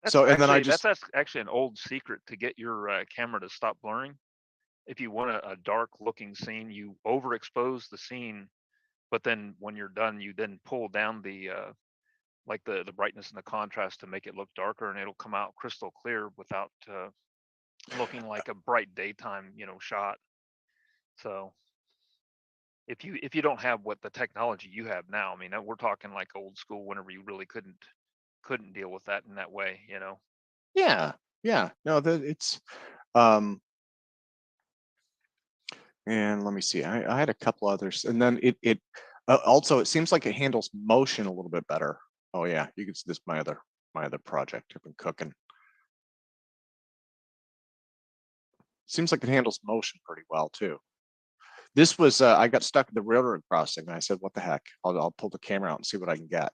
that's actually an old secret to get your camera to stop blurring. If you want a dark looking scene, you overexpose the scene, but then when you're done, you then pull down the like the brightness and the contrast to make it look darker, and it'll come out crystal clear without looking like a bright daytime shot. So if you don't have what the technology you have now, I mean, we're talking like old school, whenever you really couldn't deal with that in that way, Yeah, Yeah, no, it's and let me see. I had a couple others, and then it also it seems like it handles motion a little bit better. Oh yeah, you can see this my other project I've been cooking. Seems like it handles motion pretty well too. This was I got stuck at the railroad crossing, and I said, "What the heck? I'll pull the camera out and see what I can get."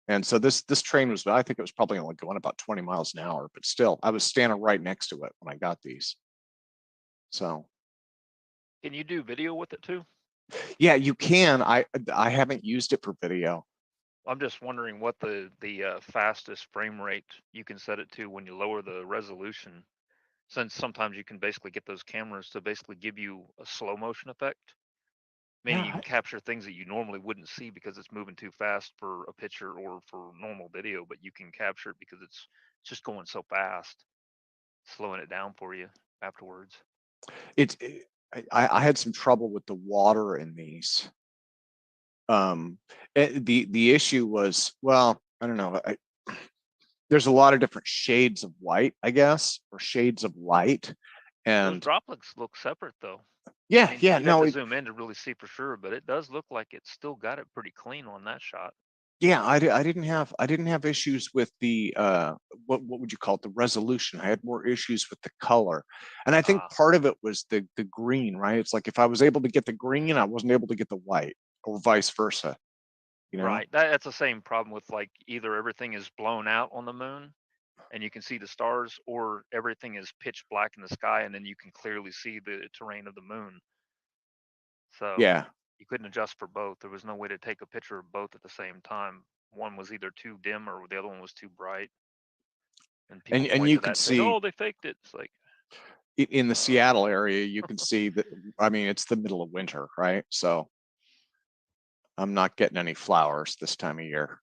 And so this train was, I think it was probably only going about 20 miles an hour, but still, I was standing right next to it when I got these. So. Can you do video with it too? Yeah, you can. I haven't used it for video. I'm just wondering what the fastest frame rate you can set it to when you lower the resolution, since sometimes you can basically get those cameras to basically give you a slow motion effect. Meaning you can capture things that you normally wouldn't see because it's moving too fast for a picture or for normal video, but you can capture it because it's just going so fast, slowing it down for you afterwards. I had some trouble with the water in these. The issue was, well, I don't know. There's a lot of different shades of white, I guess, or shades of light, and those droplets look separate though. Yeah, I mean, yeah, you'd no, have to zoom in to really see for sure, but it does look like it's still got it pretty clean on that shot. yeah, I didn't have issues with the what would you call it, the resolution. I had more issues with the color, and I think part of it was the green, right? It's like if I was able to get the green, I wasn't able to get the white, or vice versa. You know? Right. That's the same problem with like either everything is blown out on the moon and you can see the stars, or everything is pitch black in the sky and then you can clearly see the terrain of the moon. So yeah, you couldn't adjust for both. There was no way to take a picture of both at the same time. One was either too dim or the other one was too bright. And people and point you to that could and say, see "Oh, they faked it." It's like in the Seattle area, you can see that. I mean, it's the middle of winter, right? So I'm not getting any flowers this time of year.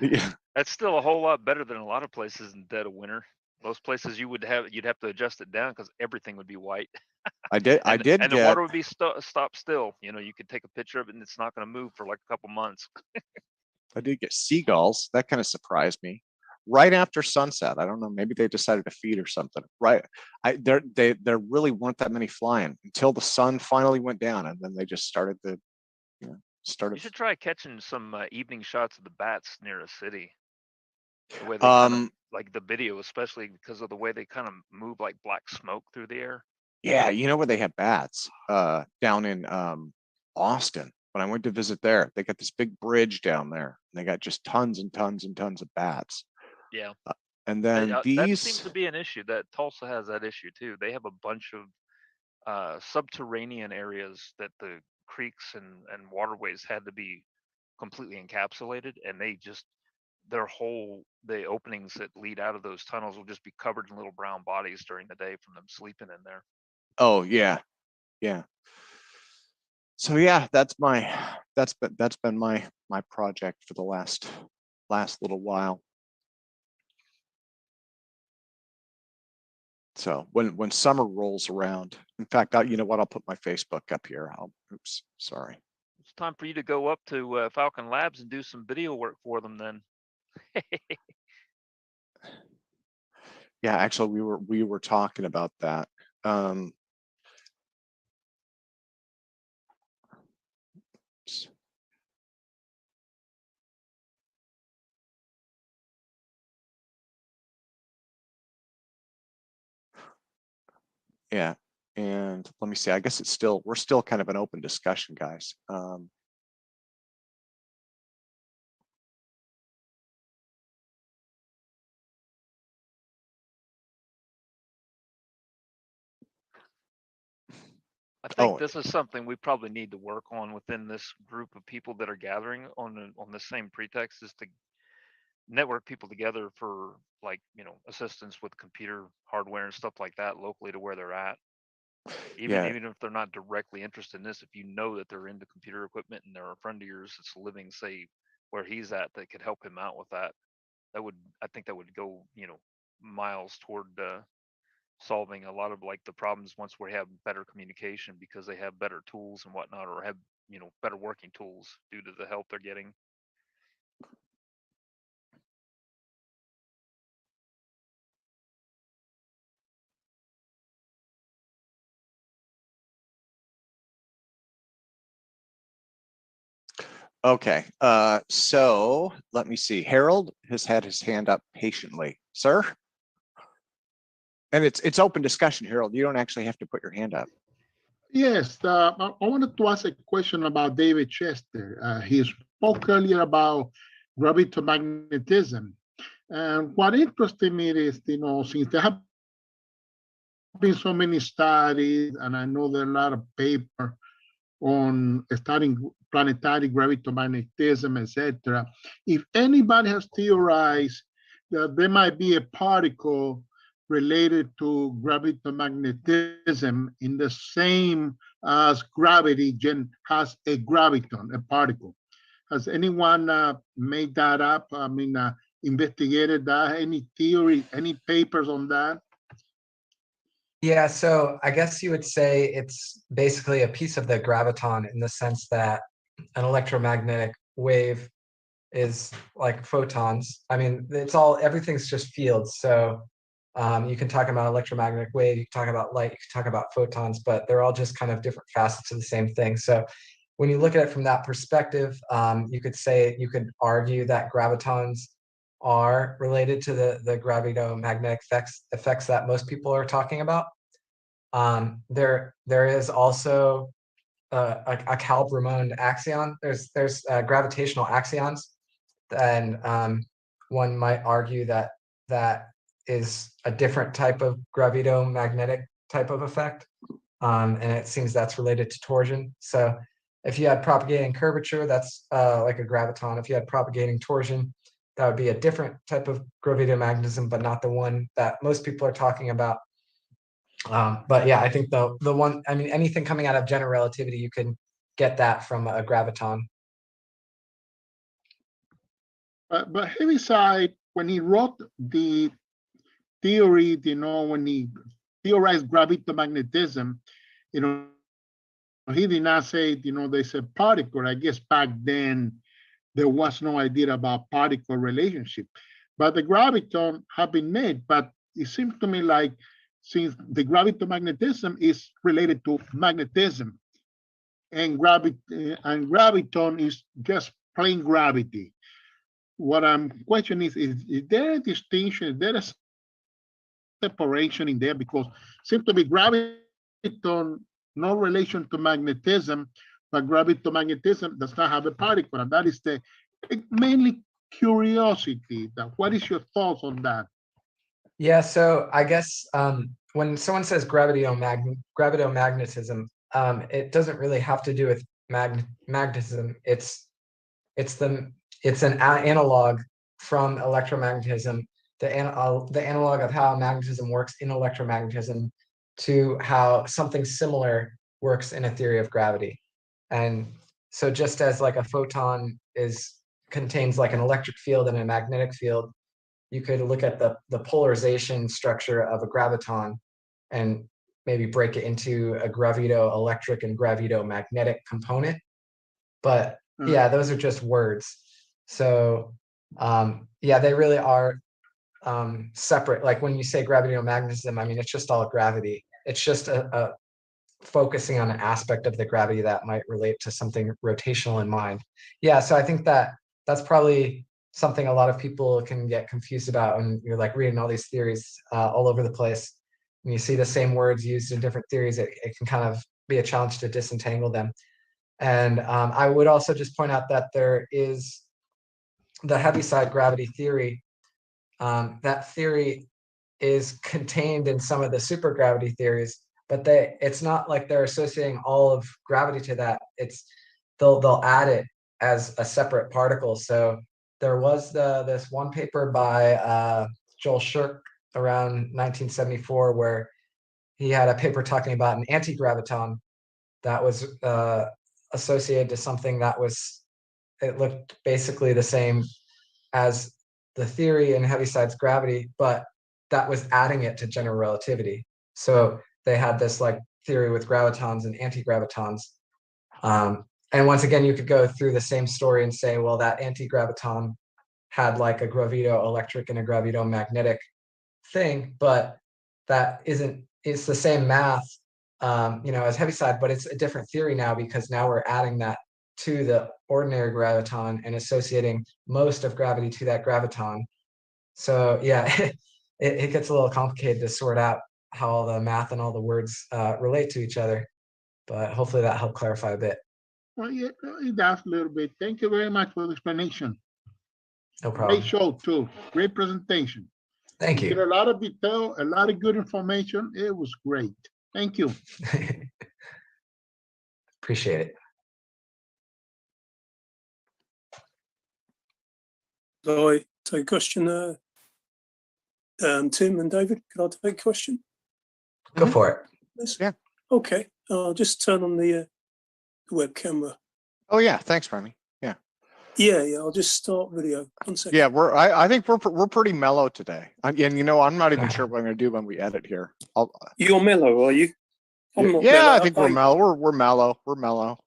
Yeah. That's still a whole lot better than a lot of places in the dead of winter. Most places you'd have to adjust it down because everything would be white. I did and the get. water would be stop still. You know, you could take a picture of it and it's not going to move for like a couple months. I did get seagulls. That kind of surprised me. Right after sunset, I don't know. Maybe they decided to feed or something. Right, there really weren't that many flying until the sun finally went down, and then they just started to, You started. should try catching some evening shots of the bats near a city. The way they kind of, like the video, especially because of the way they kind of move like black smoke through the air. Yeah, you know where they have bats? Down in Austin. When I went to visit there, they got this big bridge down there, and they got just tons and tons and tons of bats. Yeah. And then that seems these, to be an issue. That Tulsa has that issue too. They have a bunch of subterranean areas that the creeks and waterways had to be completely encapsulated, and they just the openings that lead out of those tunnels will just be covered in little brown bodies during the day from them sleeping in there. oh yeah, yeah. So yeah, that's been my project for the last little while. So when summer rolls around, in fact, you know what? I'll put my Facebook up here. Oops, sorry. It's time for you to go up to Falcon Labs and do some video work for them then. Yeah, actually, we were talking about that. Yeah, and let me see. I guess we're still kind of an open discussion, guys. I think this is something we probably need to work on within this group of people that are gathering on the same pretext, is to network people together for, like, assistance with computer hardware and stuff like that locally to where they're at. Yeah. Even if they're not directly interested in this, if you know that they're into computer equipment and they're a friend of yours that's living, say, where he's at, that could help him out with that, I think that would go, miles toward solving a lot of like the problems once we have better communication, because they have better tools and whatnot, or have better working tools due to the help they're getting. Okay, so let me see. Harold has had his hand up patiently, sir. And it's open discussion, Harold. You don't actually have to put your hand up. Yes, I wanted to ask a question about David Chester. He spoke earlier about gravitomagnetism. And what interested me is, since there have been so many studies, and I know there are a lot of papers on studying planetary gravitomagnetism, etc. If anybody has theorized that there might be a particle related to gravitomagnetism in the same as gravity has a graviton, a particle. Has anyone made that up? I mean, investigated that? Any theory, any papers on that? Yeah, so I guess you would say it's basically a piece of the graviton in the sense that an electromagnetic wave is like photons. I mean, everything's just fields. So you can talk about electromagnetic wave, you can talk about light, you can talk about photons, but they're all just kind of different facets of the same thing. So when you look at it from that perspective, you could argue that gravitons are related to the gravitomagnetic effects that most people are talking about. There is also a Kalb-Ramond axion. There's gravitational axions, and one might argue that that is a different type of gravitomagnetic type of effect, and it seems that's related to torsion. So if you had propagating curvature, that's like a graviton. If you had propagating torsion, that would be a different type of gravitomagnetism, but not the one that most people are talking about. But yeah, I think the one, I mean, anything coming out of general relativity, you can get that from a graviton. But Heaviside, when he wrote the theory, when he theorized gravitomagnetism, he did not say, there's a particle. I guess back then there was no idea about particle relationship. But the graviton have been made, but it seems to me like since the gravitomagnetism is related to magnetism, and graviton is just plain gravity. What I'm questioning is there a distinction? Is there a separation in there? Because it seems to be graviton, no relation to magnetism, but gravitomagnetism does not have a particle, and that is the mainly curiosity. What is your thoughts on that? Yeah, so I guess when someone says gravitomagnetism, it doesn't really have to do with magnetism. It's an analog from electromagnetism, the analog of how magnetism works in electromagnetism to how something similar works in a theory of gravity. And so just as like a photon contains like an electric field and a magnetic field, you could look at the polarization structure of a graviton and maybe break it into a gravito-electric and gravito-magnetic component. But yeah, those are just words. So yeah, they really are separate. Like when you say gravitomagnetism, I mean, it's just all gravity. It's just a focusing on an aspect of the gravity that might relate to something rotational in mind. Yeah, so I think that's probably something a lot of people can get confused about when you're like reading all these theories all over the place. When you see the same words used in different theories, it can kind of be a challenge to disentangle them. And I would also just point out that there is the Heaviside gravity theory. That theory is contained in some of the supergravity theories, but it's not like they're associating all of gravity to that. They'll add it as a separate particle. So there was this one paper by Joel Shirk around 1974 where he had a paper talking about an anti-graviton that was associated to something that it looked basically the same as the theory in Heaviside's gravity, but that was adding it to general relativity. So they had this like theory with gravitons and anti-gravitons. And once again, you could go through the same story and say, well, that anti-graviton had like a gravito-electric and a gravito-magnetic thing, but that it's the same math, as Heaviside, but it's a different theory now because now we're adding that to the ordinary graviton and associating most of gravity to that graviton. So yeah, it gets a little complicated to sort out how all the math and all the words relate to each other, but hopefully that helped clarify a bit. Well, yeah, it does a little bit. Thank you very much for the explanation. No problem. Great show too. Great presentation. Thank you. Get a lot of detail, a lot of good information. It was great. Thank you. Appreciate it. Do I take a question, Tim and David? Could I take a question? Go for it. Yes. Yeah. Okay. I'll just turn on the web camera. Oh yeah, thanks, Ronnie. Yeah. Yeah. I'll just start video. 1 second. Yeah, I think we're pretty mellow today. And you know, I'm not even sure what I'm gonna do when we edit here. You're mellow, are you? I'm not yeah, mellow. I think we're mellow. We're mellow. We're mellow.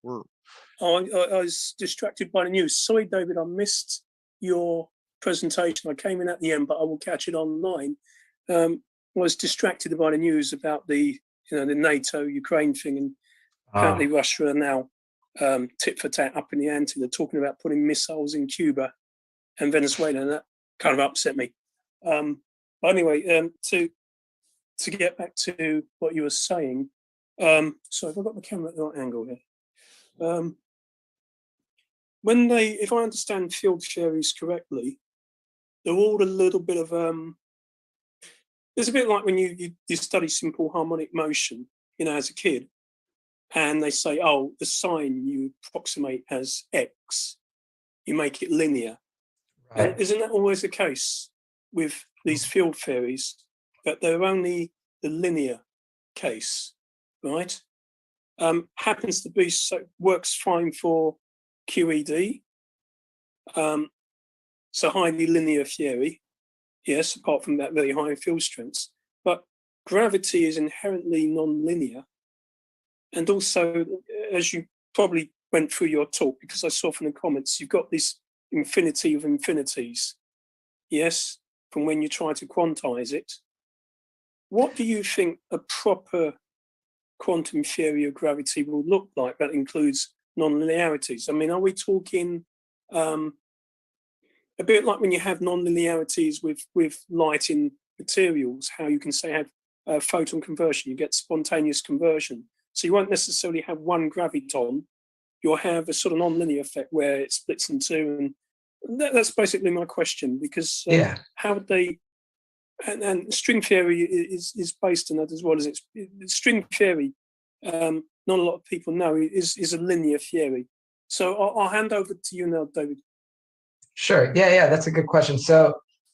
I was distracted by the news. Sorry, David, I missed your presentation. I came in at the end, but I will catch it online. I was distracted by the news about the NATO Ukraine thing, and apparently Russia are now tit for tat up in the ante. They're talking about putting missiles in Cuba and Venezuela, and that kind of upset me. But anyway, to get back to what you were saying, so if I've got the camera at the right angle here. If I understand field theories correctly, they're all a little bit of it's a bit like when you study simple harmonic motion, as a kid, and they say, oh, the sign you approximate as X, you make it linear. Right. And isn't that always the case with these field theories, that they're only the linear case, right? Happens to be, so works fine for QED, so highly linear theory, yes, apart from that very high field strengths. But gravity is inherently non-linear, and also, as you probably went through your talk, because I saw from the comments, you've got this infinity of infinities, yes, from when you try to quantize it. What do you think a proper quantum theory of gravity will look like that includes non-linearities? I mean, are we talking a bit like when you have non-linearities with light in materials, how you can say have photon conversion, you get spontaneous conversion. So you won't necessarily have one graviton, you'll have a sort of non-linear effect where it splits in two. And that's basically my question, because how would they, and string theory is based on that as well as it's string theory. Not a lot of people know is a linear theory. So I'll hand over to you now, David. Sure. Yeah, that's a good question. So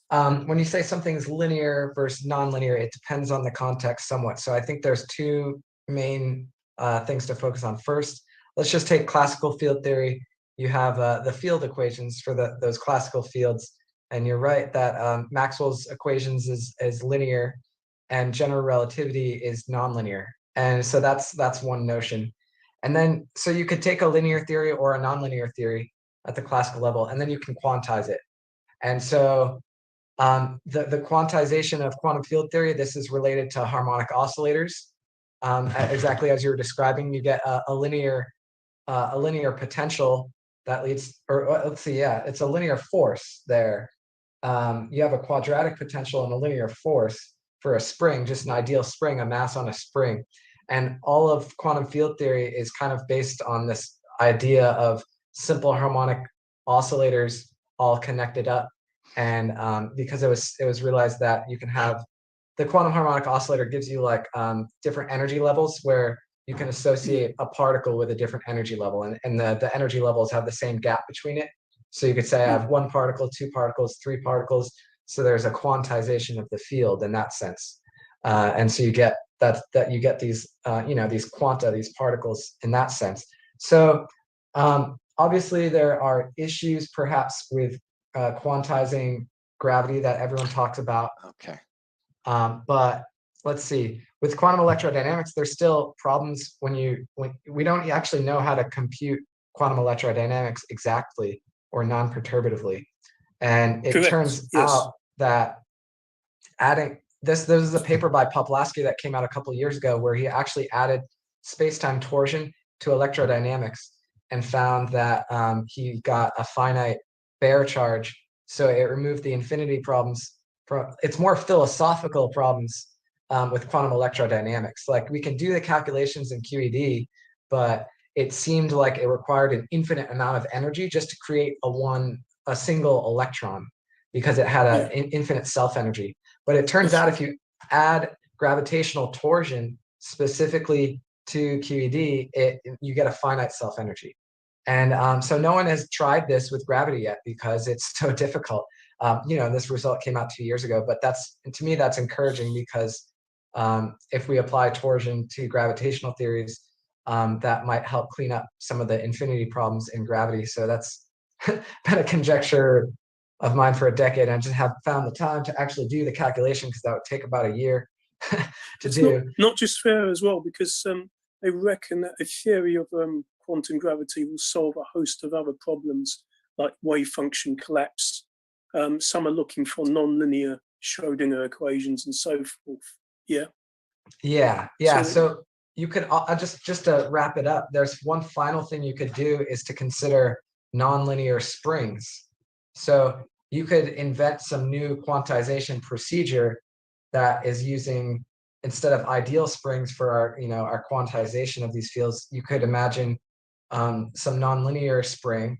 when you say something's linear versus nonlinear, it depends on the context somewhat. So I think there's two main things to focus on. First, let's just take classical field theory. You have the field equations for those classical fields. And you're right that Maxwell's equations is linear and general relativity is nonlinear. And so that's one notion. And then, so you could take a linear theory or a nonlinear theory at the classical level, and then you can quantize it. And so the quantization of quantum field theory, this is related to harmonic oscillators. Exactly as you were describing, you get a linear potential that leads, or let's see, it's a linear force there. You have a quadratic potential and a linear force for a spring, just an ideal spring, a mass on a spring. And all of quantum field theory is kind of based on this idea of simple harmonic oscillators all connected up. And because it was realized that you can have the quantum harmonic oscillator gives you like different energy levels where you can associate a particle with a different energy level, and the energy levels have the same gap between it. So you could say I have one particle, two particles, three particles. So there's a quantization of the field in that sense. And so you get that you get these these quanta, these particles in that sense. So obviously there are issues perhaps with quantizing gravity that everyone talks about. Okay. But let's see, with quantum electrodynamics, there's still problems when we don't actually know how to compute quantum electrodynamics exactly or non-perturbatively. And it turns out that adding this is a paper by Poplaski that came out a couple of years ago where he actually added space-time torsion to electrodynamics. and found that he got a finite bare charge. So it removed the infinity problems. It's more philosophical problems with quantum electrodynamics. Like we can do the calculations in QED, but it seemed like it required an infinite amount of energy just to create a single electron, because it had an infinite self-energy. But it turns out if you add gravitational torsion specifically to QED, you get a finite self-energy. And so no one has tried this with gravity yet because it's so difficult. This result came out 2 years ago, but to me, that's encouraging, because if we apply torsion to gravitational theories, that might help clean up some of the infinity problems in gravity. So that's been a conjecture of mine for a decade. I just haven't found the time to actually do the calculation, because that would take about a year to do. Not just fair as well, because they reckon that a theory of quantum gravity will solve a host of other problems like wave function collapse. Some are looking for nonlinear Schrodinger equations and so forth. Yeah. So you could just to wrap it up, there's one final thing you could do is to consider nonlinear springs. So you could invent some new quantization procedure that is using, instead of ideal springs for our quantization of these fields, you could imagine some nonlinear spring,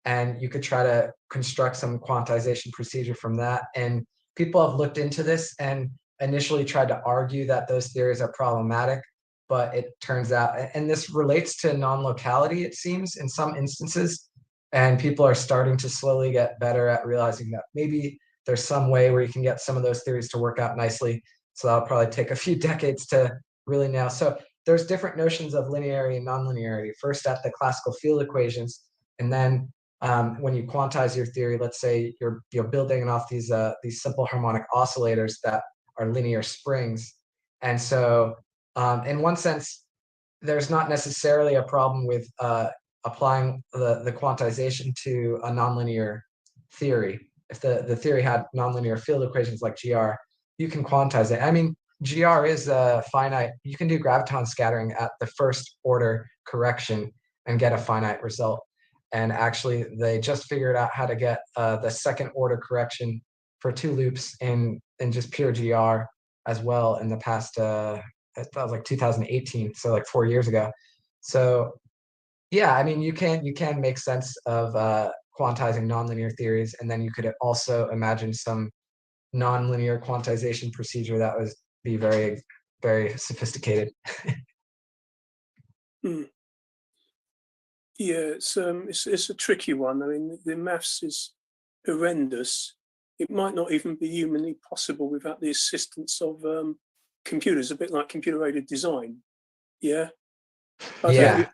and you could try to construct some quantization procedure from that. And people have looked into this and initially tried to argue that those theories are problematic, but it turns out, and this relates to non-locality, it seems, in some instances, and people are starting to slowly get better at realizing that maybe there's some way where you can get some of those theories to work out nicely. So that'll probably take a few decades to really nail. So there's different notions of linearity and nonlinearity. First at the classical field equations, and then when you quantize your theory, let's say you're building off these simple harmonic oscillators that are linear springs. And so in one sense, there's not necessarily a problem with applying the quantization to a nonlinear theory. If the theory had nonlinear field equations like GR, you can quantize it. I mean, GR is finite. You can do graviton scattering at the first order correction and get a finite result. And actually, they just figured out how to get the second order correction for 2 loops in just pure GR as well in the past, I thought it was like 2018, so like 4 years ago. So yeah, I mean, you can make sense of quantizing nonlinear theories, and then you could also imagine some nonlinear quantization procedure that would be very, very sophisticated. Yeah, it's a tricky one. I mean, the maths is horrendous. It might not even be humanly possible without the assistance of computers, a bit like computer-aided design. Yeah. Yeah.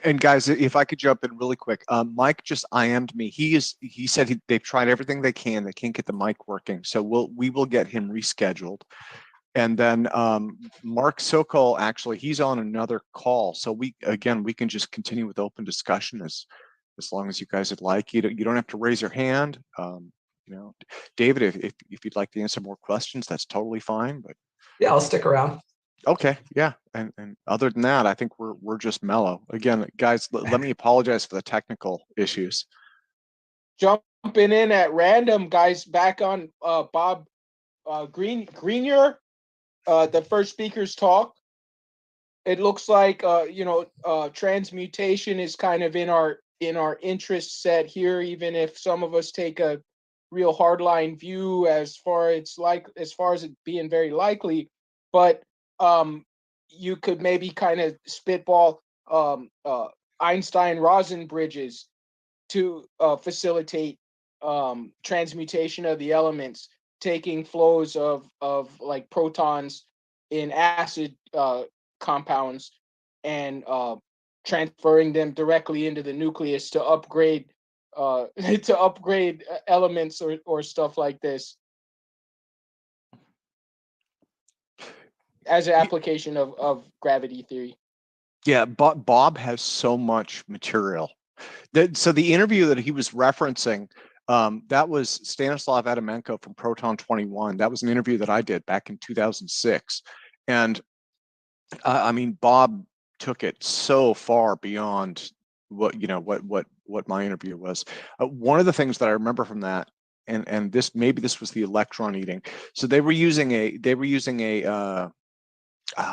And guys, if I could jump in really quick, Mike just IM'd me. He said they've tried everything they can. They can't get the mic working, so we will get him rescheduled. And then Mark Sokol, actually, he's on another call, so we can just continue with open discussion as long as you guys would like. You don't have to raise your hand. David, if you'd like to answer more questions, that's totally fine. But yeah, I'll stick around. Okay, yeah, and other than that, I think we're just mellow. Again, guys, let me apologize for the technical issues. Jumping in at random, guys, back on Bob Greenyer, the first speaker's talk. It looks like transmutation is kind of in our interest set here, even if some of us take a real hardline view as far as it being very likely, but you could maybe kind of spitball Einstein-Rosen bridges to facilitate transmutation of the elements, taking flows of like protons in acid compounds and transferring them directly into the nucleus to upgrade elements or stuff like this as an application of gravity theory. Yeah, Bob has so much material. So the interview that he was referencing, that was Stanislav Adamenko from Proton 21. That was an interview that I did back in 2006. And I mean, Bob took it so far beyond what my interview was. One of the things that I remember from that, and this was the electron eating. So they were using a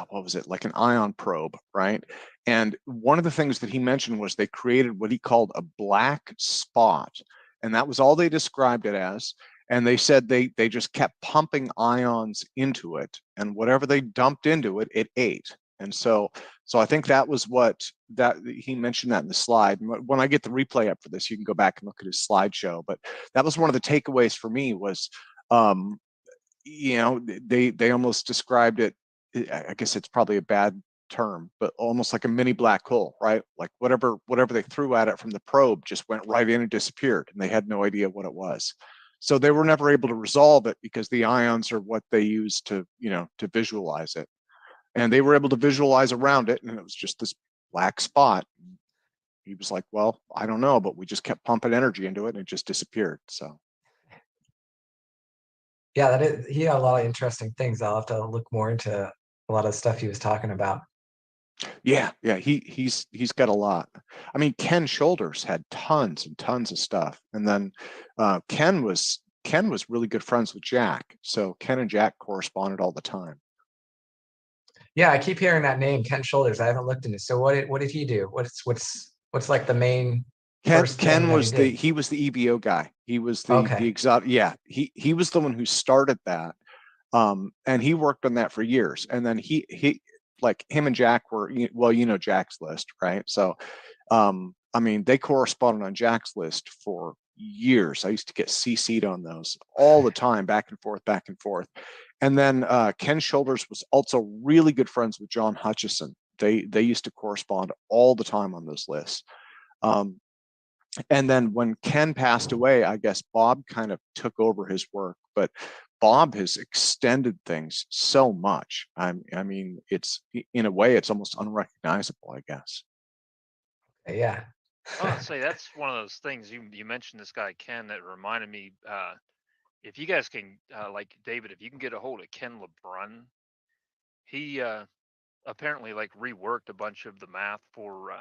what was it, like an ion probe, right? And one of the things that he mentioned was they created what he called a black spot, and that was all they described it as. And they said they just kept pumping ions into it, and whatever they dumped into it, it ate. And so I think that was what that he mentioned that in the slide. When I get the replay up for this, you can go back and look at his slideshow. But that was one of the takeaways for me was, they almost described it. I guess it's probably a bad term, but almost like a mini black hole, right? Like whatever they threw at it from the probe just went right in and disappeared, and they had no idea what it was. So they were never able to resolve it because the ions are what they use to visualize it. And they were able to visualize around it, and it was just this black spot. He was like, well, I don't know, but we just kept pumping energy into it and it just disappeared. So yeah, he had a lot of interesting things. I'll have to look more into a lot of the stuff he was talking about. Yeah, he's got a lot. I mean, Ken Shoulders had tons and tons of stuff, and then Ken was really good friends with Jack, so Ken and Jack corresponded all the time. Yeah, I keep hearing that name, Ken Shoulders. I haven't looked into it. So what did he do? What's like the main? Ken was the EVO guy. He was the exotic. Yeah, he was the one who started that, and he worked on that for years. And then he like him and Jack were, well, Jack's list, right? So, I mean, they corresponded on Jack's list for years. I used to get CC'd on those all the time, back and forth. And then Ken Shoulders was also really good friends with John Hutchison. They used to correspond all the time on those lists. And then when Ken passed away, I guess Bob kind of took over his work, but Bob has extended things so much. I mean, it's in a way, it's almost unrecognizable, I guess. Yeah. I would say that's one of those things you mentioned this guy Ken that reminded me. If you guys can, like David, if you can get a hold of Ken LeBrun, he apparently like reworked a bunch of the math for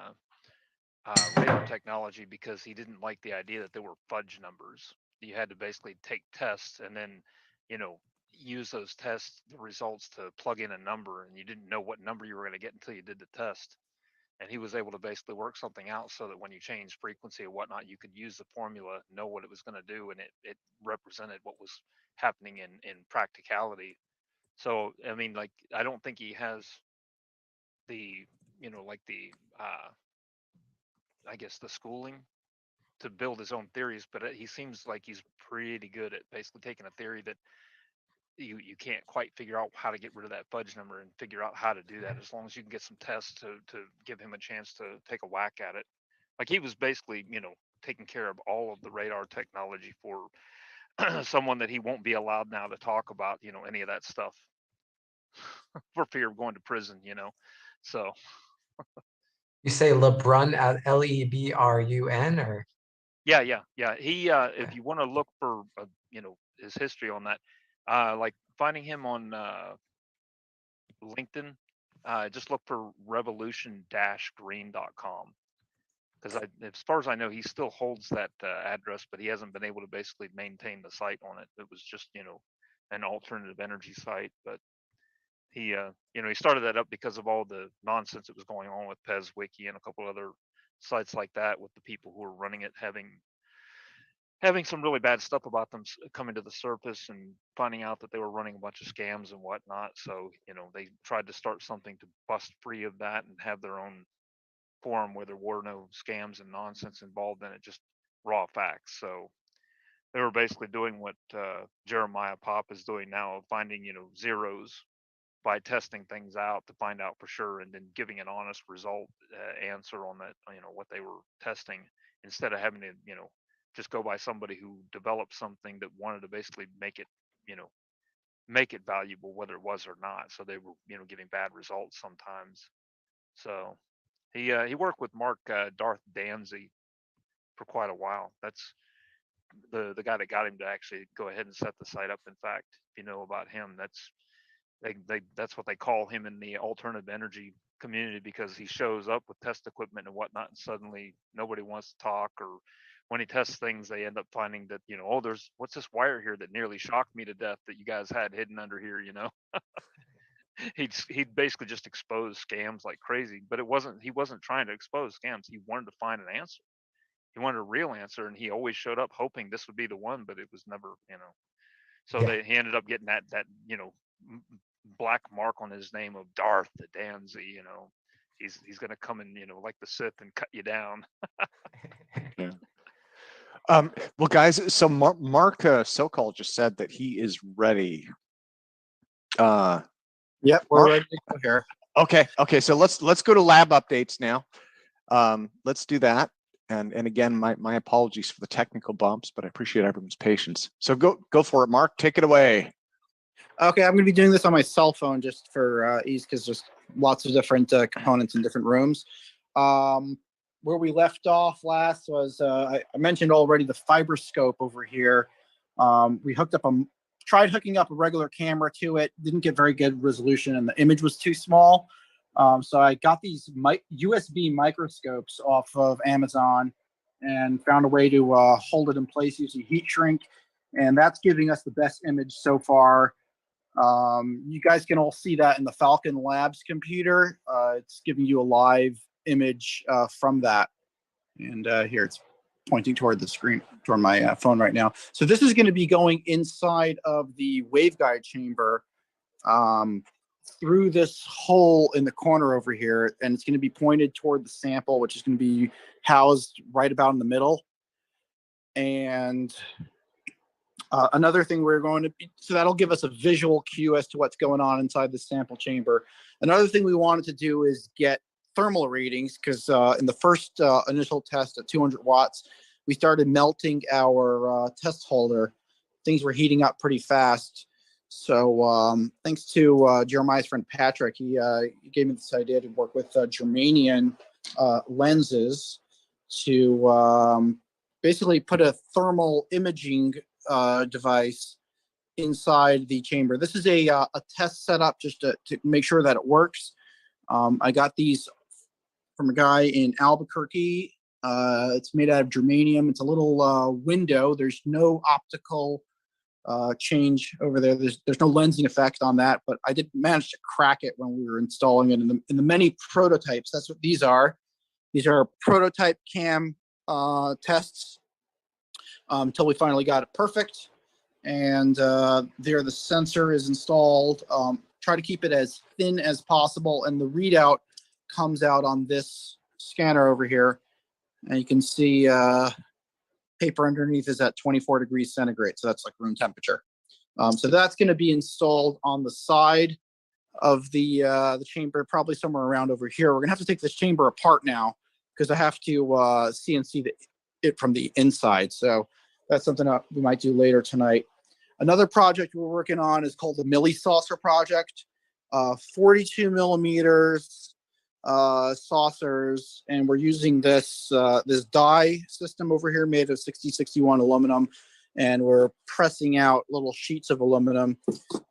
radar technology because he didn't like the idea that there were fudge numbers. You had to basically take tests and then, use those tests, the results to plug in a number, and you didn't know what number you were going to get until you did the test. And he was able to basically work something out so that when you change frequency or whatnot, you could use the formula, know what it was going to do, and it represented what was happening in practicality. So, I mean, like, I don't think he has the, like the, I guess the schooling to build his own theories, but he seems like he's pretty good at basically taking a theory that you can't quite figure out how to get rid of that fudge number and figure out how to do that, as long as you can get some tests to give him a chance to take a whack at it. Like he was basically, taking care of all of the radar technology for someone that he won't be allowed now to talk about, any of that stuff for fear of going to prison, So you say LeBrun, Lebrun, or? Yeah. He, if you want to look for, his history on that, like finding him on LinkedIn, just look for revolution-green.com, because as far as I know, he still holds that address, but he hasn't been able to basically maintain the site on it. It was just, an alternative energy site, but he, he started that up because of all the nonsense that was going on with PezWiki and a couple other sites like that, with the people who were running it having some really bad stuff about them coming to the surface and finding out that they were running a bunch of scams and whatnot. So, they tried to start something to bust free of that and have their own forum where there were no scams and nonsense involved in it, just raw facts. So they were basically doing what Jeremiah Pop is doing now, finding, zeros by testing things out to find out for sure, and then giving an honest result answer on that, what they were testing, instead of having to, just go by somebody who developed something that wanted to basically make it, make it valuable, whether it was or not. So they were, getting bad results sometimes. So he worked with Mark Darth Danzy for quite a while. That's the guy that got him to actually go ahead and set the site up. In fact, if you know about him, that's what they call him in the alternative energy community because he shows up with test equipment and whatnot, and suddenly nobody wants to talk, or when he tests things, they end up finding that, you know, oh, there's what's this wire here that nearly shocked me to death that you guys had hidden under here, you know. He'd basically just expose scams like crazy, but he wasn't trying to expose scams. He wanted to find an answer. He wanted a real answer, and he always showed up hoping this would be the one, but it was never, you know. So he ended up getting that you know, black mark on his name of Darth the Danzy, you know. He's gonna come in, you know, like the Sith and cut you down. Yeah. Well, guys, so Mark Sokol just said that he is ready. Yep, we're ready to go here. Okay, so let's go to lab updates now. Let's do that. And again, my apologies for the technical bumps, but I appreciate everyone's patience. So go for it, Mark. Take it away. Okay, I'm going to be doing this on my cell phone just for ease, because there's lots of different components in different rooms. Where we left off last was, I mentioned already the fiber scope over here. We tried hooking up a regular camera to it, didn't get very good resolution, and the image was too small. So I got these USB microscopes off of Amazon and found a way to hold it in place using heat shrink, and that's giving us the best image so far. You guys can all see that in the Falcon Labs computer. It's giving you a live image from that, and here it's pointing toward the screen, toward my phone right now. So this is going to be going inside of the waveguide chamber through this hole in the corner over here, and it's going to be pointed toward the sample, which is going to be housed right about in the middle. And another thing we're going to be, so that'll give us a visual cue as to what's going on inside the sample chamber. Another thing we wanted to do is get thermal readings, because in the first initial test at 200 watts, we started melting our test holder. Things were heating up pretty fast. So thanks to Jeremiah's friend Patrick, he gave me this idea to work with Germanium lenses to basically put a thermal imaging device inside the chamber. This is a test setup just to make sure that it works. I got these from a guy in Albuquerque. It's made out of germanium. It's a little window. There's no optical change over there. There's no lensing effect on that, but I did manage to crack it when we were installing it in the many prototypes. That's what these are. These are prototype cam tests until we finally got it perfect. And there the sensor is installed. Try to keep it as thin as possible, and the readout comes out on this scanner over here. And you can see paper underneath is at 24 degrees centigrade, so that's like room temperature. So that's going to be installed on the side of the chamber, probably somewhere around over here. We're going to have to take this chamber apart now because I have to CNC it from the inside. So that's something that we might do later tonight. Another project we're working on is called the Millisaucer project. 42 millimeters saucers, and we're using this this die system over here made of 6061 aluminum, and we're pressing out little sheets of aluminum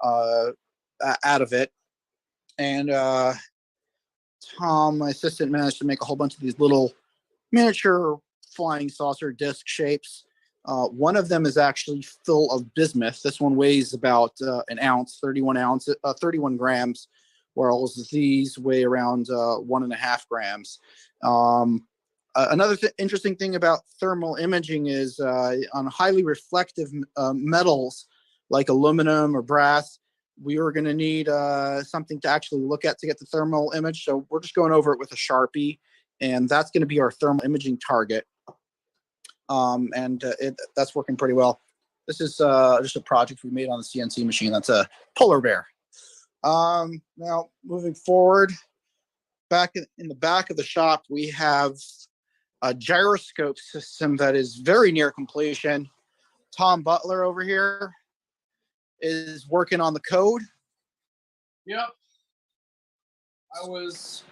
out of it. And Tom, my assistant, managed to make a whole bunch of these little miniature flying saucer disc shapes. One of them is actually full of bismuth. This one weighs about an ounce, 31 grams, whereas these weigh around 1.5 grams. Another interesting thing about thermal imaging is on highly reflective metals like aluminum or brass, we are going to need something to actually look at to get the thermal image. So we're just going over it with a Sharpie, and that's going to be our thermal imaging target. That's working pretty well. This is just a project we made on the CNC machine. That's a polar bear. Now moving forward, back in the back of the shop, we have a gyroscope system that is very near completion. Tom Butler over here is working on the code. Yep. I was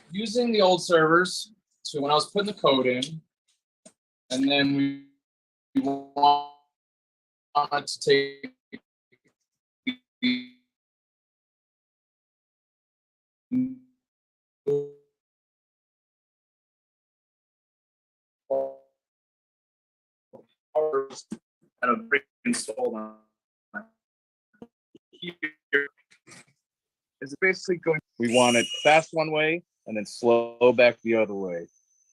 using the old servers to when I was putting the code in, and then we wanted to take kind of installed on here is basically going. We want it fast one way and then slow back the other way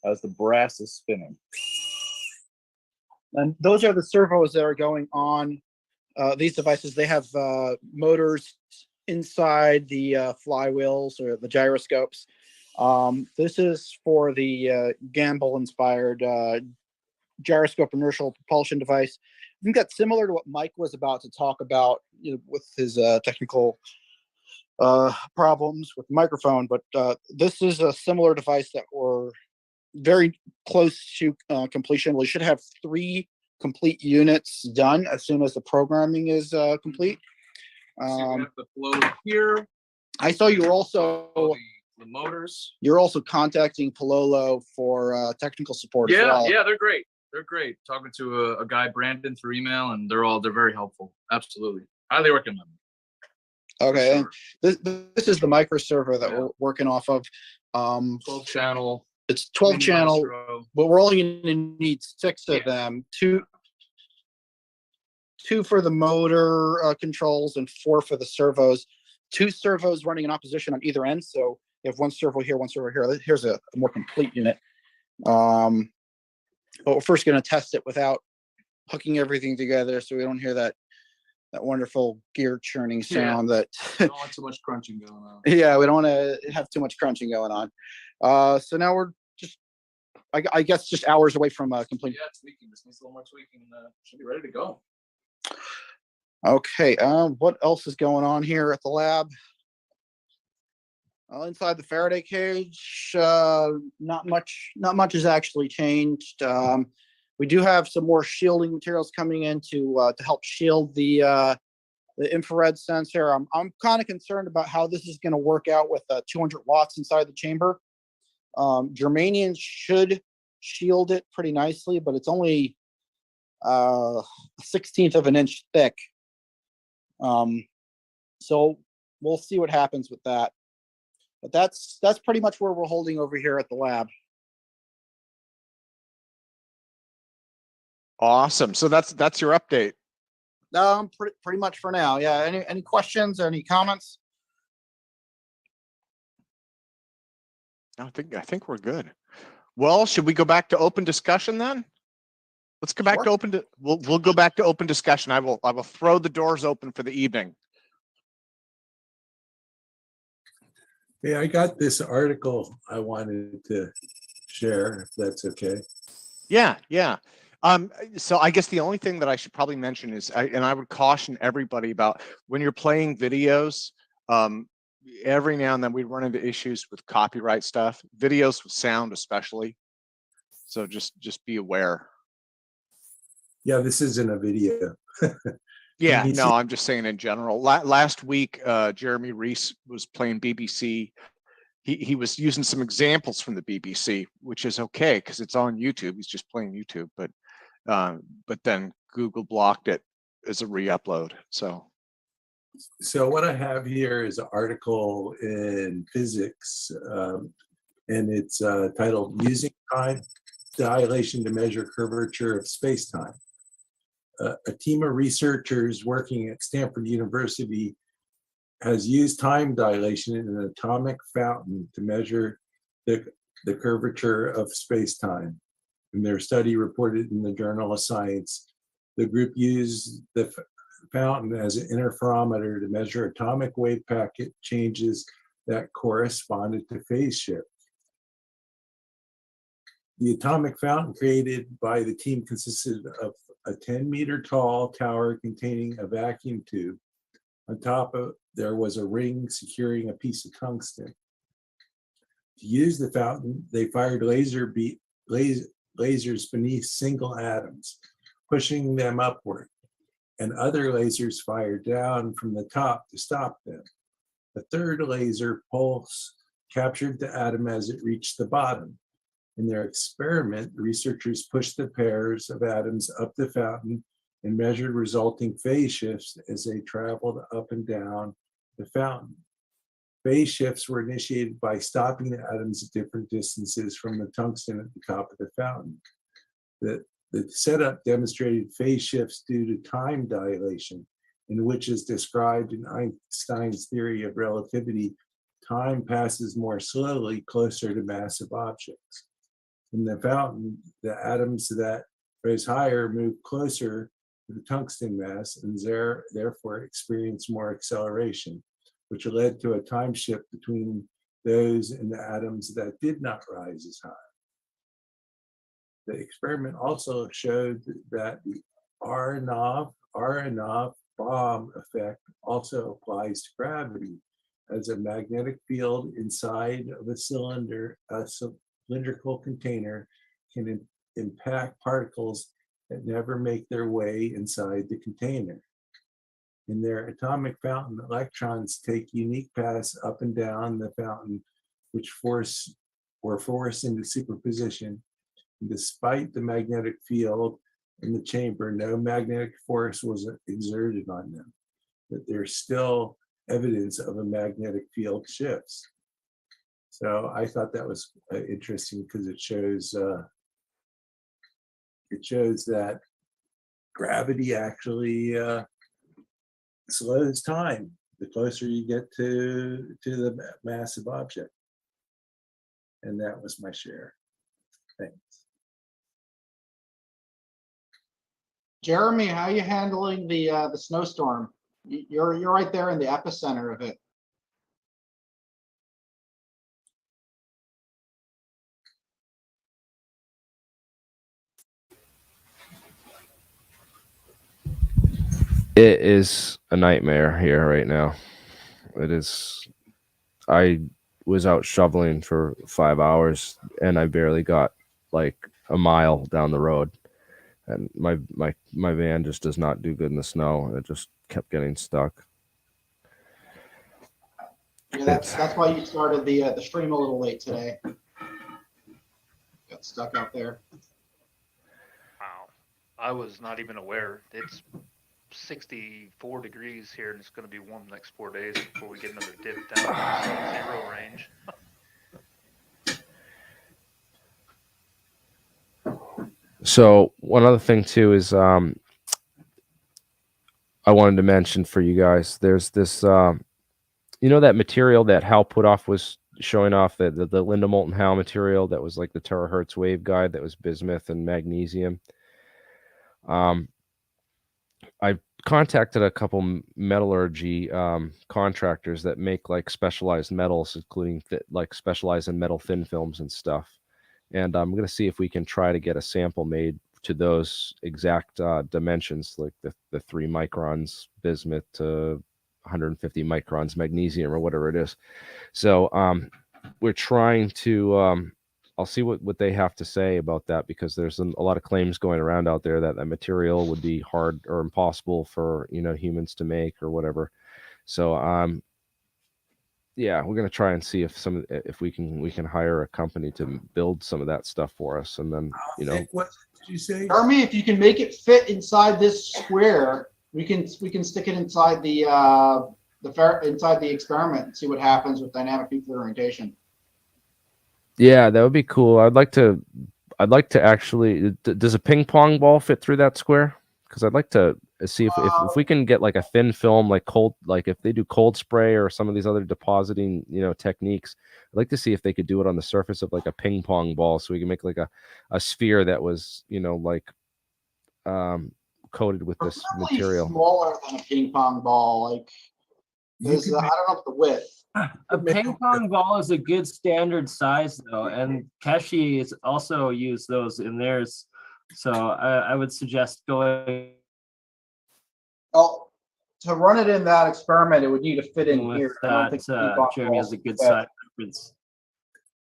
as the brass is spinning. And those are the servos that are going on these devices. They have motors inside the flywheels or the gyroscopes. This is for the Gamble-inspired gyroscope inertial propulsion device. I think that's similar to what Mike was about to talk about, you know, with his technical problems with the microphone. But this is a similar device that we're very close to completion. We should have 3 complete units done as soon as the programming is complete. So we have the flow here. I saw you were also the motors. You're also contacting Pololo for technical support as Yeah, well. yeah, they're great. They're great. Talking to a guy, Brandon, through email, and they're very helpful. Absolutely, highly recommend them. Okay, and this is the micro servo that we're working off of. 12 channel. It's 12 channel, Maestro. but we're only going to need 6 of them. Two for the motor controls and 4 for the servos. 2 servos running in opposition on either end. So you have 1 servo here, 1 servo here. Here's a more complete unit. But we're first going to test it without hooking everything together, so we don't hear that wonderful gear churning sound. Yeah. That We don't want too much crunching going on. yeah, we don't want to have too much crunching going on. So now we're just, I guess, just hours away from complete. Yeah, tweaking. This needs a little more tweaking. Should be ready to go. Okay, what else is going on here at the lab? Inside the Faraday cage, not much has actually changed. We do have some more shielding materials coming in to help shield the infrared sensor. I'm kind of concerned about how this is going to work out with 200 watts inside the chamber. Germanium should shield it pretty nicely, but it's only 1/16 of an inch thick. So we'll see what happens with that. But that's pretty much where we're holding over here at the lab. Awesome. So that's your update. Pretty much for now. Yeah. Any questions or any comments? I think we're good. Well, should we go back to open discussion then? Let's go back to open. We'll go back to open discussion. I will throw the doors open for the evening. Hey, I got this article I wanted to share, if that's okay. Yeah. So I guess the only thing that I should probably mention is, and I would caution everybody about when you're playing videos, every now and then we run into issues with copyright stuff, videos with sound especially. So just be aware. Yeah, this isn't a video. Yeah, no, I'm just saying in general. Last week, Jeremy Reese was playing BBC. He was using some examples from the BBC, which is okay because it's on YouTube. He's just playing YouTube, but then Google blocked it as a re-upload. So what I have here is an article in physics, and it's titled "Using Time Dilation to Measure Curvature of Space-Time." A team of researchers working at Stanford University has used time dilation in an atomic fountain to measure the curvature of space-time. In their study reported in the Journal of Science, the group used the fountain as an interferometer to measure atomic wave packet changes that corresponded to phase shift. The atomic fountain created by the team consisted of a 10-meter tall tower containing a vacuum tube. On top of there was a ring securing a piece of tungsten. To use the fountain, they fired lasers beneath single atoms, pushing them upward, and other lasers fired down from the top to stop them. A third laser pulse captured the atom as it reached the bottom. In their experiment, the researchers pushed the pairs of atoms up the fountain and measured resulting phase shifts as they traveled up and down the fountain. Phase shifts were initiated by stopping the atoms at different distances from the tungsten at the top of the fountain. The setup demonstrated phase shifts due to time dilation, in which is described in Einstein's theory of relativity, time passes more slowly closer to massive objects. In the fountain, the atoms that rose higher moved closer to the tungsten mass and therefore experienced more acceleration, which led to a time shift between those in the atoms that did not rise as high. The experiment also showed that the Aronoff bomb effect also applies to gravity, as a magnetic field inside of a cylindrical container can impact particles that never make their way inside the container. In their atomic fountain, electrons take unique paths up and down the fountain, which were forced into superposition. And despite the magnetic field in the chamber, no magnetic force was exerted on them, but there's still evidence of a magnetic field shifts. So I thought that was interesting because it shows that gravity actually slows time the closer you get to the massive object. And that was my share. Thanks. Jeremy, how are you handling the snowstorm? You're right there in the epicenter of it. It is a nightmare here right now. It is. I was out shoveling for 5 hours and I barely got like a mile down the road. And my van just does not do good in the snow. It just kept getting stuck. Yeah, that's why you started the stream a little late today. Got stuck out there. Wow. I was not even aware. It's 64 degrees here and it's going to be warm the next 4 days before we get another dip down to the sub-zero range. So one other thing too is I wanted to mention for you guys, there's this you know that material that Hal Puthoff was showing off, the Linda Moulton Howe material that was like the terahertz waveguide that was bismuth and magnesium. I contacted a couple metallurgy contractors that make like specialized metals, including like specialized in metal thin films and stuff. And I'm going to see if we can try to get a sample made to those exact dimensions, like the 3 microns bismuth to 150 microns magnesium or whatever it is. So we're trying to, I'll see what they have to say about that, because there's a lot of claims going around out there that that material would be hard or impossible for, you know, humans to make or whatever. So yeah, we're gonna try and see if we can hire a company to build some of that stuff for us, and then you know. What did you say? Jeremy, if you can make it fit inside this square, we can stick it inside the inside the experiment and see what happens with dynamic nuclear orientation. Yeah, that would be cool. I'd like to actually. Does a ping pong ball fit through that square? Because I'd like to see if we can get like a thin film, like cold, like if they do cold spray or some of these other depositing, you know, techniques. I'd like to see if they could do it on the surface of like a ping pong ball, so we can make like a sphere that was, you know, like coated with this material. Smaller than a ping pong ball, like there's I don't know if the width. A ping pong ball is a good standard size though, and Keshi is also used those in theirs. So I would suggest going. Oh, to run it in that experiment, it would need to fit in with here. that. Jeremy has a good size reference.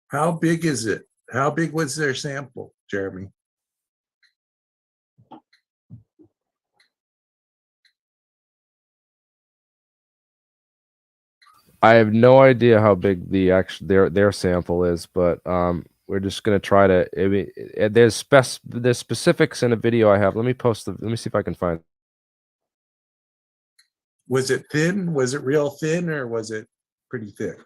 How big is it? How big was their sample, Jeremy? I have no idea how big the their sample is, but we're just gonna try to. I mean, there's specifics in a video I have. Let me see if I can find. Was it thin? Was it real thin, or was it pretty thick.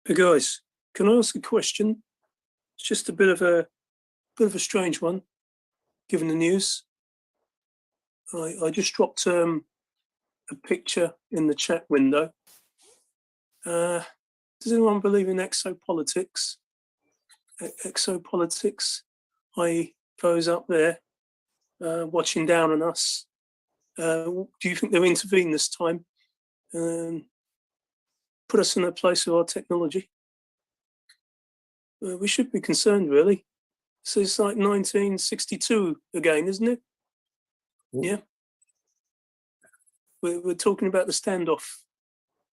Hey guys, can I ask a question? It's just a bit of a strange one, given the news. I just dropped a picture in the chat window. Does anyone believe in exopolitics? Exopolitics, i.e. those up there watching down on us. Do you think they'll intervene this time and put us in the place of our technology? We should be concerned, really. So it's like 1962 again, isn't it? Yeah. We're talking about the standoff.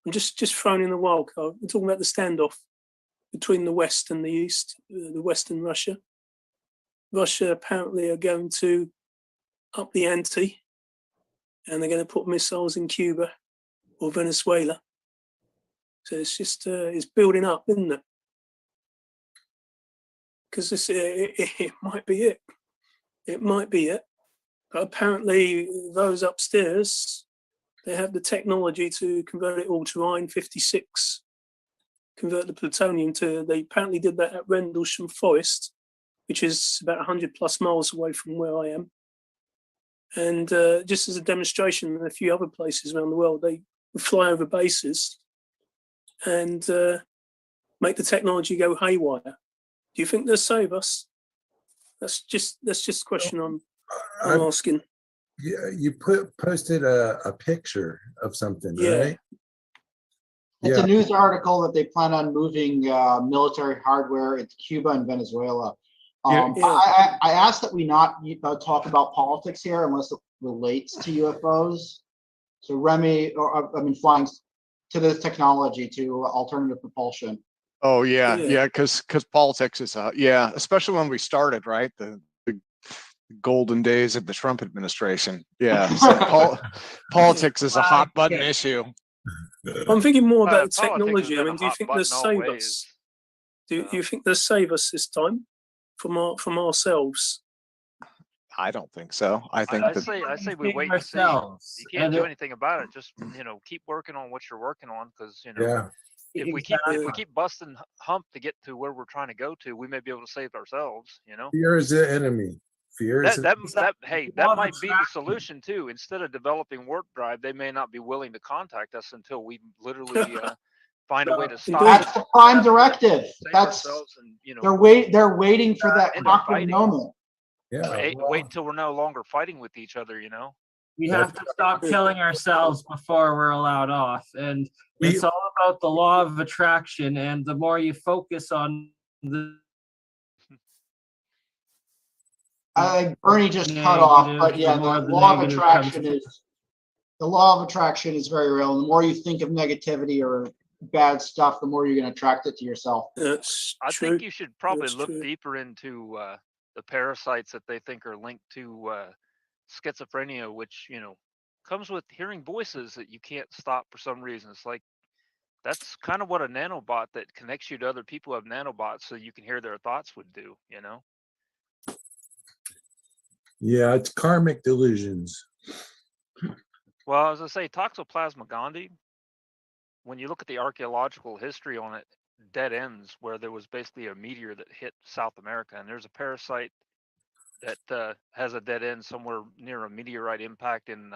I'm just throwing in the wild card. We're talking about the standoff between the West and the East, the West and Russia. Russia apparently are going to up the ante, and they're going to put missiles in Cuba or Venezuela. So it's just it's building up, isn't it? Because it might be it. It might be it. But apparently those upstairs, they have the technology to convert it all to Ein-56, convert the plutonium to, they apparently did that at Rendlesham Forest, which is about 100 plus miles away from where I am. And just as a demonstration in a few other places around the world, they fly over bases and make the technology go haywire. Do you think they'll save us? That's just a question I'm asking. Yeah, you posted a picture of something, Yeah. right? It's a news article that they plan on moving military hardware into Cuba and Venezuela. I asked that we not talk about politics here unless it relates to UFOs. So Remy, flying to this technology, to alternative propulsion. Oh yeah, because politics is especially when we started, right? The golden days of the Trump administration. Yeah, so politics is a hot button issue. I'm thinking more about the technology. I mean, do you think they'll save us? Do you think they'll save us this time from ourselves? I don't think so. I say we wait and see. You can't do anything about it. Just keep working on what you're working on, because if we keep busting hump to get to where we're trying to go to, we may be able to save ourselves. Fear is the enemy. Fear is that might be the solution too. Instead of developing warp drive, they may not be willing to contact us until we literally find a way to stop. That's the prime directive. That's they're waiting for that Cochrane moment. Yeah. Wait until we're no longer fighting with each other. We have to stop killing ourselves before we're allowed off. And it's all about the law of attraction. And the more you focus on the Bernie just cut off, but yeah, the law of attraction is very real. And the more you think of negativity or bad stuff, the more you're going to attract it to yourself. I think you should probably look deeper into the parasites that they think are linked to schizophrenia, which comes with hearing voices that you can't stop for some reason. It's like that's kind of what a nanobot that connects you to other people who have nanobots, so you can hear their thoughts, would do. Yeah, it's karmic delusions. Well, as I say, Toxoplasma gondii, when you look at the archaeological history on it, dead ends where there was basically a meteor that hit South America, and there's a parasite that has a dead end somewhere near a meteorite impact in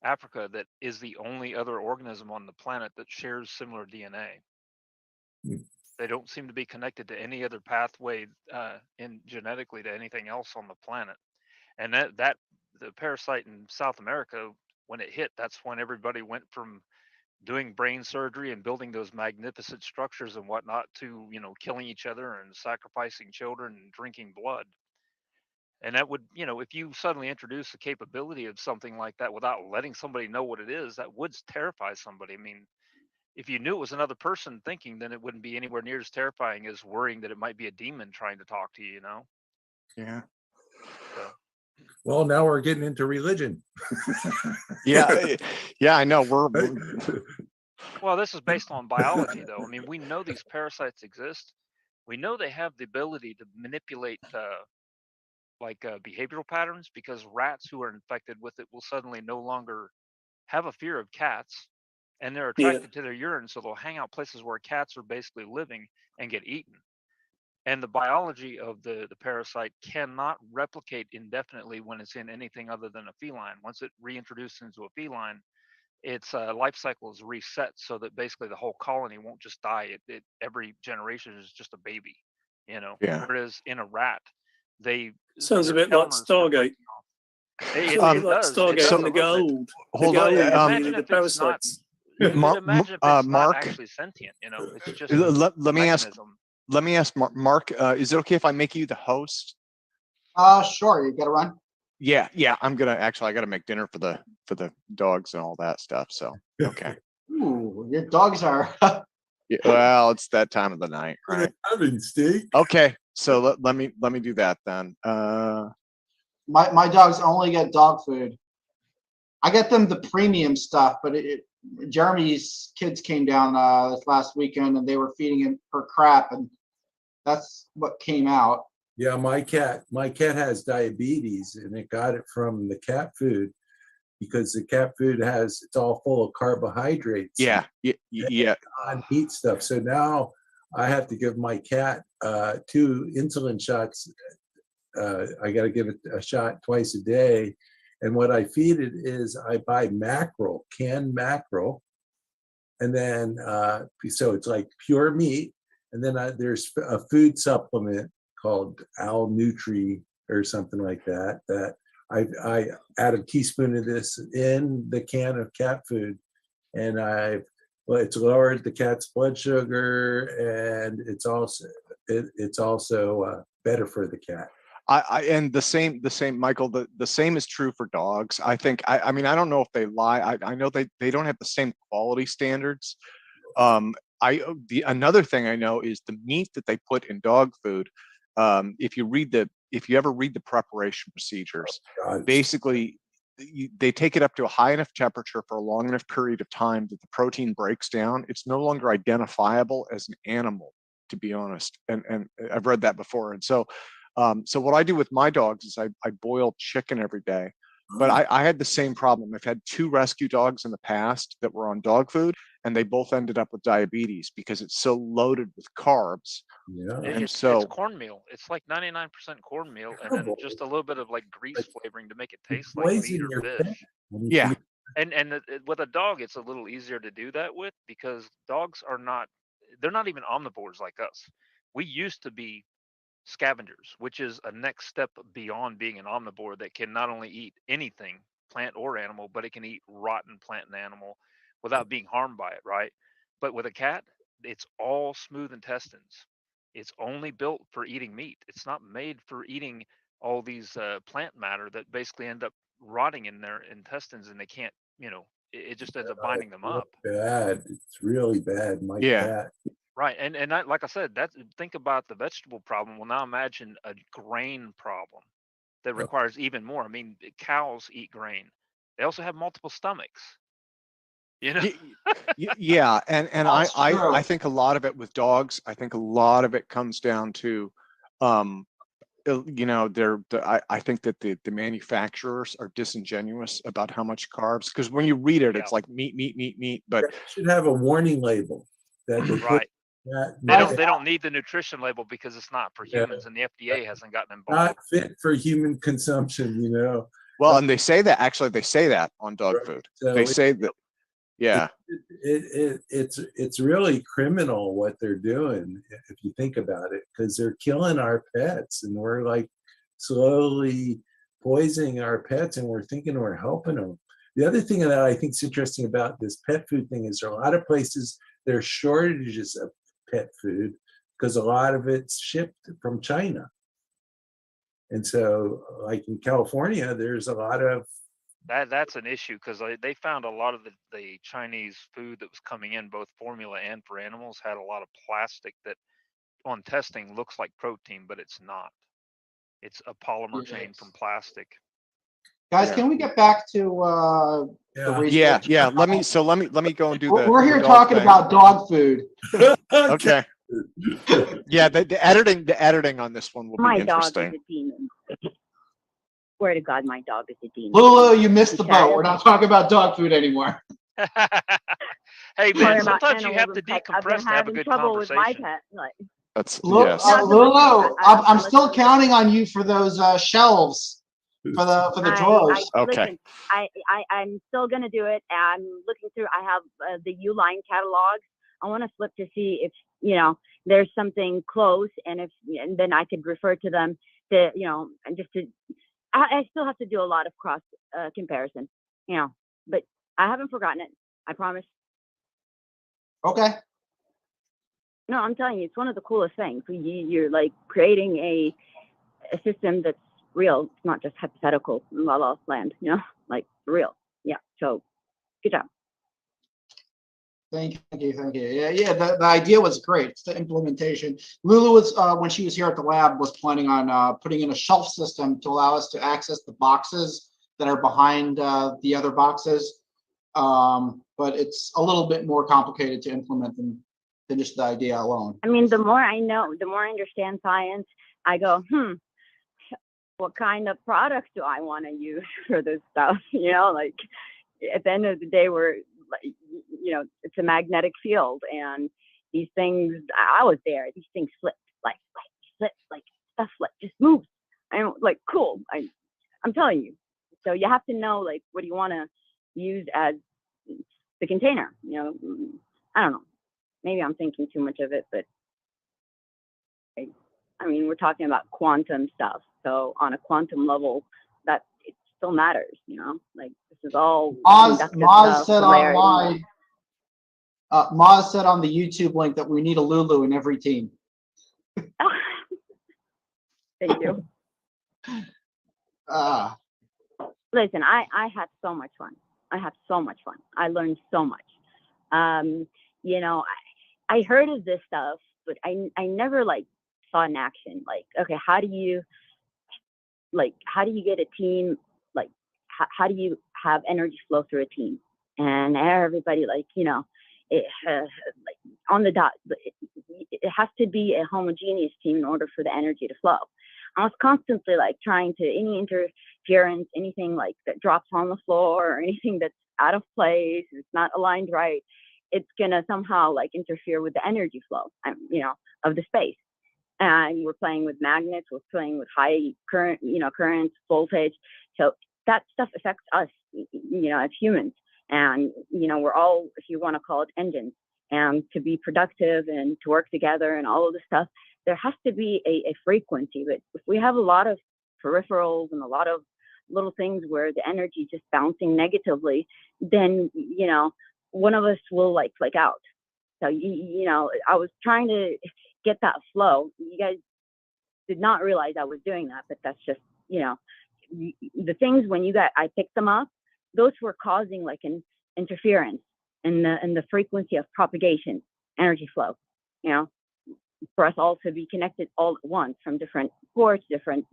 Africa that is the only other organism on the planet that shares similar DNA. They don't seem to be connected to any other pathway genetically to anything else on the planet. And that the parasite in South America, when it hit, that's when everybody went from doing brain surgery and building those magnificent structures and whatnot to killing each other and sacrificing children and drinking blood. And that would, if you suddenly introduce the capability of something like that without letting somebody know what it is, that would terrify somebody. I mean, if you knew it was another person thinking, then it wouldn't be anywhere near as terrifying as worrying that it might be a demon trying to talk to you. Yeah. So. Well, now we're getting into religion. Yeah, yeah, I know. Well, this is based on biology, though. I mean, we know these parasites exist. We know they have the ability to manipulate behavioral patterns, because rats who are infected with it will suddenly no longer have a fear of cats, and they're Yeah. attracted to their urine, so they'll hang out places where cats are basically living and get eaten. And the biology of the parasite cannot replicate indefinitely when it's in anything other than a feline. Once it reintroduces into a feline, its life cycle is reset, so that basically the whole colony won't just die. Every generation is just a baby, Yeah. Whereas in a rat, Sounds a their bit like telomeres are Stargate. It, Sounds a it bit like does. It Stargate does and a the little bit. gold. Hold on, Imagine The if it's not. parasites. Imagine if it's not Mark, actually sentient. It's just let a me ask. mechanism. Let me ask Mark. Is it okay if I make you the host? Sure. You got to run. Yeah, yeah. I gotta make dinner for the dogs and all that stuff. So okay. Ooh, your dogs are. Yeah, well, it's that time of the night, right? Having steak. Okay, so let me do that then. My dogs only get dog food. I get them the premium stuff, but Jeremy's kids came down this last weekend and they were feeding him her crap, and that's what came out. Yeah, my cat has diabetes, and it got it from the cat food, because the cat food it's all full of carbohydrates. Yeah, yeah. Non-meat stuff. So now I have to give my cat 2 insulin shots. I got to give it a shot twice a day. And what I feed it is I buy mackerel, canned mackerel. And then, so it's like pure meat. And then there's a food supplement called Al Nutri or something like that, that I add a teaspoon of this in the can of cat food. And it's lowered the cat's blood sugar, and it's also better for the cat. And the same, Michael, the same is true for dogs. I think, I mean, I don't know if they lie. I know they don't have the same quality standards. Another thing I know is the meat that they put in dog food. If you ever read the preparation procedures, basically they take it up to a high enough temperature for a long enough period of time that the protein breaks down. It's no longer identifiable as an animal, to be honest. And I've read that before. And so what I do with my dogs is I boil chicken every day. But I had the same problem. I've had 2 rescue dogs in the past that were on dog food, and they both ended up with diabetes because it's so loaded with carbs. Yeah. It's cornmeal. It's like 99% cornmeal, and then just a little bit of like grease flavoring to make it taste like meat or fish. Yeah. And with a dog, it's a little easier to do that with, because dogs they're not even omnivores like us. We used to be scavengers, which is a next step beyond being an omnivore that can not only eat anything, plant or animal, but it can eat rotten plant and animal without being harmed by it, right? But with a cat, it's all smooth intestines. It's only built for eating meat. It's not made for eating all these plant matter that basically end up rotting in their intestines, and they can't, it just ends up binding them up. Bad. It's really bad. My cat. Right, and like I said, think about the vegetable problem. Well, now imagine a grain problem that requires even more. I mean, cows eat grain. They also have multiple stomachs. Yeah, and I think a lot of it with dogs. I think a lot of it comes down to, I think that the manufacturers are disingenuous about how much carbs. Because when you read it, it's like meat. But they should have a warning label that they right. They don't need the nutrition label because it's not for humans, and the FDA hasn't gotten involved. Not fit for human consumption, Well, and they say that on dog food. So they say that, yeah. It's really criminal what they're doing if you think about it, because they're killing our pets, and we're like slowly poisoning our pets, and we're thinking we're helping them. The other thing that I think is interesting about this pet food thing is there are a lot of places there are shortages of pet food because a lot of it's shipped from China. And so, like in California, there's a lot of that's an issue, because they found a lot of the Chinese food that was coming in, both formula and for animals, had a lot of plastic that on testing looks like protein, but it's not. It's a polymer chain from plastic. Guys, Yeah. can we get back to the research? Yeah. Let me go and do the. We're the here dog talking thing. about dog food. Okay. Yeah, the editing on this one will My be dog is interesting. a demon. Swear to God, my dog is a demon. Lulu, you missed the boat. Because- We're not talking about dog food anymore. Hey Talking man, about sometimes you have animals to and pets. I've been decompress to have a having good trouble with my conversation. pet. Like, That's Not to Lulu, mention, I'm still counting on you for those shelves for the drawers. Listen, I'm still gonna do it. I'm looking through. I have the Uline catalog. I want to flip to see if there's something close, and then I could refer to them to and just to. I still have to do a lot of cross comparison, but I haven't forgotten it. I promise. Okay. No, I'm telling you, it's one of the coolest things. You're like creating a system that's real. It's not just hypothetical in la la land, like real. Yeah. So good job. Thank you. Yeah. The idea was great. It's the implementation. Lulu was when she was here at the lab was planning on putting in a shelf system to allow us to access the boxes that are behind the other boxes. But it's a little bit more complicated to implement than just the idea alone. I mean, the more I know, the more I understand science, I go, what kind of products do I want to use for this stuff? Like at the end of the day, we're it's a magnetic field, and these things, I was there, these things flip, like stuff just moves. I'm like, cool. I'm telling you. So you have to know, like, what do you want to use as the container? I don't know. Maybe I'm thinking too much of it, but I mean, we're talking about quantum stuff. So on a quantum level, that it still matters, like this is all Moz said online. Moz said on the YouTube link that we need a Lulu in every team. Thank you. Listen, I had so much fun. I learned so much. I heard of this stuff, but I never saw in action. Like, okay, how do you get a team? Like, how do you have energy flow through a team? And everybody on the dot, it has to be a homogeneous team in order for the energy to flow. I was constantly trying to, any interference, anything that drops on the floor or anything that's out of place, it's not aligned right, it's gonna somehow interfere with the energy flow, of the space. And we're playing with magnets, we're playing with high current, currents, voltage. So that stuff affects us, as humans. And, we're all, if you want to call it, engines. And to be productive and to work together and all of this stuff, there has to be a frequency. But if we have a lot of peripherals and a lot of little things where the energy is just bouncing negatively, then, one of us will flake out. So, I was trying to get that flow. You guys did not realize I was doing that, but that's just, the things when I picked them up, those were causing an interference in the frequency of propagation, energy flow, for us all to be connected all at once from different ports, different,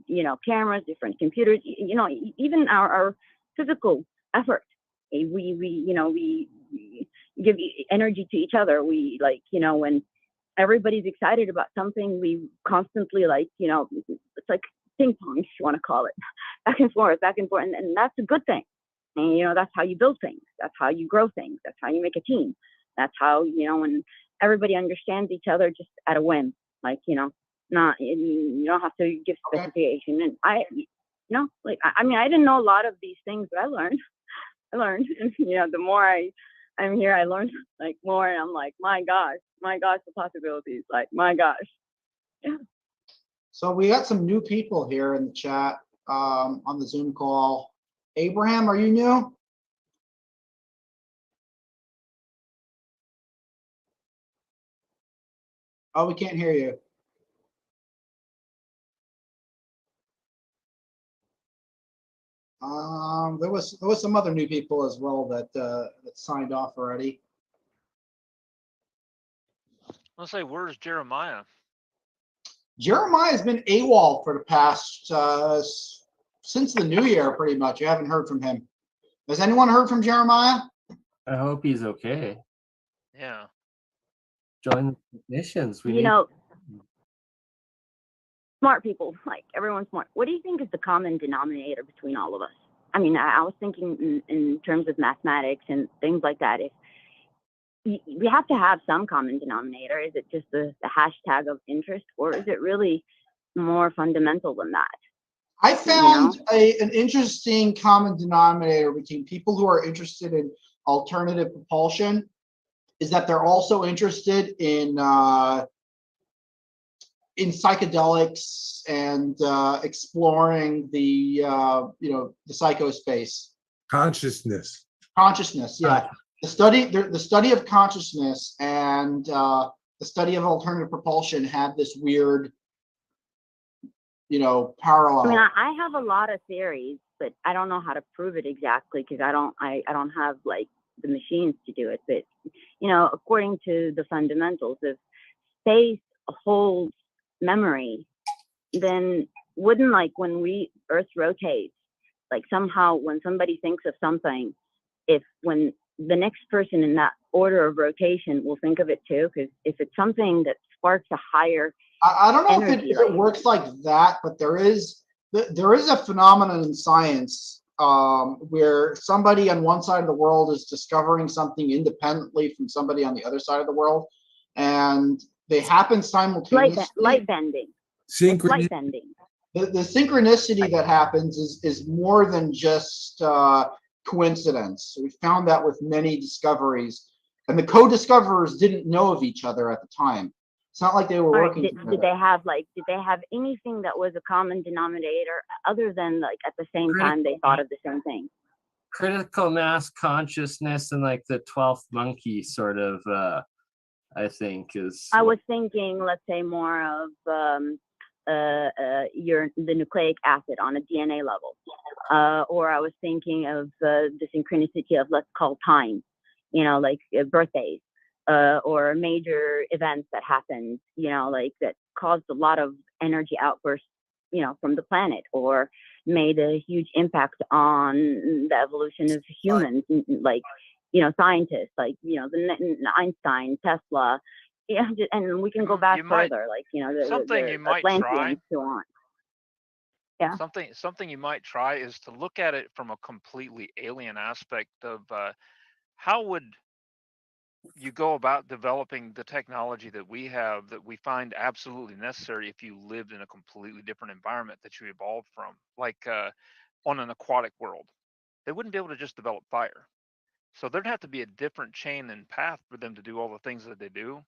cameras, different computers, even our physical effort. We give energy to each other. We when everybody's excited about something, we constantly it's like ping pong, if you want to call it, back and forth, and that's a good thing. And that's how you build things. That's how you grow things. That's how you make a team. That's how when everybody understands each other just at a whim, not you don't have to give specification. And I didn't know a lot of these things, but I learned, and the more I'm here, I learned more, and I'm like, my gosh, the possibilities, my gosh. Yeah. So we got some new people here in the chat on the Zoom call. Abraham, are you new? Oh, we can't hear you. There was some other new people as well that signed off already. Let's say, where's Jeremiah? Jeremiah's been AWOL for the past since the new year, pretty much. I haven't heard from him. Has anyone heard from Jeremiah? I hope he's okay. Yeah. Join the technicians. We You need know, smart people, like everyone's smart. What do you think is the common denominator between all of us? I mean, I was thinking in terms of mathematics and things like that. If we have to have some common denominator, is it just the hashtag of interest, or is it really more fundamental than that? I found an interesting common denominator between people who are interested in alternative propulsion is that they're also interested in psychedelics and exploring the the psychospace. Consciousness. Consciousness, yeah. The study of consciousness and the study of alternative propulsion had this weird, parallel. I mean, I have a lot of theories, but I don't know how to prove it exactly because I don't have like the machines to do it. But according to the fundamentals, if space holds memory, then wouldn't, like, when Earth rotates, like somehow when somebody thinks of something, when the next person in that order of rotation will think of it too, because if it's something that sparks a higher I don't know energy, if it works like that, but there is a phenomenon in science where somebody on one side of the world is discovering something independently from somebody on the other side of the world, and they happen simultaneously. light bending. Light bending. The synchronicity that happens is more than just coincidence. We found that with many discoveries, and the co-discoverers didn't know of each other at the time. It's not like they were working together. Did they have anything that was a common denominator other than, like, at the same time they thought of the same thing? critical mass consciousness and like the 12th monkey sort of, I think is. I was thinking, let's say, more of the nucleic acid on a DNA level, or I was thinking of the synchronicity of, let's call, time, like birthdays, or major events that happened, like that caused a lot of energy outbursts, from the planet, or made a huge impact on the evolution of humans, like, scientists, like, the Einstein, Tesla, and we can go back further, like, something you might Atlanteans try. and so on. Yeah. Something you might try is to look at it from a completely alien aspect of how would you go about developing the technology that we have that we find absolutely necessary if you lived in a completely different environment that you evolved from, like on an aquatic world. They wouldn't be able to just develop fire. So there'd have to be a different chain and path for them to do all the things that they do.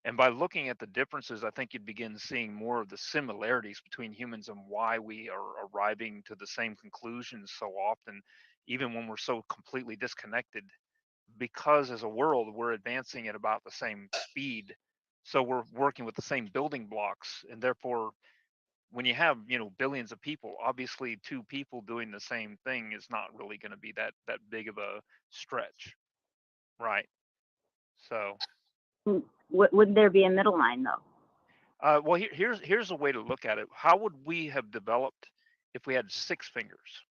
And by looking at the differences, I think you'd begin seeing more of the similarities between humans and why we are arriving to the same conclusions so often, even when we're so completely disconnected. Because as a world, we're advancing at about the same speed. So we're working with the same building blocks. And therefore, when you have, billions of people, obviously 2 people doing the same thing is not really going to be that big of a stretch. Right. So Would there be a middle line, though? well, here's a way to look at it. How would we have developed if we had 6 fingers?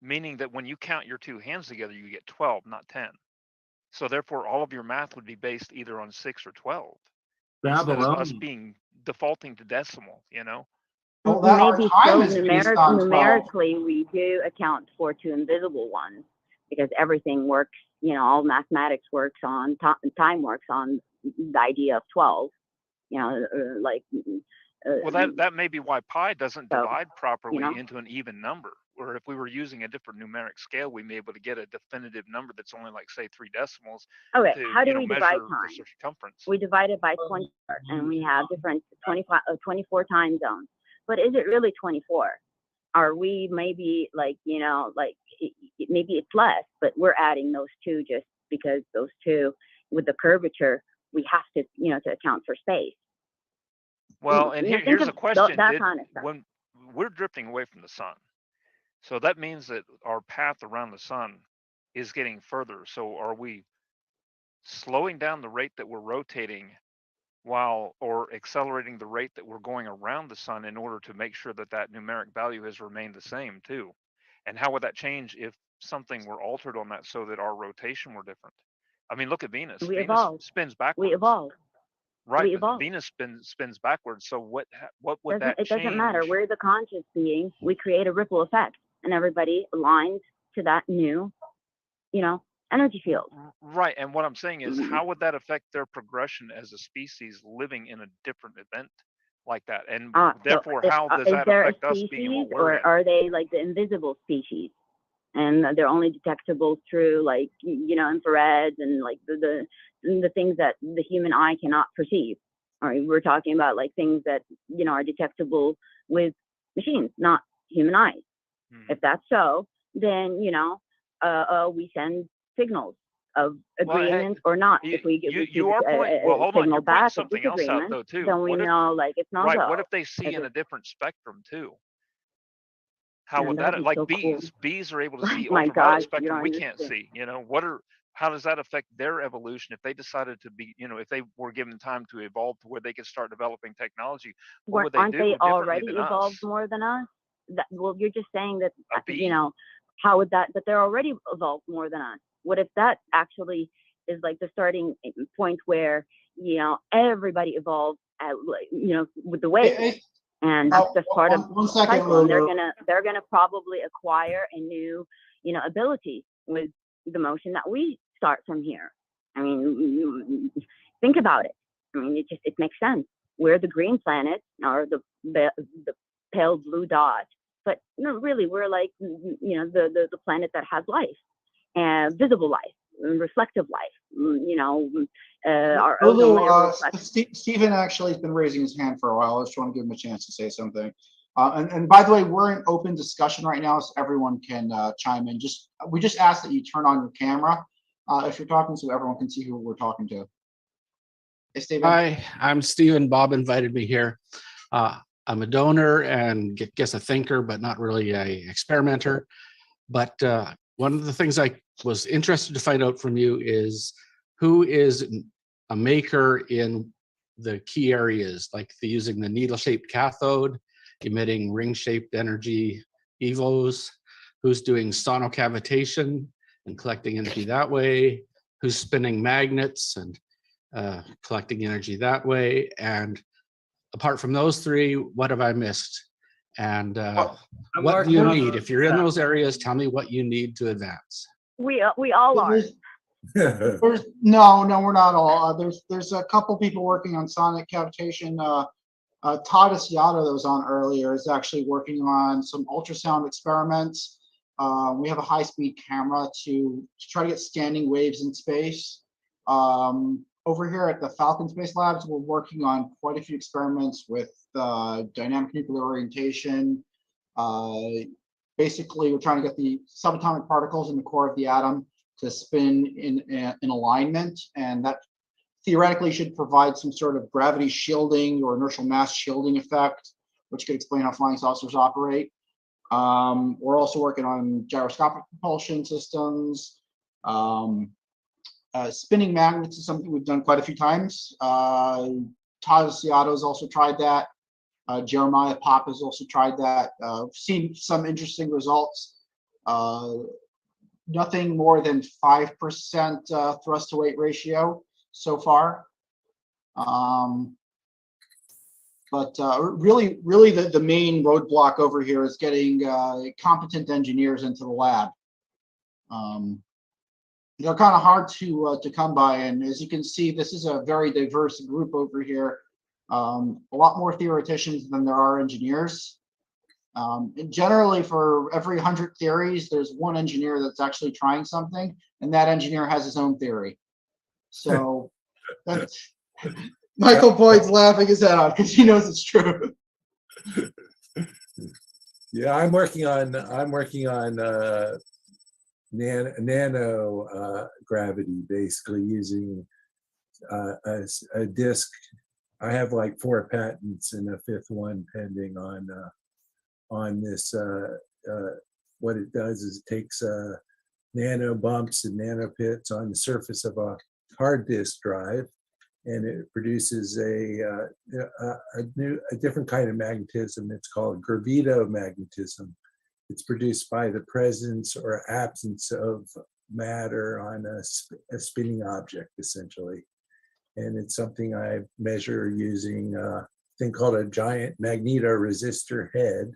Meaning that when you count your 2 hands together, you get 12, not 10. So therefore, all of your math would be based either on 6 or 12, instead of us defaulting to decimal. Well, that our Maybe time so is based on 12. numerically we do account for 2 invisible ones, because everything works, all mathematics works on time works on the idea of 12, like. Well, that may be why pi doesn't divide properly into an even number. Or if we were using a different numeric scale, we may be able to get a definitive number that's only, like, say, 3 decimals. Okay, to, how do we measure divide the time? circumference. We divide it by 24, and we have different 24 time zones. But is it really 24? Are we maybe maybe it's less, but we're adding those 2 just because those 2 with the curvature, we have to, to account for space. Well, and here's a question. That kind of stuff. When we're drifting away from the sun, so that means that our path around the sun is getting further. So are we slowing down the rate that we're rotating or accelerating the rate that we're going around the sun in order to make sure that that numeric value has remained the same too. And how would that change if something were altered on that so that our rotation were different? I mean, look at Venus. We Venus evolve. spins backwards. We evolve. Right, We but evolve. Venus spins backwards. So what would that It doesn't change? matter. We're the conscious being. We create a ripple effect, and everybody aligns to that new, energy field. Right, and what I'm saying is, how would that affect their progression as a species living in a different event like that? And therefore, how does Is that there affect a us being in what species, we're or in? are they like the invisible species, and they're only detectable through infrareds and like the things that the human eye cannot perceive? Or we're talking about like things that are detectable with machines, not human eyes. If that's so, then we send signals of agreement or not. If we get Your point. Well, hold on. signal You're pointing back of something else out disagreement, though too. then we What if, know like it's not right? so. What if they see in a different spectrum too? How Man, would that'd that be like so cool. Bees are able to see My ultraviolet gosh, you spectrum don't we can't understand. see. How does that affect their evolution if they decided to be, if they were given time to evolve to where they could start developing technology? What would they Aren't do they differently already than evolved us? more than us? Well, you're just saying that, A bee? how would that, but they're already evolved more than us. What if that actually is like the starting point where, everybody evolved at, with the wave. And that's just part of one the second, cycle. And Lulu. they're gonna probably acquire a new, ability with the motion that we start from here. I mean, think about it. I mean, it makes sense. We're the green planet, or the pale blue dot. But no, really, we're like, the planet that has life, and visible life, reflective life. Our ozone layer reflects. Stephen actually has been raising his hand for a while. I just want to give him a chance to say something. And by the way, we're in open discussion right now, so everyone can chime in. We just ask that you turn on your camera if you're talking, so everyone can see who we're talking to. Hey, Stephen. Hi, I'm Stephen. Bob invited me here. I'm a donor and guess a thinker, but not really a experimenter. But one of the things I was interested to find out from you is who is a maker in the key areas, like using the needle-shaped cathode, emitting ring-shaped energy EVOs, who's doing sonocavitation and collecting energy that way, who's spinning magnets and collecting energy that way. And apart from those three, what have I missed? And what do you need? If you're in those areas, tell me what you need to advance. We all are. No, we're not all. There's a couple people working on sonic cavitation. Todd Asiato that was on earlier is actually working on some ultrasound experiments. We have a high-speed camera to try to get standing waves in space. Over here at the Falcon Space Labs, we're working on quite a few experiments with dynamic nuclear orientation. Basically, we're trying to get the subatomic particles in the core of the atom to spin in alignment, and that theoretically should provide some sort of gravity shielding or inertial mass shielding effect, which could explain how flying saucers operate. We're also working on gyroscopic propulsion systems. Spinning magnets is something we've done quite a few times. Todd Asiato has also tried that. Jeremiah Pop has also tried that. We've seen some interesting results. Nothing more than 5% thrust to weight ratio so far. But really the main roadblock over here is getting competent engineers into the lab. They're kind of hard to come by, and as you can see, this is a very diverse group over here. A lot more theoreticians than there are engineers. And generally, for every 100 theories, there's one engineer that's actually trying something, and that engineer has his own theory. So that's Michael Boyd's laughing his head off because he knows it's true. Yeah, I'm working on nano gravity, basically using a disk. I have like 4 patents and a 5th one pending on this. What it does is it takes nano bumps and nano pits on the surface of a hard disk drive and it produces a different kind of magnetism. It's called gravitomagnetism. It's produced by the presence or absence of matter on a spinning object, essentially. And it's something I measure using a thing called a giant magnetoresistor head.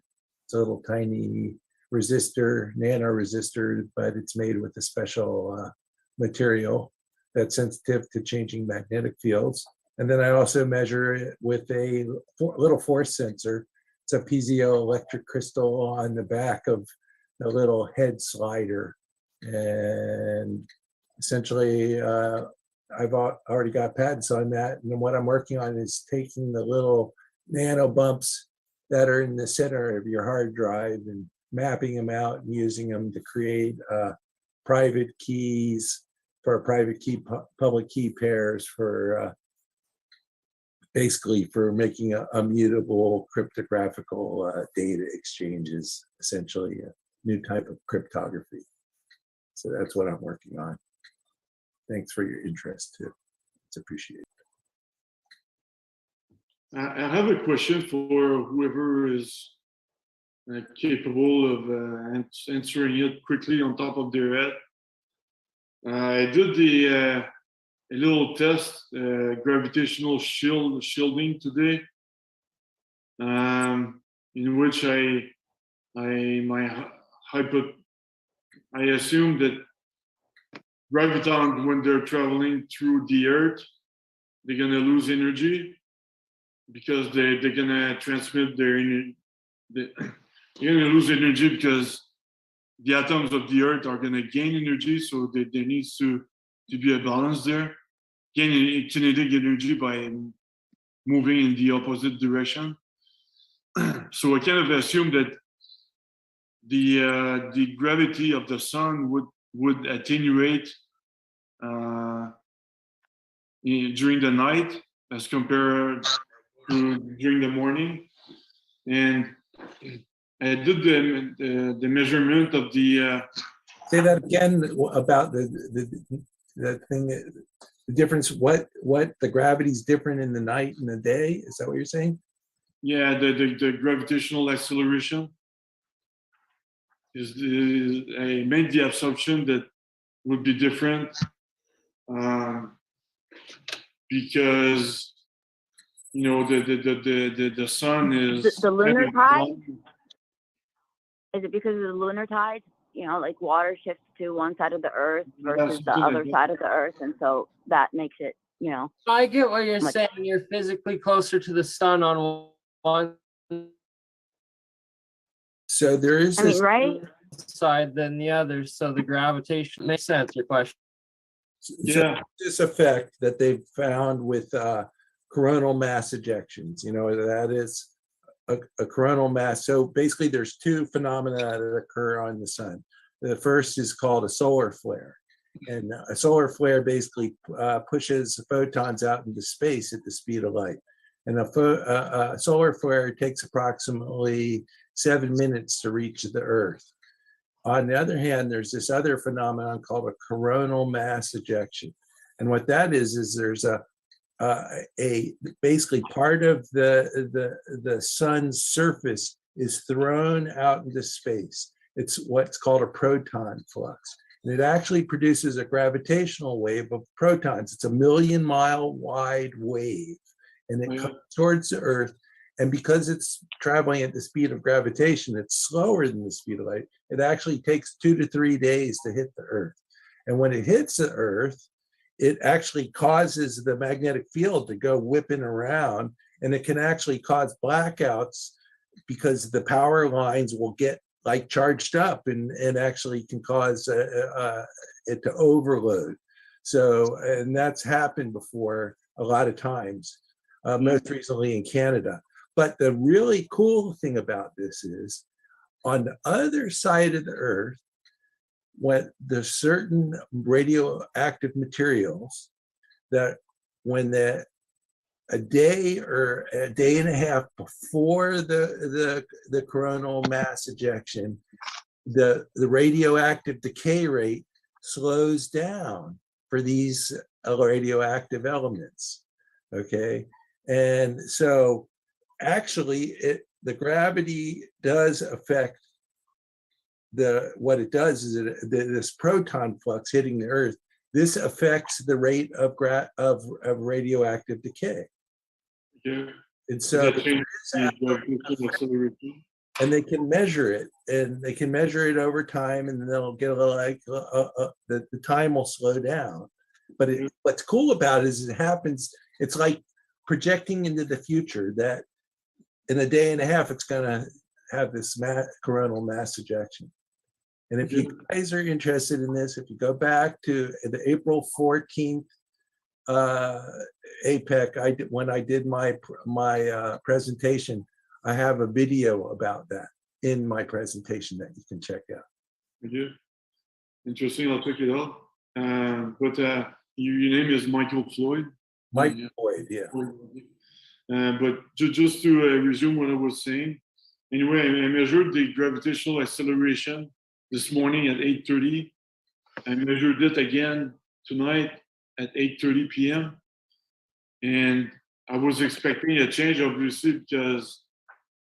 It's a little tiny resistor, nanoresistor, but it's made with a special material that's sensitive to changing magnetic fields. And then I also measure it with a little force sensor. It's a piezoelectric crystal on the back of the little head slider. And essentially, I've already got patents on that. And what I'm working on is taking the little nano bumps that are in the center of your hard drive and mapping them out and using them to create private keys for private key, public key pairs for basically for making a mutable cryptographical data exchanges, essentially a new type of cryptography. So that's what I'm working on. Thanks for your interest too. It's appreciated. I have a question for whoever is capable of answering it quickly on top of their head. I did a little test, gravitational shielding today, in which I assume that gravitons, when they're traveling through the Earth, they're gonna lose energy because they're gonna transmit their energy. They're gonna lose energy because the atoms of the Earth are gonna gain energy, so there needs to be a balance there. Gain kinetic energy by moving in the opposite direction. So I kind of assume that the gravity of the sun would attenuate during the night as compared to during the morning. And I did the measurement of the. Say that again about the thing, the difference. What the gravity is different in the night and the day? Is that what you're saying? Yeah, the gravitational acceleration is I made the assumption that would be different because you know the sun is the lunar tide. Is it because of the lunar tide? You know, like water shifts to one side of the Earth versus the other side of the Earth, and so that makes it, you know. I get what you're saying. You're physically closer to the sun on one. So there is this right? Side than the other, so the gravitation makes sense. Your question. So this effect that they've found with coronal mass ejections, you know, that is a coronal mass. So basically there's two phenomena that occur on the sun. The first is called a solar flare. And a solar flare basically pushes photons out into space at the speed of light. And a solar flare takes approximately 7 minutes to reach the Earth. On the other hand, there's this other phenomenon called a coronal mass ejection. And what that is there's a basically part of the sun's surface is thrown out into space. It's what's called a proton flux. And it actually produces a gravitational wave of protons. It's a 1,000,000-mile wide wave. And it comes towards the Earth. And because it's traveling at the speed of gravitation, it's slower than the speed of light. It actually takes 2 to 3 days to hit the Earth. And when it hits the Earth, it actually causes the magnetic field to go whipping around, and it can actually cause blackouts because the power lines will get like charged up and actually can cause it to overload. So, and that's happened before a lot of times, most recently in Canada. But the really cool thing about this is on the other side of the Earth, when there's certain radioactive materials that when a day or a day and a half before the coronal mass ejection, the radioactive decay rate slows down for these radioactive elements. Okay. And so actually the gravity does affect what it does is this proton flux hitting the Earth. This affects the rate of radioactive decay. Yeah. And so and they can measure it, and they can measure it over time, and they'll get a little like the time will slow down. But what's cool about it is it happens. It's like projecting into the future that in a day and a half it's going to have this coronal mass ejection. And if you guys are interested in this, if you go back to the April 14th APEC, when I did my presentation, I have a video about that in my presentation that you can check out. Thank you. Interesting. I'll check it out. But your name is Michael Floyd. Mike Floyd, yeah. But just to resume what I was saying, anyway, I measured the gravitational acceleration this morning at 8:30. I measured it again tonight at 8:30 p.m. And I was expecting a change, obviously, because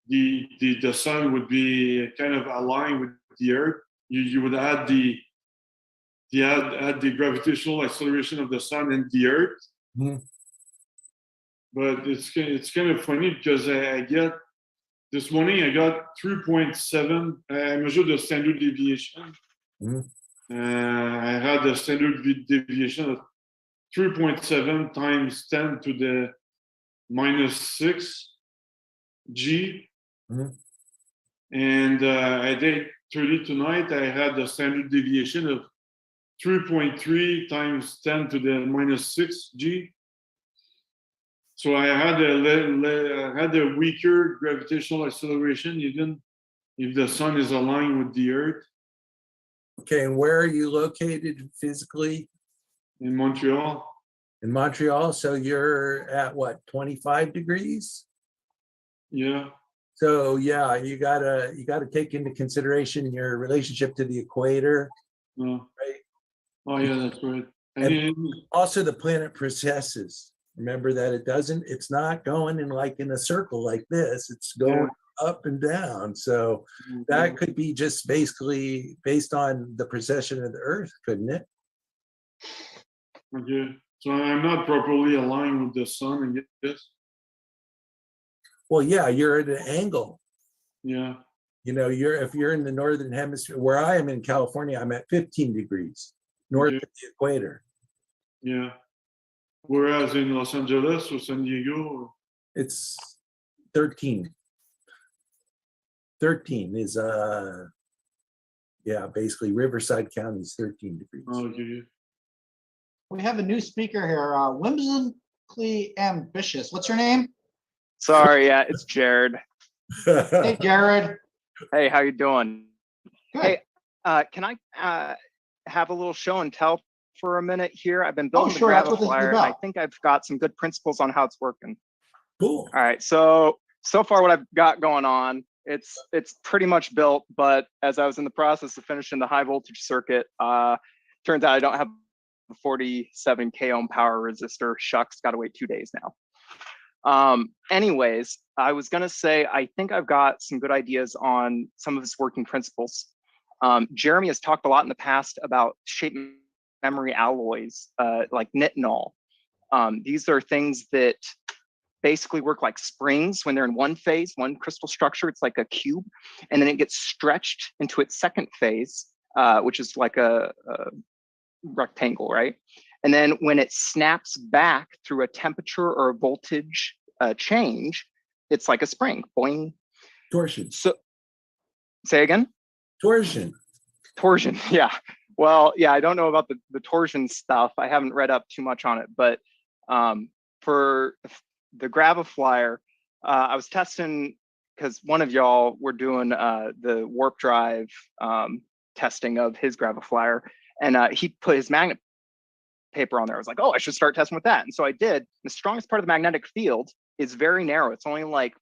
the sun would be kind of aligned with the Earth. You would add the gravitational acceleration of the sun and the Earth. Mm-hmm. But it's kind of funny because I get this morning I got 3.7. I measured the standard deviation. Mm-hmm. I had the standard deviation of 3.7 times 10 to the -6 G. Mm-hmm. And at 8:30 tonight, I had the standard deviation of 3.3 times 10 to the -6 G. So I had a weaker gravitational acceleration, even if the sun is aligned with the Earth. Okay, and where are you located physically? In Montreal. In Montreal, so you're at what, 25 degrees? Yeah. So yeah, you gotta take into consideration your relationship to the equator. Oh. Right? Oh yeah, that's right. And also the planet precesses. Remember that it's not going in a circle like this. It's going up and down. So that could be just basically based on the precession of the Earth, couldn't it? Okay. So I'm not properly aligned with the sun, I guess. Well, yeah, you're at an angle. Yeah. You know, if you're in the northern hemisphere, where I am in California, I'm at 15 degrees north of the equator. Yeah. Whereas in Los Angeles or San Diego, it's 13. 13 is basically Riverside County is 13 degrees. Oh, okay. We have a new speaker here, whimsically ambitious. What's your name? Sorry, yeah, it's Jared. Hey, Jared. Hey, how you doing? Good. Hey, can I have a little show and tell for a minute here? I've been building the Graviflyer, and I think I've got some good principles on how it's working. Cool. All right, so far what I've got going on, it's pretty much built, but as I was in the process of finishing the high voltage circuit, turns out I don't have a 47 k ohm power resistor. Shucks, got to wait 2 days now. Anyways, I was gonna say, I think I've got some good ideas on some of its working principles. Jeremy has talked a lot in the past about shape memory alloys, like nitinol. These are things that basically work like springs when they're in one phase, one crystal structure. It's like a cube, and then it gets stretched into its second phase, which is like a rectangle, right? And then when it snaps back through a temperature or a voltage change, it's like a spring. Boing. Torsion. So, say again? Torsion. Torsion, yeah. Well, yeah, I don't know about the torsion stuff. I haven't read up too much on it, but for the Graviflyer, I was testing, because one of y'all were doing the warp drive testing of his Graviflyer, and he put his magnet paper on there. I was like, oh, I should start testing with that. And so I did. The strongest part of the magnetic field is very narrow. It's only like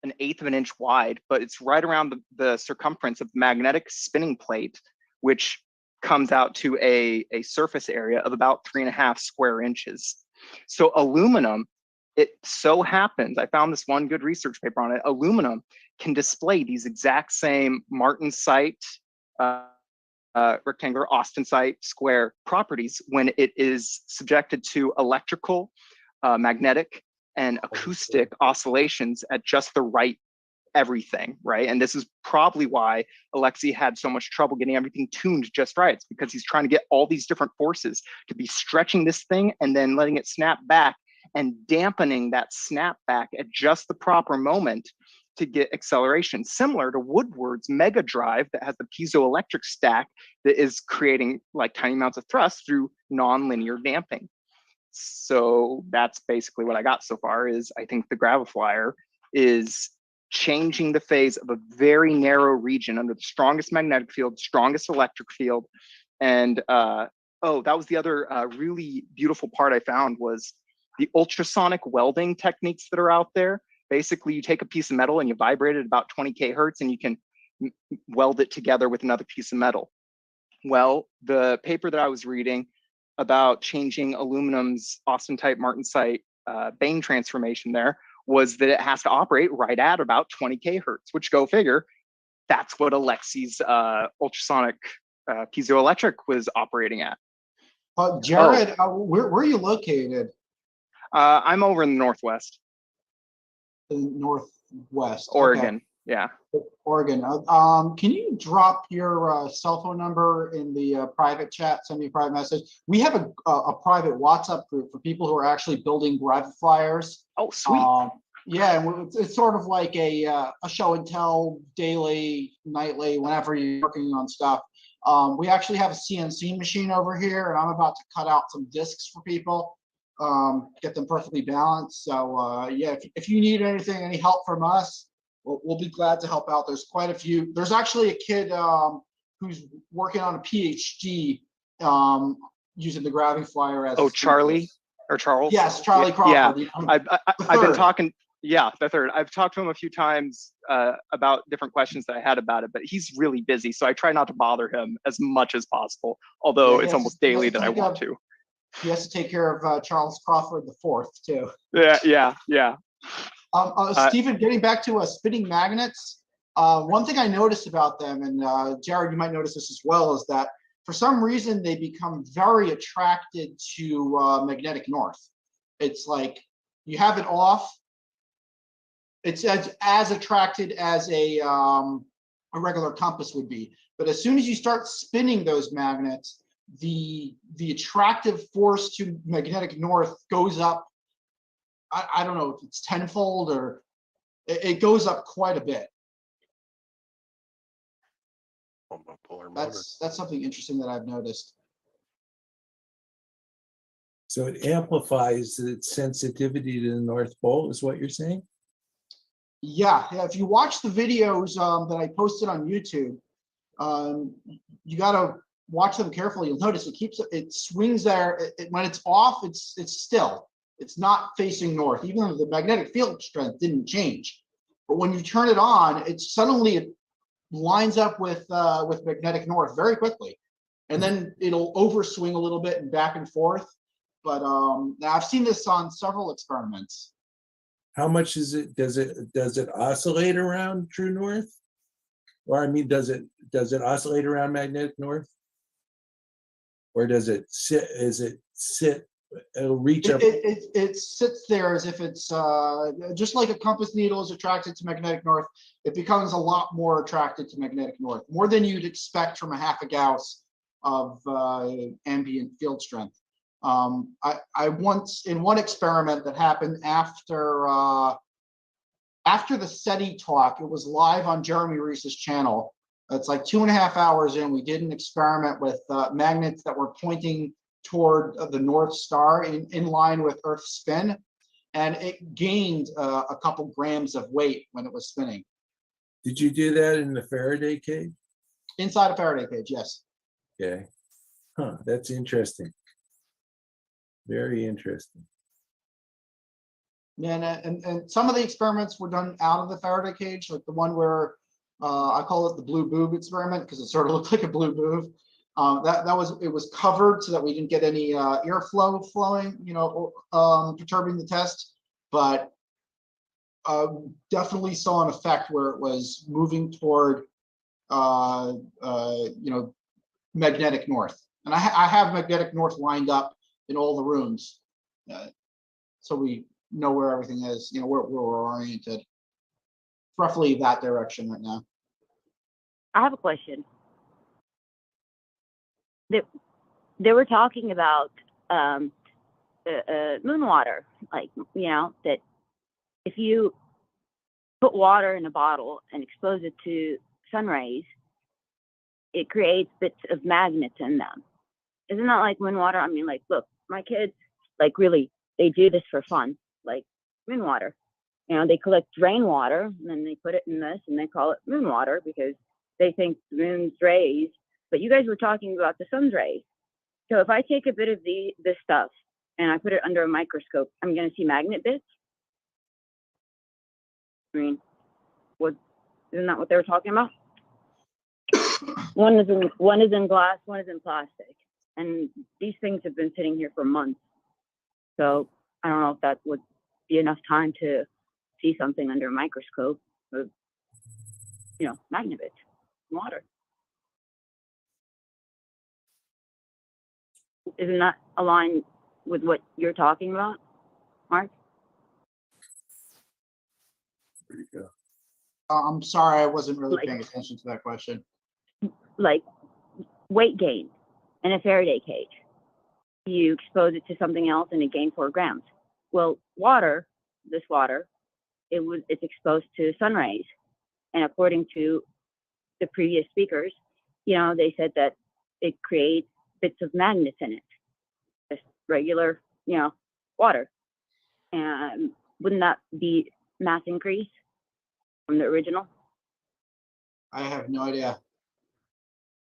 1/8 of an inch wide, but it's right around the circumference of the magnetic spinning plate, which comes out to a surface area of about 3.5 square inches. So aluminum it so happens, I found this one good research paper on it, aluminum can display these exact same Martensite, rectangular, Austenite, square properties when it is subjected to electrical, magnetic, and acoustic oscillations at just the right everything, right? And this is probably why Alexei had so much trouble getting everything tuned just right. It's because he's trying to get all these different forces to be stretching this thing and then letting it snap back and dampening that snap back at just the proper moment to get acceleration, similar to Woodward's mega drive that has the piezoelectric stack that is creating like tiny amounts of thrust through nonlinear damping. So that's basically what I got so far. Is I think the Graviflyer is changing the phase of a very narrow region under the strongest magnetic field, strongest electric field. And oh, that was the other really beautiful part I found was the ultrasonic welding techniques that are out there. Basically, you take a piece of metal and you vibrate it about 20 kHz and you can weld it together with another piece of metal. Well, the paper that I was reading about changing aluminum's Austenite Martensite Bain transformation there was that it has to operate right at about 20 kHz, which go figure, that's what Alexei's ultrasonic piezoelectric was operating at. Jared, where are you located? I'm over in the Northwest. The Northwest. Oregon, okay. Yeah. Oregon. Can you drop your cell phone number in the private chat, send me a private message? We have a private WhatsApp group for people who are actually building Graviflyers. Oh, sweet. Yeah, and it's sort of like a show and tell, daily, nightly, whenever you're working on stuff. We actually have a CNC machine over here, and I'm about to cut out some discs for people, get them perfectly balanced. So yeah, if you need anything, any help from us, we'll be glad to help out. There's quite a few. There's actually a kid who's working on a PhD using the Graviflyer as. Oh, Charlie or Charles? Yes, Charlie Crawford. Yeah, I've been talking. Yeah, the third. I've talked to him a few times about different questions that I had about it, but he's really busy, so I try not to bother him as much as possible. Although it's almost daily that I want to. He has to take care of Charles Crawford IV too. Yeah. Stephen, getting back to spinning magnets, one thing I noticed about them, and Jared, you might notice this as well, is that for some reason they become very attracted to magnetic north. It's like you have it off, it's as attracted as a regular compass would be. But as soon as you start spinning those magnets, the attractive force to magnetic north goes up. I don't know if it's tenfold or it goes up quite a bit. That's something interesting that I've noticed. So it amplifies its sensitivity to the North Pole, is what you're saying? Yeah. If you watch the videos that I posted on YouTube, you got to watch them carefully. You'll notice it swings there. When it's off, it's still. It's not facing north, even though the magnetic field strength didn't change. But when you turn it on, it lines up with magnetic north very quickly, and then it'll overswing a little bit and back and forth. But now I've seen this on several experiments. How much is it? Does it oscillate around true north? Or I mean, does it oscillate around magnetic north? Or does it sit? It'll reach up. It sits there as if it's just like a compass needle is attracted to magnetic north. It becomes a lot more attracted to magnetic north, more than you'd expect from a half a Gauss of ambient field strength. I once, in one experiment that happened after the SETI talk, it was live on Jeremy Reese's channel. It's like 2.5 hours in. We did an experiment with magnets that were pointing toward the North Star in line with Earth's spin, and it gained a couple grams of weight when it was spinning. Did you do that in the Faraday cage? Inside a Faraday cage, yes. Okay. Huh, that's interesting. Very interesting. And some of the experiments were done out of the Faraday cage, like the one where I call it the blue boob experiment because it sort of looked like a blue boob. It was covered so that we didn't get any airflow flowing, perturbing the test. but definitely saw an effect where it was moving toward, magnetic north. And I have magnetic north lined up in all the rooms, so we know where everything is, where we're oriented. Roughly that direction right now. I have a question. They were talking about moon water, like, that if you put water in a bottle and expose it to sun rays, it creates bits of magnets in them. Isn't that like moon water? I mean, like, look, my kids, like, really, they do this for fun, like moon water. They collect rainwater and then they put it in this and they call it moon water because they think the moon's rays, but you guys were talking about the sun's rays. So if I take a bit of this stuff and I put it under a microscope, I'm going to see magnet bits. I mean, isn't that what they were talking about? One is in glass, one is in plastic, and these things have been sitting here for months. So I don't know if that would be enough time to see something under a microscope of, magnet bits, water. Isn't that aligned with what you're talking about, Mark? There you go. I'm sorry, I wasn't really paying attention to that question. Like weight gain in a Faraday cage. You expose it to something else and it gained 4 grams. Well, this water, it's exposed to sun rays. And according to the previous speakers, they said that it creates bits of magnets in it. Just regular, water. And wouldn't that be mass increase from the original? I have no idea.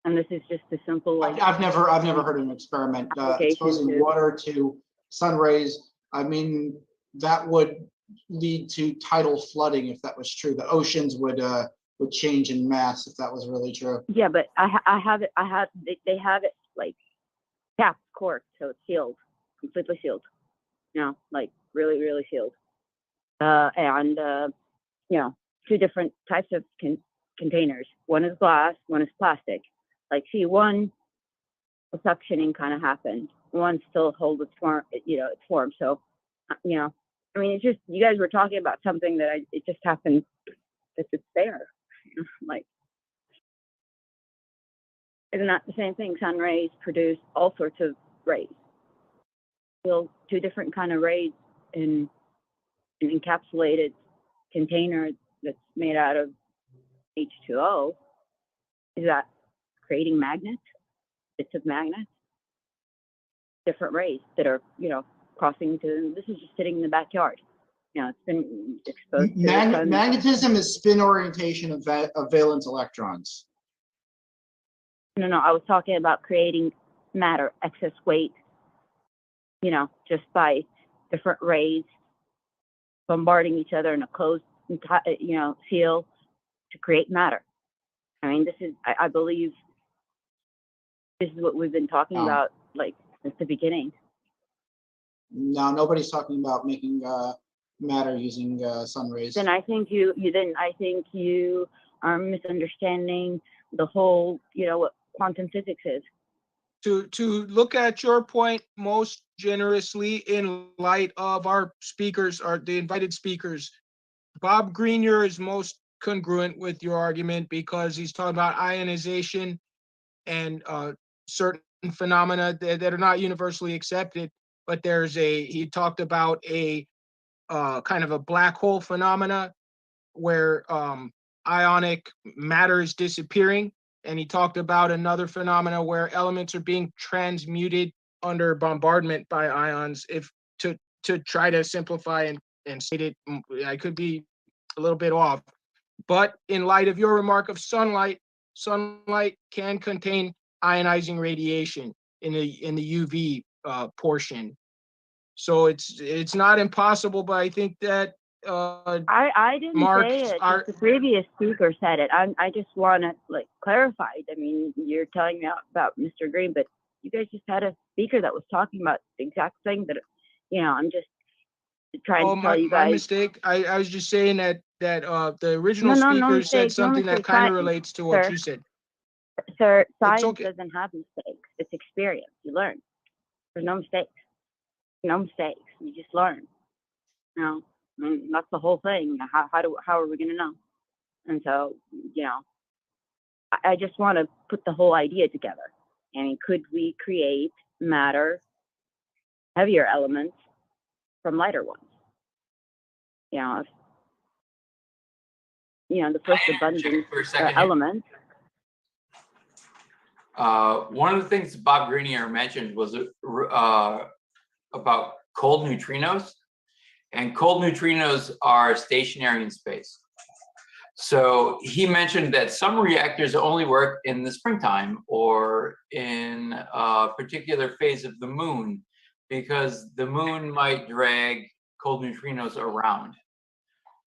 And this is just a simple, like, I've never heard of an experiment exposing water to sun rays. I mean, that would lead to tidal flooding if that was true. The oceans would change in mass if that was really true. Yeah, but they have it like capped, corked, so it's sealed, completely sealed. Like really, really sealed. And 2 different types of containers. One is glass, one is plastic. Like, see, one, the suctioning kind of happened. One still holds its form, its form. So, I mean, it's just, you guys were talking about something that it just happened that it's there. Like, isn't that the same thing? Sun rays produce all sorts of rays. Well, 2 different kind of rays in an encapsulated container that's made out of H2O. Is that creating magnets, bits of magnets, different rays that are, crossing to, this is just sitting in the backyard. It's been exposed to magnetism is spin orientation of valence electrons. No, I was talking about creating matter, excess weight, just by different rays bombarding each other in a closed, seal to create matter. I mean, this is, I believe, this is what we've been talking about, like, since the beginning. No, nobody's talking about making matter using sun rays. Then I think you are misunderstanding the whole, what quantum physics is. To look at your point most generously in light of our speakers, or the invited speakers, Bob Greenyer is most congruent with your argument because he's talking about ionization and certain phenomena that are not universally accepted. But he talked about a kind of a black hole phenomena where ionic matter is disappearing. And he talked about another phenomena where elements are being transmuted under bombardment by ions. If to try to simplify and state it, I could be a little bit off. But in light of your remark of sunlight can contain ionizing radiation in the UV portion. So it's not impossible, but I think that I didn't say it. The previous speaker said it. I just want to clarify. I mean, you're telling me about Mr. Green, but you guys just had a speaker that was talking about the exact thing that, I'm just trying Oh, to tell you my guys. mistake. I was just saying that the original No speaker said mistake, no something that mistake. kind of Science, relates to what sir. you said. Sir, It's science okay. doesn't have mistakes. It's experience. You learn. There's no mistakes. No mistakes. You just learn. You know, and that's the whole thing. How are we gonna know? And so, you know, I just want to put the whole idea together. I mean, could we create matter, heavier elements from lighter ones? You know, the first abundant element. One of the things Bob Greenyer mentioned was about cold neutrinos, and cold neutrinos are stationary in space. So he mentioned that some reactors only work in the springtime or in a particular phase of the moon, because the moon might drag cold neutrinos around.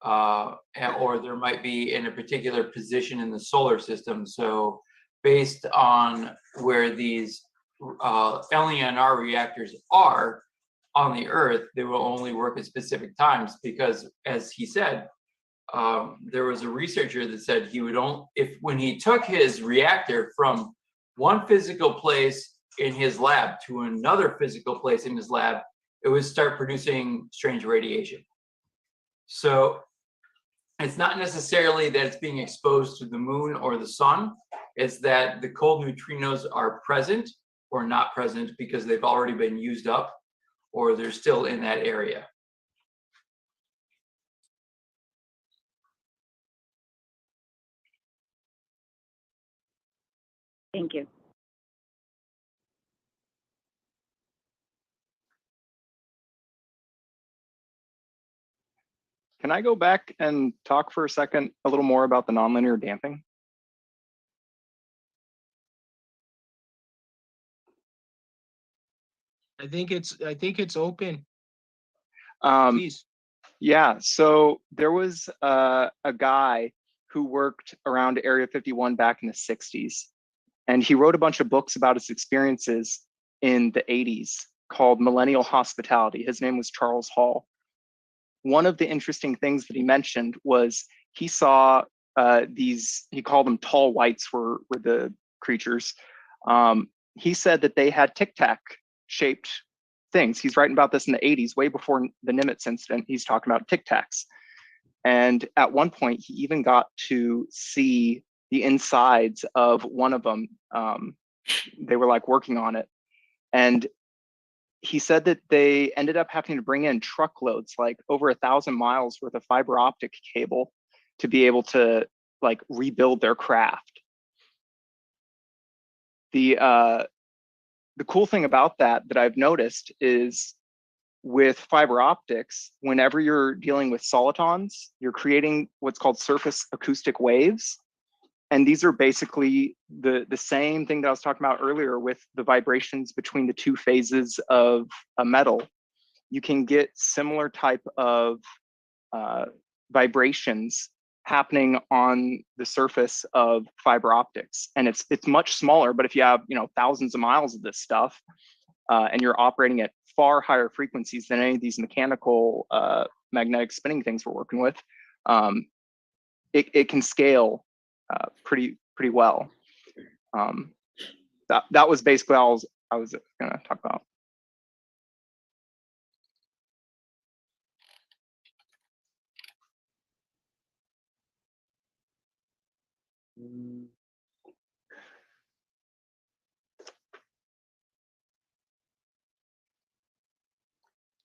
Or there might be in a particular position in the solar system. So based on where these LENR reactors are on the Earth, they will only work at specific times, because, as he said, there was a researcher that said he would only, when he took his reactor from one physical place in his lab to another physical place in his lab, it would start producing strange radiation. So it's not necessarily that it's being exposed to the moon or the sun, it's that the cold neutrinos are present or not present because they've already been used up or they're still in that area. Thank you. Can I go back and talk for a second a little more about the nonlinear damping? I think it's open. Please. Yeah, so there was a guy who worked around Area 51 back in the 60s, and he wrote a bunch of books about his experiences in the 80s called Millennial Hospitality. His name was Charles Hall. One of the interesting things that he mentioned was he saw these, he called them tall whites were the creatures. He said that they had tic-tac shaped things. He's writing about this in the 80s, way before the Nimitz incident. He's talking about tic-tacs. And at one point, he even got to see the insides of one of them. They were like working on it. And he said that they ended up having to bring in truckloads, like over 1,000 miles worth of fiber optic cable to be able to like rebuild their craft. The cool thing about that I've noticed is with fiber optics, whenever you're dealing with solitons, you're creating what's called surface acoustic waves. And these are basically the same thing that I was talking about earlier with the vibrations between the two phases of a metal. You can get similar type of vibrations happening on the surface of fiber optics. And it's much smaller, but if you have thousands of miles of this stuff and you're operating at far higher frequencies than any of these mechanical magnetic spinning things we're working with, it can scale pretty well. That was basically all I was going to talk about.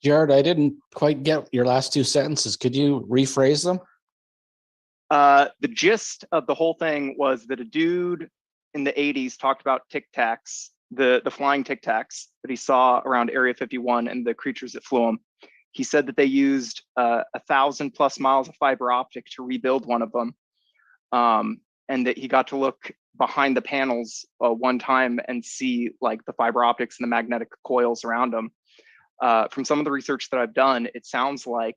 Jared, I didn't quite get your last two sentences. Could you rephrase them? The gist of the whole thing was that a dude in the 80s talked about tic-tacs, the flying tic-tacs that he saw around Area 51 and the creatures that flew them. He said that they used 1,000+ miles of fiber optic to rebuild one of them. And that he got to look behind the panels one time and see like the fiber optics and the magnetic coils around them. From some of the research that I've done, it sounds like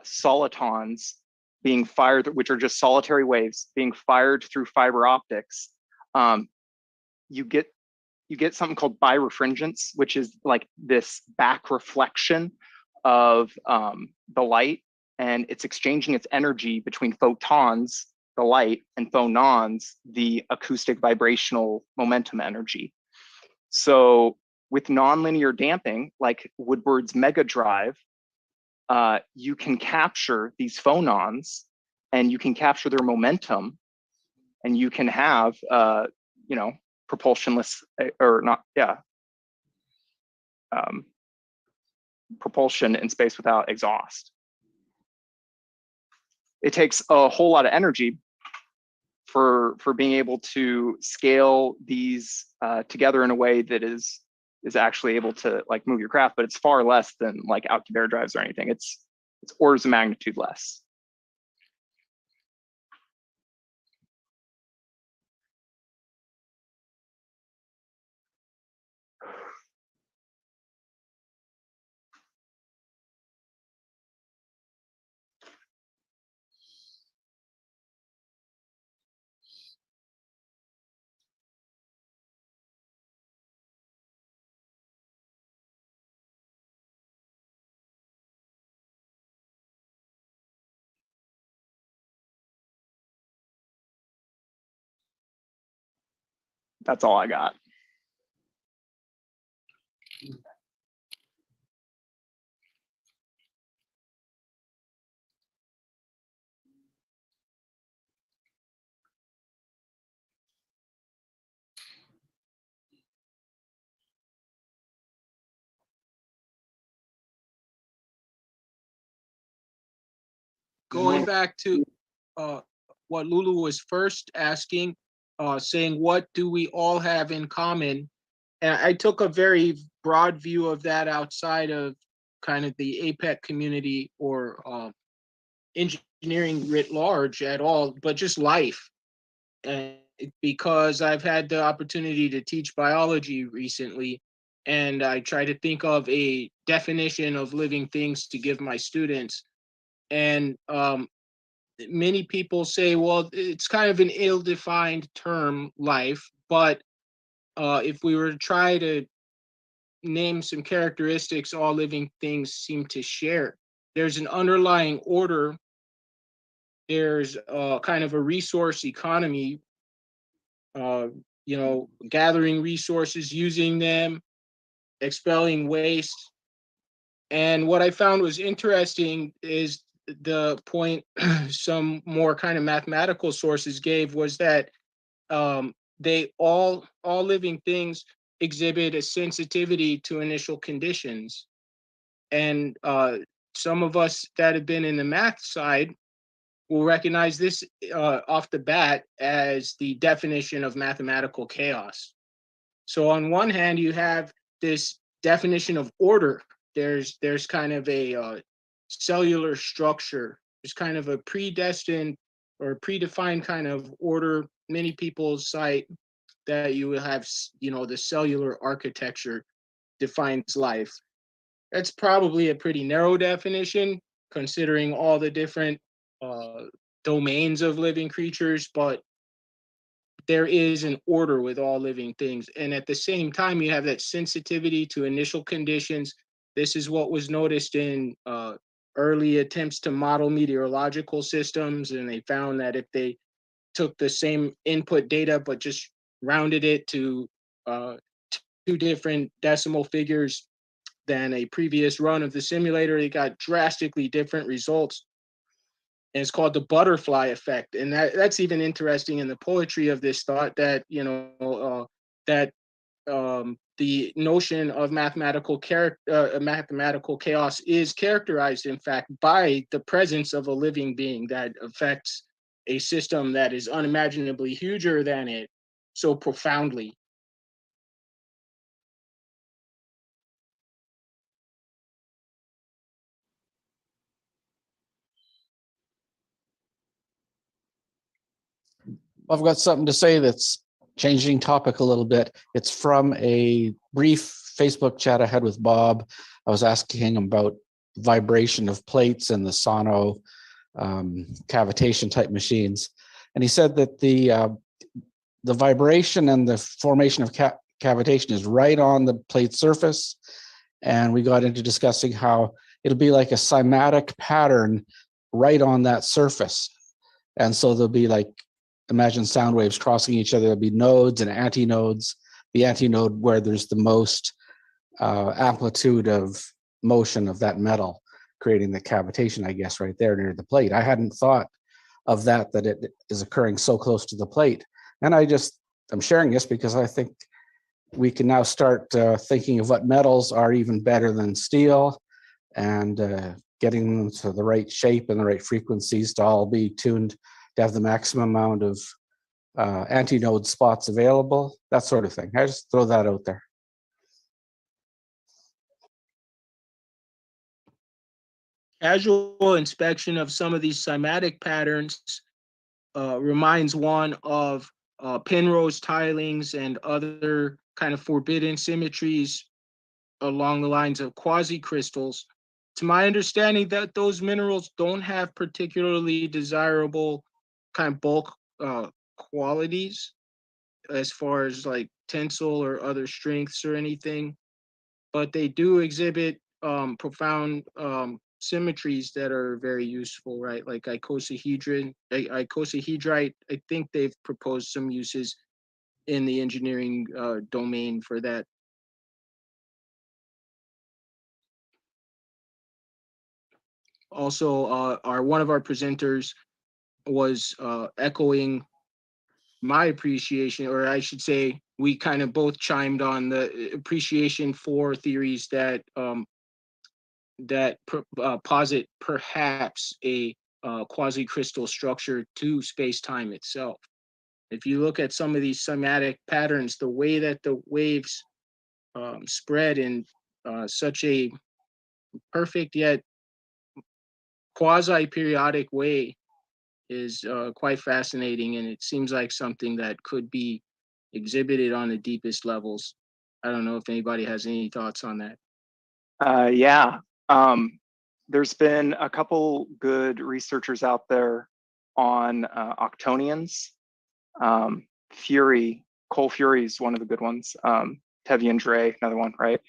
solitons being fired, which are just solitary waves being fired through fiber optics. You get something called birefringence, which is like this back reflection of the light, and it's exchanging its energy between photons, the light, and phonons, the acoustic vibrational momentum energy. So with nonlinear damping, like Woodward's mega drive, you can capture these phonons and you can capture their momentum, and you can have, propulsionless or not, propulsion in space without exhaust. It takes a whole lot of energy for being able to scale these together in a way that is actually able to like move your craft, but it's far less than like Alcubierre drives or anything. It's orders of magnitude less. That's all I got. Going back to what Lulu was first asking, saying what do we all have in common? And I took a very broad view of that outside of kind of the APEC community or engineering writ large at all, but just life. And because I've had the opportunity to teach biology recently, and I try to think of a definition of living things to give my students. And many people say, well, it's kind of an ill-defined term, life, but if we were to try to name some characteristics all living things seem to share, there's an underlying order, there's kind of a resource economy, gathering resources, using them, expelling waste. And what I found was interesting is the point some more kind of mathematical sources gave was that they all living things exhibit a sensitivity to initial conditions. And some of us that have been in the math side will recognize this off the bat as the definition of mathematical chaos. So on one hand, you have this definition of order. There's kind of a cellular structure. There's kind of a predestined or predefined kind of order. Many people cite that you will have, the cellular architecture defines life. That's probably a pretty narrow definition considering all the different domains of living creatures, but there is an order with all living things. And at the same time, you have that sensitivity to initial conditions. This is what was noticed in early attempts to model meteorological systems. And they found that if they took the same input data, but just rounded it to 2 different decimal figures than a previous run of the simulator, they got drastically different results. And it's called the butterfly effect. And that's even interesting in the poetry of this thought that, the notion of mathematical chaos is characterized, in fact, by the presence of a living being that affects a system that is unimaginably huger than it so profoundly. I've got something to say that's changing topic a little bit. It's from a brief Facebook chat I had with Bob. I was asking him about vibration of plates and the sono cavitation type machines. And he said that the vibration and the formation of cavitation is right on the plate surface. And we got into discussing how it'll be like a cymatic pattern right on that surface. And so there'll be like, imagine sound waves crossing each other. There'll be nodes and antinodes. The antinode where there's the most amplitude of motion of that metal, creating the cavitation, I guess, right there near the plate. I hadn't thought of that it is occurring so close to the plate. And I'm sharing this because I think we can now start thinking of what metals are even better than steel, and getting them to the right shape and the right frequencies to all be tuned to have the maximum amount of antinode spots available, that sort of thing. I just throw that out there. Casual inspection of some of these cymatic patterns reminds one of Penrose tilings and other kind of forbidden symmetries along the lines of quasi-crystals. To my understanding, that those minerals don't have particularly desirable kind of bulk qualities as far as like tensile or other strengths or anything, but they do exhibit profound symmetries that are very useful, right? Like icosahedrite, I think they've proposed some uses in the engineering domain for that. Also, one of our presenters was echoing my appreciation, or I should say, we kind of both chimed on the appreciation for theories that posit perhaps a quasi-crystal structure to space-time itself. If you look at some of these cymatic patterns, the way that the waves spread in such a perfect yet quasi-periodic way is quite fascinating, and it seems like something that could be exhibited on the deepest levels. I don't know if anybody has any thoughts on that. Yeah, there's been a couple good researchers out there on octonions. Cole Fury is one of the good ones. Tevi and Dre, another one, right?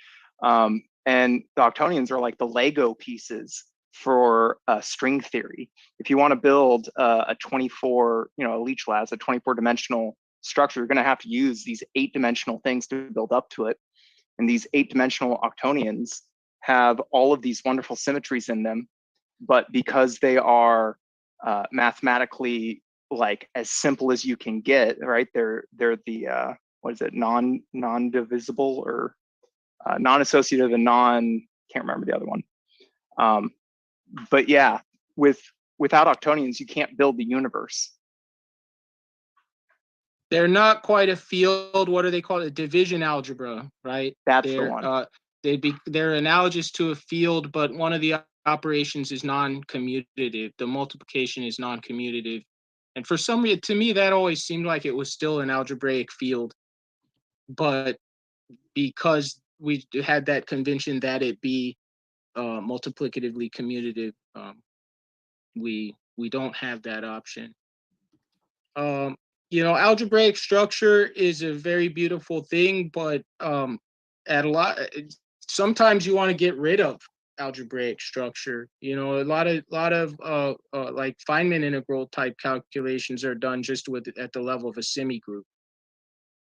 And the octonions are like the Lego pieces for string theory. If you want to build a 24, a leech lab, a 24-dimensional structure, you're going to have to use these 8-dimensional things to build up to it. And these 8-dimensional octonions have all of these wonderful symmetries in them, but because they are mathematically like as simple as you can get, right? They're the what is it, non-divisible or non-associative and can't remember the other one. But yeah, without octonions, you can't build the universe. They're not quite a field. What do they call it? Division algebra, right? That's the one. They're analogous to a field, but one of the operations is non-commutative. The multiplication is non-commutative. And for some reason, to me, that always seemed like it was still an algebraic field. But because we had that convention that it be multiplicatively commutative, we don't have that option. Algebraic structure is a very beautiful thing, but sometimes you want to get rid of algebraic structure. A lot of like Feynman integral type calculations are done just at the level of a semigroup,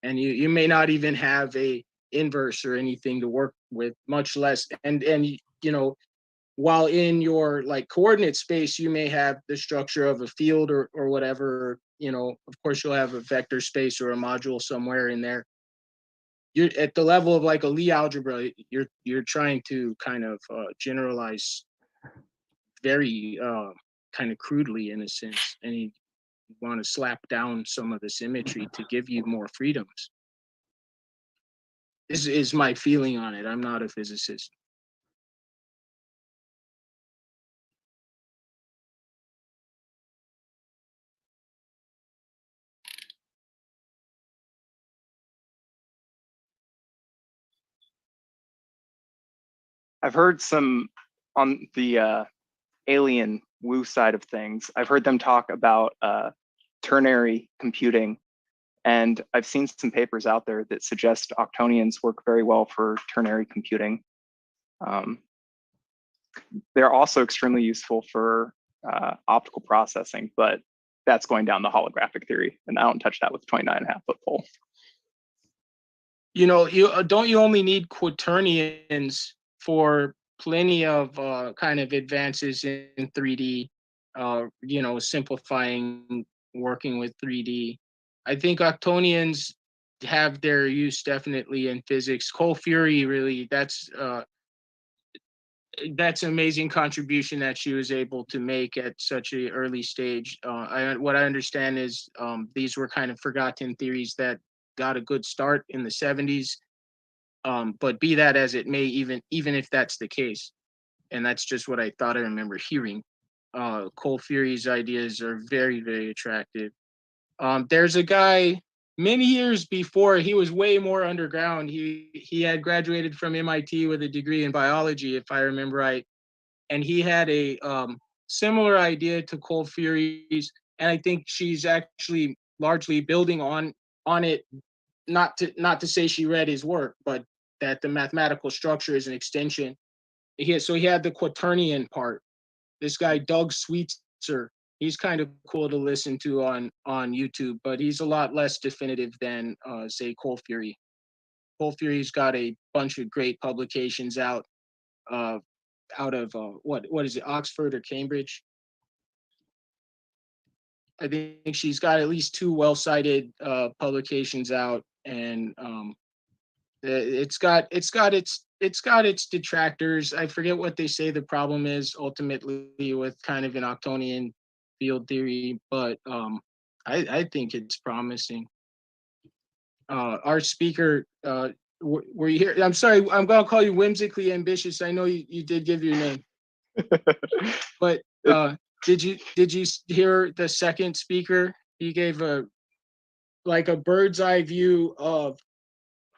and you may not even have a inverse or anything to work with, much less while in your like coordinate space you may have the structure of a field or whatever. Of course you'll have a vector space or a module somewhere in there. You're at the level of like a Lie algebra, you're trying to kind of generalize very kind of crudely in a sense, and you want to slap down some of the symmetry to give you more freedoms. This is my feeling on it. I'm not a physicist. I've heard some on the alien woo side of things. I've heard them talk about ternary computing, and I've seen some papers out there that suggest octonions work very well for ternary computing. they're also extremely useful for optical processing, but that's going down the holographic theory, and I don't touch that with 29.5-foot pole. You know, you only need quaternions for plenty of kind of advances in 3D, you know, simplifying working with 3D. I think octonions have their use definitely in physics. Cole Fury, really, that's an amazing contribution that she was able to make at such an early stage. What I understand is these were kind of forgotten theories that got a good start in the 70s. But be that as it may, even if that's the case, and that's just what I thought I remember hearing, Cole Fury's ideas are very, very attractive. There's a guy many years before, he was way more underground. He had graduated from MIT with a degree in biology, if I remember right, and he had a similar idea to Cole Fury's, and I think she's actually largely building on it. Not to say she read his work, but that the mathematical structure is an extension. So he had the quaternion part. This guy, Doug Sweetser, he's kind of cool to listen to on YouTube, but he's a lot less definitive than, say, Cole Fury. Cole Fury's got a bunch of great publications out of what is it, Oxford or Cambridge? I think she's got at least 2 well-cited publications out, and it's got its detractors. I forget what they say the problem is ultimately with kind of an octonian field theory, but I think it's promising. Our speaker, were you here? I'm sorry, I'm gonna call you whimsically ambitious. I know you did give your name, but did you hear the second speaker? He gave a bird's eye view of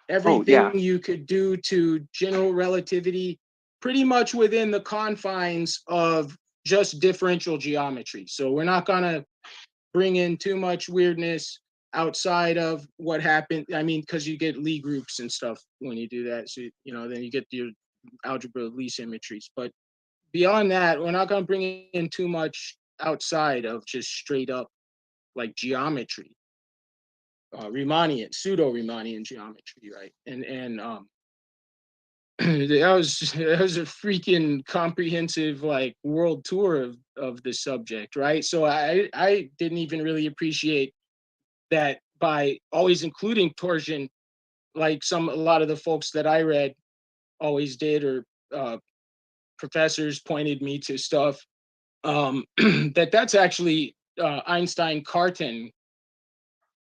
everything you could do to general relativity, pretty much within the confines of just differential geometry. So we're not gonna bring in too much weirdness outside of what happened. I mean, because you get Lie groups and stuff when you do that. So, you know, then you get your algebra Lie symmetries. But beyond that, we're not gonna bring in too much outside of just straight up like geometry. Riemannian, pseudo-Riemannian geometry, right? And that was a freaking comprehensive like world tour of the subject, right? So I didn't even really appreciate that by always including torsion, like a lot of the folks that I read always did, or professors pointed me to stuff, that's actually Einstein Carton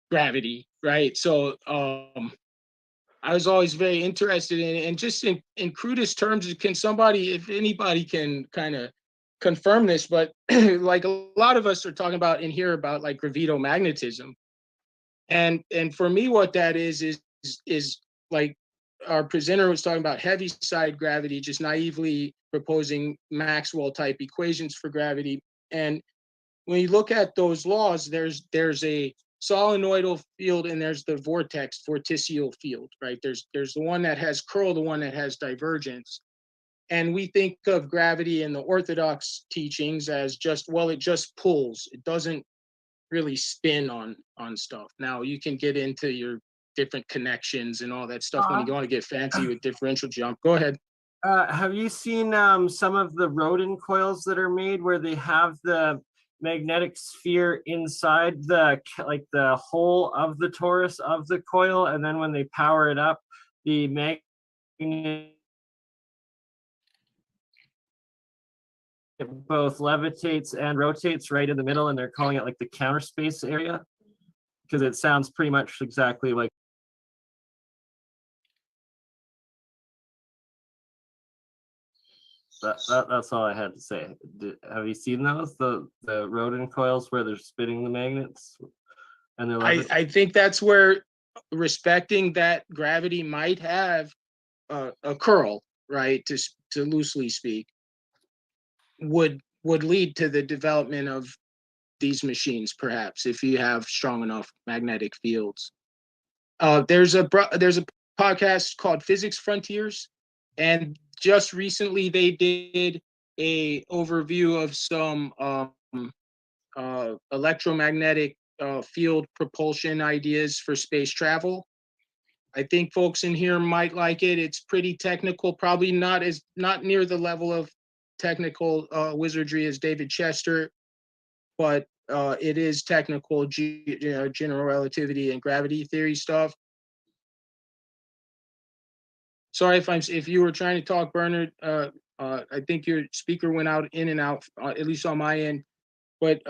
gravity, right? So I was always very interested in it, and just in crudest terms, if anybody can kind of confirm this, but like a lot of us are talking about in here about like gravitomagnetism, and for me what that is like our presenter was talking about heavy side gravity, just naively proposing Maxwell type equations for gravity. And when you look at those laws, there's a solenoidal field and there's the vorticial field, right? There's the one that has curl, the one that has divergence. And we think of gravity in the orthodox teachings as just, well, it just pulls. It doesn't really spin on stuff. Now you can get into your different connections and all that stuff when you want to get fancy with differential geometry. Go ahead. Have you seen some of the Rodin coils that are made where they have the magnetic sphere inside the hole of the torus of the coil, and then when they power it up, the magnet both levitates and rotates right in the middle, and they're calling it like the counter space area, because it sounds pretty much exactly like that's all I had to say. Have you seen those, the Rodin coils where they're spinning the magnets and they're I think that's where respecting that gravity might have a curl, right, to loosely speak, would lead to the development of these machines, perhaps, if you have strong enough magnetic fields. There's a podcast called Physics Frontiers, and just recently they did a overview of some electromagnetic field propulsion ideas for space travel. I think folks in here might like it. It's pretty technical, probably not near the level of technical wizardry as David Chester, but it is technical general relativity and gravity theory stuff. Sorry if you were trying to talk, Bernard. I think your speaker went out in and out, at least on my end. But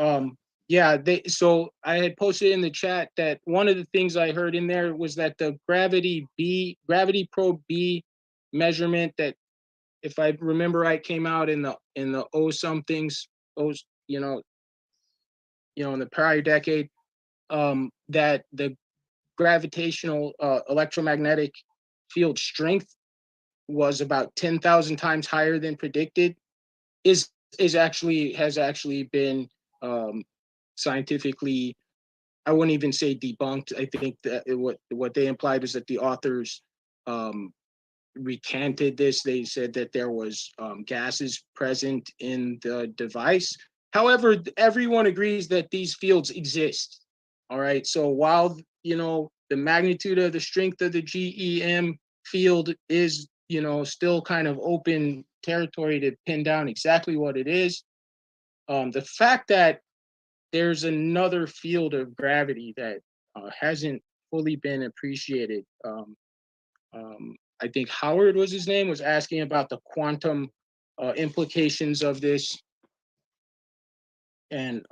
yeah, so I had posted in the chat that one of the things I heard in there was that the gravity probe B measurement, that if I remember right, came out in the O somethings, in the prior decade, that the gravitational electromagnetic field strength was about 10,000 times higher than predicted, has actually been scientifically, I wouldn't even say debunked. I think that what they implied is that the authors recanted this. They said that there was gases present in the device. However, everyone agrees that these fields exist. All right. So while the magnitude of the strength of the GEM field is still kind of open territory to pin down exactly what it is, the fact that there's another field of gravity that hasn't fully been appreciated. I think Howard was his name, was asking about the quantum implications of this. And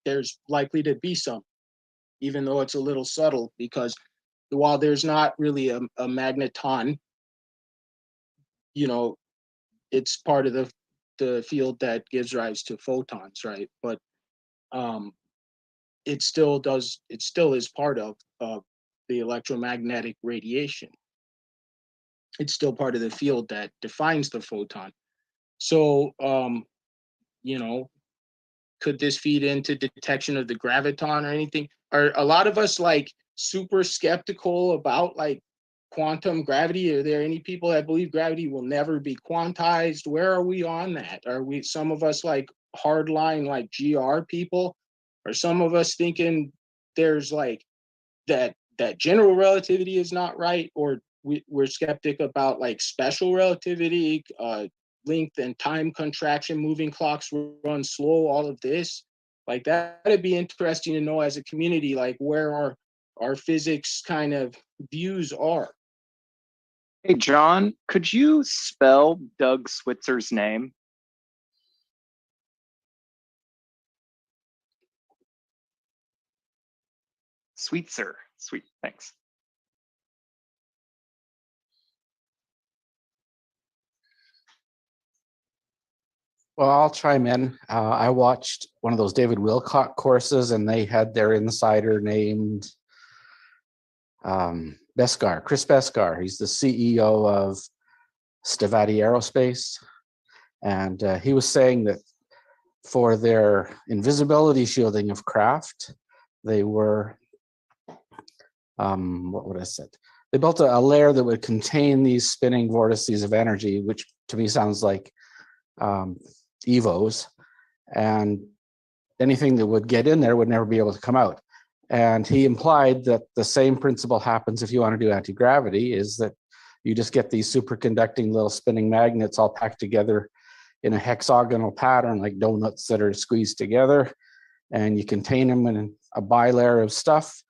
there's likely to be some, even though it's a little subtle, because while there's not really a magneton, it's part of the field that gives rise to photons, right? But it still is part of the electromagnetic radiation. It's still part of the field that defines the photon. So, could this feed into detection of the graviton or anything? Are a lot of us like super skeptical about like quantum gravity? Are there any people that believe gravity will never be quantized? Where are we on that? Are we, some of us like hardline like GR people? Are some of us thinking there's like that general relativity is not right? Or we're skeptic about like special relativity, length and time contraction, moving clocks run slow, all of this? Like that'd be interesting to know as a community, like where our physics kind of views are. Hey, John, could you spell Doug Switzer's name? Sweetser, sweet, thanks. Well, I'll chime in. I watched one of those David Wilcock courses, and they had their insider named Beskar, Chris Beskar. He's the CEO of Stavati Aerospace. And he was saying that for their invisibility shielding of craft, they were, what would I say? They built a layer that would contain these spinning vortices of energy, which to me sounds like EVOs, and anything that would get in there would never be able to come out. And he implied that the same principle happens if you want to do anti-gravity, is that you just get these superconducting little spinning magnets all packed together in a hexagonal pattern like donuts that are squeezed together, and you contain them in a bilayer of stuff,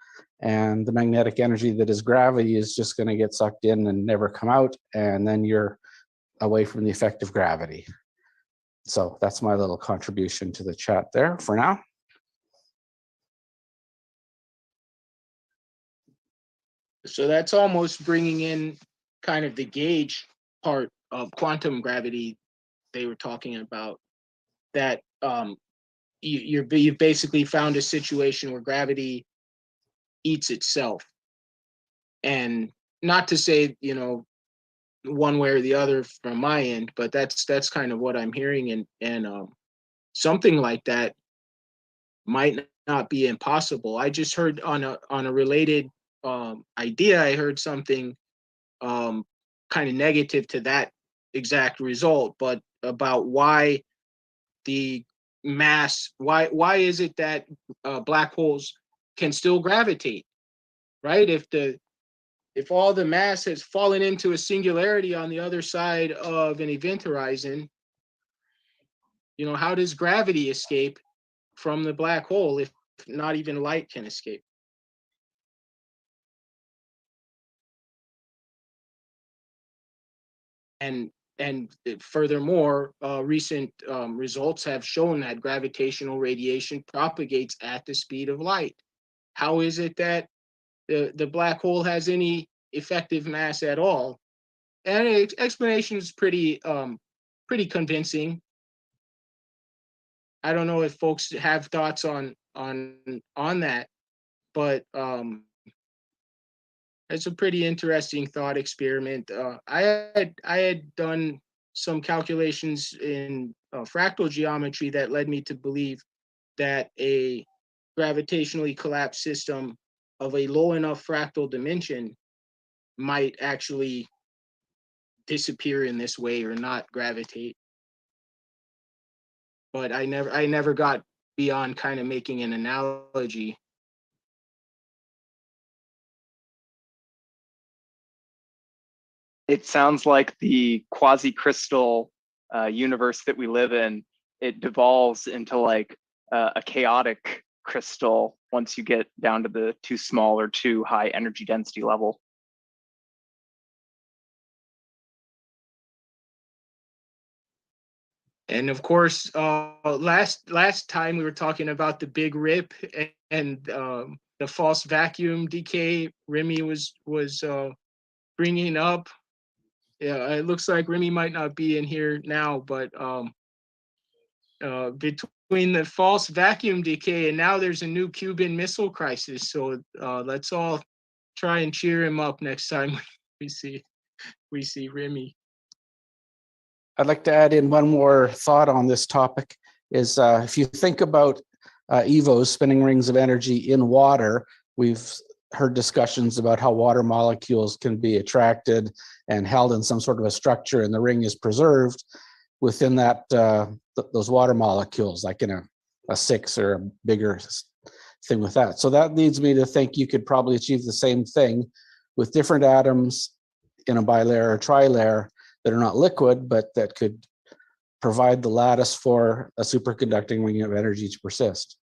and the magnetic energy that is gravity is just going to get sucked in and never come out, and then you're away from the effect of gravity. So that's my little contribution to the chat there for now. So that's almost bringing in kind of the gauge part of quantum gravity they were talking about, that you've basically found a situation where gravity eats itself. And not to say, one way or the other from my end, but that's kind of what I'm hearing, and something like that might not be impossible. I just heard on a related idea, I heard something kind of negative to that exact result, but about why the mass, why is it that black holes can still gravitate, right? If all the mass has fallen into a singularity on the other side of an event horizon, how does gravity escape from the black hole if not even light can escape? And furthermore, recent results have shown that gravitational radiation propagates at the speed of light. How is it that the black hole has any effective mass at all? And the explanation is pretty convincing. I don't know if folks have thoughts on that, but it's a pretty interesting thought experiment. I had done some calculations in fractal geometry that led me to believe that a gravitationally collapsed system of a low enough fractal dimension might actually disappear in this way or not gravitate. But I never got beyond kind of making an analogy. It sounds like the quasi-crystal universe that we live in, it devolves into like a chaotic crystal once you get down to the too small or too high energy density level. And of course, last time we were talking about the Big Rip and the false vacuum decay Remy was bringing up. Yeah, it looks like Remy might not be in here now, but between the false vacuum decay and now there's a new Cuban Missile Crisis. So let's all try and cheer him up next time we see Remy. I'd like to add in one more thought on this topic is if you think about EVOs, spinning rings of energy in water, we've heard discussions about how water molecules can be attracted and held in some sort of a structure, and the ring is preserved within that those water molecules, like in a 6 or a bigger thing with that. So that leads me to think you could probably achieve the same thing with different atoms in a bilayer or trilayer that are not liquid, but that could provide the lattice for a superconducting ring of energy to persist.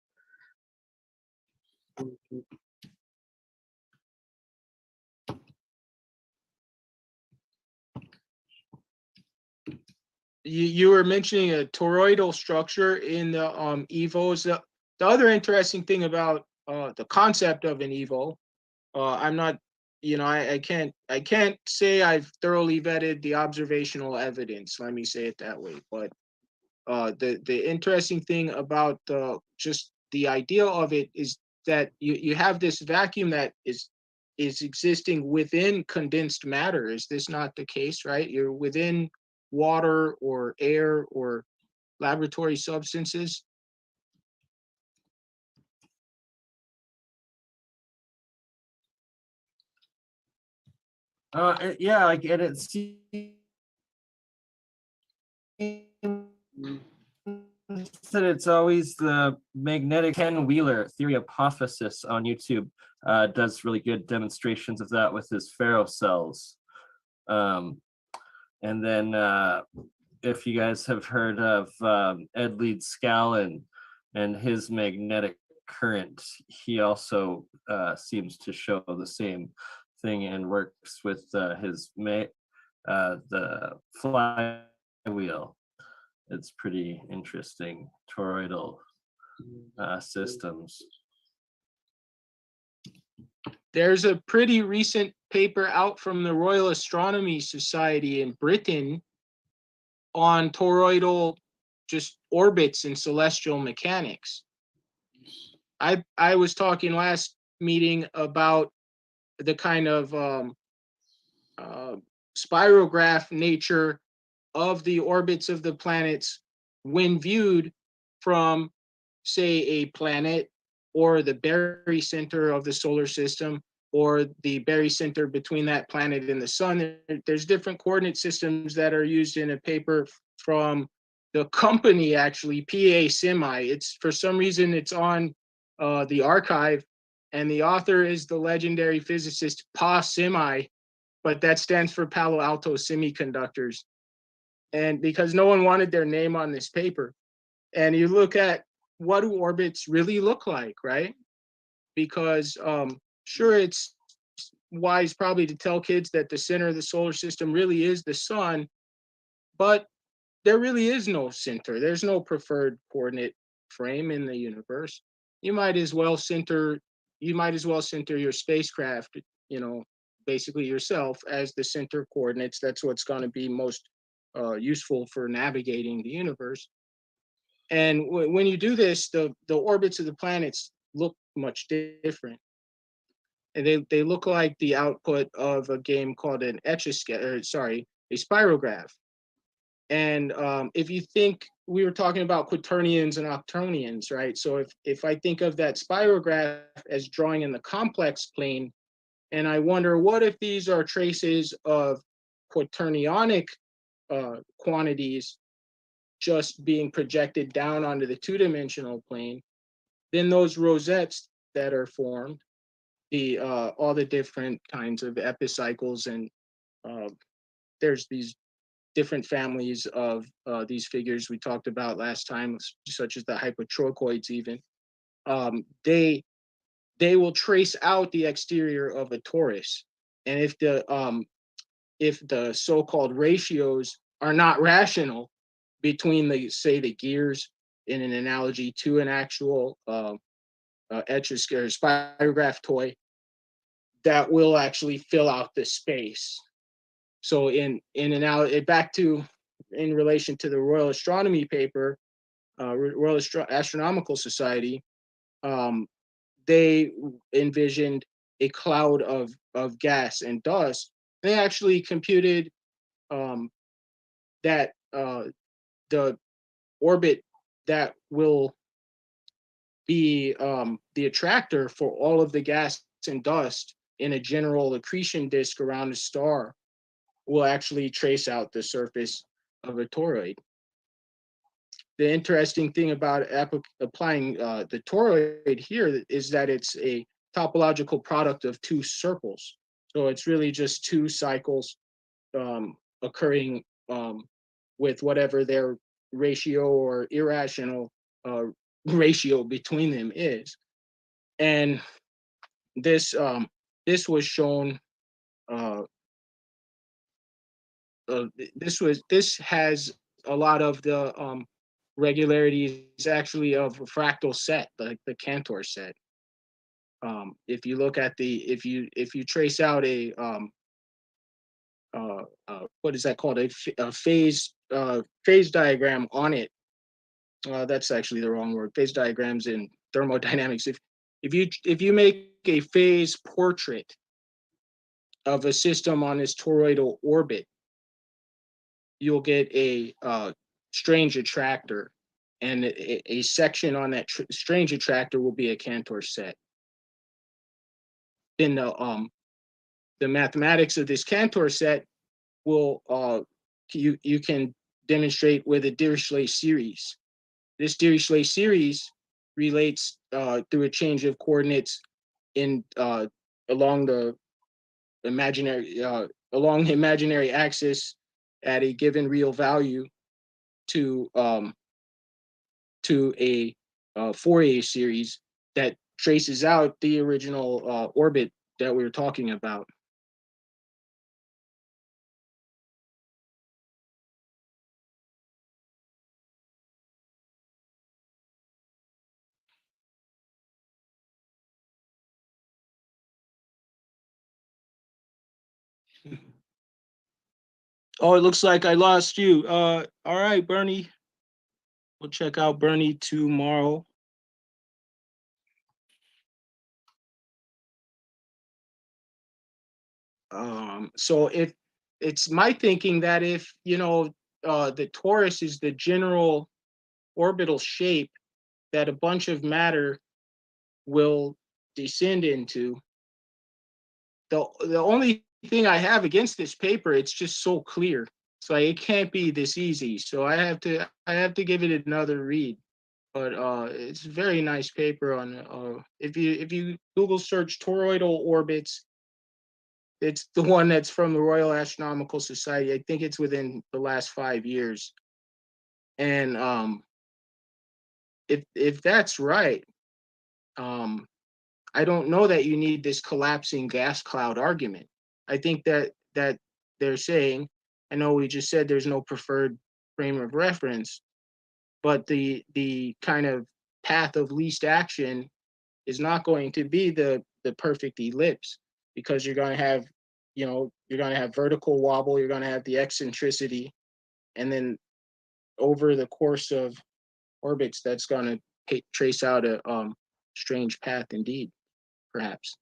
You were mentioning a toroidal structure in the EVOs. The other interesting thing about the concept of an EVO, I'm not, I can't say I've thoroughly vetted the observational evidence. Let me say it that way. But the interesting thing about just the idea of it is that you have this vacuum that is existing within condensed matter. Is this not the case, right? You're within water or air or laboratory substances. Yeah, like, and it seems that it's always the magnetic. Ken Wheeler, Theory Hypothesis on YouTube, does really good demonstrations of that with his ferrocells. And then if you guys have heard of Ed Leeds Scallon and his magnetic current, he also seems to show the same thing and works with his the flywheel. It's pretty interesting toroidal systems. There's a pretty recent paper out from the Royal Astronomy Society in Britain on toroidal just orbits in celestial mechanics. I was talking last meeting about the kind of spirograph nature of the orbits of the planets when viewed from, say, a planet or the barycenter of the solar system, or the barycenter between that planet and the sun. There's different coordinate systems that are used in a paper from the company, actually, PA Semi. It's, for some reason, it's on the archive, and the author is the legendary physicist Pa Semi, but that stands for Palo Alto Semiconductors. And because no one wanted their name on this paper. And you look at what do orbits really look like, right? Because sure, it's wise probably to tell kids that the center of the solar system really is the sun, but there really is no center. There's no preferred coordinate frame in the universe. You might as well center your spacecraft, you know, basically yourself as the center coordinates. That's what's going to be most useful for navigating the universe. And when you do this, the orbits of the planets look much different. And they look like the output of a game called an a spirograph. And if you think, we were talking about quaternions and octonions, right? So if I think of that spirograph as drawing in the complex plane, and I wonder, what if these are traces of quaternionic quantities just being projected down onto the two-dimensional plane, then those rosettes that are formed, all the different kinds of epicycles, and there's these different families of these figures we talked about last time, such as the hypotrochoids even, they will trace out the exterior of a torus. And if the so-called ratios are not rational between the gears, in an analogy to an actual spirograph toy, that will actually fill out the space. So in relation to the Royal Astronomy paper, Royal Astronomical Society, they envisioned a cloud of gas and dust. They actually computed that the orbit that will be the attractor for all of the gas and dust in a general accretion disk around a star will actually trace out the surface of a toroid. The interesting thing about applying the toroid here is that it's a topological product of two circles. So it's really just two cycles occurring with whatever their ratio or irrational ratio between them is. And this was shown. This has a lot of the regularities actually of a fractal set, like the Cantor set. If you look at if you trace out a what is that called, a phase diagram on it, that's actually the wrong word. Phase diagrams in thermodynamics. If you make a phase portrait of a system on its toroidal orbit, you'll get a strange attractor, and a section on that strange attractor will be a Cantor set. Then the mathematics of this Cantor set will you can demonstrate with a Dirichlet series. This Dirichlet series relates through a change of coordinates along the imaginary axis at a given real value to a Fourier series that traces out the original orbit that we were talking about. Oh, it looks like I lost you. All right, Bernie. We'll check out Bernie tomorrow. So if it's my thinking that if, the torus is the general orbital shape that a bunch of matter will descend into, the only thing I have against this paper, it's just so clear. So it can't be this easy. So I have to give it another read. But it's a very nice paper on if you Google search toroidal orbits, it's the one that's from the Royal Astronomical Society. I think it's within the last 5 years. And if that's right, I don't know that you need this collapsing gas cloud argument. I think that they're saying, I know we just said there's no preferred frame of reference, but the kind of path of least action is not going to be the perfect ellipse, because you're going to have, you're going to have vertical wobble, you're going to have the eccentricity, and then over the course of orbits, that's going to trace out a strange path indeed, perhaps.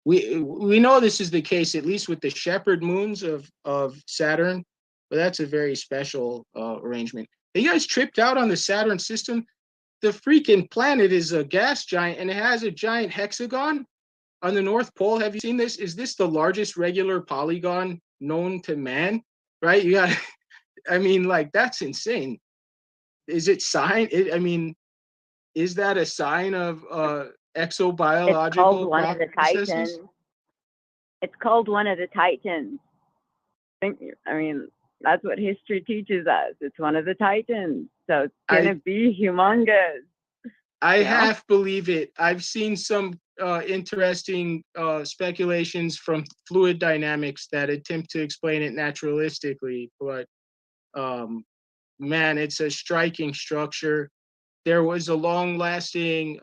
We know this is the case, at least with the shepherd moons of Saturn, but that's a very special arrangement. You guys tripped out on the Saturn system? The freaking planet is a gas giant, and it has a giant hexagon on the North Pole. Have you seen this? Is this the largest regular polygon known to man? Right? You got, I mean, like, that's insane. Is it sign? I mean, is that a sign of exobiological It's called one of the processes? Titans. It's called one of the Titans. I mean, that's what history teaches us. It's one of the Titans. So it's going to be humongous. I half believe it. I've seen some interesting speculations from fluid dynamics that attempt to explain it naturalistically, but man, it's a striking structure. There was a long-lasting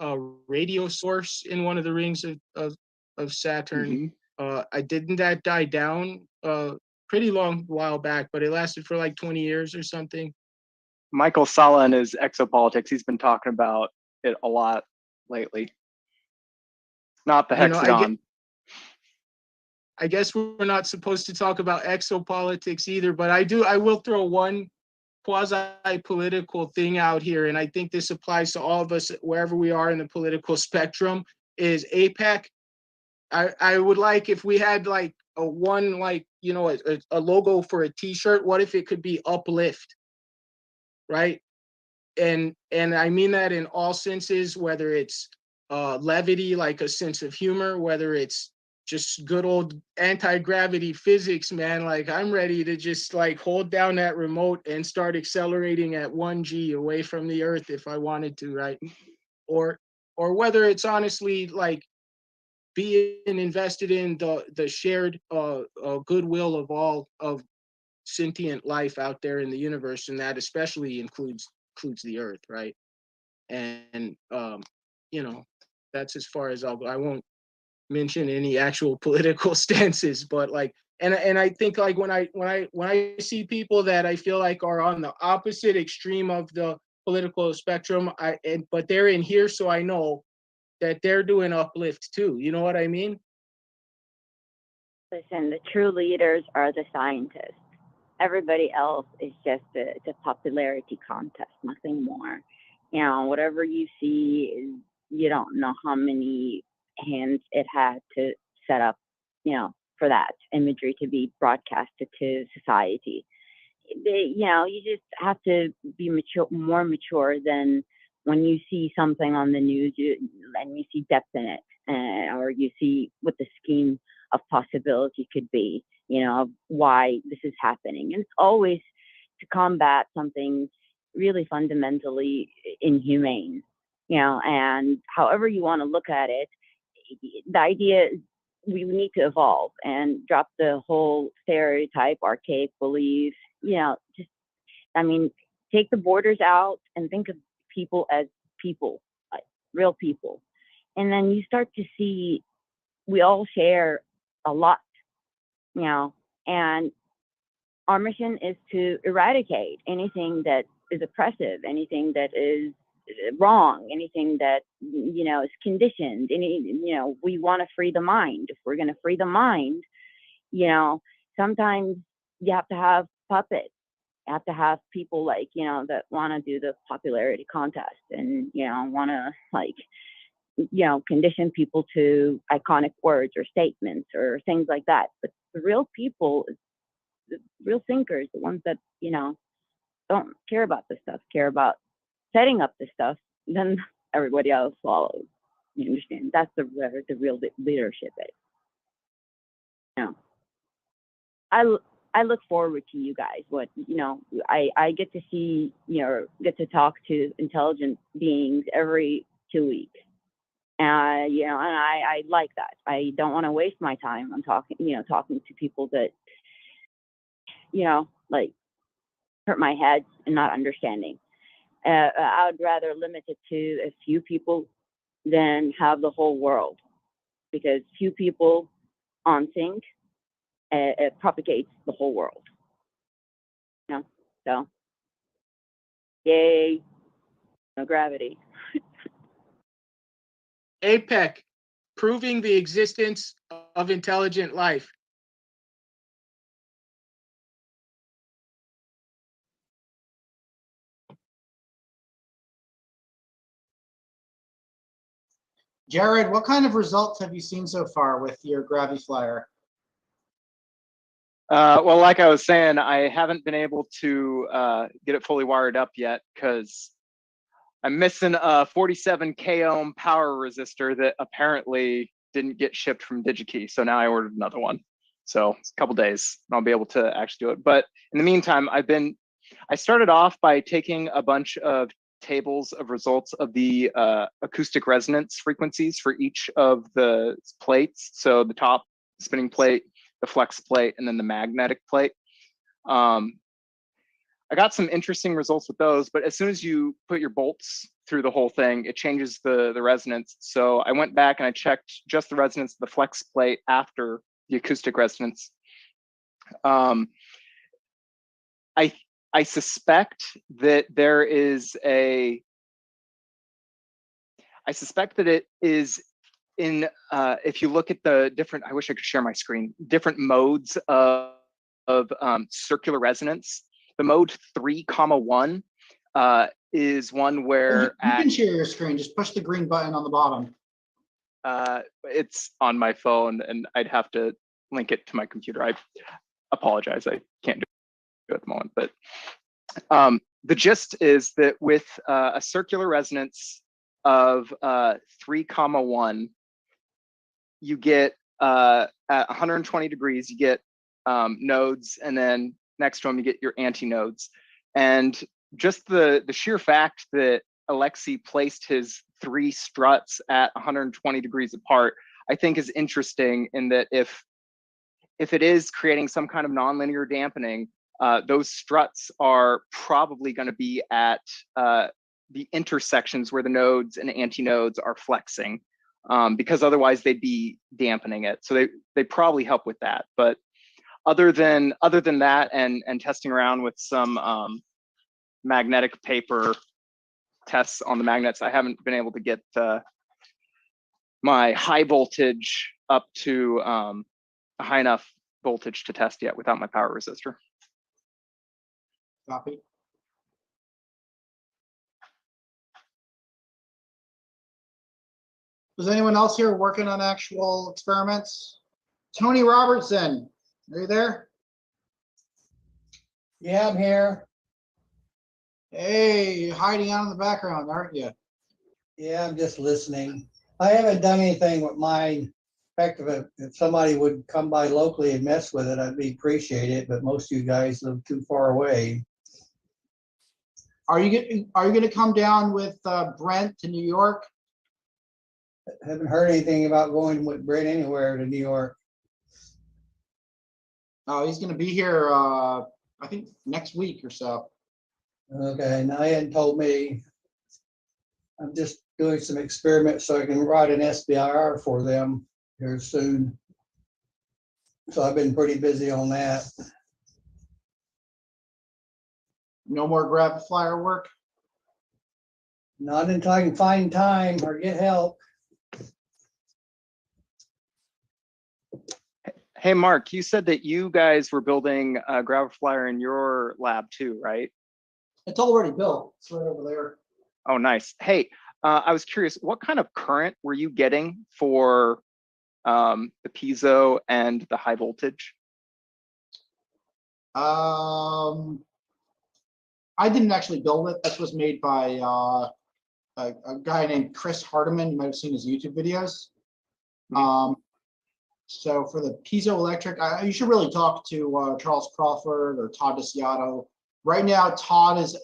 radio source in one of the rings of Saturn. Didn't that die down pretty long while back, but it lasted for like 20 years or something. Michael Salla and his exopolitics, he's been talking about it a lot lately. Not the hexagon. I guess we're not supposed to talk about exopolitics either, but I will throw one quasi-political thing out here, and I think this applies to all of us wherever we are in the political spectrum, is APEC. I would like if we had like a logo for a t-shirt. What if it could be uplift, right? And I mean that in all senses, whether it's levity, like a sense of humor, whether it's just good old anti-gravity physics, man. Like, I'm ready to just like hold down that remote and start accelerating at 1G away from the Earth if I wanted to, right? Or whether it's honestly like being invested in the shared goodwill of all of sentient life out there in the universe, and that especially includes the Earth, right? And that's as far as I'll go. I won't mention any actual political stances, but like, and I think like when I see people that I feel like are on the opposite extreme of the political spectrum, but they're in here, so I know that they're doing uplift too. You know what I mean? Listen, the true leaders are the scientists. Everybody else is just it's a popularity contest, nothing more. Whatever you see is, you don't know how many hands it had to set up, for that imagery to be broadcasted to society. You just have to be more mature than when you see something on the news and you see depth in it, or you see what the scheme of possibility could be, of why this is happening. And it's always to combat something really fundamentally inhumane, and however you want to look at it, the idea is we need to evolve and drop the whole stereotype, archaic belief, take the borders out and think of people as people, like real people. And then you start to see we all share a lot, and our mission is to eradicate anything that is oppressive, anything that is wrong, anything that is conditioned. We want to free the mind. If we're going to free the mind, sometimes you have to have puppets. You have to have people like that want to do the popularity contest and want to condition people to iconic words or statements or things like that. But the real people, the real thinkers, the ones that, you know, don't care about this stuff, care about setting up this stuff, then everybody else follows. You understand? That's the real leadership is. You know, I look forward to you guys. What, you know, I get to see, you know, get to talk to intelligent beings every 2 weeks. And, you know, and I like that. I don't want to waste my time on talking to people that, you know, like hurt my head and not understanding. I would rather limit it to a few people than have the whole world, because few people on sync, it propagates the whole world. You know, so yay, no gravity. APEC, proving the existence of intelligent life. Jared, what kind of results have you seen so far with your Gravity Flyer? Well, like I was saying, I haven't been able to get it fully wired up yet because I'm missing a 47 k ohm power resistor that apparently didn't get shipped from DigiKey. So now I ordered another one. So it's a couple days and I'll be able to actually do it. But in the meantime, I started off by taking a bunch of tables of results of the acoustic resonance frequencies for each of the plates. So the top spinning plate, the flex plate, and then the magnetic plate. I got some interesting results with those, but as soon as you put your bolts through the whole thing, it changes the resonance. So I went back and I checked just the resonance of the flex plate after the acoustic resonance. I suspect that there is I suspect that it is in, if you look at the different, I wish I could share my screen, different modes of circular resonance. The mode 3,1 is one where you can share your screen. Just push the green button on the bottom. It's on my phone and I'd have to link it to my computer. I apologize. I can't do it at the moment, but the gist is that with a circular resonance of 3,1, you get at 120 degrees, you get nodes, and then next to them you get your antinodes. And just the sheer fact that Alexei placed his 3 struts at 120 degrees apart, I think is interesting in that if it is creating some kind of nonlinear dampening, those struts are probably going to be at the intersections where the nodes and antinodes are flexing, because otherwise they'd be dampening it. So they probably help with that. But other than that, and testing around with some magnetic paper tests on the magnets, I haven't been able to get my high voltage up to a high enough voltage to test yet without my power resistor. Copy. Was anyone else here working on actual experiments? Tony Robertson, are you there? Yeah, I'm here. Hey, you're hiding out in the background, aren't you? Yeah, I'm just listening. I haven't done anything with mine. In fact, if somebody would come by locally and mess with it, I'd be appreciated, but most of you guys live too far away. Are you going to come down with Brent to New York? I haven't heard anything about going with Brent anywhere to New York. Oh, he's going to be here, I think, next week or so. Okay, now he hadn't told me. I'm just doing some experiments so I can write an SBIR for them here soon. So I've been pretty busy on that. No more Gravity Flyer work? Not until I can find time or get help. Hey, Mark, you said that you guys were building a Gravity Flyer in your lab too, right? It's already built. It's right over there. Oh, nice. Hey, I was curious, what kind of current were you getting for the piezo and the high voltage? I didn't actually build it. This was made by a guy named Chris Hardiman. You might have seen his YouTube videos. So for the piezoelectric, you should really talk to Charles Crawford or Todd DeCiato. Right now, Todd has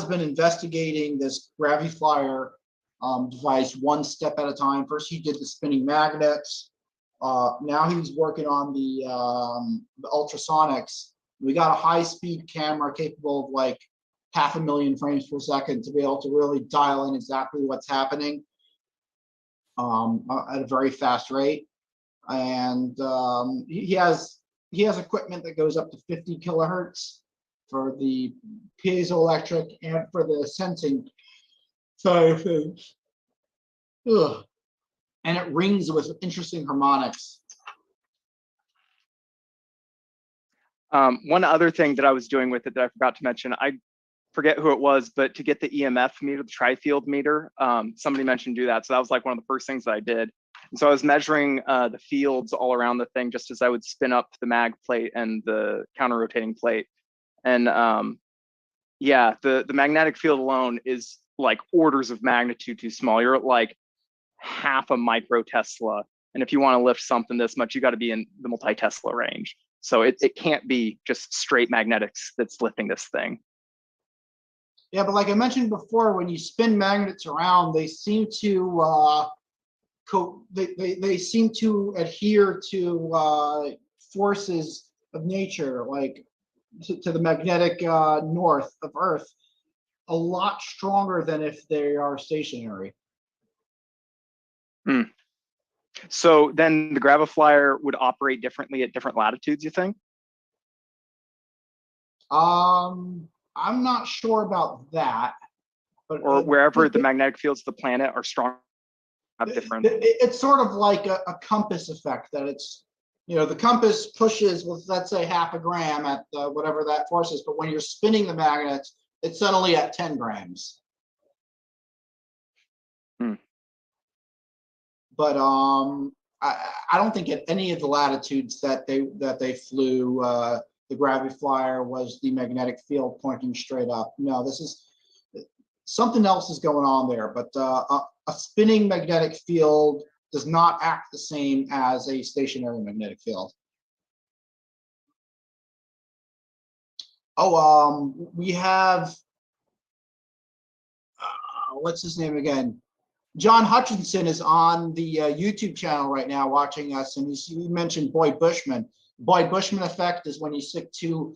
been investigating this GraviFlyer device one step at a time. First, he did the spinning magnets. Now he's working on the ultrasonics. We got a high-speed camera capable of like 500,000 frames per second to be able to really dial in exactly what's happening at a very fast rate. And he has equipment that goes up to 50 kilohertz for the piezoelectric and for the sensing side of things. Ugh. And it rings with interesting harmonics. One other thing that I was doing with it that I forgot to mention, I forget who it was, but to get the EMF meter, the tri-field meter, somebody mentioned do that. So that was like one of the first things that I did. And so I was measuring the fields all around the thing just as I would spin up the mag plate and the counter-rotating plate. And yeah, the magnetic field alone is like orders of magnitude too small. You're at like half a micro Tesla. And if you want to lift something this much, you got to be in the multi-Tesla range. So it can't be just straight magnetics that's lifting this thing. Yeah, but like I mentioned before, when you spin magnets around, they seem to they seem to adhere to forces of nature, like to the magnetic north of Earth, a lot stronger than if they are stationary. Hmm. So then the GraviFlyer would operate differently at different latitudes, you think? I'm not sure about that. Or wherever the magnetic fields of the planet are strong, have different. It's sort of like a compass effect that it's, you know, the compass pushes with, let's say, 0.5 gram at whatever that force is, but when you're spinning the magnets, it's suddenly at 10 grams. But I don't think at any of the latitudes that they flew, the GraviFlyer was the magnetic field pointing straight up. No, this is something else is going on there. But a spinning magnetic field does not act the same as a stationary magnetic field. Oh, we have what's his name again? John Hutchison is on the YouTube channel right now watching us, and he mentioned Boyd-Bushman. Boyd-Bushman effect is when you stick two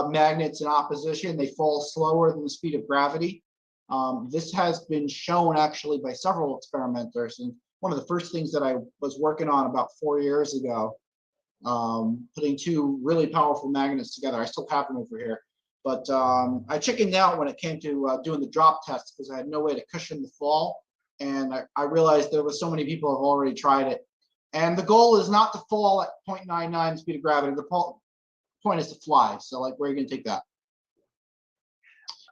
magnets in opposition, they fall slower than the speed of gravity. This has been shown actually by several experimenters, and one of the first things that I was working on about 4 years ago, putting two really powerful magnets together. I still have them over here, but I chickened out when it came to doing the drop test because I had no way to cushion the fall. And I realized there were so many people who have already tried it. And the goal is not to fall at 0.99 speed of gravity. The point is to fly. So like, where are you gonna take that?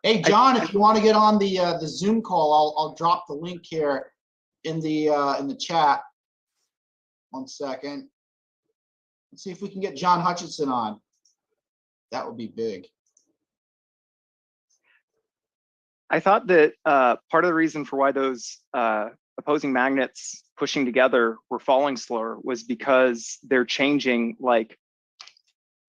Hey, John, if you want to get on the Zoom call, I'll drop the link here in the chat. 1 second. Let's see if we can get John Hutchison on. That would be big. I thought that part of the reason for why those opposing magnets pushing together were falling slower was because they're changing, like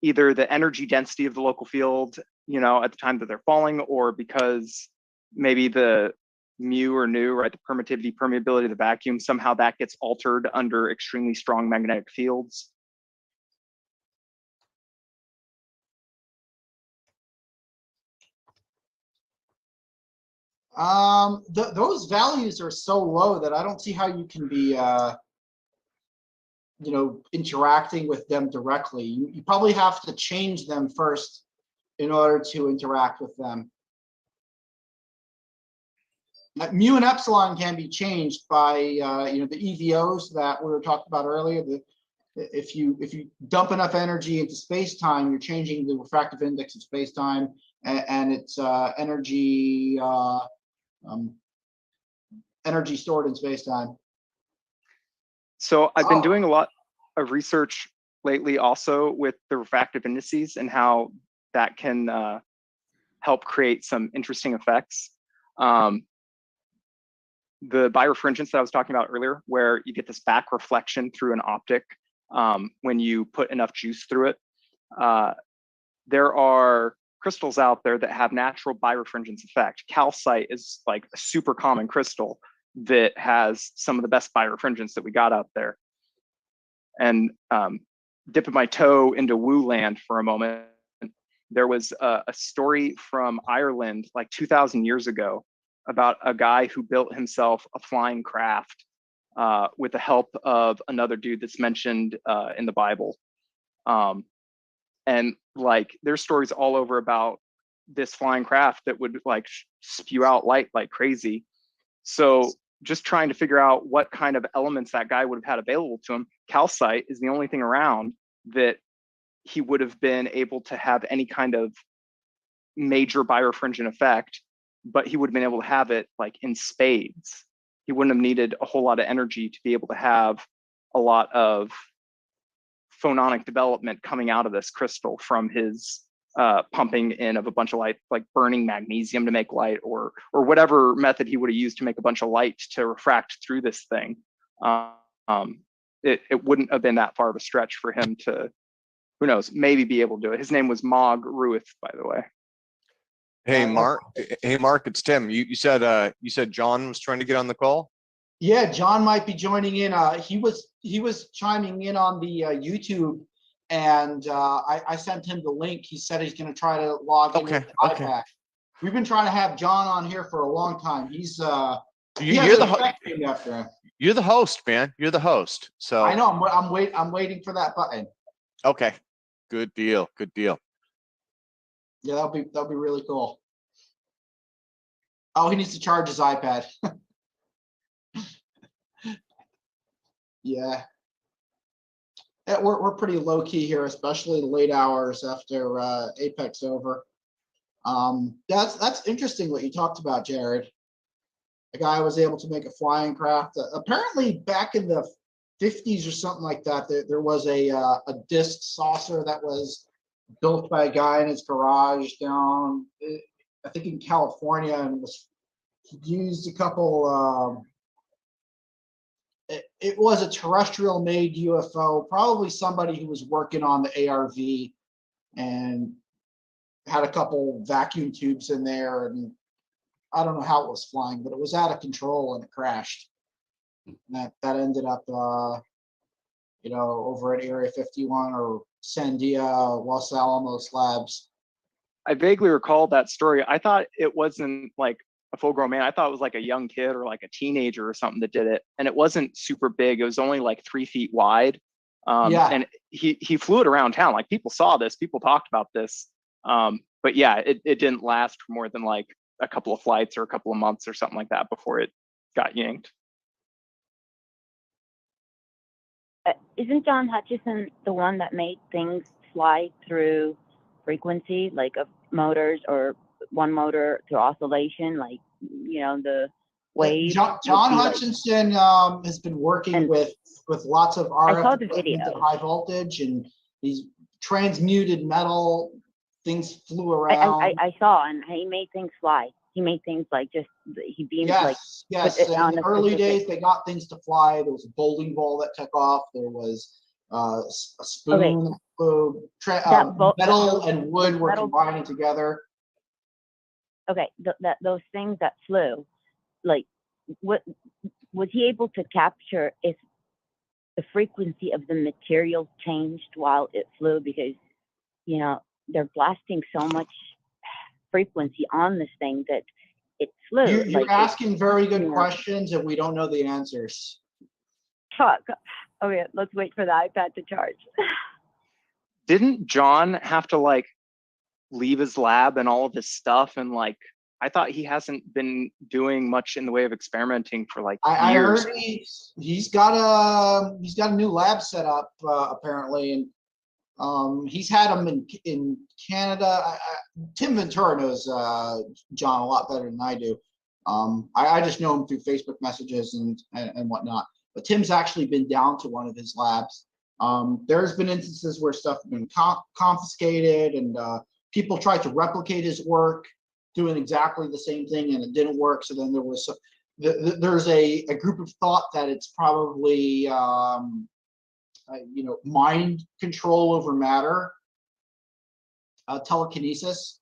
either the energy density of the local field, you know, at the time that they're falling, or because maybe the mu or nu, right, the permittivity, permeability of the vacuum, somehow that gets altered under extremely strong magnetic fields. Those values are so low that I don't see how you can be, you know, interacting with them directly. You probably have to change them first in order to interact with them. Mu and epsilon can be changed by, you know, the EVOs that we were talking about earlier. If you dump enough energy into space-time, you're changing the refractive index of space-time and its energy energy stored in space-time. So I've been doing a lot of research lately also with the refractive indices and how that can help create some interesting effects. The birefringence that I was talking about earlier, where you get this back reflection through an optic when you put enough juice through it. There are crystals out there that have natural birefringence effect. Calcite is like a super common crystal that has some of the best birefringence that we got out there. And dipping my toe into woo land for a moment, there was a story from Ireland like 2,000 years ago about a guy who built himself a flying craft with the help of another dude that's mentioned in the Bible. And like there's stories all over about this flying craft that would like spew out light like crazy. So just trying to figure out what kind of elements that guy would have had available to him. Calcite is the only thing around that he would have been able to have any kind of major birefringent effect, but he would have been able to have it like in spades. He wouldn't have needed a whole lot of energy to be able to have a lot of phononic development coming out of this crystal from his pumping in of a bunch of light, like burning magnesium to make light, or whatever method he would have used to make a bunch of light to refract through this thing. It wouldn't have been that far of a stretch for him to, who knows, maybe be able to do it. His name was Mog Ruith, by the way. Hey, Mark. Hey, Mark, it's Tim. You said John was trying to get on the call? Yeah, John might be joining in. He was chiming in on the YouTube, and I sent him the link. He said he's going to try to log in with the iPad. We've been trying to have John on here for a long time. He's you're the host, man. You're the host. So I know. I'm waiting for that button. Okay, good deal. Good deal. Yeah, that'll be really cool. Oh, he needs to charge his iPad. Yeah. We're pretty low key here, especially late hours after APEC's over. That's interesting what you talked about, Jared. A guy was able to make a flying craft. Apparently, back in the 50s or something like that, there was a disc saucer that was built by a guy in his garage down, I think in California, and he used a couple. It was a terrestrial-made UFO, probably somebody who was working on the ARV and had a couple vacuum tubes in there, and I don't know how it was flying, but it was out of control and it crashed. And that ended up, over at Area 51 or Sandia, Los Alamos Labs. I vaguely recall that story. I thought it wasn't like a full-grown man. I thought it was like a young kid or like a teenager or something that did it, and it wasn't super big. It was only like 3 feet wide. And he flew it around town. Like people saw this, people talked about this. But yeah, it didn't last for more than like a couple of flights or a couple of months or something like that before it got yanked. Isn't John Hutchison the one that made things fly through frequency, like of motors or one motor through oscillation, like the wave? John Hutchison has been working with lots of RF I saw the video. High voltage, and he's transmuted metal. Things flew around. I saw, and he made things fly. He made things like he beamed yes. put it In on the a early specific- days, they got things to fly. There was a bowling ball that took off. There was a spoon that flew. Metal and wood were combining together. Okay, those things that flew, like, what was he able to capture if the frequency of the material changed while it flew? Because they're blasting so much frequency on this thing that it flew. You're asking very good questions, and we don't know the answers. Fuck. Okay, let's wait for the iPad to charge. Didn't John have to like leave his lab and all of his stuff, and like I thought he hasn't been doing much in the way of experimenting for like years. I heard he's got a new lab set up apparently, and he's had them in Canada. Tim Ventura knows John a lot better than I do. I just know him through Facebook messages and whatnot. But Tim's actually been down to one of his labs There's been instances where stuff has been confiscated, and people tried to replicate his work, doing exactly the same thing, and it didn't work. So then there was there's a group of thought that it's probably mind control over matter, telekinesis.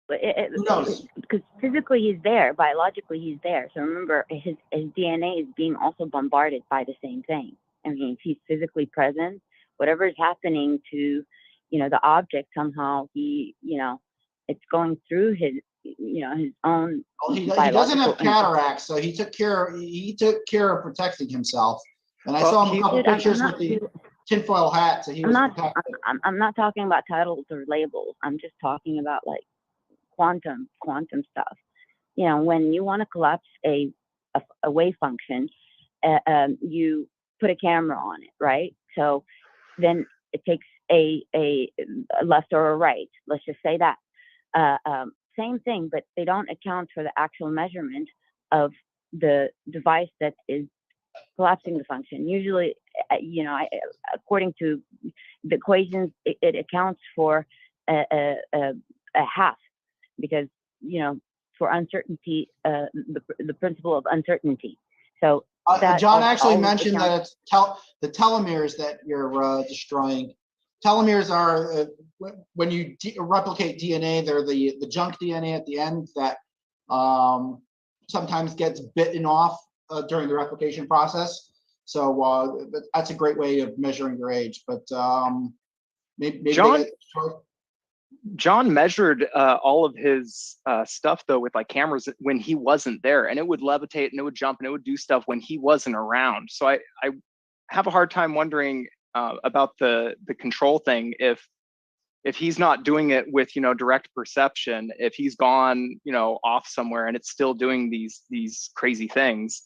Who knows? Because physically he's there, biologically he's there. So remember, his DNA is being also bombarded by the same thing. I mean, if he's physically present, whatever is happening to, the object, somehow it's going through his, his own. Well, he doesn't have cataracts, so he took care of protecting himself. And I saw him a couple pictures with the tinfoil hat, so he was protected. I'm not talking about titles or labels. I'm just talking about like quantum stuff. When you want to collapse a wave function, you put a camera on it, right? So then it takes a left or a right. Let's just say that. Same thing, but they don't account for the actual measurement of the device that is collapsing the function. Usually, according to the equations, it accounts for a half, because for uncertainty, the principle of uncertainty. So John actually mentioned that it's the telomeres that you're destroying. Telomeres are when you replicate DNA, they're the junk DNA at the end that sometimes gets bitten off during the replication process. So that's a great way of measuring your age. But maybe John measured all of his stuff though with like cameras when he wasn't there, and it would levitate and it would jump and it would do stuff when he wasn't around. So I have a hard time wondering about the control thing. If he's not doing it with direct perception, if he's gone off somewhere and it's still doing these crazy things,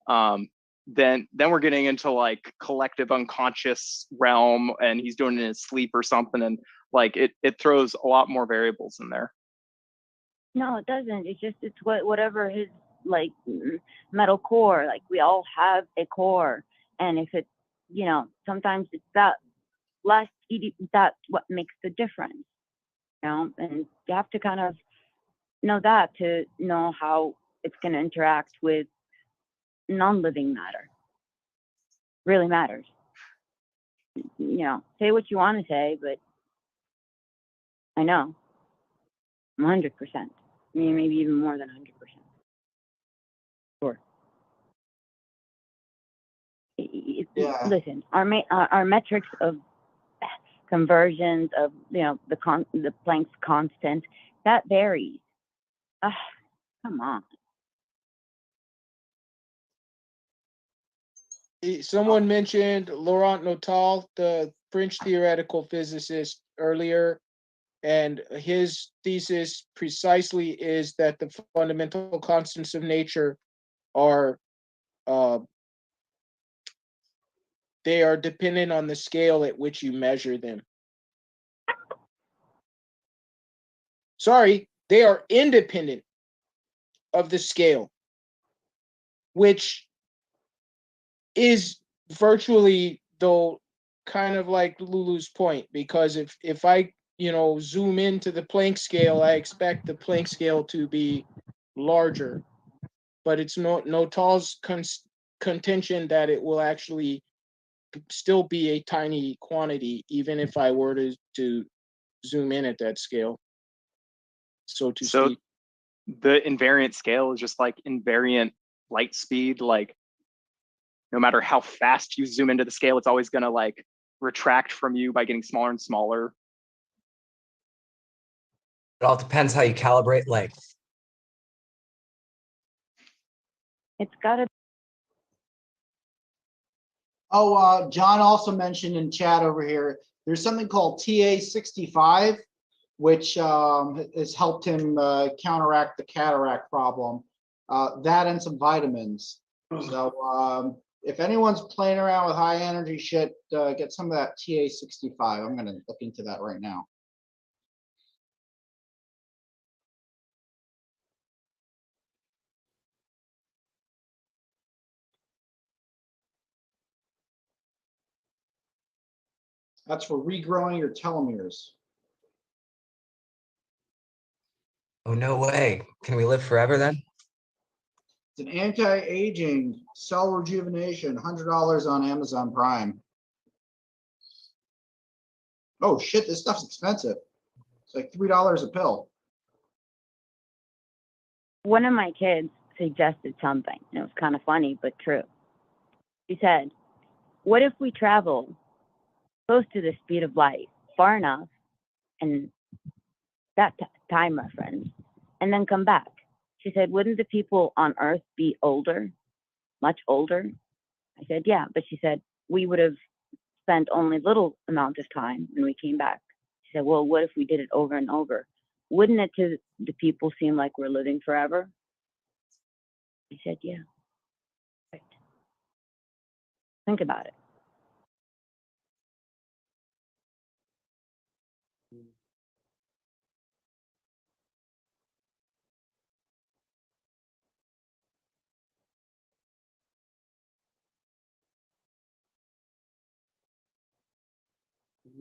then we're getting into like collective unconscious realm, and he's doing it in his sleep or something, and like it throws a lot more variables in there. No, it doesn't. It's whatever his like metal core. Like we all have a core, and if it's sometimes it's that last that's what makes the difference. And you have to kind of know that to know how it's going to interact with non-living matter. Really matters. Say what you want to say, but I know 100%. I mean, maybe even more than 100%. Sure. Yeah. Listen, our metrics of conversions of the Planck's constant, that varies. Come on. Someone mentioned Laurent Notal, the French theoretical physicist, earlier, and his thesis precisely is that the fundamental constants of nature are they are dependent on the scale at which you measure them. Sorry, they are independent of the scale, which is virtually, though, kind of like Lulu's point, because if I zoom into the Planck scale, I expect the Planck scale to be larger, but it's Notal's contention that it will actually still be a tiny quantity, even if I were to zoom in at that scale, so to speak. The invariant scale is just like invariant light speed. Like no matter how fast you zoom into the scale, it's always going to like retract from you by getting smaller and smaller. It all depends how you calibrate length. It's got to. Oh, John also mentioned in chat over here, there's something called TA65, which has helped him counteract the cataract problem. That and some vitamins. So if anyone's playing around with high energy shit, get some of that TA65. I'm going to look into that right now. That's for regrowing your telomeres. Oh, no way. Can we live forever then? It's an anti-aging cell rejuvenation, $100 on Amazon Prime. Oh shit, this stuff's expensive. It's like $3 a pill. One of my kids suggested something, and it was kind of funny, but true. She said, what if we travel close to the speed of light, far enough, and that time reference, and then come back? She said, wouldn't the people on Earth be older, much older? I said, yeah, but she said, we would have spent only little amount of time when we came back. She said, well, what if we did it over and over? Wouldn't it to the people seem like we're living forever? I said, yeah. Right. Think about it.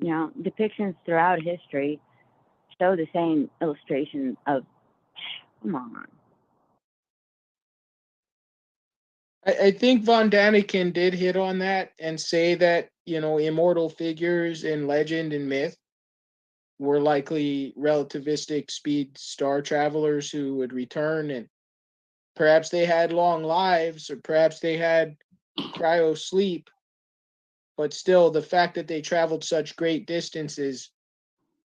You know, depictions throughout history show the same illustration of, come on. I think von Daniken did hit on that and say that, you know, immortal figures in legend and myth were likely relativistic speed star travelers who would return, and perhaps they had long lives, or perhaps they had cryo sleep, but still the fact that they traveled such great distances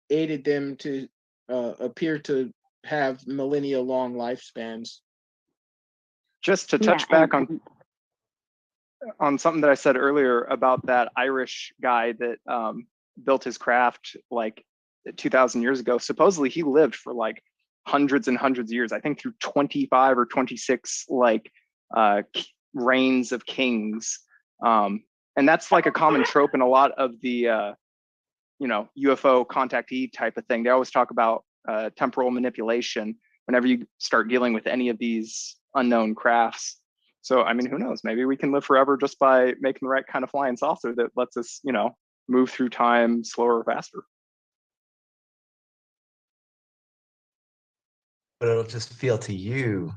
aided them to appear to have millennia long lifespans. Just to touch back on something that I said earlier about that Irish guy that built his craft like 2,000 years ago. Supposedly he lived for like hundreds and hundreds of years. I think through 25 or 26 like reigns of kings. And that's like a common trope in a lot of the you know, UFO contactee type of thing. They always talk about temporal manipulation whenever you start dealing with any of these unknown crafts. So, I mean, who knows? Maybe we can live forever just by making the right kind of flying saucer that lets us, you know, move through time slower or faster. But it'll just feel to you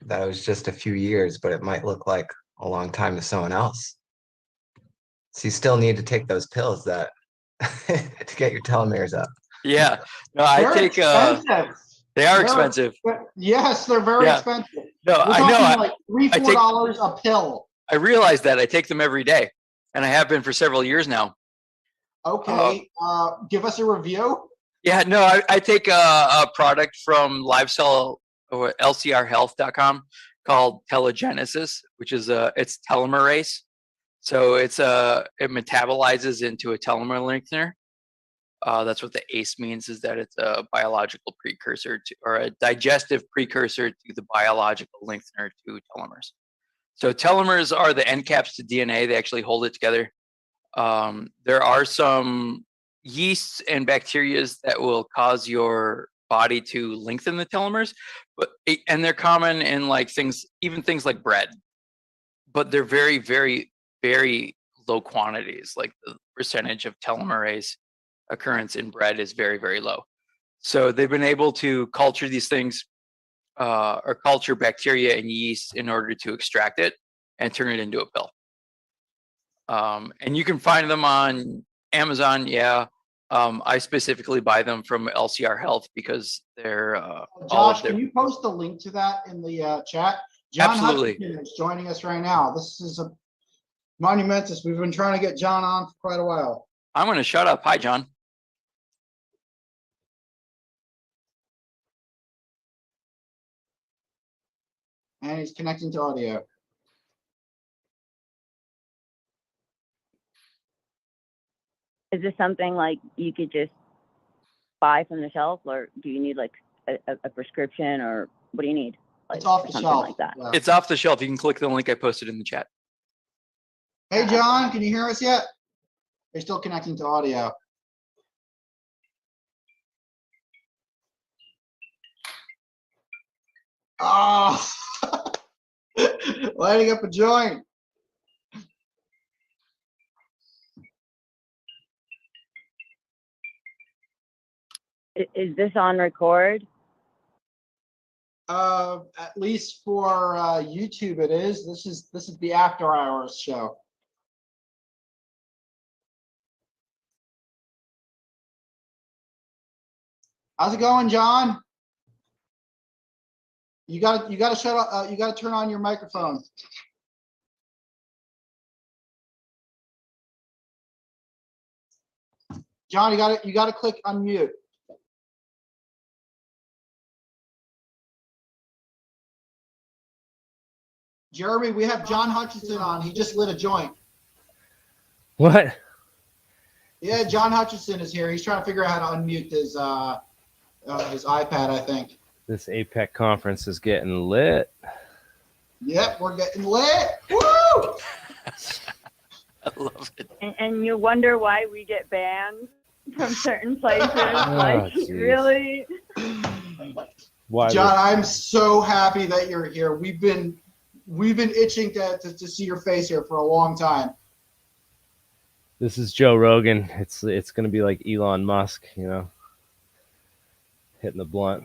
that it was just a few years, but it might look like a long time to someone else. So you still need to take those pills that to get your telomeres up. Yeah, no, I They're take. expensive. They are expensive. Yes, they're very Yeah. expensive. No, We're I know. talking like $3-4 a pill. I realize that. I take them every day, and I have been for several years now. Okay, give us a review. Yeah, no, I take a product from LiveCell or LCRhealth.com called Telegenesis, which is it's telomerase. So it's it metabolizes into a telomere lengthener. That's what the ACE means, is that it's a biological precursor to, or a digestive precursor to the biological lengthener to telomeres. So telomeres are the end caps to DNA. They actually hold it together. There are some yeasts and bacteria that will cause your body to lengthen the telomeres, and they're common in like things, even things like bread, but they're very, very, very low quantities. Like the percentage of telomerase occurrence in bread is very, very low. So they've been able to culture these things or culture bacteria and yeast in order to extract it and turn it into a pill. And you can find them on Amazon. Yeah. I specifically buy them from LCR Health because they're Josh, can you post the link to that in the chat? John Absolutely. Hutchison is joining us right now. This is a monumentous. We've been trying to get John on for quite a while. I'm going to shut up. Hi, John. And he's connecting to audio. Is this something like you could just buy from the shelf, or do you need like a prescription, or what do you need? Like, It's off the something shelf. like that. Yeah. It's off the shelf. You can click the link I posted in the chat. Hey, John, can you hear us yet? You're still connecting to audio. Oh, lighting up a joint. Is this on record? At least for YouTube, it is. This is the After Hours show. How's it going, John? You got to shut up. You got to turn on your microphone. John, you got to click unmute. Jeremy, we have John Hutchison on. He just lit a joint. What? Yeah, John Hutchison is here. He's trying to figure out how to unmute his iPad, I think. This APEC conference is getting lit. Yep, we're getting lit. Woo! I love it. And you wonder why we get banned from certain places. geez. Really? Why? John, I'm so happy that you're here. We've been itching to see your face here for a long time. This is Joe Rogan. It's going to be like Elon Musk, you know, hitting the blunt.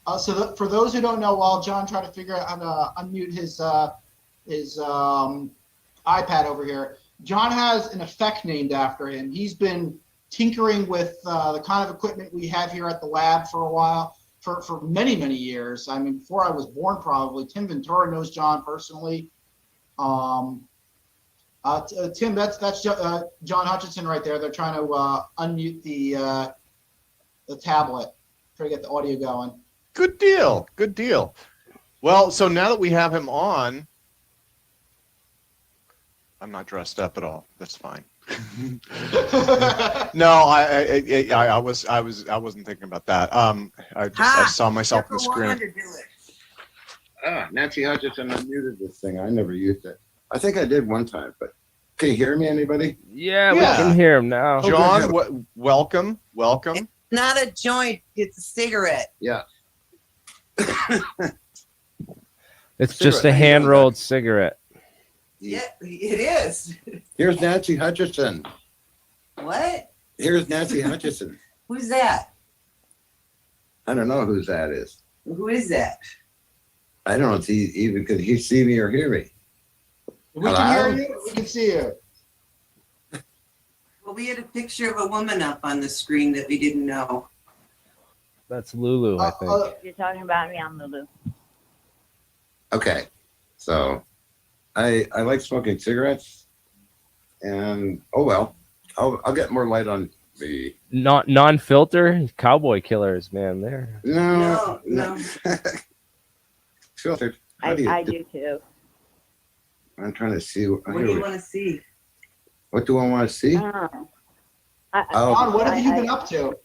For those who don't know, while John tried to figure out how to unmute his iPad over here, John has an effect named after him. He's been tinkering with the kind of equipment we have here at the lab for a while, for many, many years. I mean, before I was born, probably. Tim Ventura knows John personally. Tim, that's John Hutchison right there. They're trying to unmute the tablet, try to get the audio going. Good deal. Good deal. Well, so now that we have him on, I'm not dressed up at all. That's fine. No, I wasn't thinking about that. I saw myself on the screen. Nancy Hutchison unmuted this thing. I never used it. I think I did one time, but can you hear me, anybody? Yeah, we can hear him now. John, welcome. It's not a joint, it's a cigarette. Yeah. It's just a hand-rolled cigarette. Yeah, it is. Here's Nancy Hutchison. What? Here's Nancy Hutchison. Who's that? I don't know whose that is. Who is that? I don't see even could he see me or hear me. We can hear you. We can see you. Well, we had a picture of a woman up on the screen that we didn't know. That's Lulu, I think. You're talking about me, I'm Lulu. Okay, so I like smoking cigarettes, and oh well, I'll get more light on the non-filter cowboy killers, man. There. No. Filtered. I do too. I'm trying to see. What do you want to see? What do I want to see? John, what have you been up to?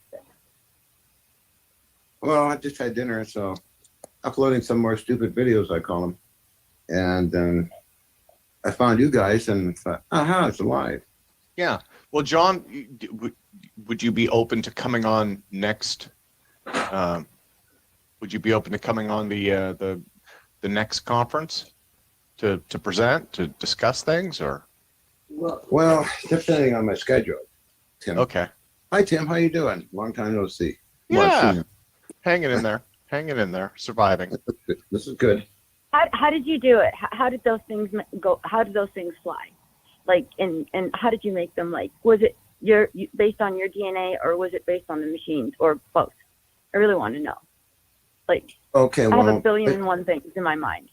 Well, I just had dinner, so uploading some more stupid videos, I call them. And I found you guys and thought, aha, it's alive. Yeah. Well, John, would you be open to coming on next? Would you be open to coming on the next conference to present, to discuss things, or? Well, depending on my schedule, Tim. Okay. Hi, Tim. How you doing? Long time no see. Yeah. Hanging in there, surviving. This is good. How did you do it? How did those things go? How did those things fly? Like, and how did you make them? Like, was it based on your DNA, or was it based on the machines, or both? I really want to know. Like, okay, I have a billion and one things in my mind.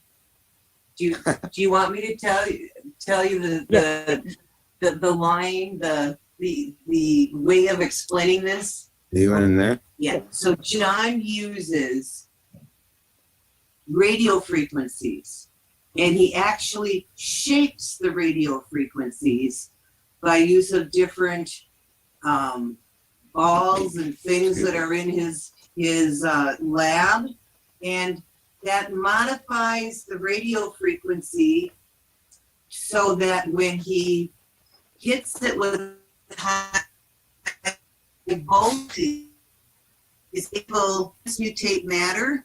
Do you want me to tell you the line, the way of explaining this? You went in there? Yeah. So John uses radio frequencies, and he actually shapes the radio frequencies by use of different balls and things that are in his lab, and that modifies the radio frequency so that when he hits it with high voltage, is able to transmutate matter.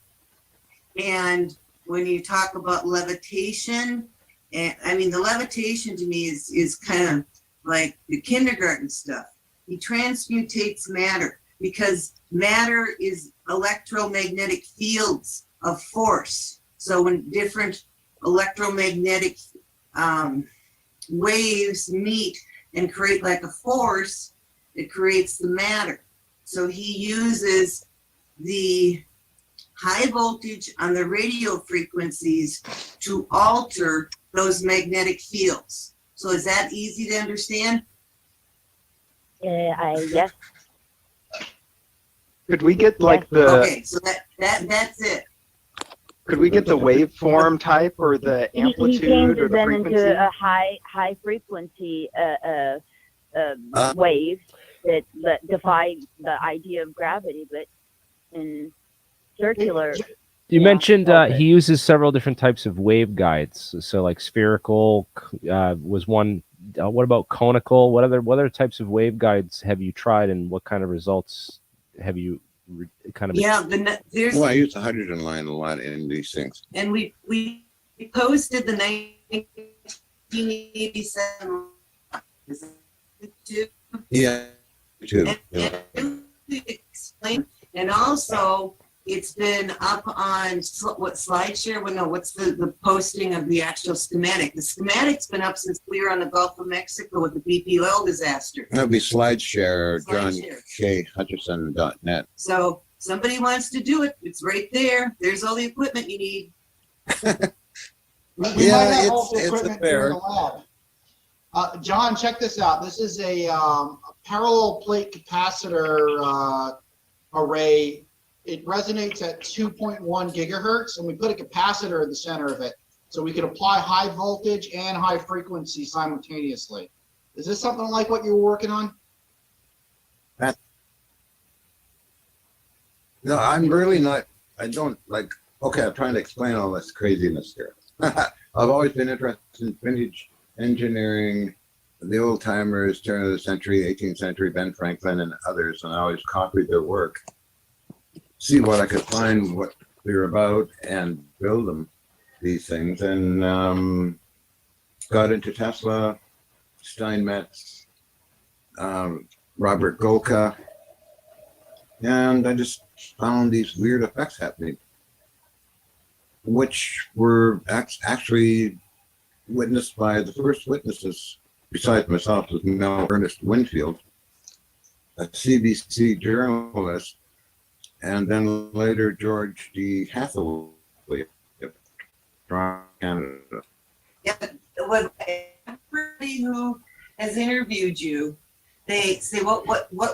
And when you talk about levitation And I mean, the levitation to me is kind of like the kindergarten stuff. He transmutates matter because matter is electromagnetic fields of force. So when different electromagnetic waves meet and create like a force, it creates the matter. So he uses the high voltage on the radio frequencies to alter those magnetic fields. So is that easy to understand? Yes. Could we get like the? Okay, so that's it. Could we get the waveform type or the He amplitude changes or the them frequency? into a high frequency waves that defy the idea of gravity, but in circular. You Yeah, mentioned okay. he uses several different types of waveguides. So like spherical was one. What about conical? What other types of waveguides have you tried, and what kind of results have you kind of? Yeah, there's. Well, I use the hydrogen line a lot in these things. And we posted the 1987. Yeah, too. Explain, and also it's been up on what SlideShare? Well, no, what's the posting of the actual schematic? The schematic's been up since we were on the Gulf of Mexico with the BP oil disaster. That'd be SlideShare, SlideShare. JohnKHutchison.net. So somebody wants to do it, it's right there. There's all the equipment you need. We might have all the equipment in the lab. John, check this out. This is a parallel plate capacitor array. It resonates at 2.1 gigahertz, and we put a capacitor in the center of it. So we could apply high voltage and high frequency simultaneously. Is this something like what you were working on? No, I'm really not. I don't like. Okay, I'm trying to explain all this craziness here. I've always been interested in vintage engineering, the old timers, turn of the century, 18th century, Ben Franklin and others, and I always copied their work, see what I could find, what they're about, and build them, these things. And got into Tesla, Steinmetz, Robert Golka, and I just found these weird effects happening, which were actually witnessed by the first witnesses, besides myself, was Mel Ernest Winfield, a CBC journalist, and then later George D. Hathaway from Canada. Yeah, when everybody who has interviewed you, they say what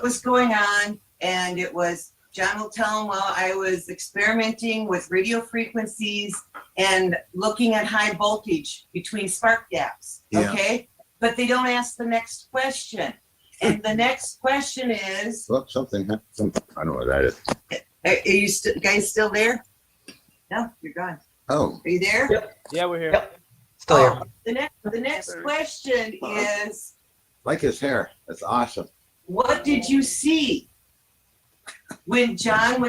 was going on, and it was John will tell them, well, I was experimenting with radio frequencies and looking at high voltage between spark gaps. Yeah. Okay, but they don't ask the next question, and the next question is, Well, something happened. I don't know what that is. are you guys still there? No, you're gone. Oh, Are you there? Yep. Yeah, we're here. Still here. The next question is, like his hair. That's awesome. what did you see? When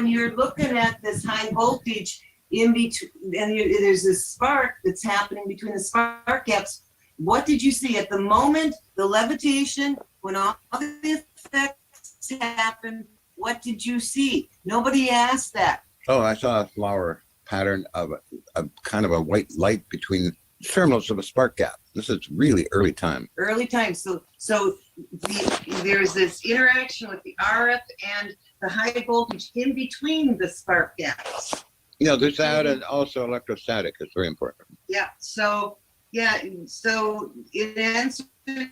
you're looking at this high voltage in between, and there's this spark that's happening between the spark gaps, what did you see at the moment, the levitation, when all the effects happened, what did you see? Nobody asked that. Oh, I saw a flower pattern of a kind of a white light between terminals of a spark gap. This is really early time. Early time. So there's this interaction with the RF and the high voltage in between the spark gaps. You know, there's that, and also electrostatic is very important. Yeah. So in answer to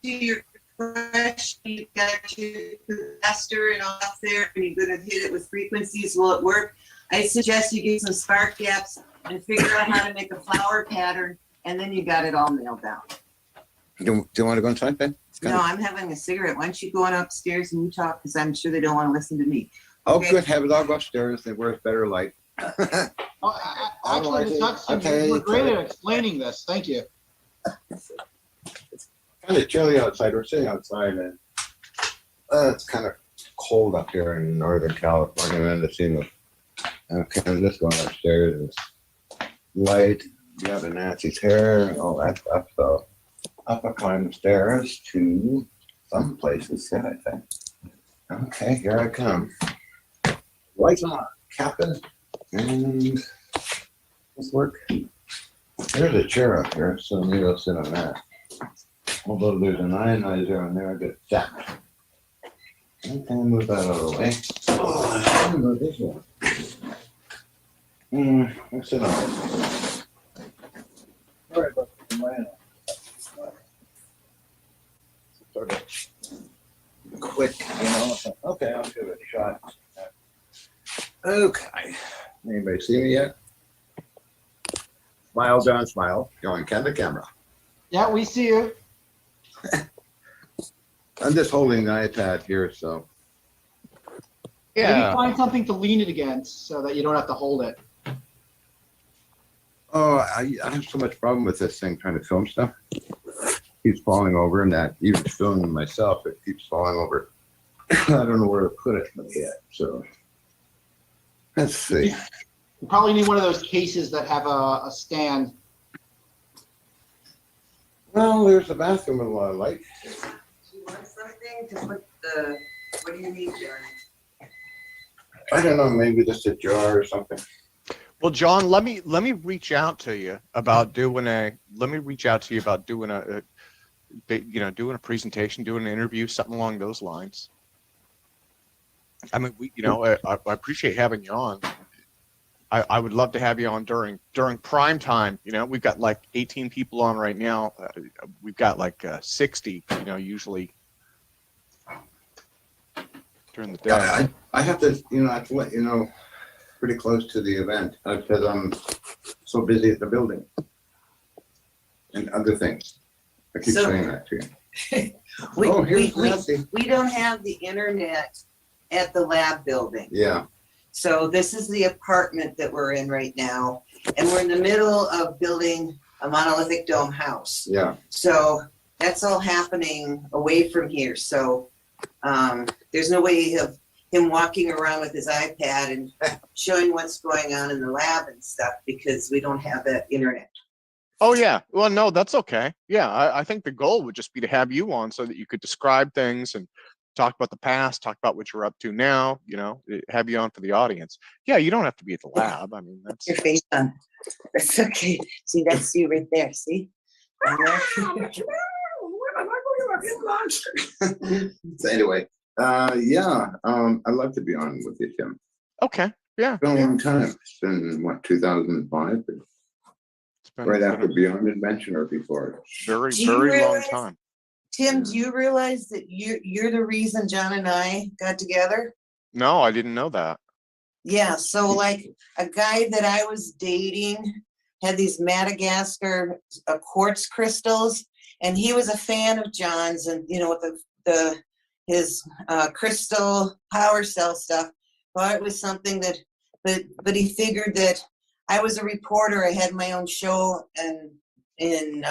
your question, you've got your capacitor and off there, and you're going to hit it with frequencies. Will it work? I suggest you get some spark gaps and figure out how to make a flower pattern, and then you got it all nailed down. Do you want to go inside, Ben? No, I'm having a cigarette. Why don't you go on upstairs and you talk, because I'm sure they don't want to listen to me. Oh, Okay? good heavens, I'll go upstars. They wear better light. Actually, Ms. Hutchison, you were great at explaining this. Thank you. Kind of chilly outside. We're sitting outside, and it's kind of cold up here in Northern California. Mendocino. Okay, I'm just going upstairs. It's light. Yeah, the Nancy's hair. Oh, that's up the up a climb the stairs to some places. Yeah, I think. Okay, here I come. Lights on, Captain, and this work. There's a chair up here, so maybe I'll sit on that. Although there's an ionizer on there, I get zapped. Okay, move that out of the way. Oh, I move this one. Let's sit on it. Sorry about the land. Sort of quick, you know. Okay, I'll give it a shot. Okay. Anybody see me yet? Smile, John, smile. Going Ken to camera. Yeah, we see you. I'm just holding the iPad here, so. Maybe Yeah. find something to lean it against so that you don't have to hold it. Oh, I have so much problem with this thing trying to film stuff. It keeps falling over, and that even filming myself, it keeps falling over. I don't know where to put it yet, so. Let's see. You probably need one of those cases that have a stand. Well, there's a bathroom with a lot of light. Do you want something to put the, what do you need, Jerry? I don't know, maybe just a jar or something. Well, John, let me reach out to you about doing a doing a presentation, doing an interview, something along those lines. I mean, I appreciate having you on. I would love to have you on during prime time. You know, we've got like 18 people on right now. We've got like 60, usually during the day. Yeah, I have to, I have to let you know pretty close to the event because I'm so busy at the building and other things. I keep saying that to you. We don't have the internet at the lab building. Yeah. So this is the apartment that we're in right now, and we're in the middle of building a monolithic dome house. Yeah. So that's all happening away from here. So there's no way of him walking around with his iPad and showing what's going on in the lab and stuff because we don't have that internet. Oh yeah. Well, no, that's okay. Yeah, I think the goal would just be to have you on so that you could describe things and talk about the past, talk about what you're up to now, have you on for the audience. Yeah, you don't have to be at the lab. I mean, that's your face on. That's okay. See, that's you right there. See? So anyway, yeah, I'd love to be on with you, Tim. Okay. Yeah. It's been a long time. It's been what, 2005? Right after Beyond Invention or before? Very, Do you very long realize- time. Tim, do you realize that you're the reason John and I got together? No, I didn't know that. Yeah, so like a guy that I was dating had these Madagascar quartz crystals, and he was a fan of John's, and with his crystal power cell stuff. Thought it was something that, but he figured that I was a reporter. I had my own show in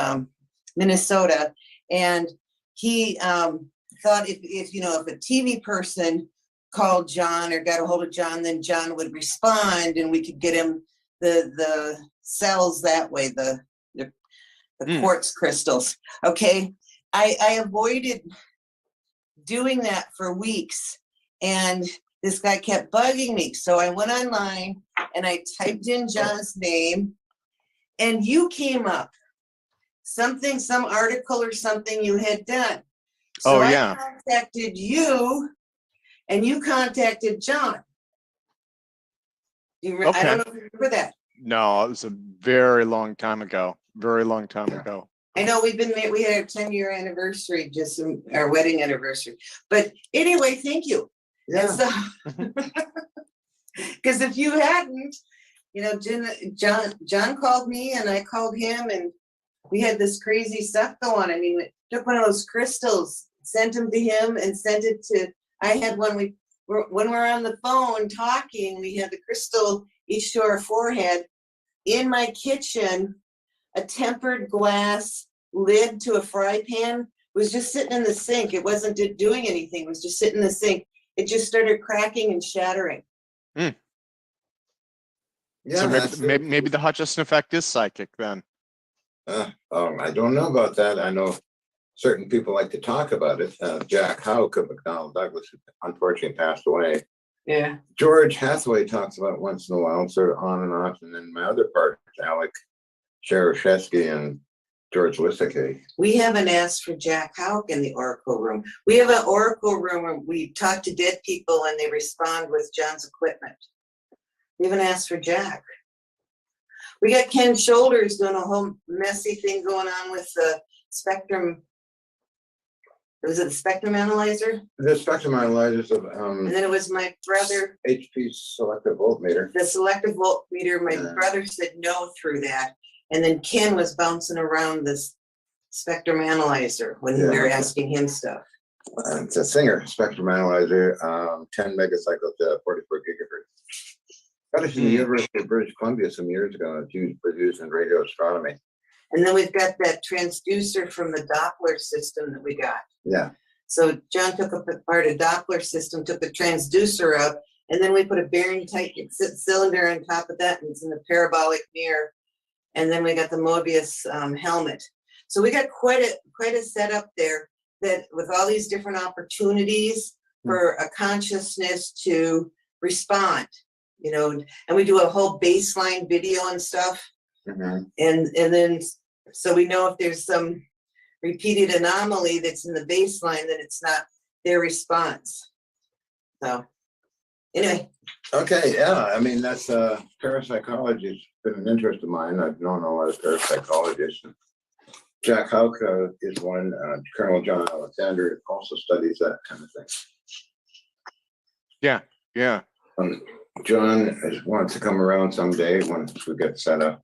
Minnesota, and he thought if a TV person called John or got a hold of John, then John would respond and we could get him the cells that way, the quartz crystals. Okay. I avoided doing that for weeks, and this guy kept bugging me. So I went online and I typed in John's name, and you came up. Some article or something you had done. So I contacted you, and you contacted John. I don't know if you remember that. No, it was a very long time ago. Very long time ago. I know we had our 10-year anniversary, just our wedding anniversary. But anyway, thank you. Yeah. So, because if you hadn't, John called me and I called him, and we had this crazy stuff go on. I mean, we took one of those crystals, sent them to him, and sent it to. I had one. When we're on the phone talking, we had the crystal each to our forehead. In my kitchen, a tempered glass lid to a fry pan was just sitting in the sink. It wasn't doing anything. It was just sitting in the sink. It just started cracking and shattering. Yeah, So that's it. maybe the Hutchison effect is psychic then. I don't know about that. I know certain people like to talk about it. Jack Houck of McDonnell Douglas, who unfortunately passed away. Yeah. George Hathaway talks about it once in a while, sort of on and off. And then my other part, Alec Shishkin and George Lissake. We haven't asked for Jack Houck in the Oracle room. We have an Oracle room where we talk to dead people and they respond with John's equipment. We haven't asked for Jack. We got Ken Shoulders doing a whole messy thing going on with the spectrum. Was it the spectrum analyzer? The spectrum analyzers of And then it was my brother, HP selective voltmeter. the selective voltmeter. My brother said no through that. And then Ken was bouncing around this spectrum analyzer when we were asking him stuff. It's a Singer spectrum analyzer, 10 megacycles to 44 gigahertz. Got it from the University of British Columbia some years ago. It's used for use in radio astronomy. And then we've got that transducer from the Doppler system that we got. Yeah. So John took apart a Doppler system, took the transducer out, and then we put a bearing tight cylinder on top of that, and it's in the parabolic mirror. And then we got the Mobius helmet. So we got quite a setup there that with all these different opportunities for a consciousness to respond, you know, and we do a whole baseline video and stuff. And then so we know if there's some repeated anomaly that's in the baseline, then it's not their response. So anyway. Okay, yeah, I mean, that's parapsychology has been an interest of mine. I've known a lot of parapsychologists. Jack Houck is one. Colonel John Alexander also studies that kind of thing. Yeah, yeah. John wants to come around someday once we get set up.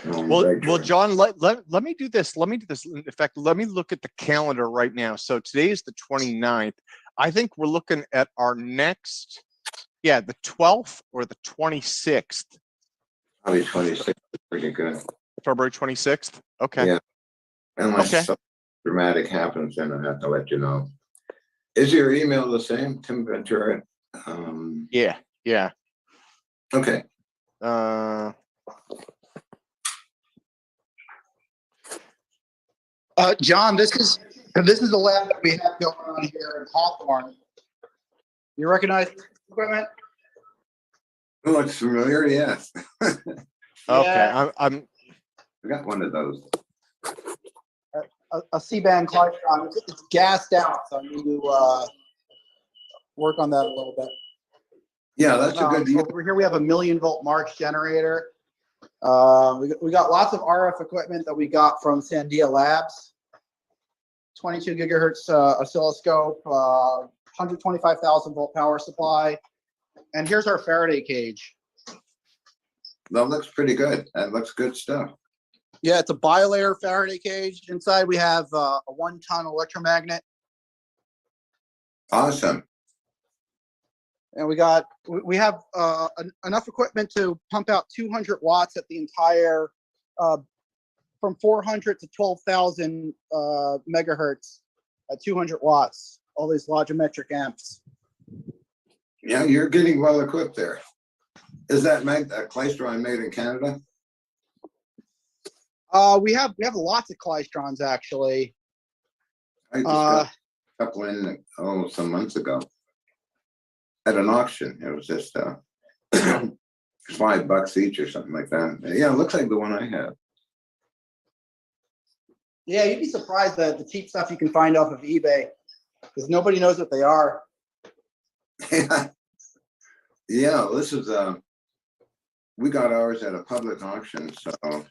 Well, John, let me do this. Let me do this. In fact, let me look at the calendar right now. So today is the 29th. I think we're looking at our next, the 12th or the 26th. Probably 26th, pretty good. February 26th. Okay. Yeah. Unless something dramatic happens, then I have to let you know. Is your email the same, Tim Ventura? Yeah. Okay. John, this is the lab that we have going on here in Hawthorne. You recognize this equipment? Looks familiar, yes. Okay, I got one of those. A C-band Kleistron. It's gassed out, so I need to work on that a little bit. Yeah, that's a good deal. Over here we have a 1,000,000-volt March generator. We got lots of RF equipment that we got from Sandia Labs. 22 gigahertz oscilloscope, 125,000 volt power supply. And here's our Faraday cage. That looks pretty good. That looks good stuff. Yeah, it's a bilayer Faraday cage. Inside we have a 1-ton electromagnet. Awesome. And we have enough equipment to pump out 200 watts at the entire, from 400 to 12,000 megahertz at 200 watts, all these logometric amps. Yeah, you're getting well equipped there. Is that Kleistron made in Canada? We have lots of Kleistrons actually. I just got a couple in almost some months ago at an auction. It was just $5 each or something like that. Yeah, it looks like the one I have. Yeah, you'd be surprised at the cheap stuff you can find off of eBay because nobody knows what they are. Yeah, this is we got ours at a public auction, so it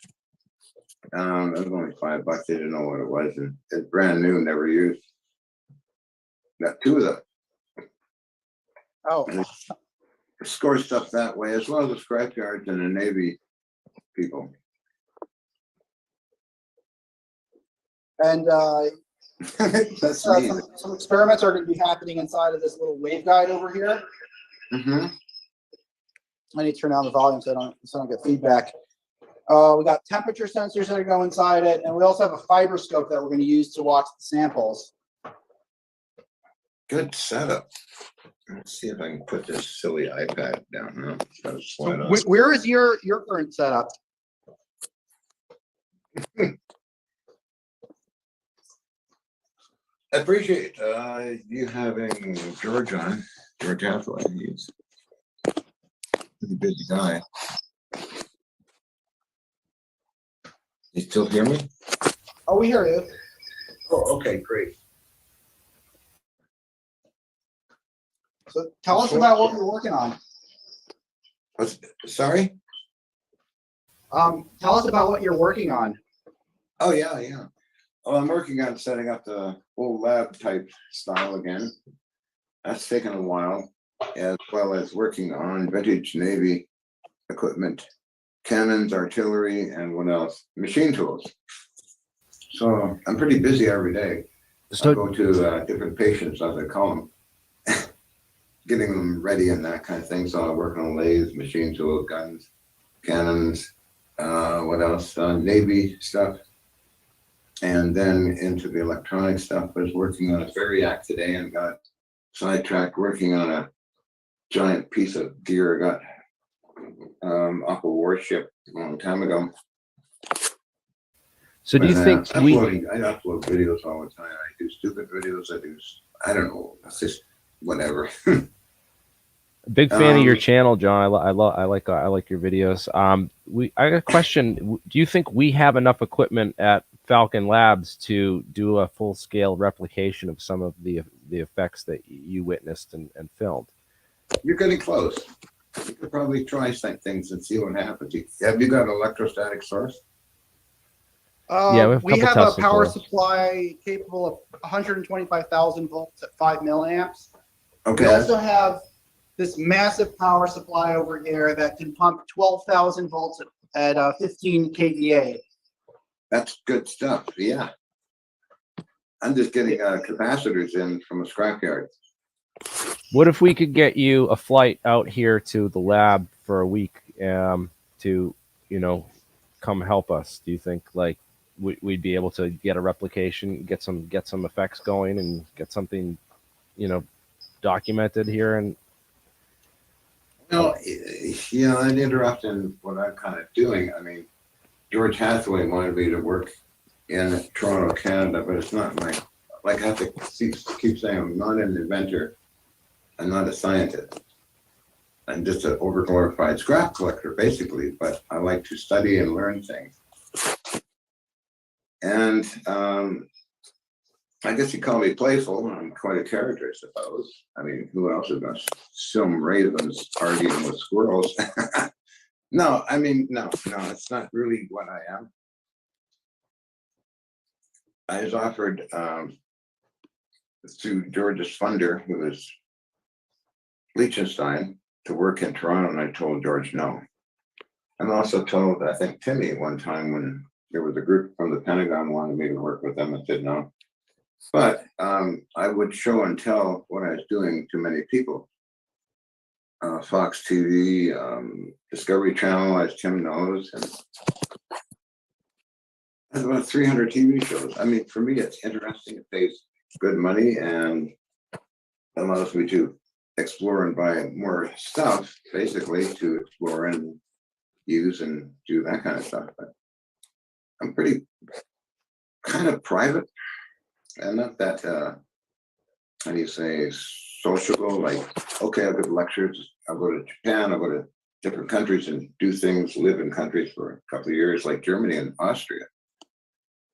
was only $5. They didn't know what it was, and it's brand new, never used. Got 2 of them. Oh, score stuff that way, as well as the scrapyards and the Navy people. And some experiments are going to be happening inside of this little waveguide over here. I need to turn down the volume so I don't get feedback. We got temperature sensors that go inside it, and we also have a fiberscope that we're going to use to watch the samples. Good setup. Let's see if I can put this silly iPad down now. So where is your current setup? I appreciate you having George on, George Hathaway. He's a pretty busy guy. You still hear me? Oh, we hear you. Oh, okay, great. So tell us about what you're working on. Sorry? Tell us about what you're working on. Oh, yeah. Well, I'm working on setting up the full lab type style again. That's taken a while, as well as working on vintage Navy equipment, cannons, artillery, and what else? Machine tools. So I'm pretty busy every day. I go to different patients, as I call them, getting them ready and that kind of thing. So I work on lathes, machine tools, guns, cannons, what else? Navy stuff. And then into the electronic stuff. I was working on a Variac today and got sidetracked working on a giant piece of gear I got off a warship a long time ago. So do you think I upload videos all the time. I do stupid videos. I don't know. It's just whatever. Big fan of your channel, John. I like your videos. I got a question. Do you think we have enough equipment at Falcon Labs to do a full-scale replication of some of the effects that you witnessed and filmed? You're getting close. You could probably try some things and see what happens. Have you got an electrostatic source? Yeah, we have a power coils. supply capable of 125,000 volts at 5 milliamps. Okay. We also have this massive power supply over here that can pump 12,000 volts at 15 kVA. That's good stuff. Yeah. I'm just getting capacitors in from a scrapyard. What if we could get you a flight out here to the lab for a week to, come help us? Do you think like we'd be able to get a replication, get some effects going, and get something, documented here? And I'd interrupt in what I'm kind of doing. I mean, George Hathaway wanted me to work in Toronto, Canada, but it's not like I have to keep saying I'm not an inventor. I'm not a scientist. I'm just an overglorified scrap collector, basically, but I like to study and learn things. And I guess you call me playful. I'm quite a character, I suppose. I mean, who else is going to film ravens arguing with squirrels? No, it's not really what I am. I was offered through George's funder, who is Liechtenstein, to work in Toronto, and I told George no. I'm also told, I think Timmy one time when there was a group from the Pentagon wanted me to work with them, I said no. But I would show and tell what I was doing to many people. Fox TV, Discovery Channel, as Tim knows, and there's about 300 TV shows. I mean, for me, it's interesting. It pays good money and allows me to explore and buy more stuff, basically, to explore and use and do that kind of stuff. But I'm pretty kind of private and not that, how do you say, sociable. Like, okay, I'll go to lectures, I'll go to Japan, I'll go to different countries and do things, live in countries for a couple of years, like Germany and Austria.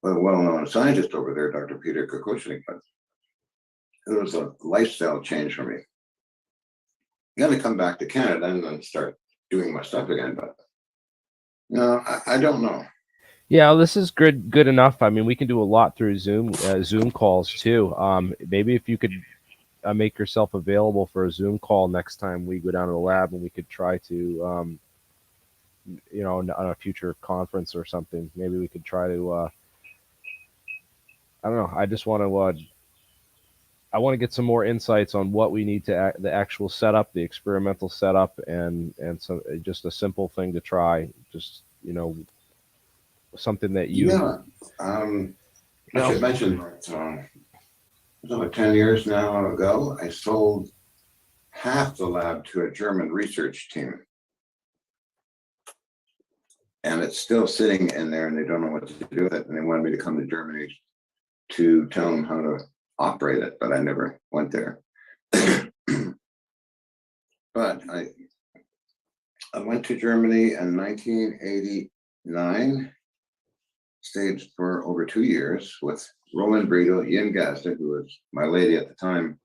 Well, a well-known scientist over there, Dr. Peter Kukushnik, but it was a lifestyle change for me. I'm going to come back to Canada and then start doing my stuff again, but no, I don't know. Yeah, this is good enough. I mean, we can do a lot through Zoom calls too. Maybe if you could make yourself available for a Zoom call next time we go down to the lab, and we could try to, on a future conference or something. Maybe we could try to. I don't know. I just want to. I want to get some more insights on what we need to the actual setup, the experimental setup, and so just a simple thing to try. Just something that you. Yeah. I should mention that about 10 years now ago, I sold half the lab to a German research team. And it's still sitting in there and they don't know what to do with it. And they wanted me to come to Germany to tell them how to operate it, but I never went there. But I went to Germany in 1989, stayed for over 2 years with Roland Brito, Ian Gazda, who was my lady at the time.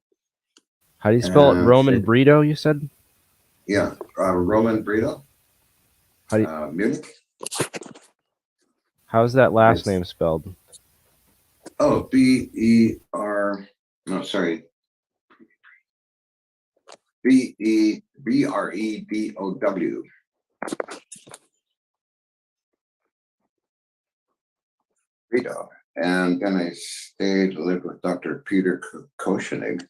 How do you spell it? Roman Brito, you said? Yeah, Roland Brito. How do you, Munich. how's that last name spelled? Oh, B-E-R, no, sorry. B-E-B-R-E-D-O-W. Brito. And then I lived with Dr. Peter Koschenig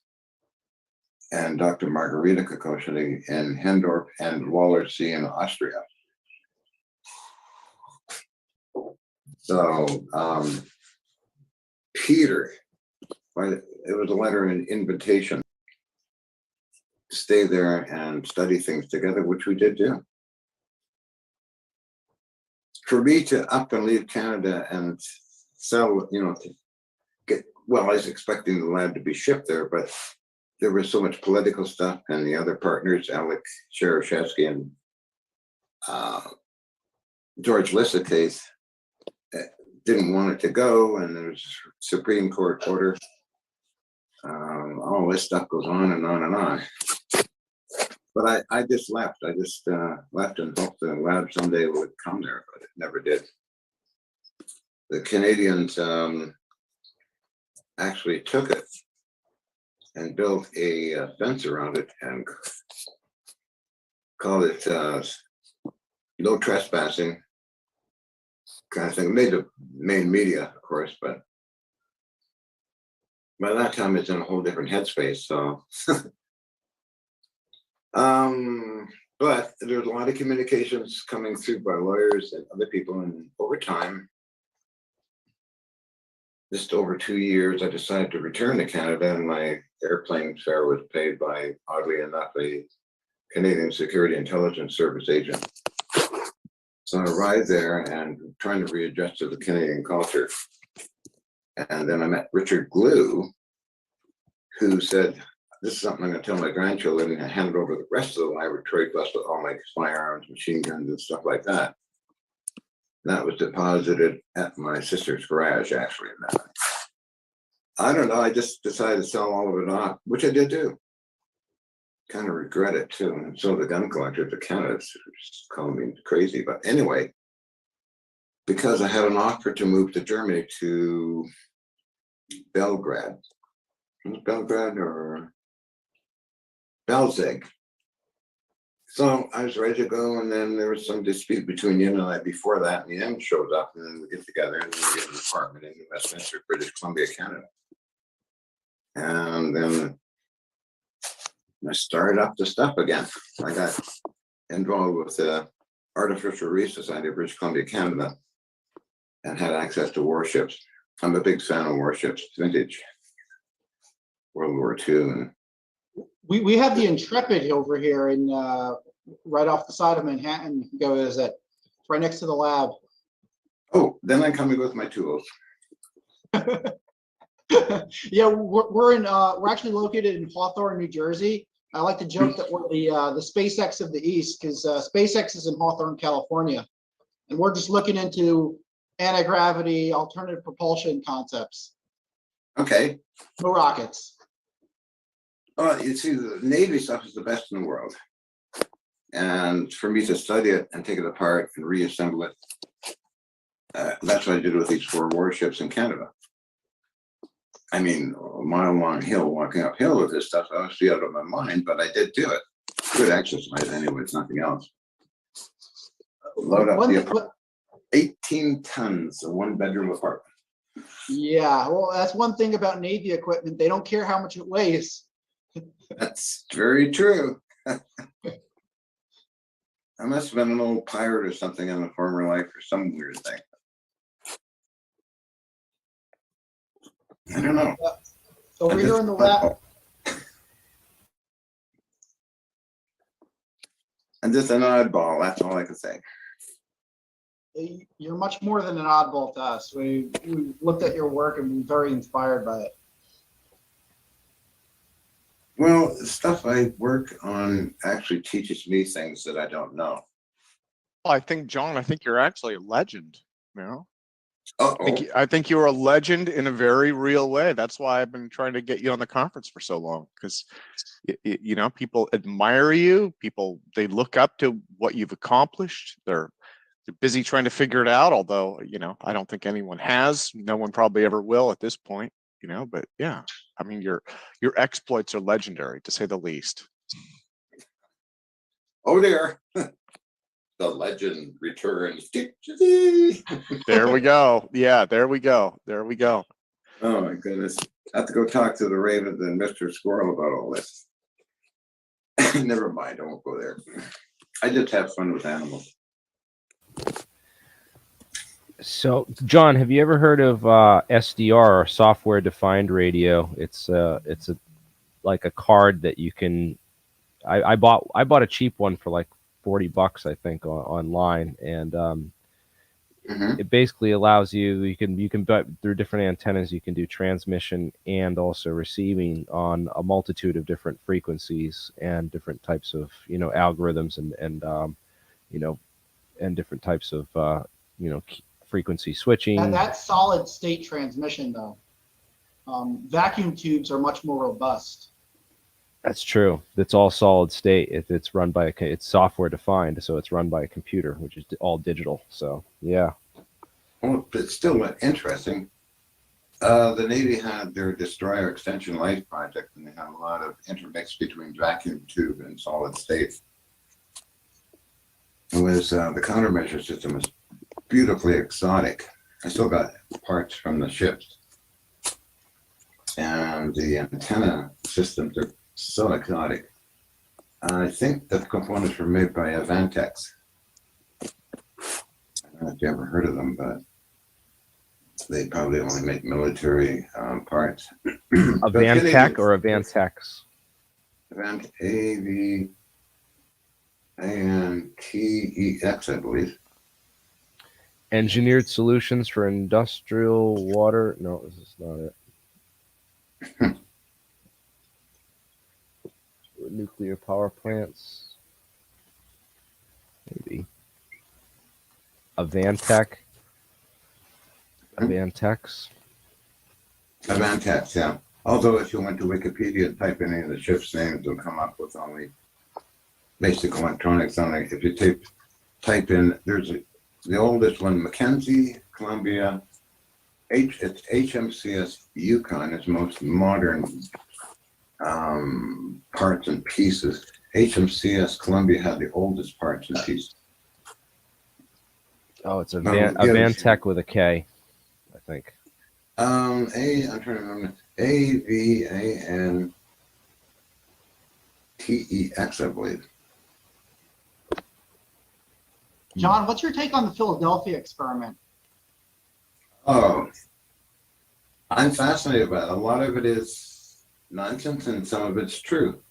and Dr. Margarita Koschenig in Hendorf and Wallersee in Austria. So Peter, it was a letter of invitation to stay there and study things together, which we did do. For me to up and leave Canada and sell, you know, to get, well, I was expecting the lab to be shipped there, but there was so much political stuff, and the other partners, Alec Shereshevsky and George Lissitace, didn't want it to go, and there's Supreme Court order. All this stuff goes on and on and on. But I just left. I just left and hoped the lab someday would come there, but it never did. The Canadians actually took it and built a fence around it and called it no trespassing kind of thing. Made the main media, of course, but by that time it's in a whole different headspace. So, but there's a lot of communications coming through by lawyers and other people, and over time, just over 2 years, I decided to return to Canada, and my airplane fare was paid by, oddly enough, a Canadian Security Intelligence Service agent. So I arrived there and trying to readjust to the Canadian culture. And then I met Richard Glue, who said, this is something I'm going to tell my grandchildren, and I handed over the rest of the laboratory, plus with all my firearms, machine guns, and stuff like that. That was deposited at my sister's garage, actually. I don't know, I just decided to sell all of it off, which I did do. Kind of regret it too. And so the gun collectors of Canada call me crazy. But anyway, because I had an offer to move to Germany, to Belgrade. Belgrade or Belzig. So I was ready to go, and then there was some dispute between Yin and I before that, and the end shows up, and then we get together and we get an apartment in Westminster, British Columbia, Canada. And then I started up the stuff again. I got involved with the Artificial Reef Society of British Columbia, Canada, and had access to warships. I'm a big fan of warships, vintage, World War II. And we have the Intrepid over here in right off the side of Manhattan. You can go visit. It's right next to the lab. oh, then I'm coming with my tools. Yeah, we're actually located in Hawthorne, New Jersey. I like to joke that we're the SpaceX of the East, because SpaceX is in Hawthorne, California, and we're just looking into anti-gravity, alternative propulsion concepts. Okay. No rockets. Well, you see, the Navy stuff is the best in the world. And for me to study it and take it apart and reassemble it, that's what I did with these 4 warships in Canada. I mean, a mile-long hill, walking uphill with this stuff, I was out of my mind, but I did do it. Good exercise anyway, it's nothing else. Load up the apartment. 18 tons of 1-bedroom apartment. Yeah, well, that's one thing about Navy equipment. They don't care how much it weighs. That's very true. I must have been an old pirate or something in a former life or some weird thing. I don't know. Over here in the lab. I'm just an oddball. That's all I can say. You're much more than an oddball to us. We looked at your work and been very inspired by it. Well, the stuff I work on actually teaches me things that I don't know. Well, I think, John, I think you're actually a legend, you know? Uh-oh. I think you're a legend in a very real way. That's why I've been trying to get you on the conference for so long, because you know, people admire you. People, they look up to what you've accomplished. They're busy trying to figure it out. Although, you know, I don't think anyone has. No one probably ever will at this point. You know, but yeah, I mean, your exploits are legendary, to say the least. Oh dear. The legend returns. There we go. Yeah, there we go. There we go. Oh my goodness. I have to go talk to the Ravens and Mr. Squirrel about all this. Never mind, I won't go there. I just have fun with animals. So, John, have you ever heard of SDR, or software defined radio? It's like a card that you can. I bought a cheap one for like $40, I think, online, and it basically allows you can through different antennas you can do transmission and also receiving on a multitude of different frequencies and different types of, you know, algorithms and you know, and different types of you know, frequency switching. That's solid state transmission, though. Vacuum tubes are much more robust. That's true. It's all solid state. It's run by it's software defined, so it's run by a computer, which is all digital. So yeah. Well, it's still interesting. The Navy had their destroyer extension life project, and they had a lot of intermix between vacuum tube and solid state. It was the countermeasure system was beautifully exotic. I still got parts from the ships, and the antenna systems are so exotic. I think the components were made by Avantex. I don't know if you ever heard of them, but they probably only make military parts. Avantec or Avantex? Avant AVANTEX, I believe. Engineered solutions for industrial water. No, this is not it. Nuclear power plants. Maybe. Avantec. Avantex. Avantex, yeah. Although if you went to Wikipedia and type in any of the ship's names, it'll come up with only basic electronics on it. If you type in, there's the oldest one, Mackenzie, Columbia, it's HMCS Yukon, its most modern parts and pieces. HMCS Columbia had the oldest parts and pieces. Oh, it's Avantec with a K, I think. I'm trying to remember. AVANTEX, I believe. John, what's your take on the Philadelphia experiment? Oh, I'm fascinated by it. A lot of it is nonsense and some of it's true.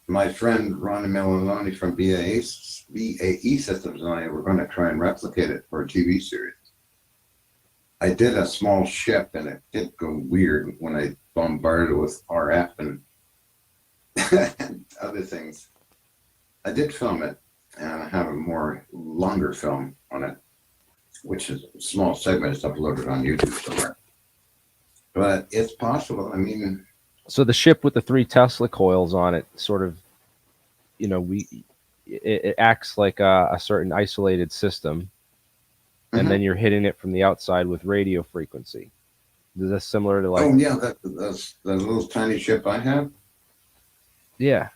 My friend Ron Mililoni from BAE Systems and I were going to try and replicate it for a TV series. I did a small ship and it did go weird when I bombarded it with RF and other things. I did film it, and I have a more longer film on it, which is a small segment. It's uploaded on YouTube somewhere. But it's possible. I mean, so the ship with the 3 Tesla coils on it, sort of, you know, it acts like a certain isolated system, and then you're hitting it from the outside with radio frequency. Is that similar to like? Oh yeah, that's the little tiny ship I have. Yeah.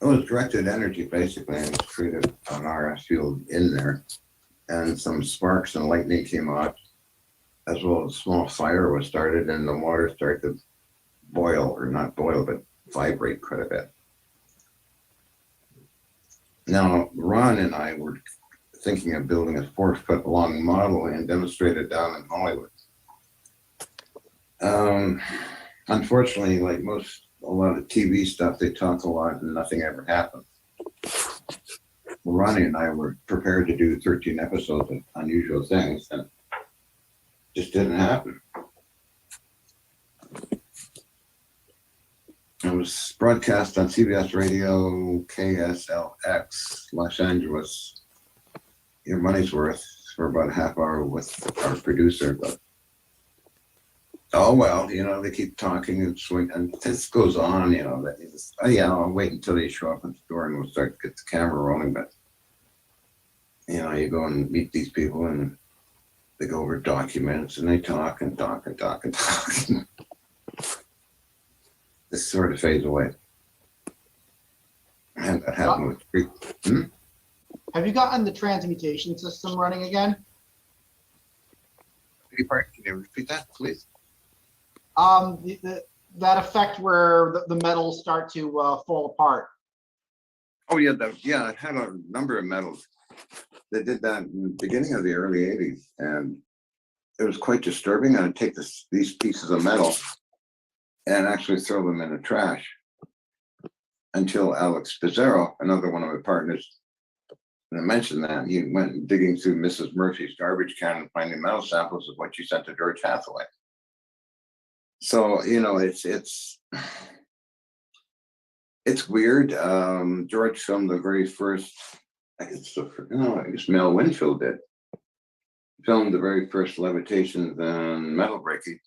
It was directed energy basically, and it's created an RF field in there, and some sparks and lightning came out, as well as a small fire was started, and the water started to boil, or not boil, but vibrate quite a bit. Now, Ron and I were thinking of building a 4-foot long model and demonstrate it down in Hollywood. Unfortunately, like most a lot of TV stuff, they talk a lot and nothing ever happens. Ronnie and I were prepared to do 13 episodes of Unusual Things, and it just didn't happen. It was broadcast on CBS Radio, KSLX, Los Angeles. Your money's worth for about a half hour with our producer, but oh well, you know, they keep talking and swing, and this goes on, you know, that is, oh yeah, I'll wait until they show up at the door and we'll start to get the camera rolling, but you know, you go and meet these people and they go over documents and they talk and talk and talk and talk. This sort of fades away. And that happened with Have you gotten the transmutation system running again? Can you repeat that, please? That effect where the metals start to fall apart. Oh yeah, yeah, it had a number of metals. They did that in the beginning of the early 80s, and it was quite disturbing. I'd take these pieces of metal and actually throw them in the trash until Alex Pizarro, another one of my partners, and I mentioned that, he went digging through Mrs. Murphy's garbage can and finding metal samples of what she sent to George Hathaway. So, you know, it's weird. George filmed the very first, I guess Mel Winfield did. Filmed the very first levitations and metal breaking.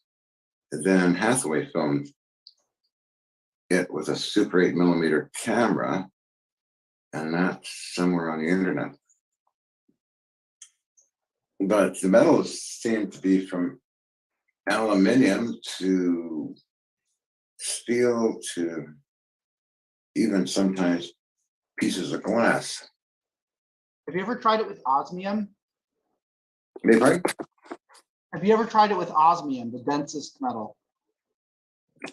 Then Hathaway filmed it with a Super 8mm camera, and that's somewhere on the internet. But the metals seem to be from aluminium to steel to even sometimes pieces of glass. Have you ever tried it with osmium? Maybe. Have you ever tried it with osmium, the densest metal?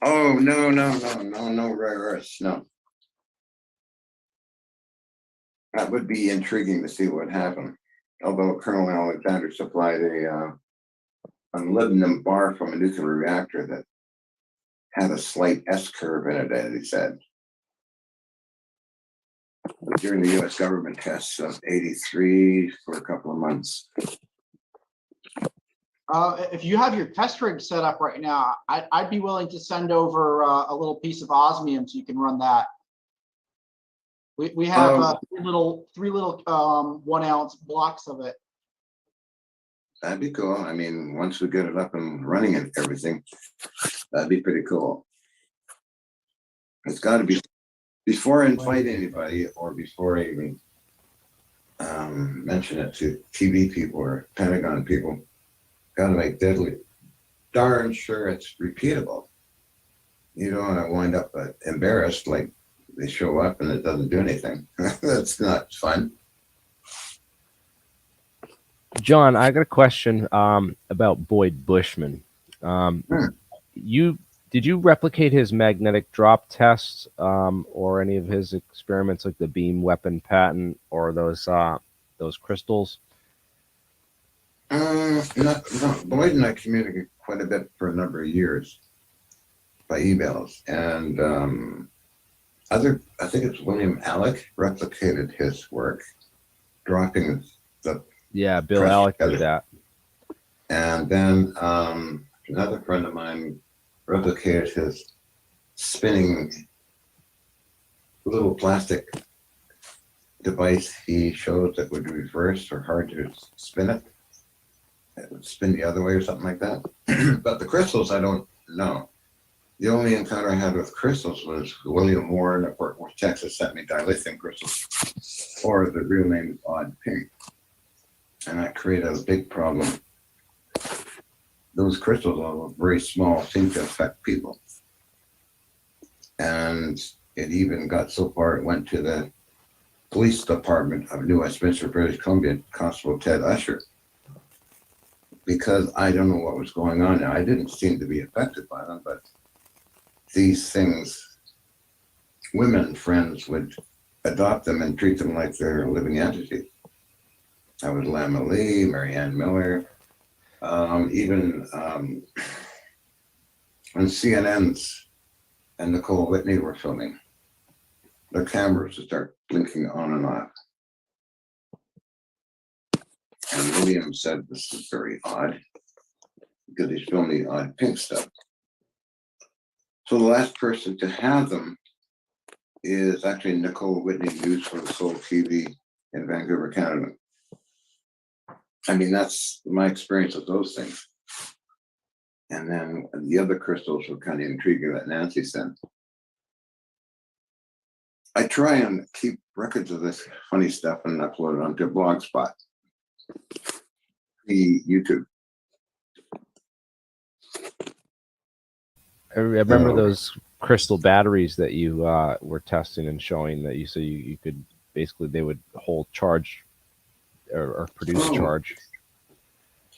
Oh, no rare earths, no. That would be intriguing to see what happened. Although Colonel Alexander supplied a molybdenum bar from a nuclear reactor that had a slight S-curve in it, as he said. During the US government tests of 83 for a couple of months. If you have your test rig set up right now, I'd be willing to send over a little piece of osmium so you can run that. We have three little 1 ounce blocks of it. That'd be cool. I mean, once we get it up and running and everything, that'd be pretty cool. It's got to be before I invite anybody or before I even mention it to TV people or Pentagon people. Got to make deadly darn sure it's repeatable. You don't want to wind up embarrassed like they show up and it doesn't do anything. That's not fun. John, I got a question about Boyd Bushman. Did you replicate his magnetic drop tests or any of his experiments, like the beam weapon patent or those crystals? No. Boyd and I communicated quite a bit for a number of years by emails, and I think it's William Alec replicated his work, dropping the Bill Alec did that, and then another friend of mine replicated his spinning little plastic device he showed that would reverse or hard to spin it. It would spin the other way or something like that. But the crystals, I don't know. The only encounter I had with crystals was William Warren at Fort Worth, Texas, sent me dilithium crystals, or the real name is Odd Pink. And that created a big problem. Those crystals are very small, seem to affect people. And it even got so far, it went to the police department of New Westminster, British Columbia, Constable Ted Usher. Because I don't know what was going on now. I didn't seem to be affected by them, but these things, women friends would adopt them and treat them like they're living entities. That was Lama Lee, Marianne Miller, even on CNN's and Nicole Whitney were filming. Their cameras would start blinking on and off. And William said this is very odd because he's filming odd pink stuff. So the last person to have them is actually Nicole Whitney, used for the Soul TV in Vancouver, Canada. I mean, that's my experience of those things. And then the other crystals were kind of intriguing that Nancy sent. I try and keep records of this funny stuff and upload it onto Blogspot, the YouTube. I remember those crystal batteries that you were testing and showing that you said you could basically, they would hold charge or produce charge.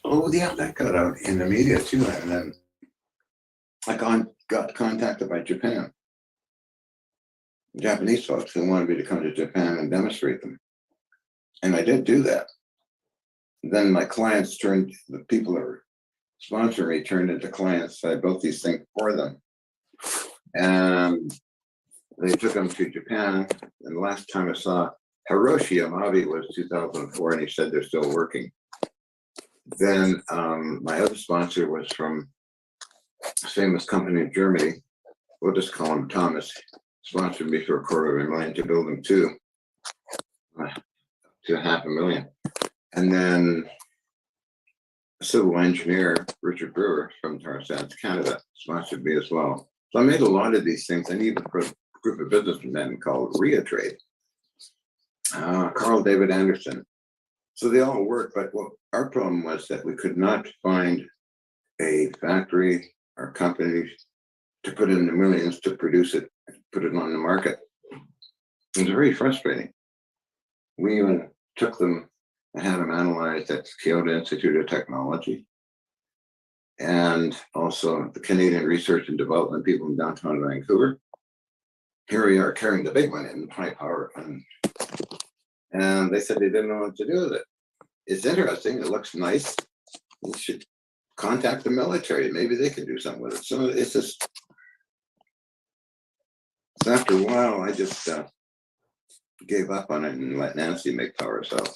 Oh yeah, that got out in the media too. And then I got contacted by Japan. Japanese folks who wanted me to come to Japan and demonstrate them. And I did do that. Then my clients turned, the people that were sponsoring me turned into clients. So I built these things for them. And they took them to Japan. And the last time I saw Hiroshi Yamabe was 2004, and he said they're still working. Then my other sponsor was from a famous company in Germany. We'll just call him Thomas. Sponsored me for $250,000 to build them to $500,000. And then a civil engineer, Richard Brewer from Tar Sands, Canada, sponsored me as well. So I made a lot of these things, and even for a group of businessmen called Ria Trade, Carl David Anderson. So they all work, but what our problem was that we could not find a factory or company to put in the millions to produce it, put it on the market. It was very frustrating. We even took them and had them analyzed at Kyoto Institute of Technology, and also the Canadian Research and Development people in downtown Vancouver. Here we are carrying the big one in high power, and they said they didn't know what to do with it. It's interesting, it looks nice. You should contact the military, maybe they can do something with it. So it's just, so after a while, I just gave up on it and let Nancy make power cells.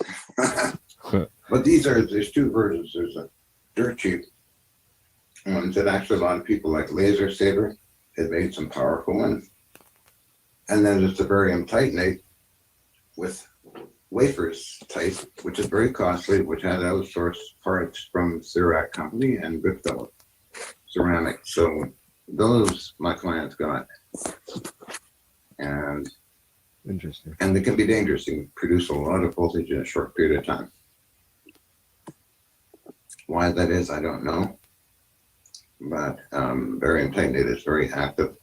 But there's two versions. There's a dirt cheap ones that actually a lot of people like Laser Saber had made some powerful ones. And then there's the barium titanate with wafers type, which is very costly, which had outsourced parts from Cerac Company and Goodfellow Ceramic. So those my clients got. And interesting. And they can be dangerous. You can produce a lot of voltage in a short period of time. Why that is, I don't know. But barium titanate is very active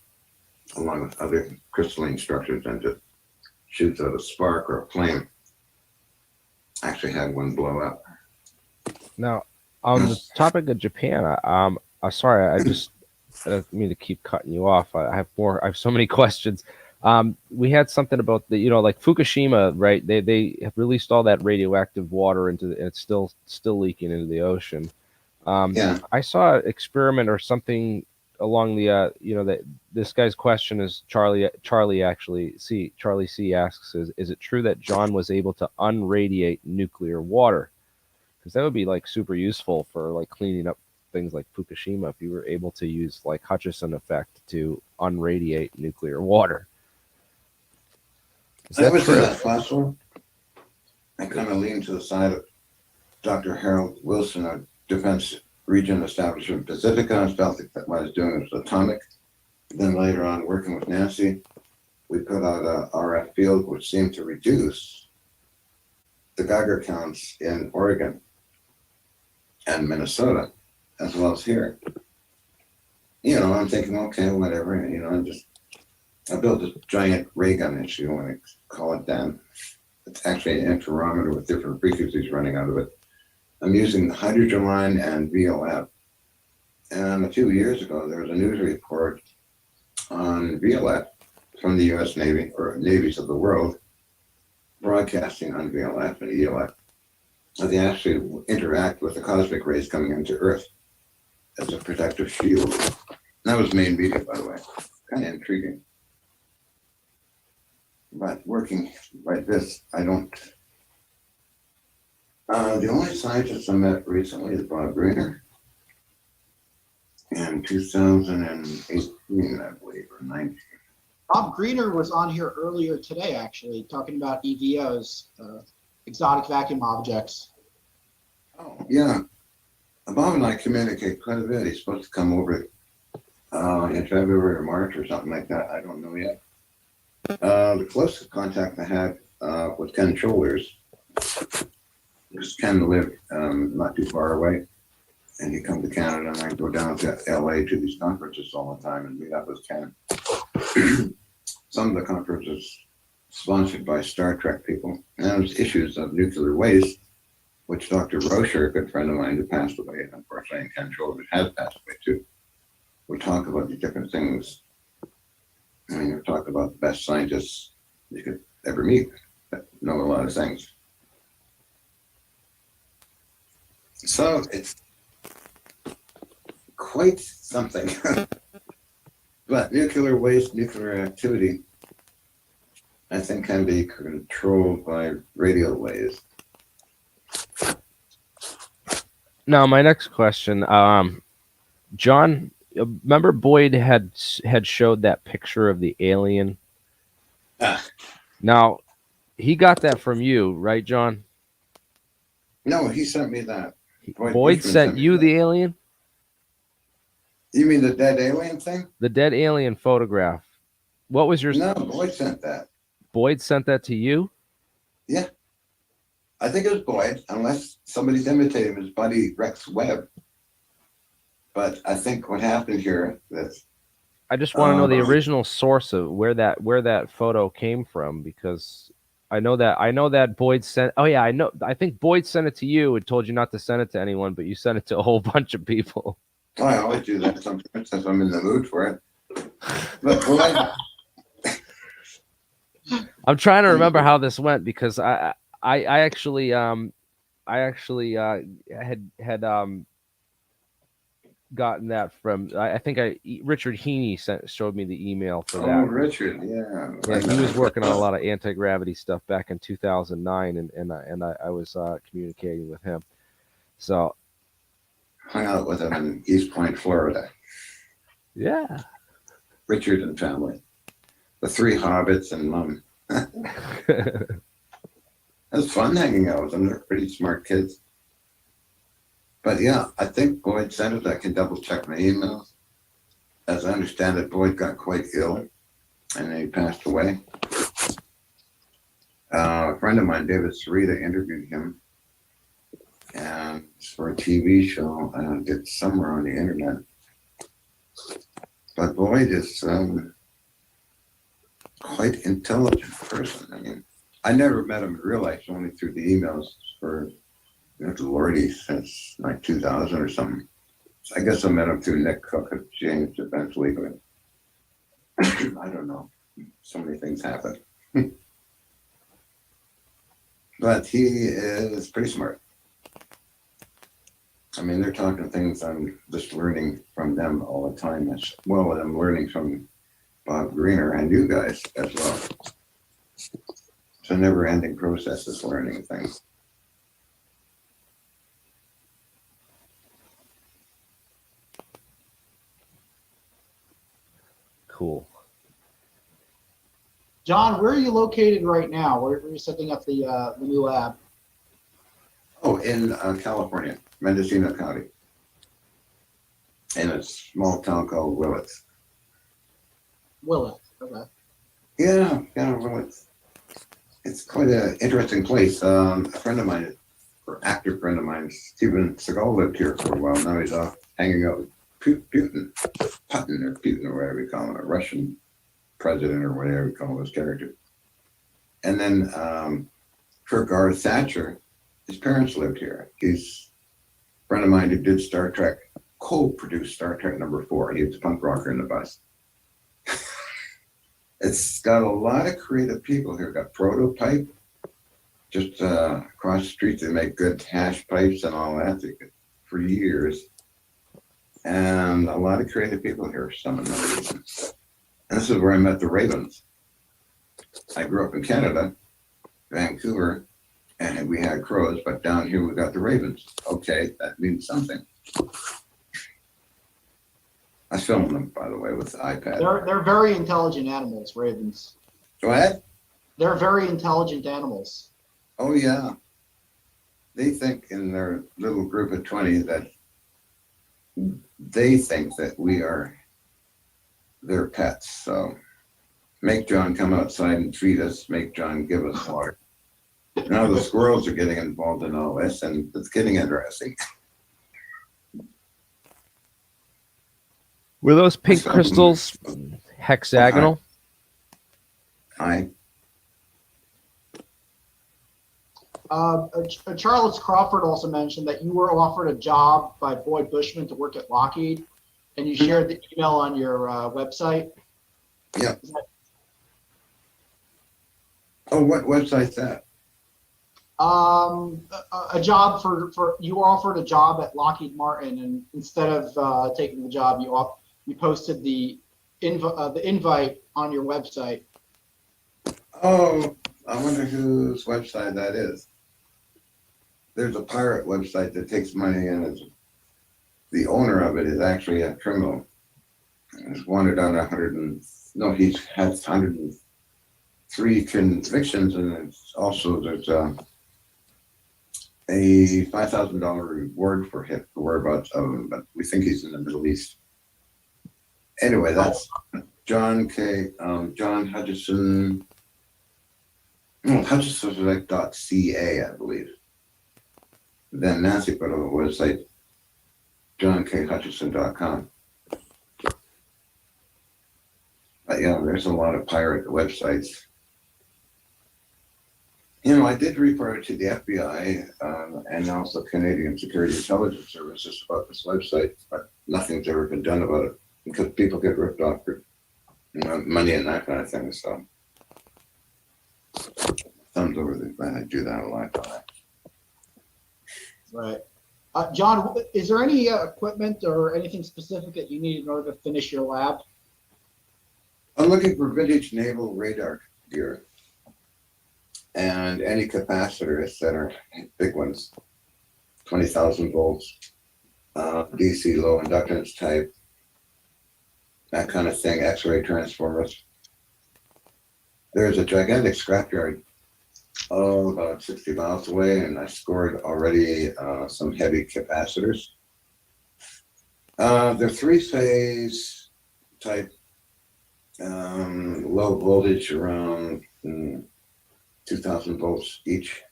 along with other crystalline structures and just shoots out a spark or a flame. Actually had one blow up. Now, on the topic of Japan, I'm sorry, I just didn't mean to keep cutting you off. I have so many questions. We had something about the, like Fukushima, right? They have released all that radioactive water into and it's still leaking into the ocean. Yeah. I saw an experiment or something along the, that this guy's question is Charlie C asks, is it true that John was able to unradiate nuclear water? Because that would be like super useful for like cleaning up things like Fukushima if you were able to use like Hutchison Effect to unradiate nuclear water. I was in that last one. I kind of leaned to the side of Dr. Harold Wilson, a Defense Region Establishment Pacifica. I felt that what I was doing was atomic. Then later on, working with Nancy, we put out a RF field which seemed to reduce the Geiger counts in Oregon and Minnesota, as well as here. I'm thinking, okay, whatever, I built a giant ray gun, if you want to call it that. It's actually an interferometer with different frequencies running out of it. I'm using the hydrogen line and VLF. And a few years ago, there was a news report on VLF from the US Navy, or navies of the world, broadcasting on VLF and ELF. They actually interact with the cosmic rays coming into Earth as a protective shield. That was main media, by the way. kind of intriguing. But working like this, I don't. The only scientist I met recently is Bob Greenyer in 2018, I believe, or 19. Bob Greenyer was on here earlier today, actually, talking about EVOs, exotic vacuum objects. Oh, yeah. Bob and I communicate quite a bit. He's supposed to come over in February or March or something like that. I don't know yet. The closest contact I had was Ken Shoulders. Because Ken lived not too far away. And he'd come to Canada, and I'd go down to LA to these conferences all the time and meet up with Ken. Some of the conferences sponsored by Star Trek people. And there was issues of nuclear waste, which Dr. Rocher, a good friend of mine who passed away, and unfortunately, and Ken Shoulders has passed away too, would talk about the different things. I mean, we're talking about the best scientists you could ever meet that know a lot of things. So it's quite something. But nuclear waste, nuclear activity, I think can be controlled by radio waves. Now, my next question, John, remember Boyd had showed that picture of the alien? Now, he got that from you, right, John? No, he sent me that. Boyd sent you the alien? You mean the dead alien thing? The dead alien photograph. What was your... No, Boyd sent that. Boyd sent that to you? Yeah. I think it was Boyd, unless somebody's imitating his buddy Rex Webb. But I think what happened here is... I just want to know the original source of where that photo came from, because I know that Boyd sent... Oh, yeah, I know. I think Boyd sent it to you and told you not to send it to anyone, but you sent it to a whole bunch of people. Oh, I always do that sometimes if I'm in the mood for it. But Boyd... I'm trying to remember how this went, because I actually had gotten that from, I think Richard Heaney showed me the email for that. Oh, Richard, yeah. Yeah, he was working on a lot of anti-gravity stuff back in 2009, and I was communicating with him. So hung out with him in East Point, Florida. Yeah. Richard and family. The three hobbits and mom. It was fun hanging out with them. They're pretty smart kids. But yeah, I think Boyd sent it. I can double check my emails. As I understand it, Boyd got quite ill and then he passed away. A friend of mine, David Sarita, interviewed him and for a TV show. It's somewhere on the internet. But Boyd is quite intelligent person. I mean, I never met him in real life, only through the emails for Lordy since like 2000 or something. So I guess I met him through Nick Cook at James eventually, but I don't know. So many things happen. But he is pretty smart. I mean, they're talking things I'm just learning from them all the time. As well, I'm learning from Bob Greenyer and you guys as well. It's a never-ending process of learning things. Cool. John, where are you located right now? Where are you setting up the new lab? Oh, in California, Mendocino County, in a small town called Willits. Willits, okay. Yeah, Willits. It's quite an interesting place. A friend of mine, or actor friend of mine, Steven Seagal, lived here for a while. Now he's off hanging out with Putin, or whatever you call him, a Russian president or whatever you call his character. And then Kirk Thatcher, his parents lived here. He's a friend of mine who did Star Trek, co-produced Star Trek #4. He was a punk rocker in the bus. It's got a lot of creative people here. Got Prototype, just across the street. They make good hash pipes and all that for years. And a lot of creative people here, some of them. And this is where I met the ravens. I grew up in Canada, Vancouver, and we had crows, but down here we got the ravens. Okay, that means something. I filmed them, by the way, with the iPad. They're very intelligent animals, ravens. Go ahead. They're very intelligent animals. Oh, yeah. They think in their little group of 20 that they think that we are their pets. So make John come outside and feed us, make John give us water. Now the squirrels are getting involved in all this, and it's getting interesting. Were those pink crystals hexagonal? Aye. Charles Crawford also mentioned that you were offered a job by Boyd Bushman to work at Lockheed, and you shared the email on your website. Yeah. Oh, what website's that? A job for you were offered a job at Lockheed Martin, and instead of taking the job, you posted the invite on your website. Oh, I wonder whose website that is. There's a pirate website that takes money, and the owner of it is actually a criminal. He's wanted on he's had 103 convictions, and it's also there's a $5,000 reward for him, the whereabouts of him, but we think he's in the Middle East. Anyway, that's John Hutchison. No, Hutchison.ca, I believe. Then Nancy put on the website, johnkhutchison.com. But yeah, there's a lot of pirate websites. You know, I did report to the FBI and also Canadian Security Intelligence Services about this website, but nothing's ever been done about it because people get ripped off for money and that kind of thing. So thumbs over the I do that a lot. Right. John, is there any equipment or anything specific that you need in order to finish your lab? I'm looking for vintage naval radar gear and any capacitors that are big ones, 20,000 volts, DC low inductance type, that kind of thing, X-ray transformers. There's a gigantic scrapyard about 60 miles away, and I scored already some heavy capacitors. They're three-phase type, low voltage, around 2,000 volts each.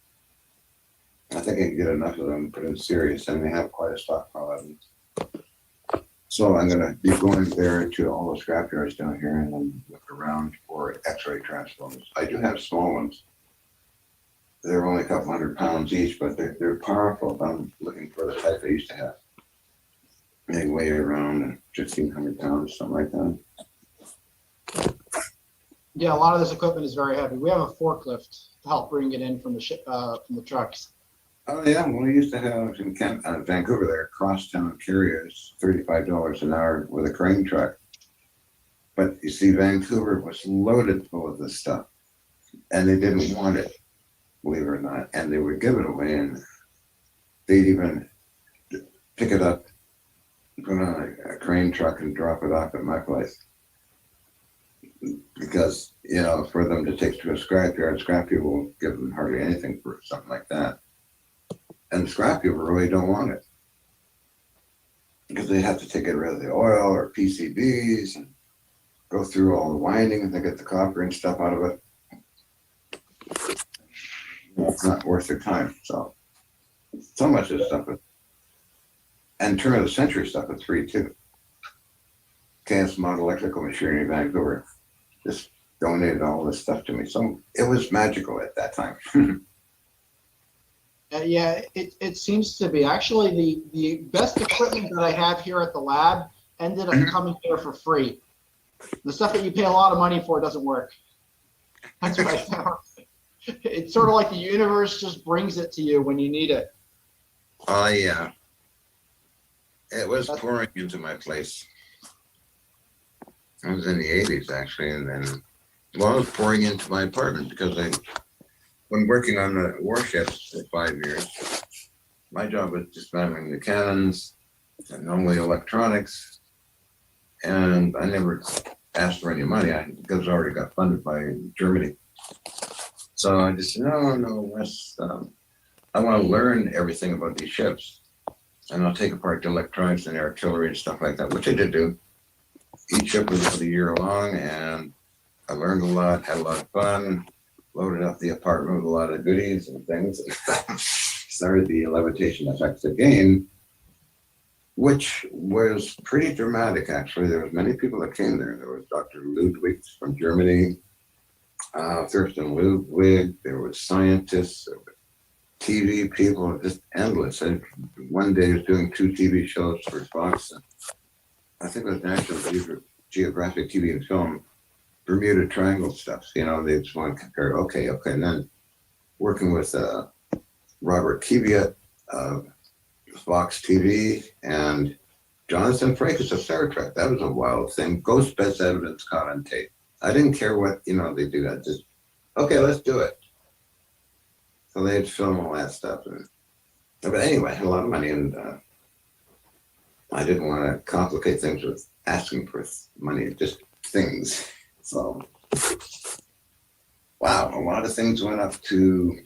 I think I can get enough of them put in series, and they have quite a stockpile of them. So I'm going to be going there to all the scrapyards down here and then look around for X-ray transformers. I do have small ones. They're only a couple 100 pounds each, but they're powerful. I'm looking for the type I used to have. They weigh around 1,500 pounds, something like that. Yeah, a lot of this equipment is very heavy. We have a forklift to help bring it in from the trucks. Oh yeah, well, we used to have in Vancouver there, crosstown carriers, $35 an hour with a crane truck. But you see, Vancouver was loaded full of this stuff, and they didn't want it, believe it or not, and they would give it away, and they'd even pick it up, put it on a crane truck, and drop it off at my place. Because, you know, for them to take to a scrapyard, scrap people won't give them hardly anything for something like that. And the scrap people really don't want it. Because they have to take rid of the oil or PCBs and go through all the winding and they get the copper and stuff out of it. It's not worth their time. So much of this stuff is, and turn of the century stuff is free too. KS Model Electrical Machinery in Vancouver just donated all this stuff to me. So it was magical at that time. Yeah, it seems to be. Actually, the best equipment that I have here at the lab ended up coming here for free. The stuff that you pay a lot of money for doesn't work. That's what I found. It's sort of like the universe just brings it to you when you need it. Oh, yeah. It was pouring into my place. I was in the 80s actually, and then I was pouring into my apartment because when working on the warships for 5 years, my job was dismantling the cannons and normally electronics, and I never asked for any money because I already got funded by Germany. So I just said, no, Wes, I want to learn everything about these ships, and I'll take apart the electronics and artillery and stuff like that, which I did do. Each ship was about a year long, and I learned a lot, had a lot of fun, loaded up the apartment with a lot of goodies and things, and started the levitation effects again, which was pretty dramatic, actually. There was many people that came there. There was Dr. Ludwig from Germany, Thurston Ludwig, there was scientists, there were TV people, just endless. One day I was doing 2 TV shows for Fox. I think it was National Geographic TV and Film, Bermuda Triangle stuff. You know, they just want to compare, okay. And then working with Robert Kiviat of Fox TV and Jonathan Frakes of Star Trek. That was a wild thing. Ghost best evidence caught on tape. I didn't care what, they do. I just, okay, let's do it. So they'd film all that stuff. But anyway, I had a lot of money, and I didn't want to complicate things with asking for money, just things. So, wow, a lot of things went up to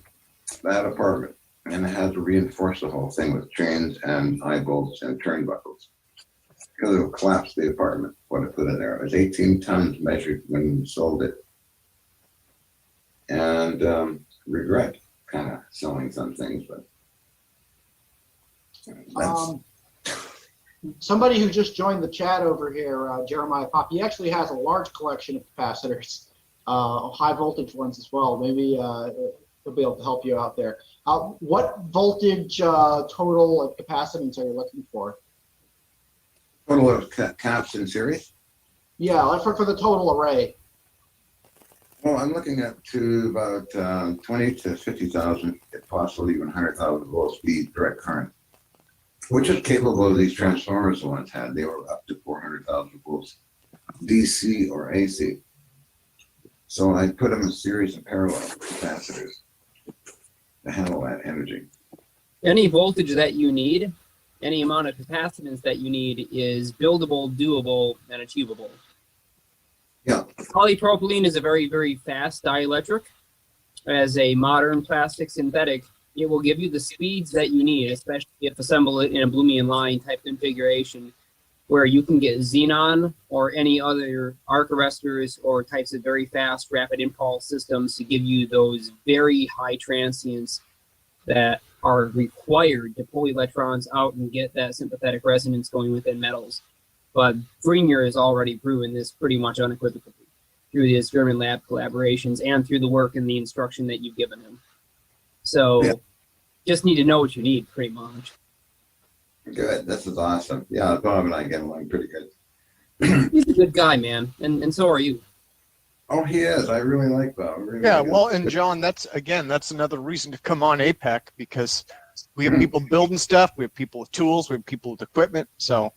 that apartment, and I had to reinforce the whole thing with chains and eye bolts and turnbuckles because it would collapse the apartment, what I put in there. It was 18 tons measured when we sold it. And regret kind of selling some things, but that's... Somebody who just joined the chat over here, Jeremiah Pop, he actually has a large collection of capacitors, high voltage ones as well. Maybe he'll be able to help you out there. What voltage total of capacitance are you looking for? Total of caps in series? Yeah, like for the total array. Well, I'm looking at to about 20 to 50,000, if possible, even 100,000 volts speed direct current, which is capable of these transformers the ones had. They were up to 400,000 volts, DC or AC. So I put them in series and parallel capacitors to handle that energy. Any voltage that you need, any amount of capacitance that you need is buildable, doable, and achievable. Yeah. Polypropylene is a very, very fast dielectric. As a modern plastic synthetic, it will give you the speeds that you need, especially if assembled in a Bloomian line type configuration, where you can get xenon or any other arc arresters or types of very fast rapid impulse systems to give you those very high transients that are required to pull electrons out and get that sympathetic resonance going within metals. But Greenyer has already proven this pretty much unequivocally through his German lab collaborations and through the work and the instruction that you've given him. So yeah. Just need to know what you need, pretty much. Good. This is awesome. Yeah, Bob and I get along pretty good. He's a good guy, man, and so are you. Oh, he is. I really like Bob. Really yeah, well, and John, that's another reason to come on APEC, because we have people building stuff, we have people with tools, we have people with equipment. So,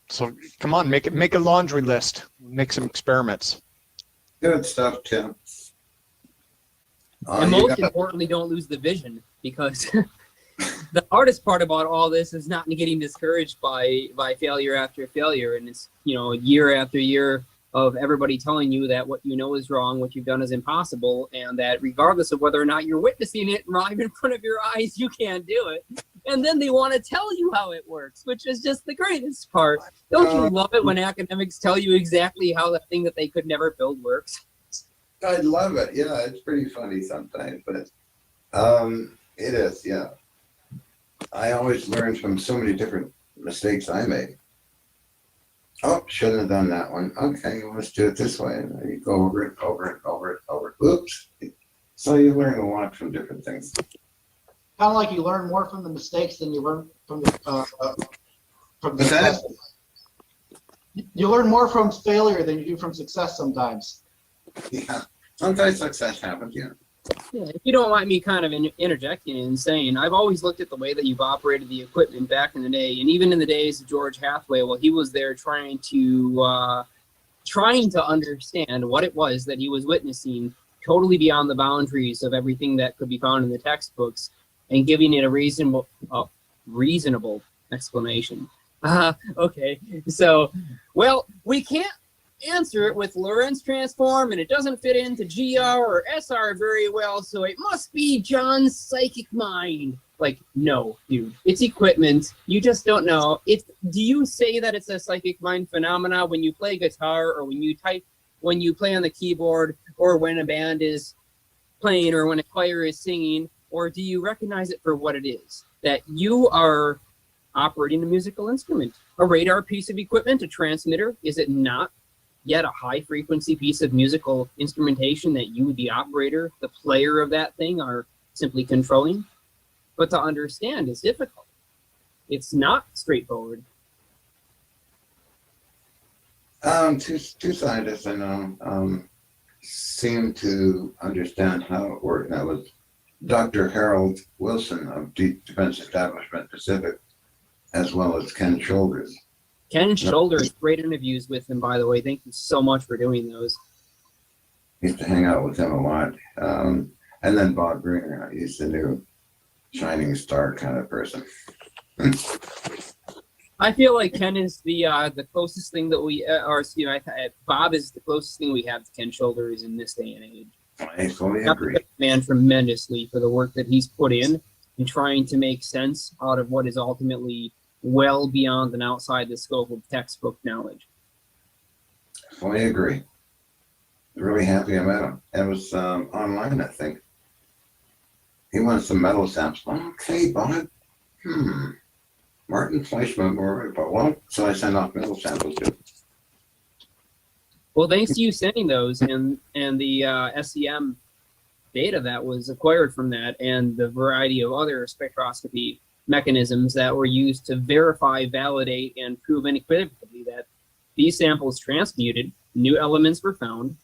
so come on, make a laundry list, make some experiments. Good stuff, Tim. And most importantly, don't lose the vision, because the hardest part about all this is not getting discouraged by failure after failure. And it's, year after year of everybody telling you that what you know is wrong, what you've done is impossible, and that regardless of whether or not you're witnessing it live in front of your eyes, you can't do it. And then they want to tell you how it works, which is just the greatest part. Don't you love it when academics tell you exactly how the thing that they could never build works? I love it. Yeah, it's pretty funny sometimes, but it is. Yeah, I always learn from so many different mistakes I made. Oh, shouldn't have done that one. Okay, let's do it this way. And then you go over it, over it, over it, over it. Oops. So you learn a lot from different things. Kind of like you learn more from the mistakes than you learn from the success. You learn more from failure than you do from success sometimes. Yeah, sometimes success happens, yeah. Yeah, if you don't mind me kind of interjecting and saying, I've always looked at the way that you've operated the equipment back in the day, and even in the days of George Hathaway, while he was there trying to trying to understand what it was that he was witnessing, totally beyond the boundaries of everything that could be found in the textbooks, and giving it a reasonable explanation. Okay, so, well, we can't answer it with Lorentz transform, and it doesn't fit into GR or SR very well, so it must be John's psychic mind. Like, no, dude, it's equipment. You just don't know. Do you say that it's a psychic mind phenomena when you play guitar, or when you play on the keyboard, or when a band is playing, or when a choir is singing, or do you recognize it for what it is? That you are operating a musical instrument, a radar piece of equipment, a transmitter. Is it not yet a high frequency piece of musical instrumentation that you, the operator, the player of that thing, are simply controlling? But to understand is difficult. It's not straightforward. Two scientists I know seem to understand how it worked. That was Dr. Harold Wilson of Deep Defense Establishment Pacific, as well as Ken Shoulders. Ken Shoulders, great interviews with him, by the way. Thank you so much for doing those. Used to hang out with him a lot. And then Bob Greenyer, he's the new shining star kind of person. I feel like Ken is the closest thing that we Bob is the closest thing we have to Ken Shoulders in this day and age. I fully agree. Man, tremendously for the work that he's put in trying to make sense out of what is ultimately well beyond and outside the scope of textbook knowledge. Fully agree. Really happy I met him. It was online, I think. He wanted some metal samples. Okay, Bob. Martin Fleischmann, but well, so I sent off metal samples too. Well, thanks to you sending those and the SEM data that was acquired from that, and the variety of other spectroscopy mechanisms that were used to verify, validate, and prove unequivocally that these samples transmuted, new elements were found,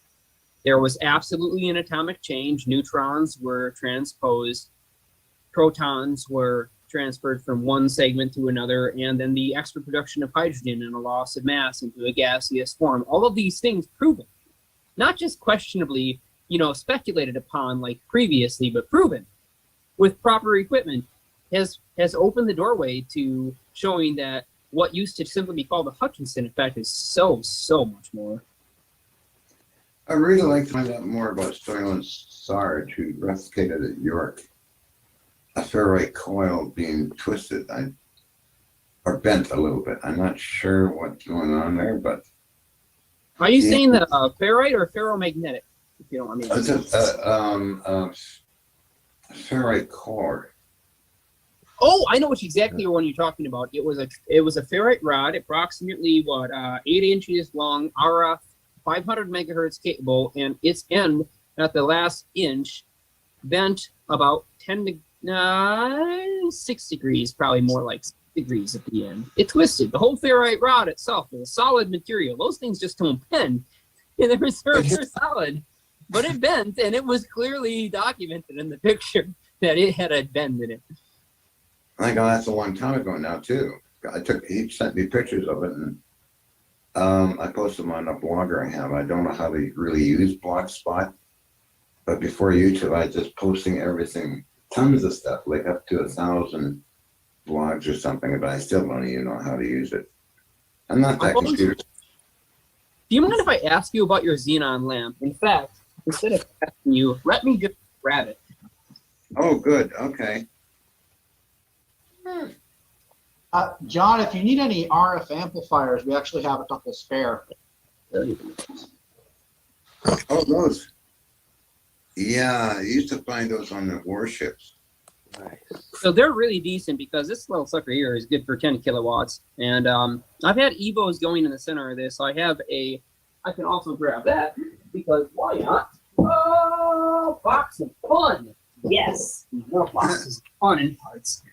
there was absolutely an atomic change, neutrons were transposed, protons were transferred from one segment to another, and then the extra production of hydrogen and a loss of mass into a gaseous form. All of these things proven, not just questionably, speculated upon like previously, but proven with proper equipment, has opened the doorway to showing that what used to simply be called the Hutchison Effect is so much more. I really like to find out more about Sterling Sarge, who replicated at York a ferrite coil being twisted or bent a little bit. I'm not sure what's going on there, but are you saying that ferrite or ferromagnetic? If you don't want me to. It's a ferrite core. Oh, I know exactly what you're talking about. It was a ferrite rod, approximately 8 inches long, RF, 500 megahertz capable, and its end at the last inch bent about 6 degrees, probably more like 6 degrees at the end. It twisted. The whole ferrite rod itself was a solid material. Those things just don't bend. Yeah, they're solid, but it bent, and it was clearly documented in the picture that it had a bend in it. I think that's a long time ago now too. He sent me pictures of it, and I posted them on a blogger I have. I don't know how to really use Blogspot, but before YouTube, I was just posting everything, tons of stuff, like up to 1,000 blogs or something, but I still don't even know how to use it. I'm not that computer. Do you mind if I ask you about your xenon lamp? In fact, instead of asking you, let me just grab it. Oh, good. Okay. John, if you need any RF amplifiers, we actually have a couple spare. Oh, those. Yeah, I used to find those on the warships. Nice. So they're really decent because this little sucker here is good for 10 kilowatts. And I've had EVOs going in the center of this. So I can also grab that because why not? Oh, box of fun. Yes. More boxes of fun in parts.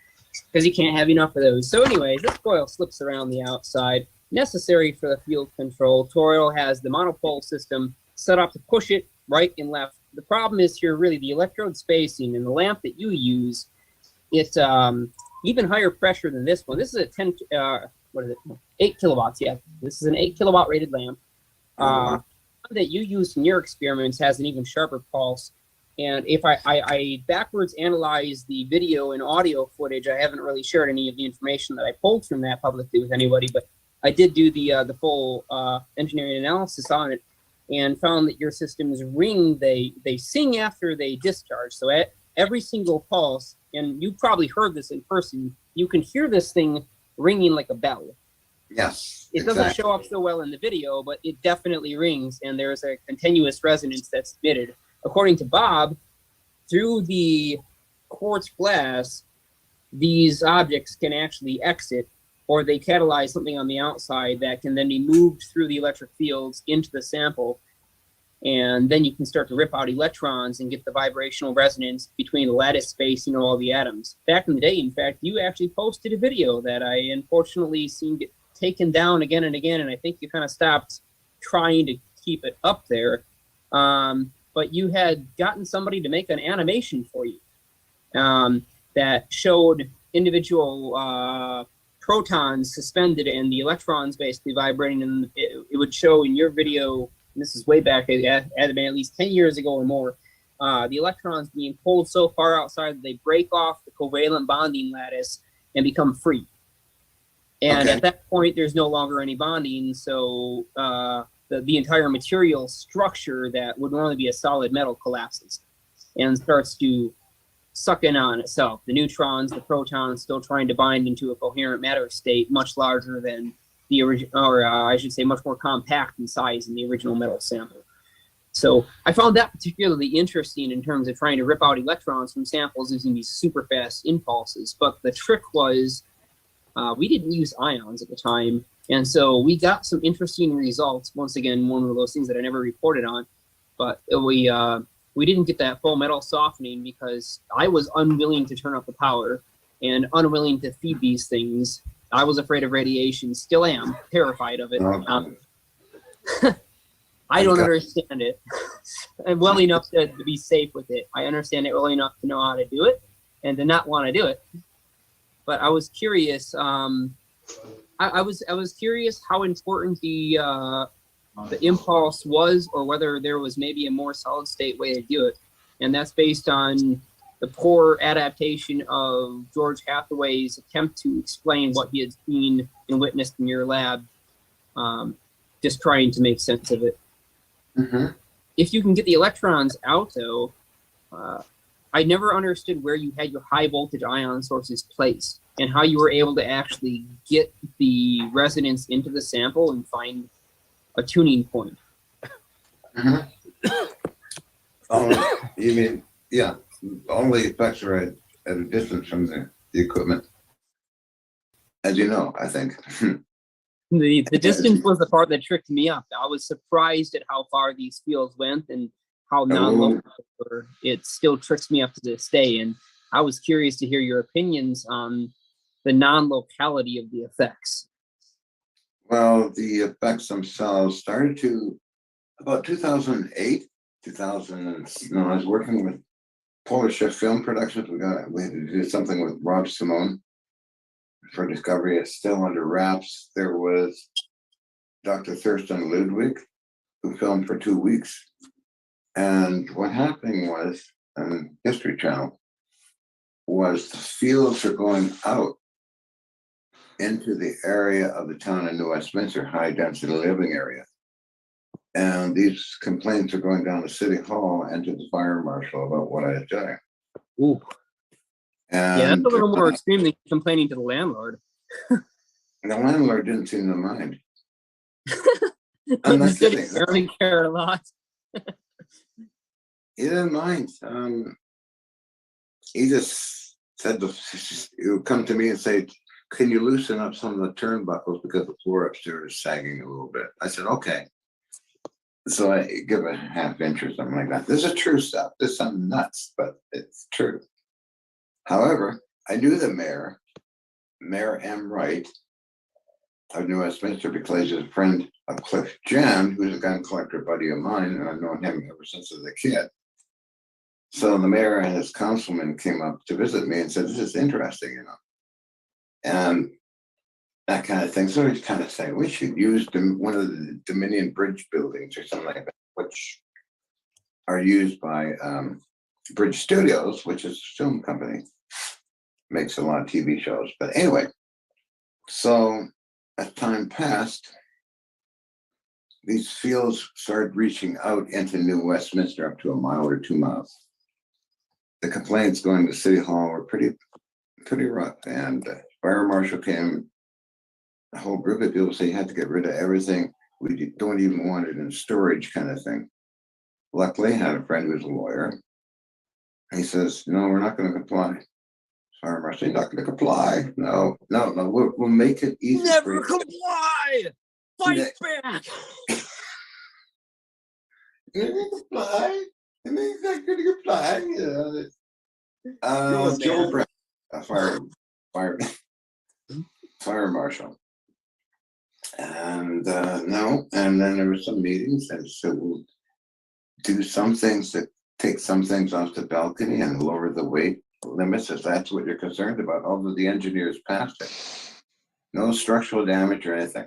Because you can't have enough of those. So anyways, this coil slips around the outside, necessary for the field control. Toroidal has the monopole system set up to push it right and left. The problem is here really the electrode spacing, and the lamp that you use, it's even higher pressure than this one. This is a 8 kilowatts, yeah. This is an 8 kilowatt rated lamp. that you used in your experiments has an even sharper pulse. And if I backwards analyze the video and audio footage, I haven't really shared any of the information that I pulled from that publicly with anybody, but I did do the full engineering analysis on it and found that your systems ring, they sing after they discharge. So at every single pulse, and you probably heard this in person, you can hear this thing ringing like a bell. Yes. It doesn't show up so well in the video, but it definitely rings, and there's a continuous resonance that's emitted. According to Bob, through the quartz glass, these objects can actually exit, or they catalyze something on the outside that can then be moved through the electric fields into the sample. And then you can start to rip out electrons and get the vibrational resonance between the lattice space and all the atoms. Back in the day, in fact, you actually posted a video that I unfortunately seen get taken down again and again, and I think you kind of stopped trying to keep it up there. But you had gotten somebody to make an animation for you that showed individual protons suspended and the electrons basically vibrating, and it would show in your video, and this is way back at least 10 years ago or more, the electrons being pulled so far outside that they break off the covalent bonding lattice and become free. And at that point, there's no longer any bonding, so the entire material structure that would normally be a solid metal collapses and starts to suck in on itself. The neutrons, the protons, still trying to bind into a coherent matter state much larger than the original, or I should say much more compact in size than the original metal sample. So I found that particularly interesting in terms of trying to rip out electrons from samples using these super fast impulses. But the trick was we didn't use ions at the time. And so we got some interesting results. Once again, one of those things that I never reported on. But we didn't get that full metal softening because I was unwilling to turn up the power and unwilling to feed these things. I was afraid of radiation, still am, terrified of it. I don't understand it. I'm well enough to be safe with it. I understand it well enough to know how to do it and to not want to do it. But I was curious. I was curious how important the impulse was, or whether there was maybe a more solid state way to do it, and that's based on the poor adaptation of George Hathaway's attempt to explain what he had seen and witnessed in your lab, just trying to make sense of it. If you can get the electrons out, though, I never understood where you had your high voltage ion sources placed and how you were able to actually get the resonance into the sample and find a tuning point. You mean, yeah, all the effects are at a distance from the equipment, as you know, I think. The distance was the part that tricked me up. I was surprised at how far these fields went and how non-local they were. It still tricks me up to this day, and I was curious to hear your opinions on the non-locality of the effects. Well, the effects themselves started to about 2008, 2000. I was working with Polish film productions. We had to do something with Rob Simone for Discovery. It's still under wraps. There was Dr. Thurston Ludwig, who filmed for 2 weeks. And what happened was, on History Channel, was the fields are going out into the area of the town of New Westminster, high density living area. And these complaints are going down to City Hall and to the fire marshal about what I was doing. Ooh. And yeah, that's a little more extreme than complaining to the landlord. The landlord didn't seem to mind. I'm not kidding. I really care a lot. He didn't mind. He just said, he would come to me and say, can you loosen up some of the turnbuckles because the floor upstairs is sagging a little bit? I said, okay. So I give a half inch or something like that. This is true stuff. This is something nuts, but it's true. However, I knew the mayor, Mayor M. Wright of New Westminster, because he's a friend of Cliff Jen, who's a gun collector buddy of mine, and I've known him ever since I was a kid. So the mayor and his councilman came up to visit me and said, this is interesting, you know. And that kind of thing. So he's kind of saying we should use one of the Dominion Bridge buildings or something like that, which are used by Bridge Studios, which is a film company, makes a lot of TV shows. But anyway, so as time passed, these fields started reaching out into New Westminster up to a mile or 2 miles. The complaints going to City Hall were pretty rough, and fire marshal came. A whole group of people say you had to get rid of everything. We don't even want it in storage, kind of thing. Luckily, I had a friend who's a lawyer. He says, "No, we're not going to comply." Fire marshal, "You're not going to comply." No, we'll make it easy. Never comply. Fight back. You're going to comply. I mean, he's not going to comply. You know, Joe Brown, fire marshal. And no, and then there were some meetings and so we'll do some things that take some things off the balcony and lower the weight limits if that's what you're concerned about, although the engineers passed it. No structural damage or anything.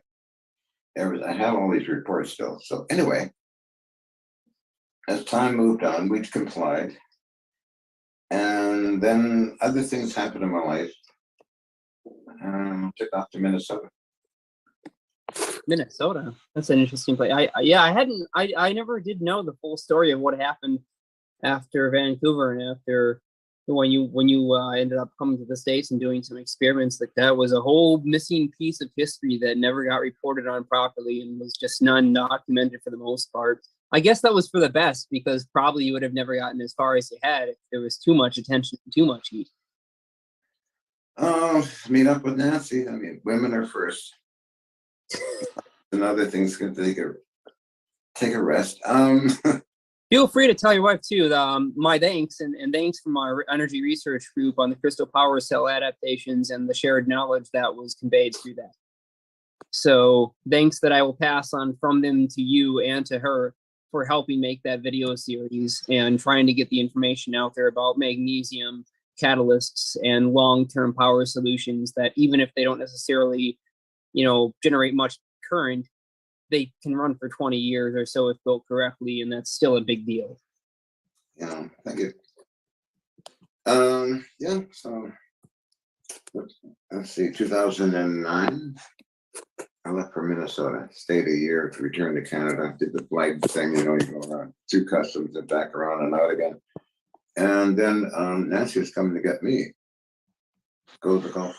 I have all these reports still. So anyway, as time moved on, we complied. And then other things happened in my life. Took off to Minnesota. Minnesota. That's an interesting place. I never did know the full story of what happened after Vancouver and after when you ended up coming to the States and doing some experiments like that. Was a whole missing piece of history that never got reported on properly and was just non-documented for the most part. I guess that was for the best because probably you would have never gotten as far as you had if there was too much attention and too much heat. Meet up with Nancy. I mean, women are first. And other things can take a rest. Feel free to tell your wife too. My thanks and thanks from our energy research group on the crystal power cell adaptations and the shared knowledge that was conveyed through that. So thanks that I will pass on from them to you and to her for helping make that video series and trying to get the information out there about magnesium catalysts and long-term power solutions that even if they don't necessarily, generate much current, they can run for 20 years or so if built correctly, and that's still a big deal. Yeah, thank you. So let's see, 2009, I left for Minnesota, stayed a year to return to Canada, did the flight thing, you go around through customs and back around and out again. And then Nancy was coming to get me. Go to the Gulf.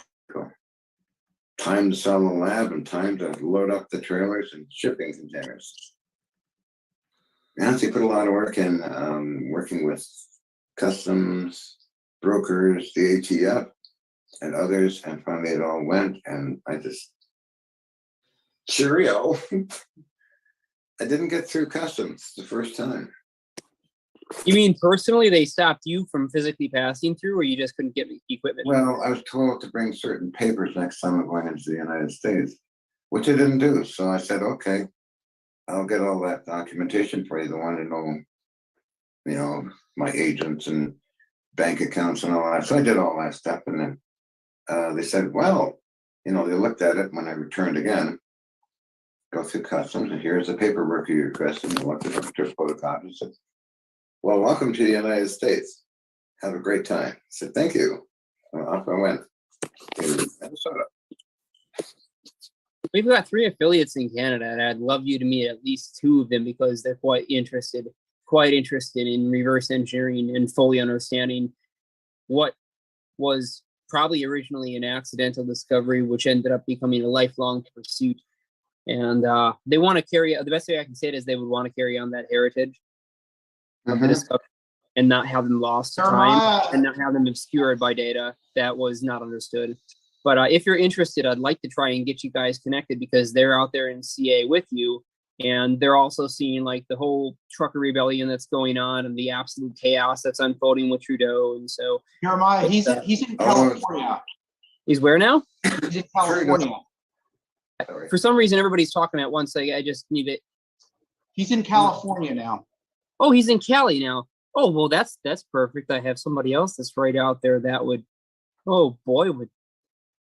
Time to sell the lab and time to load up the trailers and shipping containers. Nancy put a lot of work in working with customs, brokers, the ATF, and others, and finally it all went, and I just, cheerio. I didn't get through customs the first time. You mean personally they stopped you from physically passing through, or you just couldn't get the equipment? Well, I was told to bring certain papers next time I'm going into the United States, which I didn't do. So I said, okay, I'll get all that documentation for you. They want to know, my agents and bank accounts and all that. So I did all that stuff. And then they said, well, they looked at it when I returned again, go through customs, and here's the paperwork you requested. And they looked at it, took photocopies, and said, well, welcome to the United States. Have a great time. I said, thank you. And off I went to Minnesota. We've got 3 affiliates in Canada, and I'd love you to meet at least 2 of them because they're quite interested in reverse engineering and fully understanding what was probably originally an accidental discovery, which ended up becoming a lifelong pursuit. And they want to carry, the best way I can say it is they would want to carry on that heritage of the discovery and not have them lost to time and not have them obscured by data that was not understood. But if you're interested, I'd like to try and get you guys connected because they're out there in CA with you, and they're also seeing like the whole trucker rebellion that's going on and the absolute chaos that's unfolding with Trudeau. And so Jeremiah, he's in California. He's where now? He's in California. For some reason, everybody's talking at once. I just need it. He's in California now. Oh, he's in Cali now. Oh, well, that's perfect. I have somebody else that's right out there that would, oh boy,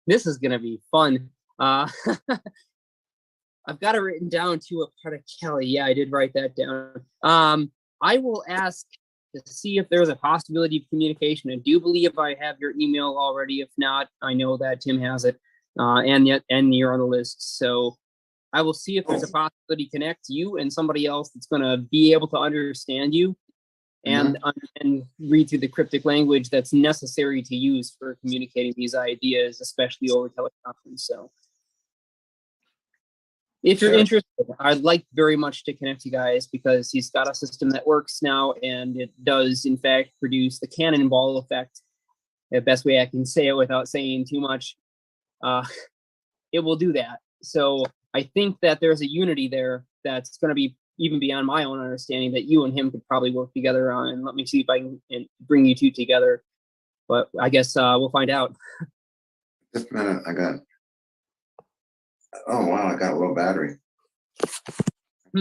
this is going to be fun. I've got it written down to a particle. Yeah, I did write that down. I will ask to see if there's a possibility of communication. I do believe I have your email already. If not, I know that Tim has it, and you're on the list. So I will see if there's a possibility to connect you and somebody else that's going to be able to understand you and read through the cryptic language that's necessary to use for communicating these ideas, especially over teleconference. So if you're interested, I'd like very much to connect you guys because he's got a system that works now, and it does in fact produce the cannonball effect. The best way I can say it without saying too much, it will do that. So I think that there's a unity there that's going to be even beyond my own understanding that you and him could probably work together on. And let me see if I can bring you two together. But I guess we'll find out. Just a minute, oh wow, I got a low battery. I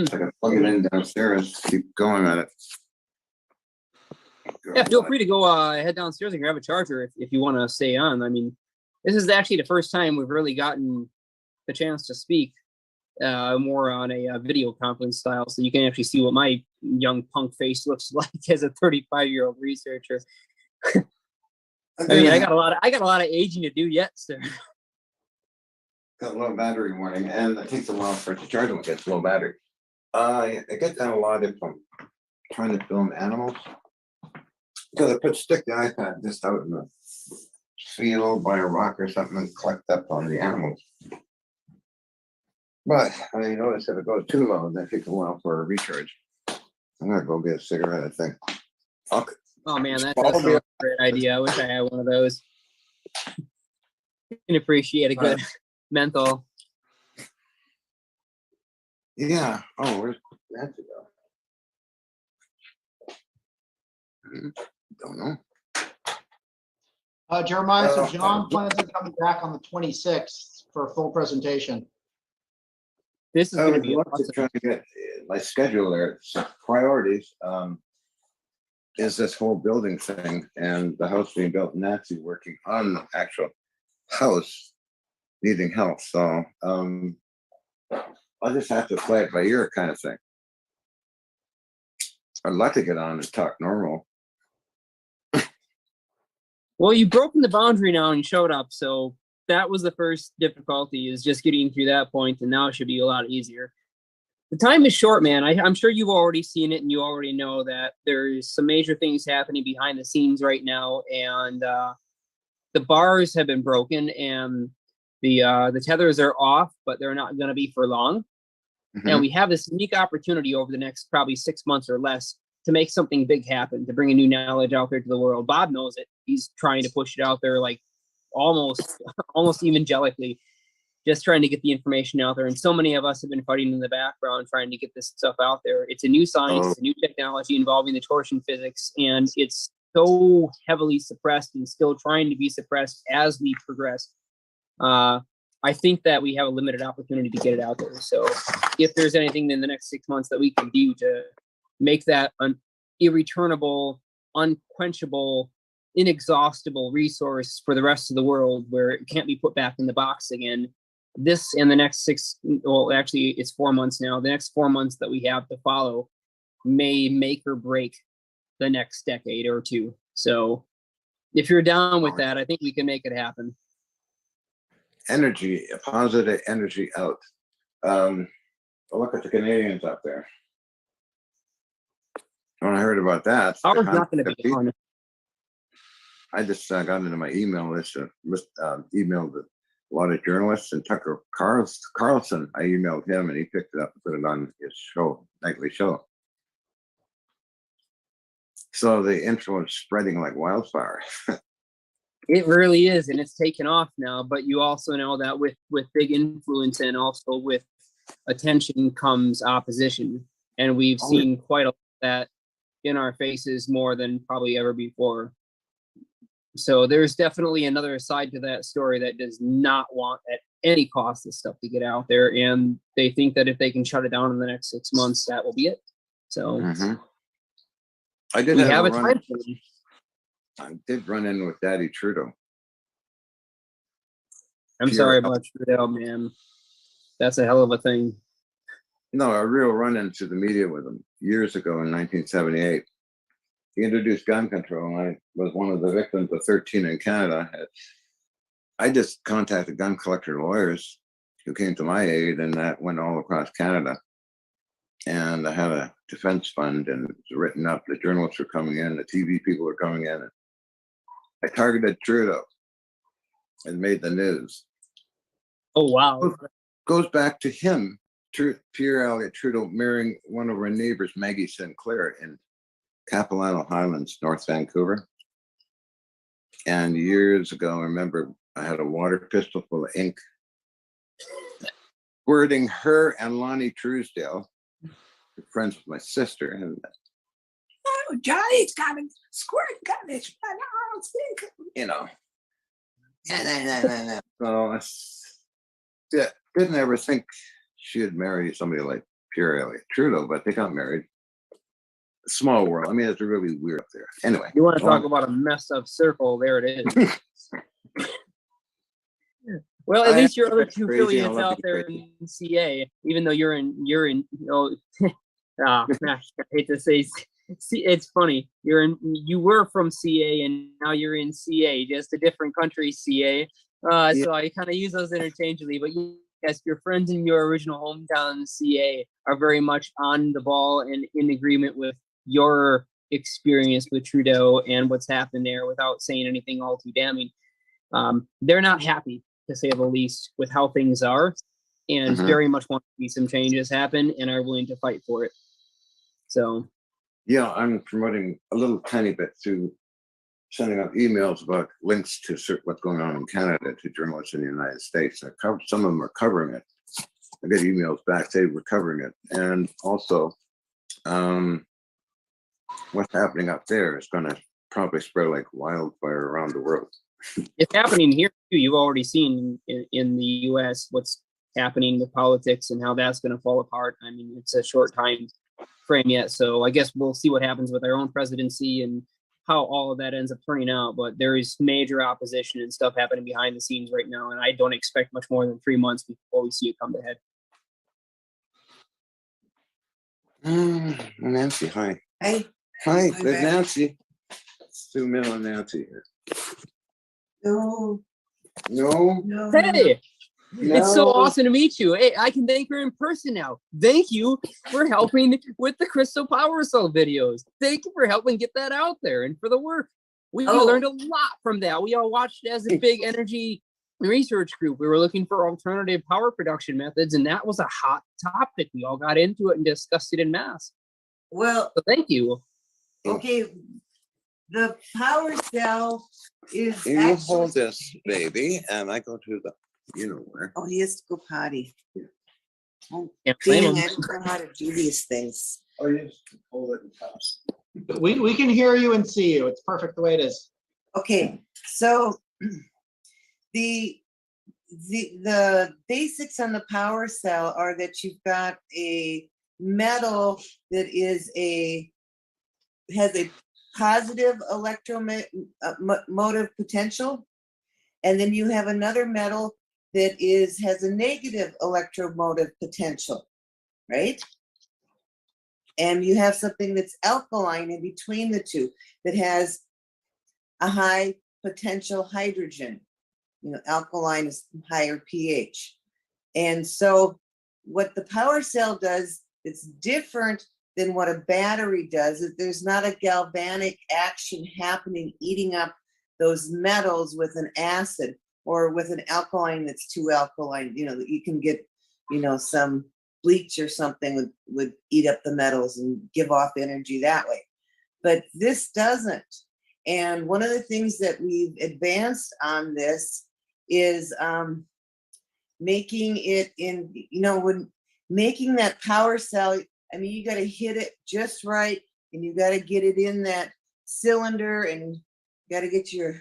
can plug it in downstairs, keep going at it. Yeah, feel free to go head downstairs and grab a charger if you want to stay on. I mean, this is actually the first time we've really gotten the chance to speak more on a video conference style, so you can actually see what my young punk face looks like as a 35-year-old researcher. I mean, I got a lot of aging to do yet, so. Got low battery warning, and it takes a while for it to charge when it gets low battery. I get that a lot if I'm trying to film animals. Because I stick the iPad just out in the field by a rock or something and collect up on the animals. But I mean, notice if it goes too low, then it takes a while for a recharge. I'm gonna go get a cigarette, I think. Oh man, that's a great idea. I wish I had one of those. You can appreciate a good menthol. Yeah. Oh, where's Nancy go? Don't know. Jeremiah, so John plans on coming back on the 26th for a full presentation. This is going to be awesome. Trying to get my schedule there. So priorities is this whole building thing and the house being built. Nancy working on the actual house, needing help. So I'll just have to play it by ear, kind of thing. I'd like to get on and talk normal. Well, you've broken the boundary now and showed up, so that was the first difficulty, is just getting through that point, and now it should be a lot easier. The time is short, man. I'm sure you've already seen it, and you already know that there's some major things happening behind the scenes right now, and the bars have been broken, and the tethers are off, but they're not going to be for long. And we have this unique opportunity over the next probably 6 months or less to make something big happen, to bring a new knowledge out there to the world. Bob knows it. He's trying to push it out there like almost evangelically, just trying to get the information out there. And so many of us have been fighting in the background trying to get this stuff out there. It's a new science, it's a new technology involving the torsion physics, and it's so heavily suppressed and still trying to be suppressed as we progress. I think that we have a limited opportunity to get it out there. So if there's anything in the next 6 months that we can do to make that an irreturnable, unquenchable, inexhaustible resource for the rest of the world where it can't be put back in the box again, this and the next actually it's 4 months now, the next 4 months that we have to follow may make or break the next decade or two. So if you're down with that, I think we can make it happen. Energy, positive energy out. Look at the Canadians up there. When I heard about that, ours not going to be on. I just got into my email list, emailed a lot of journalists, and Tucker Carlson, I emailed him and he picked it up and put it on his show, nightly show. So the influence spreading like wildfire. It really is, and it's taken off now. But you also know that with big influence and also with attention comes opposition, and we've seen quite a lot of that in our faces more than probably ever before. So there's definitely another side to that story that does not want at any cost this stuff to get out there, and they think that if they can shut it down in the next 6 months, that will be it. So I did have a time. I did run in with Daddy Trudeau. I'm sorry about Trudeau, man. That's a hell of a thing. No, a real run-into the media with him years ago in 1978. He introduced gun control, and I was one of the victims of 13 in Canada. I just contacted gun collector lawyers who came to my aid, and that went all across Canada. And I had a defense fund, and it was written up. The journalists were coming in, the TV people were coming in. And I targeted Trudeau and made the news. Oh, wow. Goes back to him, Pierre Elliott Trudeau, marrying one of our neighbors, Maggie Sinclair, in Capilano Highlands, North Vancouver. And years ago, I remember I had a water pistol full of ink, squirting her and Lonnie Truesdale, friends with my sister, and oh, Johnny's got a squirt gun. It's you know. So yeah, didn't ever think she'd marry somebody like Pierre Elliott Trudeau, but they got married. Small world. I mean, it's really weird up there. Anyway, you want to talk about a messed up circle? There it is. Well, at least your other two affiliates out there in CA, even though you're in you know, I hate to say, it's funny. You were from CA and now you're in CA, just a different country, CA. So I kind of use those interchangeably, but yes, your friends in your original hometown, CA, are very much on the ball and in agreement with your experience with Trudeau and what's happened there without saying anything all too damning. They're not happy, to say the least, with how things are, and very much want to see some changes happen and are willing to fight for it. So, yeah, I'm promoting a little tiny bit through sending out emails about links to what's going on in Canada to journalists in the United States. Some of them are covering it. I get emails back saying we're covering it, and also what's happening up there is going to probably spread like wildfire around the world. It's happening here too. You've already seen in the U.S. what's happening with politics and how that's going to fall apart. I mean, it's a short time frame yet, so I guess we'll see what happens with our own presidency and how all of that ends up turning out. But there is major opposition and stuff happening behind the scenes right now, and I don't expect much more than 3 months before we see it come to head. Nancy, hi. Hey. Hi, there's Nancy. Zoom in on Nancy here. No. Hey, it's so awesome to meet you. Hey, I can thank her in person now. Thank you for helping with the crystal power cell videos. Thank you for helping get that out there and for the work. We learned a lot from that. We all watched it as a big energy research group. We were looking for alternative power production methods, and that was a hot topic. We all got into it and discussed it in mass. Well, so thank you. Okay, the power cell is You hold this, baby, and I go to the, you know where. Oh, he has to go potty. Oh, Can't blame dang, him. I don't know how to do these things. Oh, you just hold it and pass. We can hear you and see you. It's perfect the way it is. Okay, so the basics on the power cell are that you've got a metal that has a positive electromotive potential, and then you have another metal that has a negative electromotive potential, right? And you have something that's alkaline in between the two that has a high potential hydrogen. You know, alkaline is higher pH. And so what the power cell does, it's different than what a battery does. There's not a galvanic action happening, eating up those metals with an acid or with an alkaline that's too alkaline. You know, you can get, you know, some bleach or something would eat up the metals and give off energy that way. But this doesn't. And one of the things that we've advanced on this is making it in, you know, when making that power cell, I mean, you got to hit it just right, and you got to get it in that cylinder, and you got to get your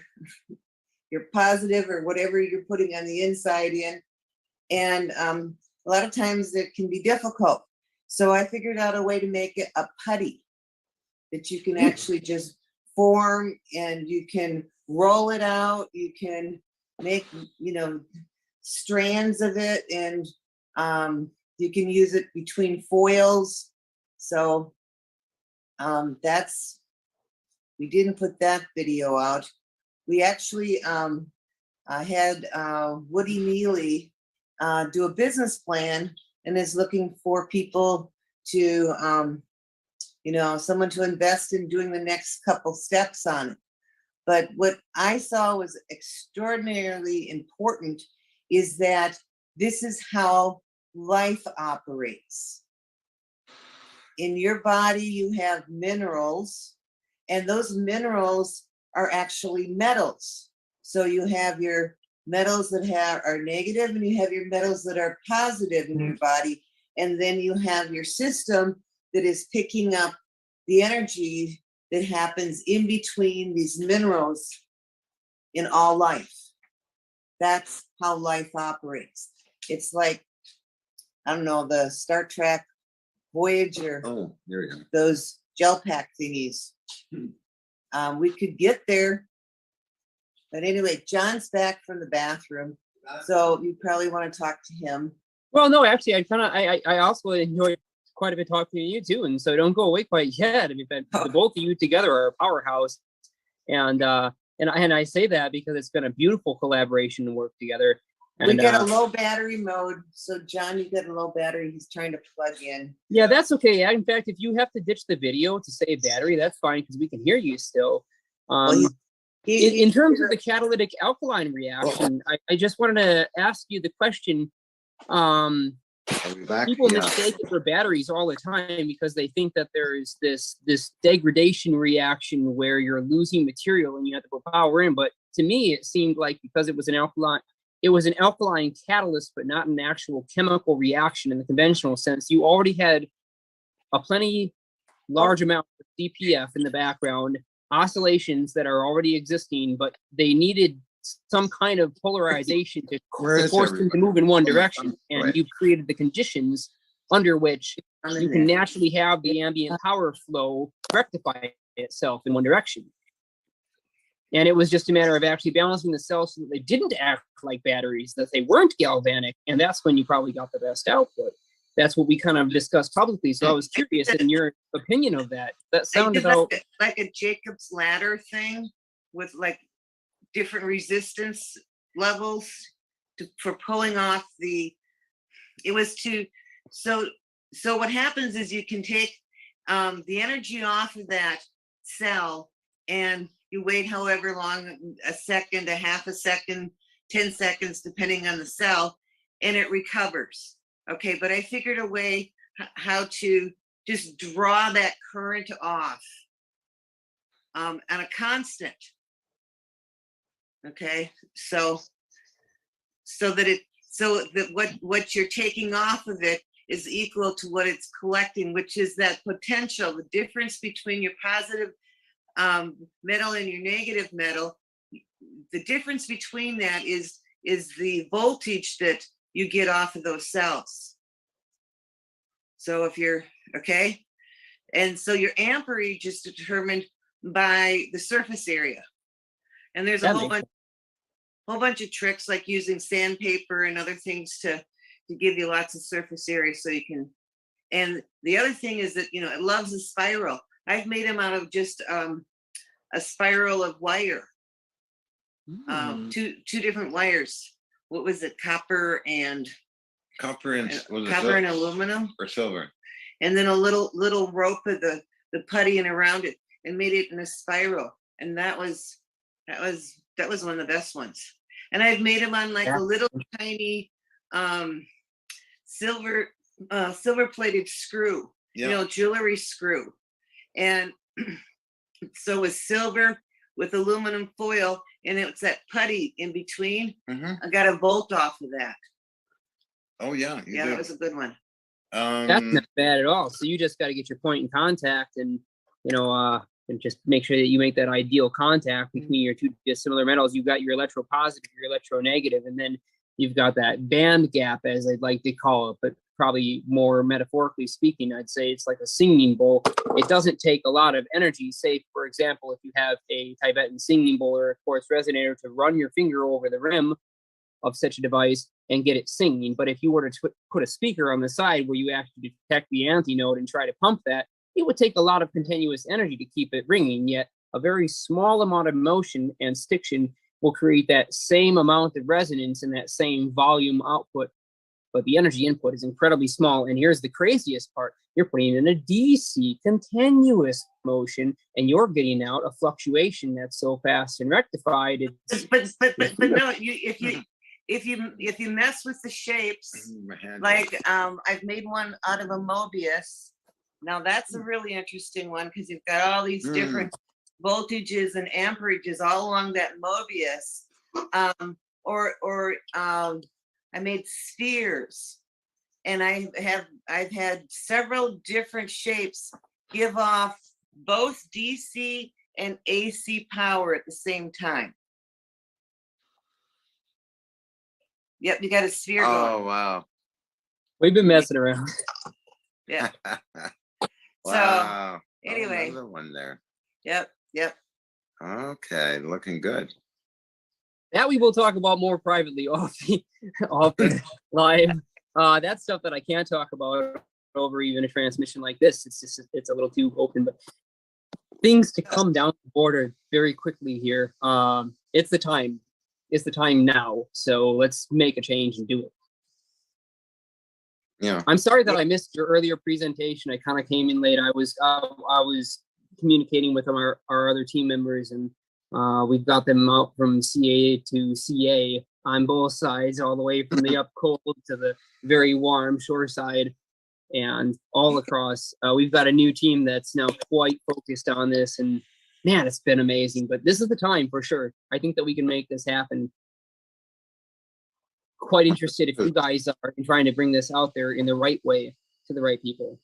positive or whatever you're putting on the inside in. And a lot of times it can be difficult. So I figured out a way to make it a putty that you can actually just form, and you can roll it out. You can make, you know, strands of it, and you can use it between foils. So we didn't put that video out. We actually had Woody Neely do a business plan and is looking for people to, someone to invest in doing the next couple steps on it. But what I saw was extraordinarily important is that this is how life operates. In your body, you have minerals, and those minerals are actually metals. So you have your metals that are negative, and you have your metals that are positive in your body. And then you have your system that is picking up the energy that happens in between these minerals in all life. That's how life operates. It's like, I don't know, the Star Trek Voyager. Oh, there we go. Those gel pack thingies. We could get there. But anyway, John's back from the bathroom, so you probably want to talk to him. Well, no, actually, I also enjoy quite a bit talking to you too, and so don't go away quite yet. I mean, the both of you together are a powerhouse, and I say that because it's been a beautiful collaboration to work together. And, We got a low battery mode, so John, you got a low battery. He's trying to plug in. Yeah, that's okay. In fact, if you have to ditch the video to save battery, that's fine because we can hear you still. In terms of the catalytic alkaline reaction, I just wanted to ask you the question. People mistake it for batteries all the time because they think that there is this degradation reaction where you're losing material and you have to put power in. But to me, it seemed like because it was an alkaline catalyst, but not an actual chemical reaction in the conventional sense. You already had a plenty large amount of DPF in the background, oscillations that are already existing, but they needed some kind of polarization to force them to move in one direction. And you created the conditions under which you can naturally have the ambient power flow rectify itself in one direction. And it was just a matter of actually balancing the cells so that they didn't act like batteries, that they weren't galvanic. And that's when you probably got the best output. That's what we kind of discussed publicly. So I was curious in your opinion of that. That sounded like a Jacob's ladder thing with like different resistance levels for pulling off so what happens is you can take the energy off of that cell and you wait however long, a second, a half a second, 10 seconds, depending on the cell, and it recovers. Okay, but I figured a way how to just draw that current off on a constant. Okay, so that what you're taking off of it is equal to what it's collecting, which is that potential, the difference between your positive metal and your negative metal. The difference between that is the voltage that you get off of those cells. So if you're okay, and so your amperage is determined by the surface area, and there's a whole bunch of tricks like using sandpaper and other things to give you lots of surface area so you can. And the other thing is that it loves a spiral. I've made them out of just a spiral of wire, two different wires. What was it? Copper and aluminum or silver, and then a little rope of the putty and around it, and made it in a spiral. And that was one of the best ones. And I've made them on like a little tiny silver plated screw, jewelry screw. And so with silver with aluminum foil, and it's that putty in between. I got a volt off of that. Oh yeah, that was a good one. That's not bad at all. So you just got to get your point in contact, and and just make sure that you make that ideal contact between your two dissimilar metals. You've got your electropositive, your electronegative, and then you've got that band gap, as I'd like to call it, but probably more metaphorically speaking, I'd say it's like a singing bowl. It doesn't take a lot of energy. Say, for example, if you have a Tibetan singing bowl or a quartz resonator, to run your finger over the rim, of such a device and get it singing. But if you were to put a speaker on the side where you actually detect the antinode and try to pump that, it would take a lot of continuous energy to keep it ringing, yet a very small amount of motion and stiction will create that same amount of resonance and that same volume output. But the energy input is incredibly small. And here's the craziest part. You're putting in a DC continuous motion, and you're getting out a fluctuation that's so fast and rectified. But no, if you mess with the shapes, like I've made one out of a Mobius. Now that's a really interesting one because you've got all these different voltages and amperages all along that Mobius. I made spheres, and I've had several different shapes give off both DC and AC power at the same time. Yep, you got a sphere going. Oh, wow. We've been messing around. Yeah. Wow. So anyway. Another one there. Yep. Okay, looking good. That we will talk about more privately off the live. That's stuff that I can't talk about over even a transmission like this. It's a little too open, but things to come down the border very quickly here. It's the time. It's the time now. So let's make a change and do it. Yeah. I'm sorry that I missed your earlier presentation. I kind of came in late. I was communicating with our other team members, and we've got them out from CA to CA on both sides, all the way from the up cold to the very warm shore side, and all across. We've got a new team that's now quite focused on this, and man, it's been amazing. But this is the time for sure. I think that we can make this happen. Quite interested if you guys are in trying to bring this out there in the right way to the right people.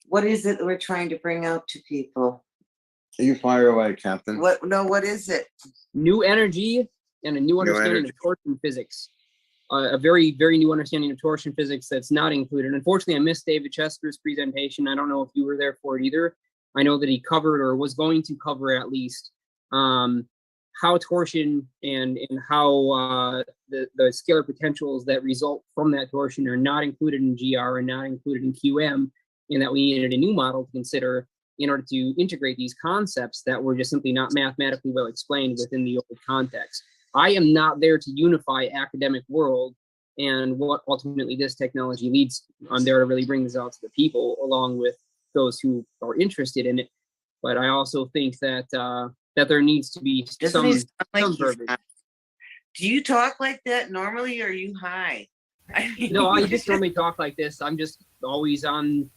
What is it that we're trying to bring out to people? You fire away, Captain. What is it? New energy and a new understanding of torsion physics. A very, very new understanding of torsion physics that's not included. Unfortunately, I missed David Chester's presentation. I don't know if you were there for it either. I know that he covered, or was going to cover at least, how torsion and how the scalar potentials that result from that torsion are not included in GR and not included in QM, and that we needed a new model to consider in order to integrate these concepts that were just simply not mathematically well explained within the old context. I am not there to unify academic world and what ultimately this technology leads. I'm there to really bring this out to the people along with those who are interested in it. But I also think that that there needs to be some verbiage. Do you talk like that normally, or are you high? No, I just normally talk like this. I'm just always on.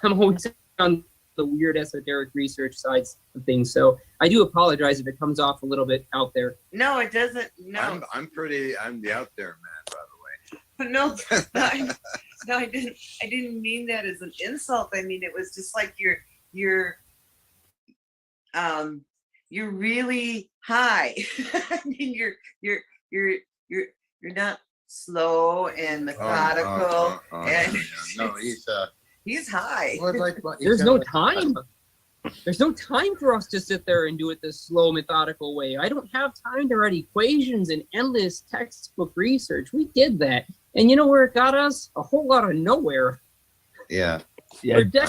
I'm always on the weird esoteric research sides of things. So I do apologize if it comes off a little bit out there. No, it doesn't. No, I'm the out there man, by the way. But no, no, I didn't mean that as an insult. I mean, it was just like you're really high. I mean, you're not slow and methodical. And no, he's high. There's no time. There's no time for us to sit there and do it this slow, methodical way. I don't have time to write equations and endless textbook research. We did that. And you know where it got us? A whole lot of nowhere. Yeah.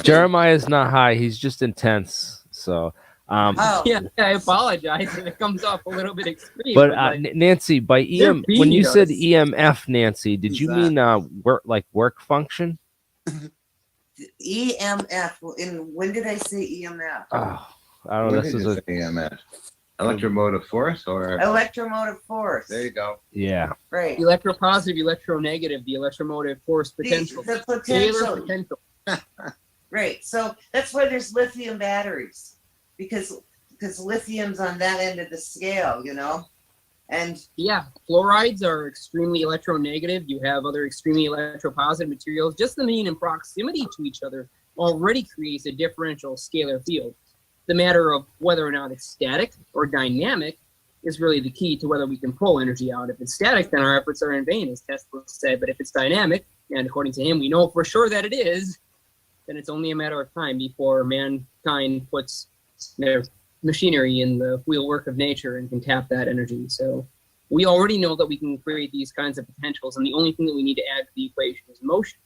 Jeremiah's not high. He's just intense. So, yeah, I apologize if it comes off a little bit extreme. But Nancy, by when you said EMF, Nancy, did you mean work function? EMF. When did I say EMF? Oh, I don't know. This is EMF. Electromotive force or electromotive force. There you go. Yeah. Right. Electropositive, electronegative, the electromotive force potential. The potential. Scalar potential. Right. So that's why there's lithium batteries, because lithium's on that end of the scale, you know. And yeah, fluorides are extremely electronegative. You have other extremely electropositive materials. Just the mean and proximity to each other already creates a differential scalar field. The matter of whether or not it's static or dynamic is really the key to whether we can pull energy out. If it's static, then our efforts are in vain, as Tesla said. But if it's dynamic, and according to him, we know for sure that it is, then it's only a matter of time before mankind puts their machinery in the wheel work of nature and can tap that energy. So We already know that we can create these kinds of potentials, and the only thing that we need to add to the equation is motion.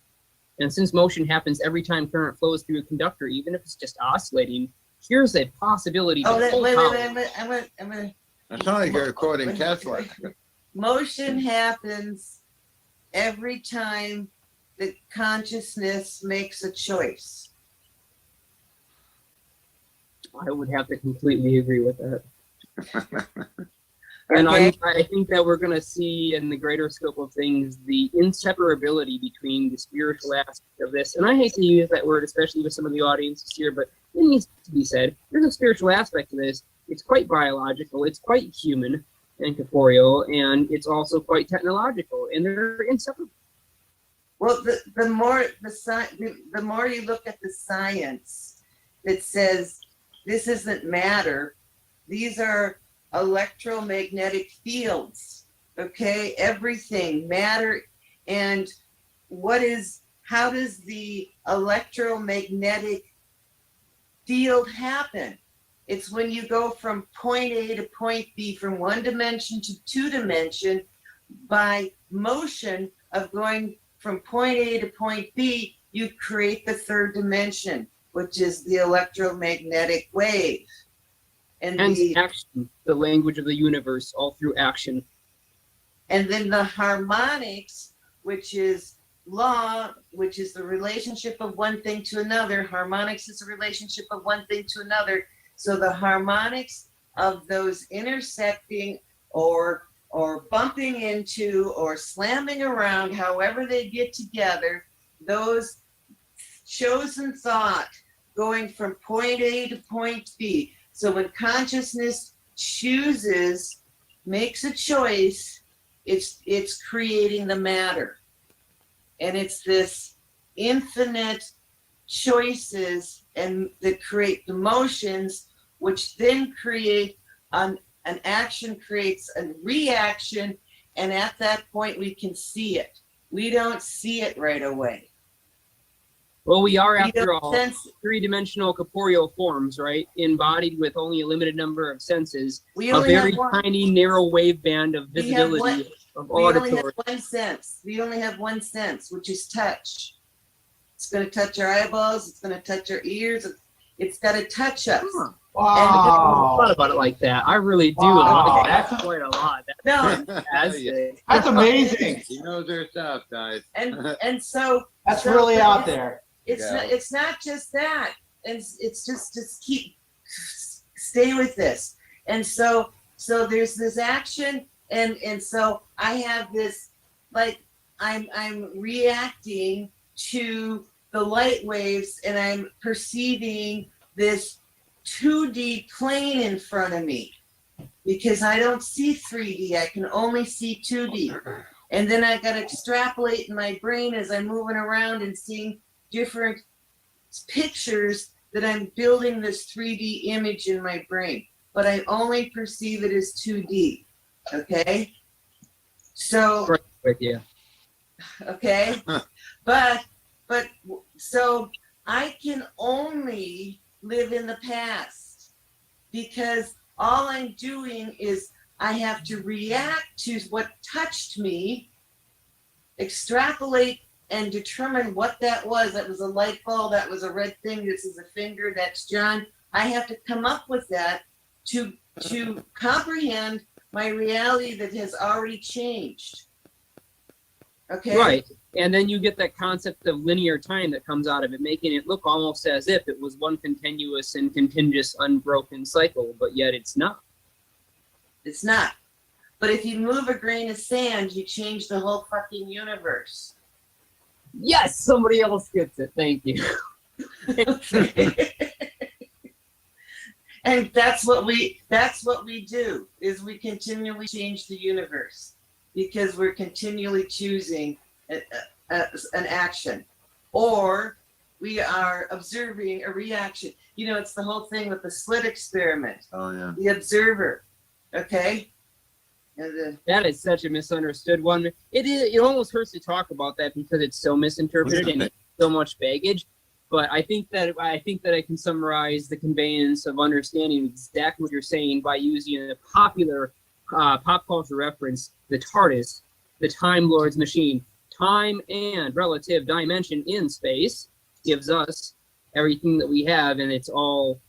And since motion happens every time current flows through a conductor, even if it's just oscillating, here's a possibility. Oh, to wait, pull I'm power. gonna. It sounds like you're quoting Tesla. Motion happens every time the consciousness makes a choice. I would have to completely agree with that. And Okay. I think that we're going to see in the greater scope of things the inseparability between the spiritual aspect of this. And I hate to use that word, especially with some of the audiences here, but it needs to be said. There's a spiritual aspect to this. It's quite biological. It's quite human and corporeal, and it's also quite technological, and they're inseparable. Well, the more you look at the science that says this isn't matter, these are electromagnetic fields, okay? Everything, matter, and how does the electromagnetic field happen? It's when you go from point A to point B, from one dimension to two dimension, by motion of going from point A to point B, you create the third dimension, which is the electromagnetic wave. And action, the language of the universe, all through action. And then the harmonics, which is law, which is the relationship of one thing to another. Harmonics is a relationship of one thing to another. So the harmonics of those intersecting or bumping into or slamming around, however they get together, those chosen thought going from point A to point B. So when consciousness chooses, makes a choice, it's creating the matter. And it's this infinite choices and that create the motions, which then create an action creates a reaction, and at that point we can see it. We don't see it right away. Well, we are, after don't all, sense- three-dimensional corporeal forms, right? Embodied with only a limited number of senses, We a only very have one. tiny, narrow wave band of We have one- visibility, of We only have auditory. one sense. We only have one sense, which is touch. It's going to touch our eyeballs. It's going to touch our ears. It's got to touch us. I thought about it like that. I really do. Wow. Like that quite a lot. That's amazing. He knows their stuff, guys. And so That's so really out it's- there. It's not just that. It's just keep stay with this. And so there's this action, and so I have this, like, I'm reacting to the light waves, and I'm perceiving this 2D plane in front of me, because I don't see 3D, I can only see 2D. And then I got to extrapolate in my brain as I'm moving around and seeing different pictures that I'm building this 3D image in my brain, but I only perceive it as 2D. Okay? So, Right, yeah. okay? But so I can only live in the past, because all I'm doing is I have to react to what touched me, extrapolate and determine what that was. That was a light bulb, that was a red thing, this is a finger, that's John. I have to come up with that to comprehend my reality that has already changed. Okay? Right. And then you get that concept of linear time that comes out of it, making it look almost as if it was one continuous and contingent, unbroken cycle, but yet it's not. It's not. But if you move a grain of sand, you change the whole fucking universe. Yes, somebody else gets it. Thank you. And that's what we do, is we continually change the universe, because we're continually choosing an action, or we are observing a reaction. You know, it's the whole thing with the slit experiment. Oh yeah. The observer, okay? And That is such a misunderstood one. It is. It almost hurts to talk about that because it's so misinterpreted and so much baggage. But I think that I can summarize the conveyance of understanding exactly what you're saying by using a popular pop culture reference, the TARDIS, the Time Lord's machine, time and relative dimension in space gives us everything that we have, and it's all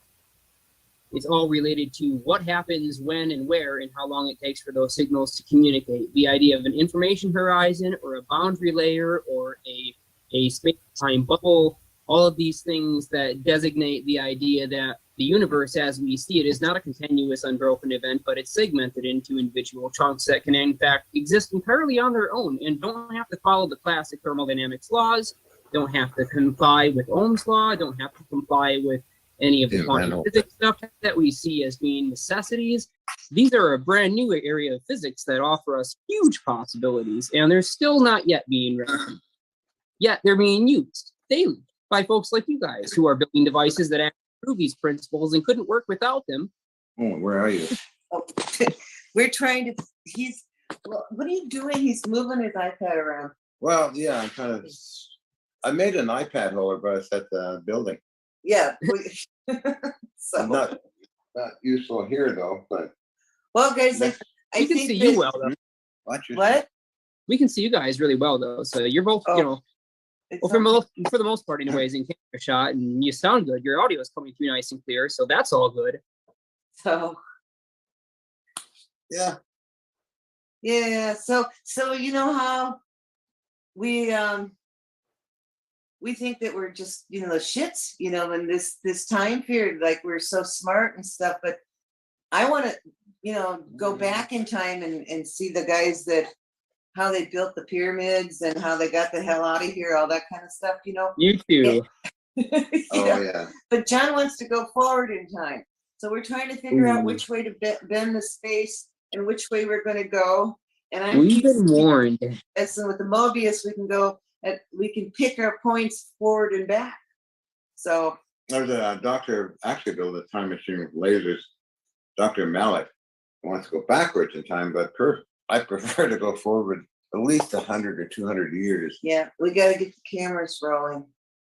related to what happens when and where and how long it takes for those signals to communicate. The idea of an information horizon or a boundary layer or a space-time bubble, all of these things that designate the idea that the universe as we see it is not a continuous unbroken event, but it's segmented into individual chunks that can in fact exist entirely on their own and don't have to follow the classic thermodynamics laws, don't have to comply with Ohm's law, don't have to comply with any of the quantum physics stuff that we see as being necessities. These are a brand new area of physics that offer us huge possibilities, and they're still not yet being recognized. Yet they're being used daily by folks like you guys who are building devices that actually prove these principles and couldn't work without them. Oh, where are you? Oh, we're trying to, well, what are you doing? He's moving his iPad around. Well, yeah, I'm kind of, I made an iPad holder, but it's at the building. Yeah. So Not useful here though, but. Well, guys, I we can think see that, you well though. What? We can see you guys really well though. So you're both, you know, well, for the most part, anyways, in camera shot, and you sound good. Your audio is coming through nice and clear, so that's all good. So. Yeah. Yeah. So you know how we think that we're just, you know, the shits, you know, in this time period, like we're so smart and stuff, but I want to, you know, go back in time and see the guys that, how they built the pyramids and how they got the hell out of here, all that kind of stuff, you know. You too. Yeah. But John wants to go forward in time. So we're trying to figure out which way to bend the space and which way we're going to go. And we've been warned. And so with the Mobius, we can pick our points forward and back. So There's a doctor actually built a time machine with lasers. Dr. Malik wants to go backwards in time, but I prefer to go forward at least 100 or 200 years. Yeah, we got to get the cameras rolling.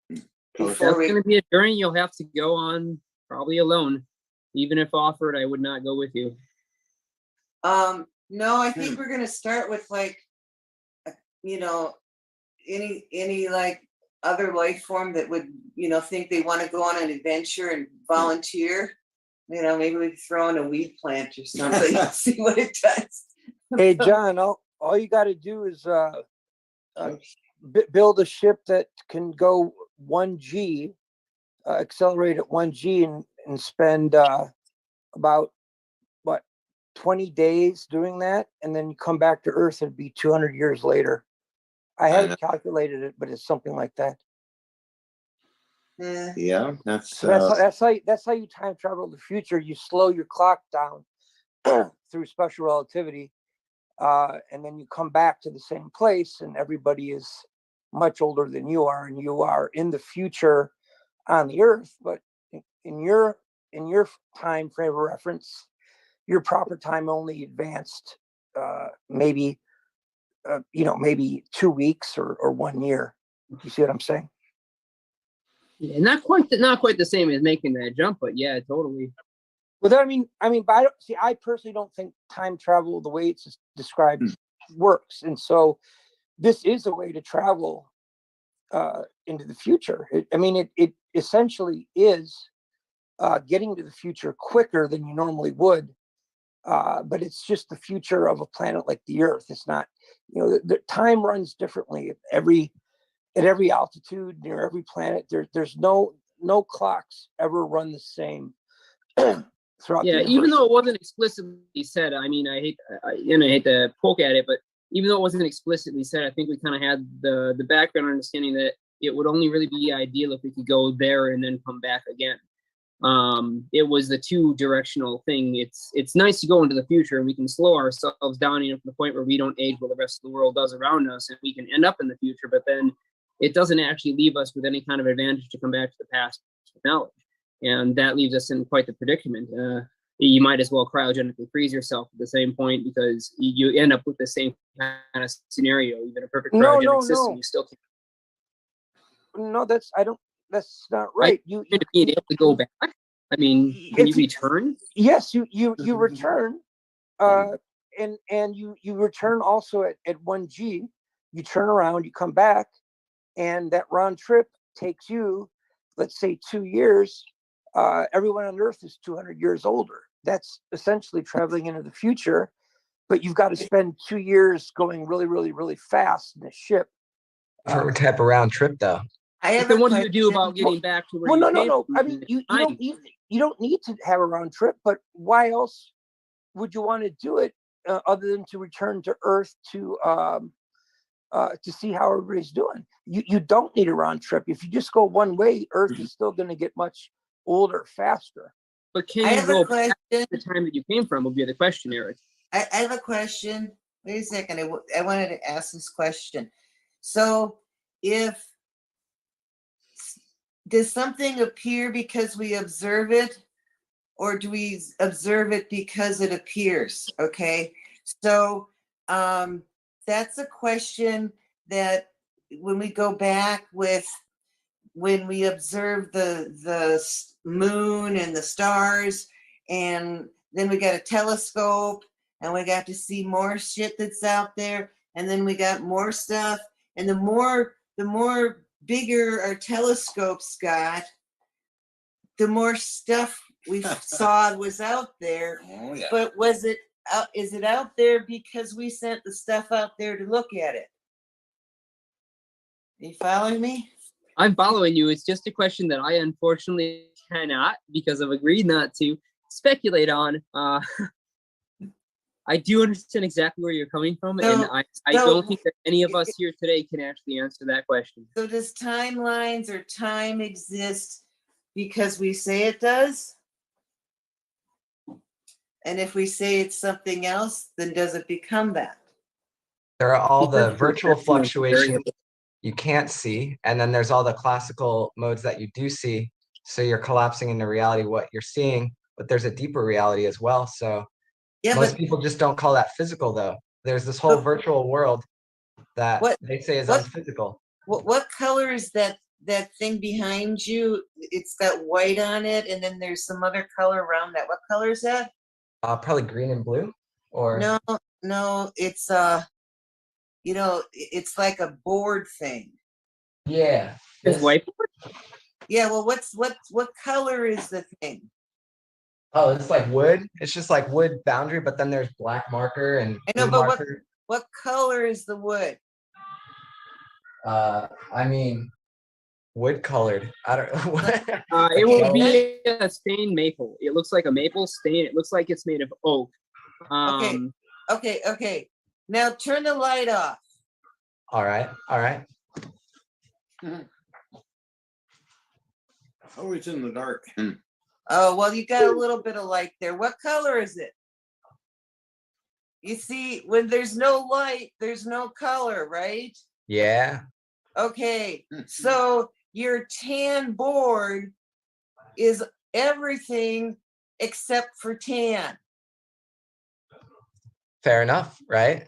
That's going to be a journey you'll have to go on probably alone. Even if offered, I would not go with you. No, I think we're going to start with like, you know, any like other life form that would, you know, think they want to go on an adventure and volunteer. You know, maybe we could throw in a weed plant or something and see what it does. Hey, John, all you got to do is build a ship that can go 1G, accelerate at 1G and spend about, 20 days doing that. And then you come back to Earth, it'd be 200 years later. I haven't calculated it, but it's something like that. Yeah, that's how you time travel to the future. You slow your clock down through special relativity, and then you come back to the same place, and everybody is much older than you are, and you are in the future on the Earth. But in your time frame of reference, your proper time only advanced maybe 2 weeks or 1 year. You see what I'm saying? Yeah, not quite the same as making that jump, but yeah, totally. Well, I mean, but I personally don't think time travel, the way it's described, works. And so this is a way to travel into the future. It essentially is getting to the future quicker than you normally would. But it's just the future of a planet like the Earth. It's not, the time runs differently at every altitude near every planet. There's no clocks ever run the same throughout. Yeah, even though it wasn't explicitly said, I hate to poke at it, but even though it wasn't explicitly said, I think we kind of had the background understanding that it would only really be ideal if we could go there and then come back again. It was the two-directional thing. It's nice to go into the future and we can slow ourselves down to the point where we don't age while the rest of the world does around us, and we can end up in the future, but then it doesn't actually leave us with any kind of advantage to come back to the past with knowledge. And that leaves us in quite the predicament. You might as well cryogenically freeze yourself at the same point, because you end up with the same kind of scenario. Even a perfect cryogenic system, you still can't. No, that's not right. You being able to go back. I mean, can you return? Yes, you return. and you return also at 1g, you turn around, you come back, and that round trip takes you, let's say, 2 years. Everyone on Earth is 200 years older. That's essentially traveling into the future, but you've got to spend 2 years going really, really, really fast in a ship. For type of round trip, though. Then what do you do about getting back to where well, you no, no, came no. from I mean, in time? you don't need to have a round trip, but why else would you want to do it other than to return to Earth to see how everybody's doing? You don't need a round trip. If you just go one way, Earth is still going to get much older faster. But can you go back to the time that you came from? Will be the question, Eric. I have a question. Wait a second. I wanted to ask this question. So does something appear because we observe it, or do we observe it because it appears? Okay. So that's a question that when we go back when we observe the moon and the stars, and then we got a telescope and we got to see more shit that's out there, and then we got more stuff, and the more bigger our telescopes got, the more stuff we saw was out there. Oh, yeah. But is it out there because we sent the stuff out there to look at it? Are you following me? I'm following you. It's just a question that I unfortunately cannot, because I've agreed not to speculate on. I do understand exactly where you're coming from, and I don't think that any of us here today can actually answer that question. So does timelines or time exist because we say it does? And if we say it's something else, then does it become that? There are all the virtual fluctuations you can't see, and then there's all the classical modes that you do see. So you're collapsing into reality what you're seeing, but there's a deeper reality as well. So most people just don't call that physical, though. There's this whole virtual world that they say is unphysical. What color is that thing behind you? It's got white on it, and then there's some other color around that. What color is that? Probably green and blue, or no, it's it's like a board thing. Yeah. It's whiteboard? Yeah, well, what color is the thing? Oh, it's like wood. It's just like wood boundary, but then there's black marker and I know, blue but marker. what color is the wood? I mean, wood colored. I don't know. It will be a stained maple. It looks like a maple stain. It looks like it's made of oak. Okay. Now turn the light off. All right. Oh, it's in the dark. Oh, well, you got a little bit of light there. What color is it? You see, when there's no light, there's no color, right? Yeah. Okay, so your tan board is everything except for tan. Fair enough, right?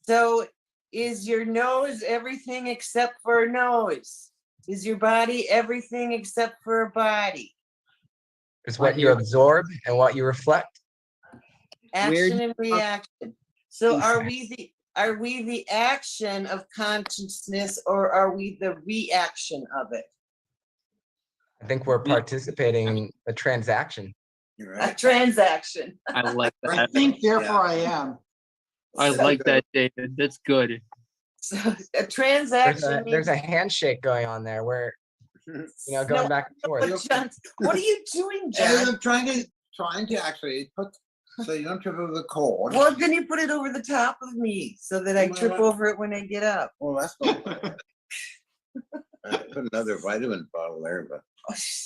So is your nose everything except for a nose? Is your body everything except for a body? It's what you absorb and what you reflect. Action and reaction. So are we the action of consciousness, or are we the reaction of it? I think we're participating in a transaction. A transaction. I like that. I think, therefore I am. I like that, David. That's good. So a transaction. There's a handshake going on there where, going back and forth. John, what are you doing, John? I'm trying to actually put so you don't trip over the cord. Well, then you put it over the top of me so that I trip over it when I get up. Well, that's not I put another vitamin bottle there, but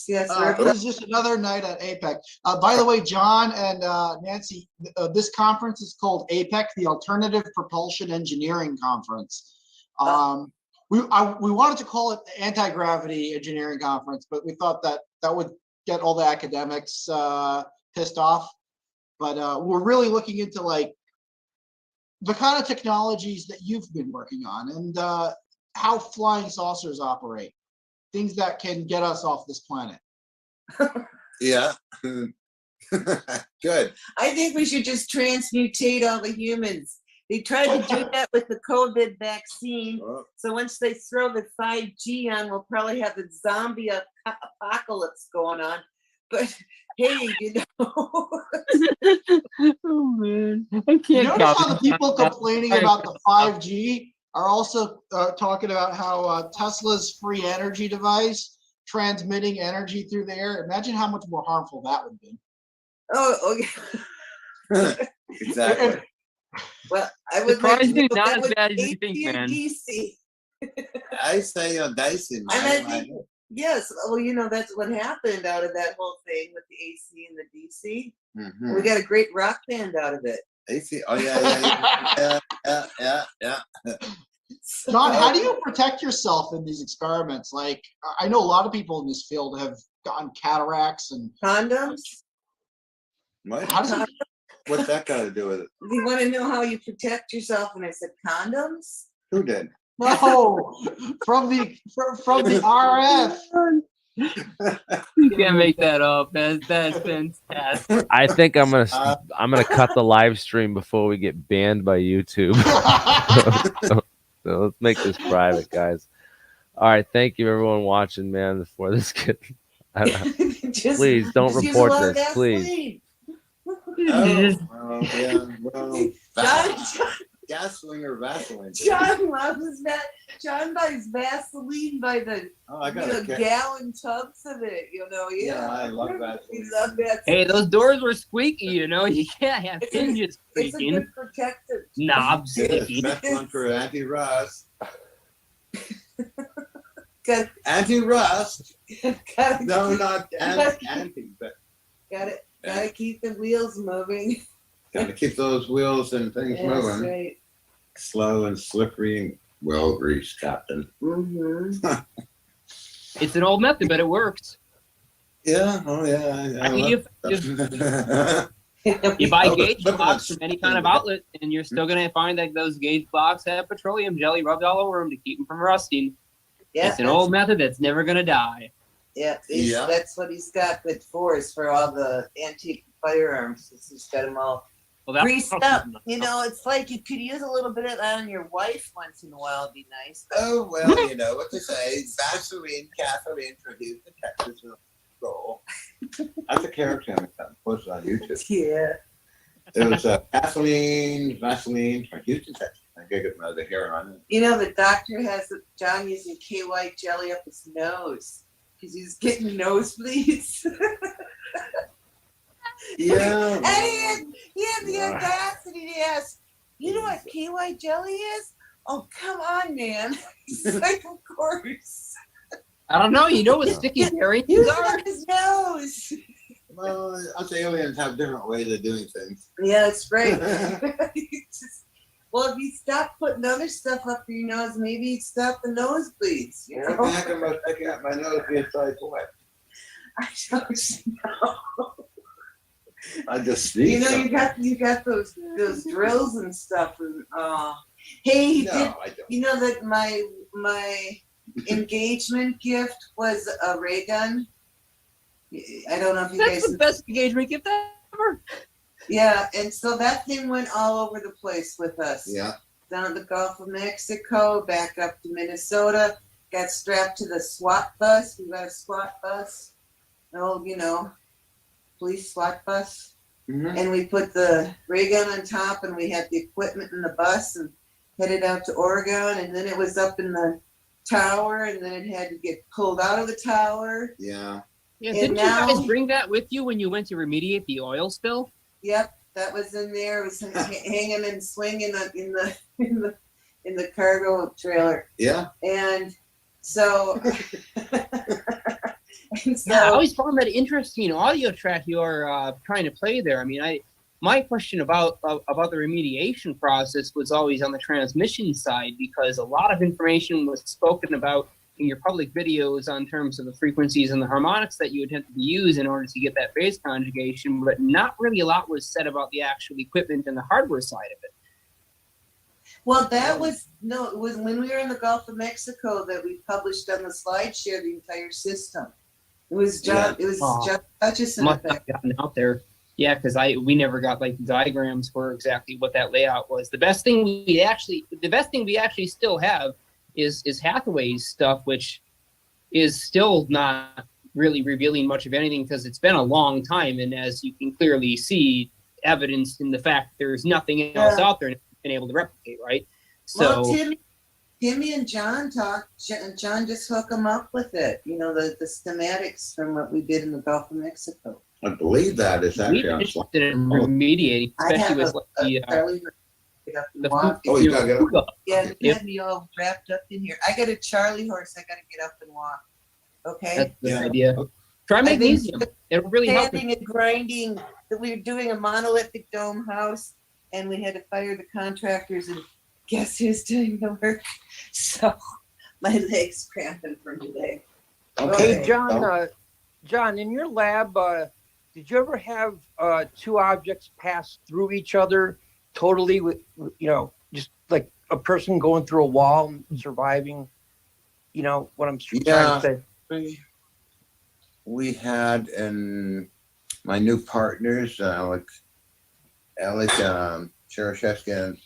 yes, this is just another night at APEC. By the way, John and Nancy, this conference is called APEC, the Alternative Propulsion Engineering Conference. We wanted to call it the Anti-Gravity Engineering Conference, but we thought that would get all the academics pissed off. But we're really looking into like the kind of technologies that you've been working on, and how flying saucers operate, things that can get us off this planet. yeah. Good. I think we should just transmutate all the humans. They tried to do that with the COVID vaccine. So once they throw the 5G on, we'll probably have the zombie apocalypse going on. But hey, you know. Oh man, I can't. You notice how the people complaining about the 5G are also talking about how Tesla's free energy device transmitting energy through the air. Imagine how much more harmful that would be. Oh, okay. Exactly. Well, I would like to Surprisingly, know not that as was bad as you AC think, or man. DC. I say Dyson. And I think, yes, well, you know, that's what happened out of that whole thing with the AC and the DC. Mhm. We got a great rock band out of it. AC. Oh yeah. John, how do you protect yourself in these experiments? Like, I know a lot of people in this field have gotten cataracts and condoms. What? How does it, What's that got to do with it? You want to know how you protect yourself? And I said condoms. Who did? no, from the RF. You can't make that up. That's fantastic. I think I'm gonna cut the live stream before we get banned by YouTube. So let's make this private, guys. All right, thank you everyone watching, man. Before this gets, please don't report this, please. Oh, yeah. Well, gasoline or Vaseline. John loves that. John buys Vaseline by the gallon tubs of it. You know, Yeah, I love Vaseline. He loves that. Hey, those doors were squeaky. You know, you can't have hinges It's a squeaking. good protective. Knobs Yeah, squeaking. best one for anti-rust. Got Anti-rust. gotta No, keep- not anti, but gotta keep the wheels moving. gotta keep those wheels and things That's moving. right. Slow and slippery and well greased, Captain. Mm-hmm. It's an old method, but it works. Yeah. Oh yeah. I mean, you buy gauge blocks from any kind of outlet, and you're still going to find that those gauge blocks have petroleum jelly rubbed all over them to keep them from rusting. Yeah, It's an old method that's never going to die. Yeah, Yeah. That's what he's got good for, is for all the antique firearms. He's got them all greased up. You know, it's like you could use a little bit of that on your wife once in a while. It'd be nice. Oh well, you know what to say. Vaseline, Catherine for Houston, Texas. Roll. That's a character I posted on YouTube. Yeah. It was Vaseline for Houston, Texas. I gotta get my other hair on it. You know, the doctor has John using KY jelly up his nose because he's getting nosebleeds. Yeah. And he had the audacity to ask, you know what KY jelly is? Oh, come on, man. He's like, of course. I don't know. You know what sticky berries Use are? it up his nose. Well, us aliens have different ways of doing things. Yeah, that's right. Well, if you stop putting other stuff up your nose, maybe you'd stop the nosebleeds. You What the heck know? am I sticking out my nose being sideways? I don't know. I just see You know, something. you got those drills and stuff. And hey, No, I don't. you know that my engagement gift was a ray gun? I don't know if you That's guys. the best engagement gift ever. Yeah, and so that thing went all over the place with us. Yeah. Down at the Gulf of Mexico, back up to Minnesota, got strapped to the SWAT bus. We got a SWAT bus. Oh, you know, police SWAT bus. Mhm. And we put the ray gun on top, and we had the equipment in the bus and headed out to Oregon. And then it was up in the tower, and then it had to get pulled out of the tower. Yeah. Yeah, And didn't now- you guys bring that with you when you went to remediate the oil spill? Yep, that was in there. It was hanging and swinging in the cargo trailer. Yeah. And so, Yeah, I always found that interesting audio track you're trying to play there. I mean, my question about the remediation process was always on the transmission side, because a lot of information was spoken about in your public videos on terms of the frequencies and the harmonics that you attempted to use in order to get that phase conjugation, but not really a lot was said about the actual equipment and the hardware side of it. well, it was when we were in the Gulf of Mexico that we published on the SlideShare the entire system. It was John. Yeah. It was John Hutchison Must Effect. have gotten out there. Yeah, because we never got like diagrams for exactly what that layout was. The best thing we actually still have is Hathaway's stuff, which is still not really revealing much of anything because it's been a long time, and as you can clearly see, evidenced in the fact there's nothing else out there been able to replicate, right? So well, Timmy and John talked. John just hook them up with it. You know, the schematics from what we did in the Gulf of Mexico. I believe that is actually on slide. Remediating, especially with Oh, you gotta get up. Yeah, they had me all wrapped up in here. I got a Charlie horse. I gotta get up and walk. Okay. That's the idea. Try magnesium. It'll really help. Sanding and grinding. That we were doing a monolithic dome house, and we had to fire the contractors, and guess who's doing the work? So my legs cramping from today. Okay, John. John, in your lab, did you ever have two objects pass through each other totally with, just like a person going through a wall and surviving? You know what I'm trying to say? We had my new partners, Alec Shishkin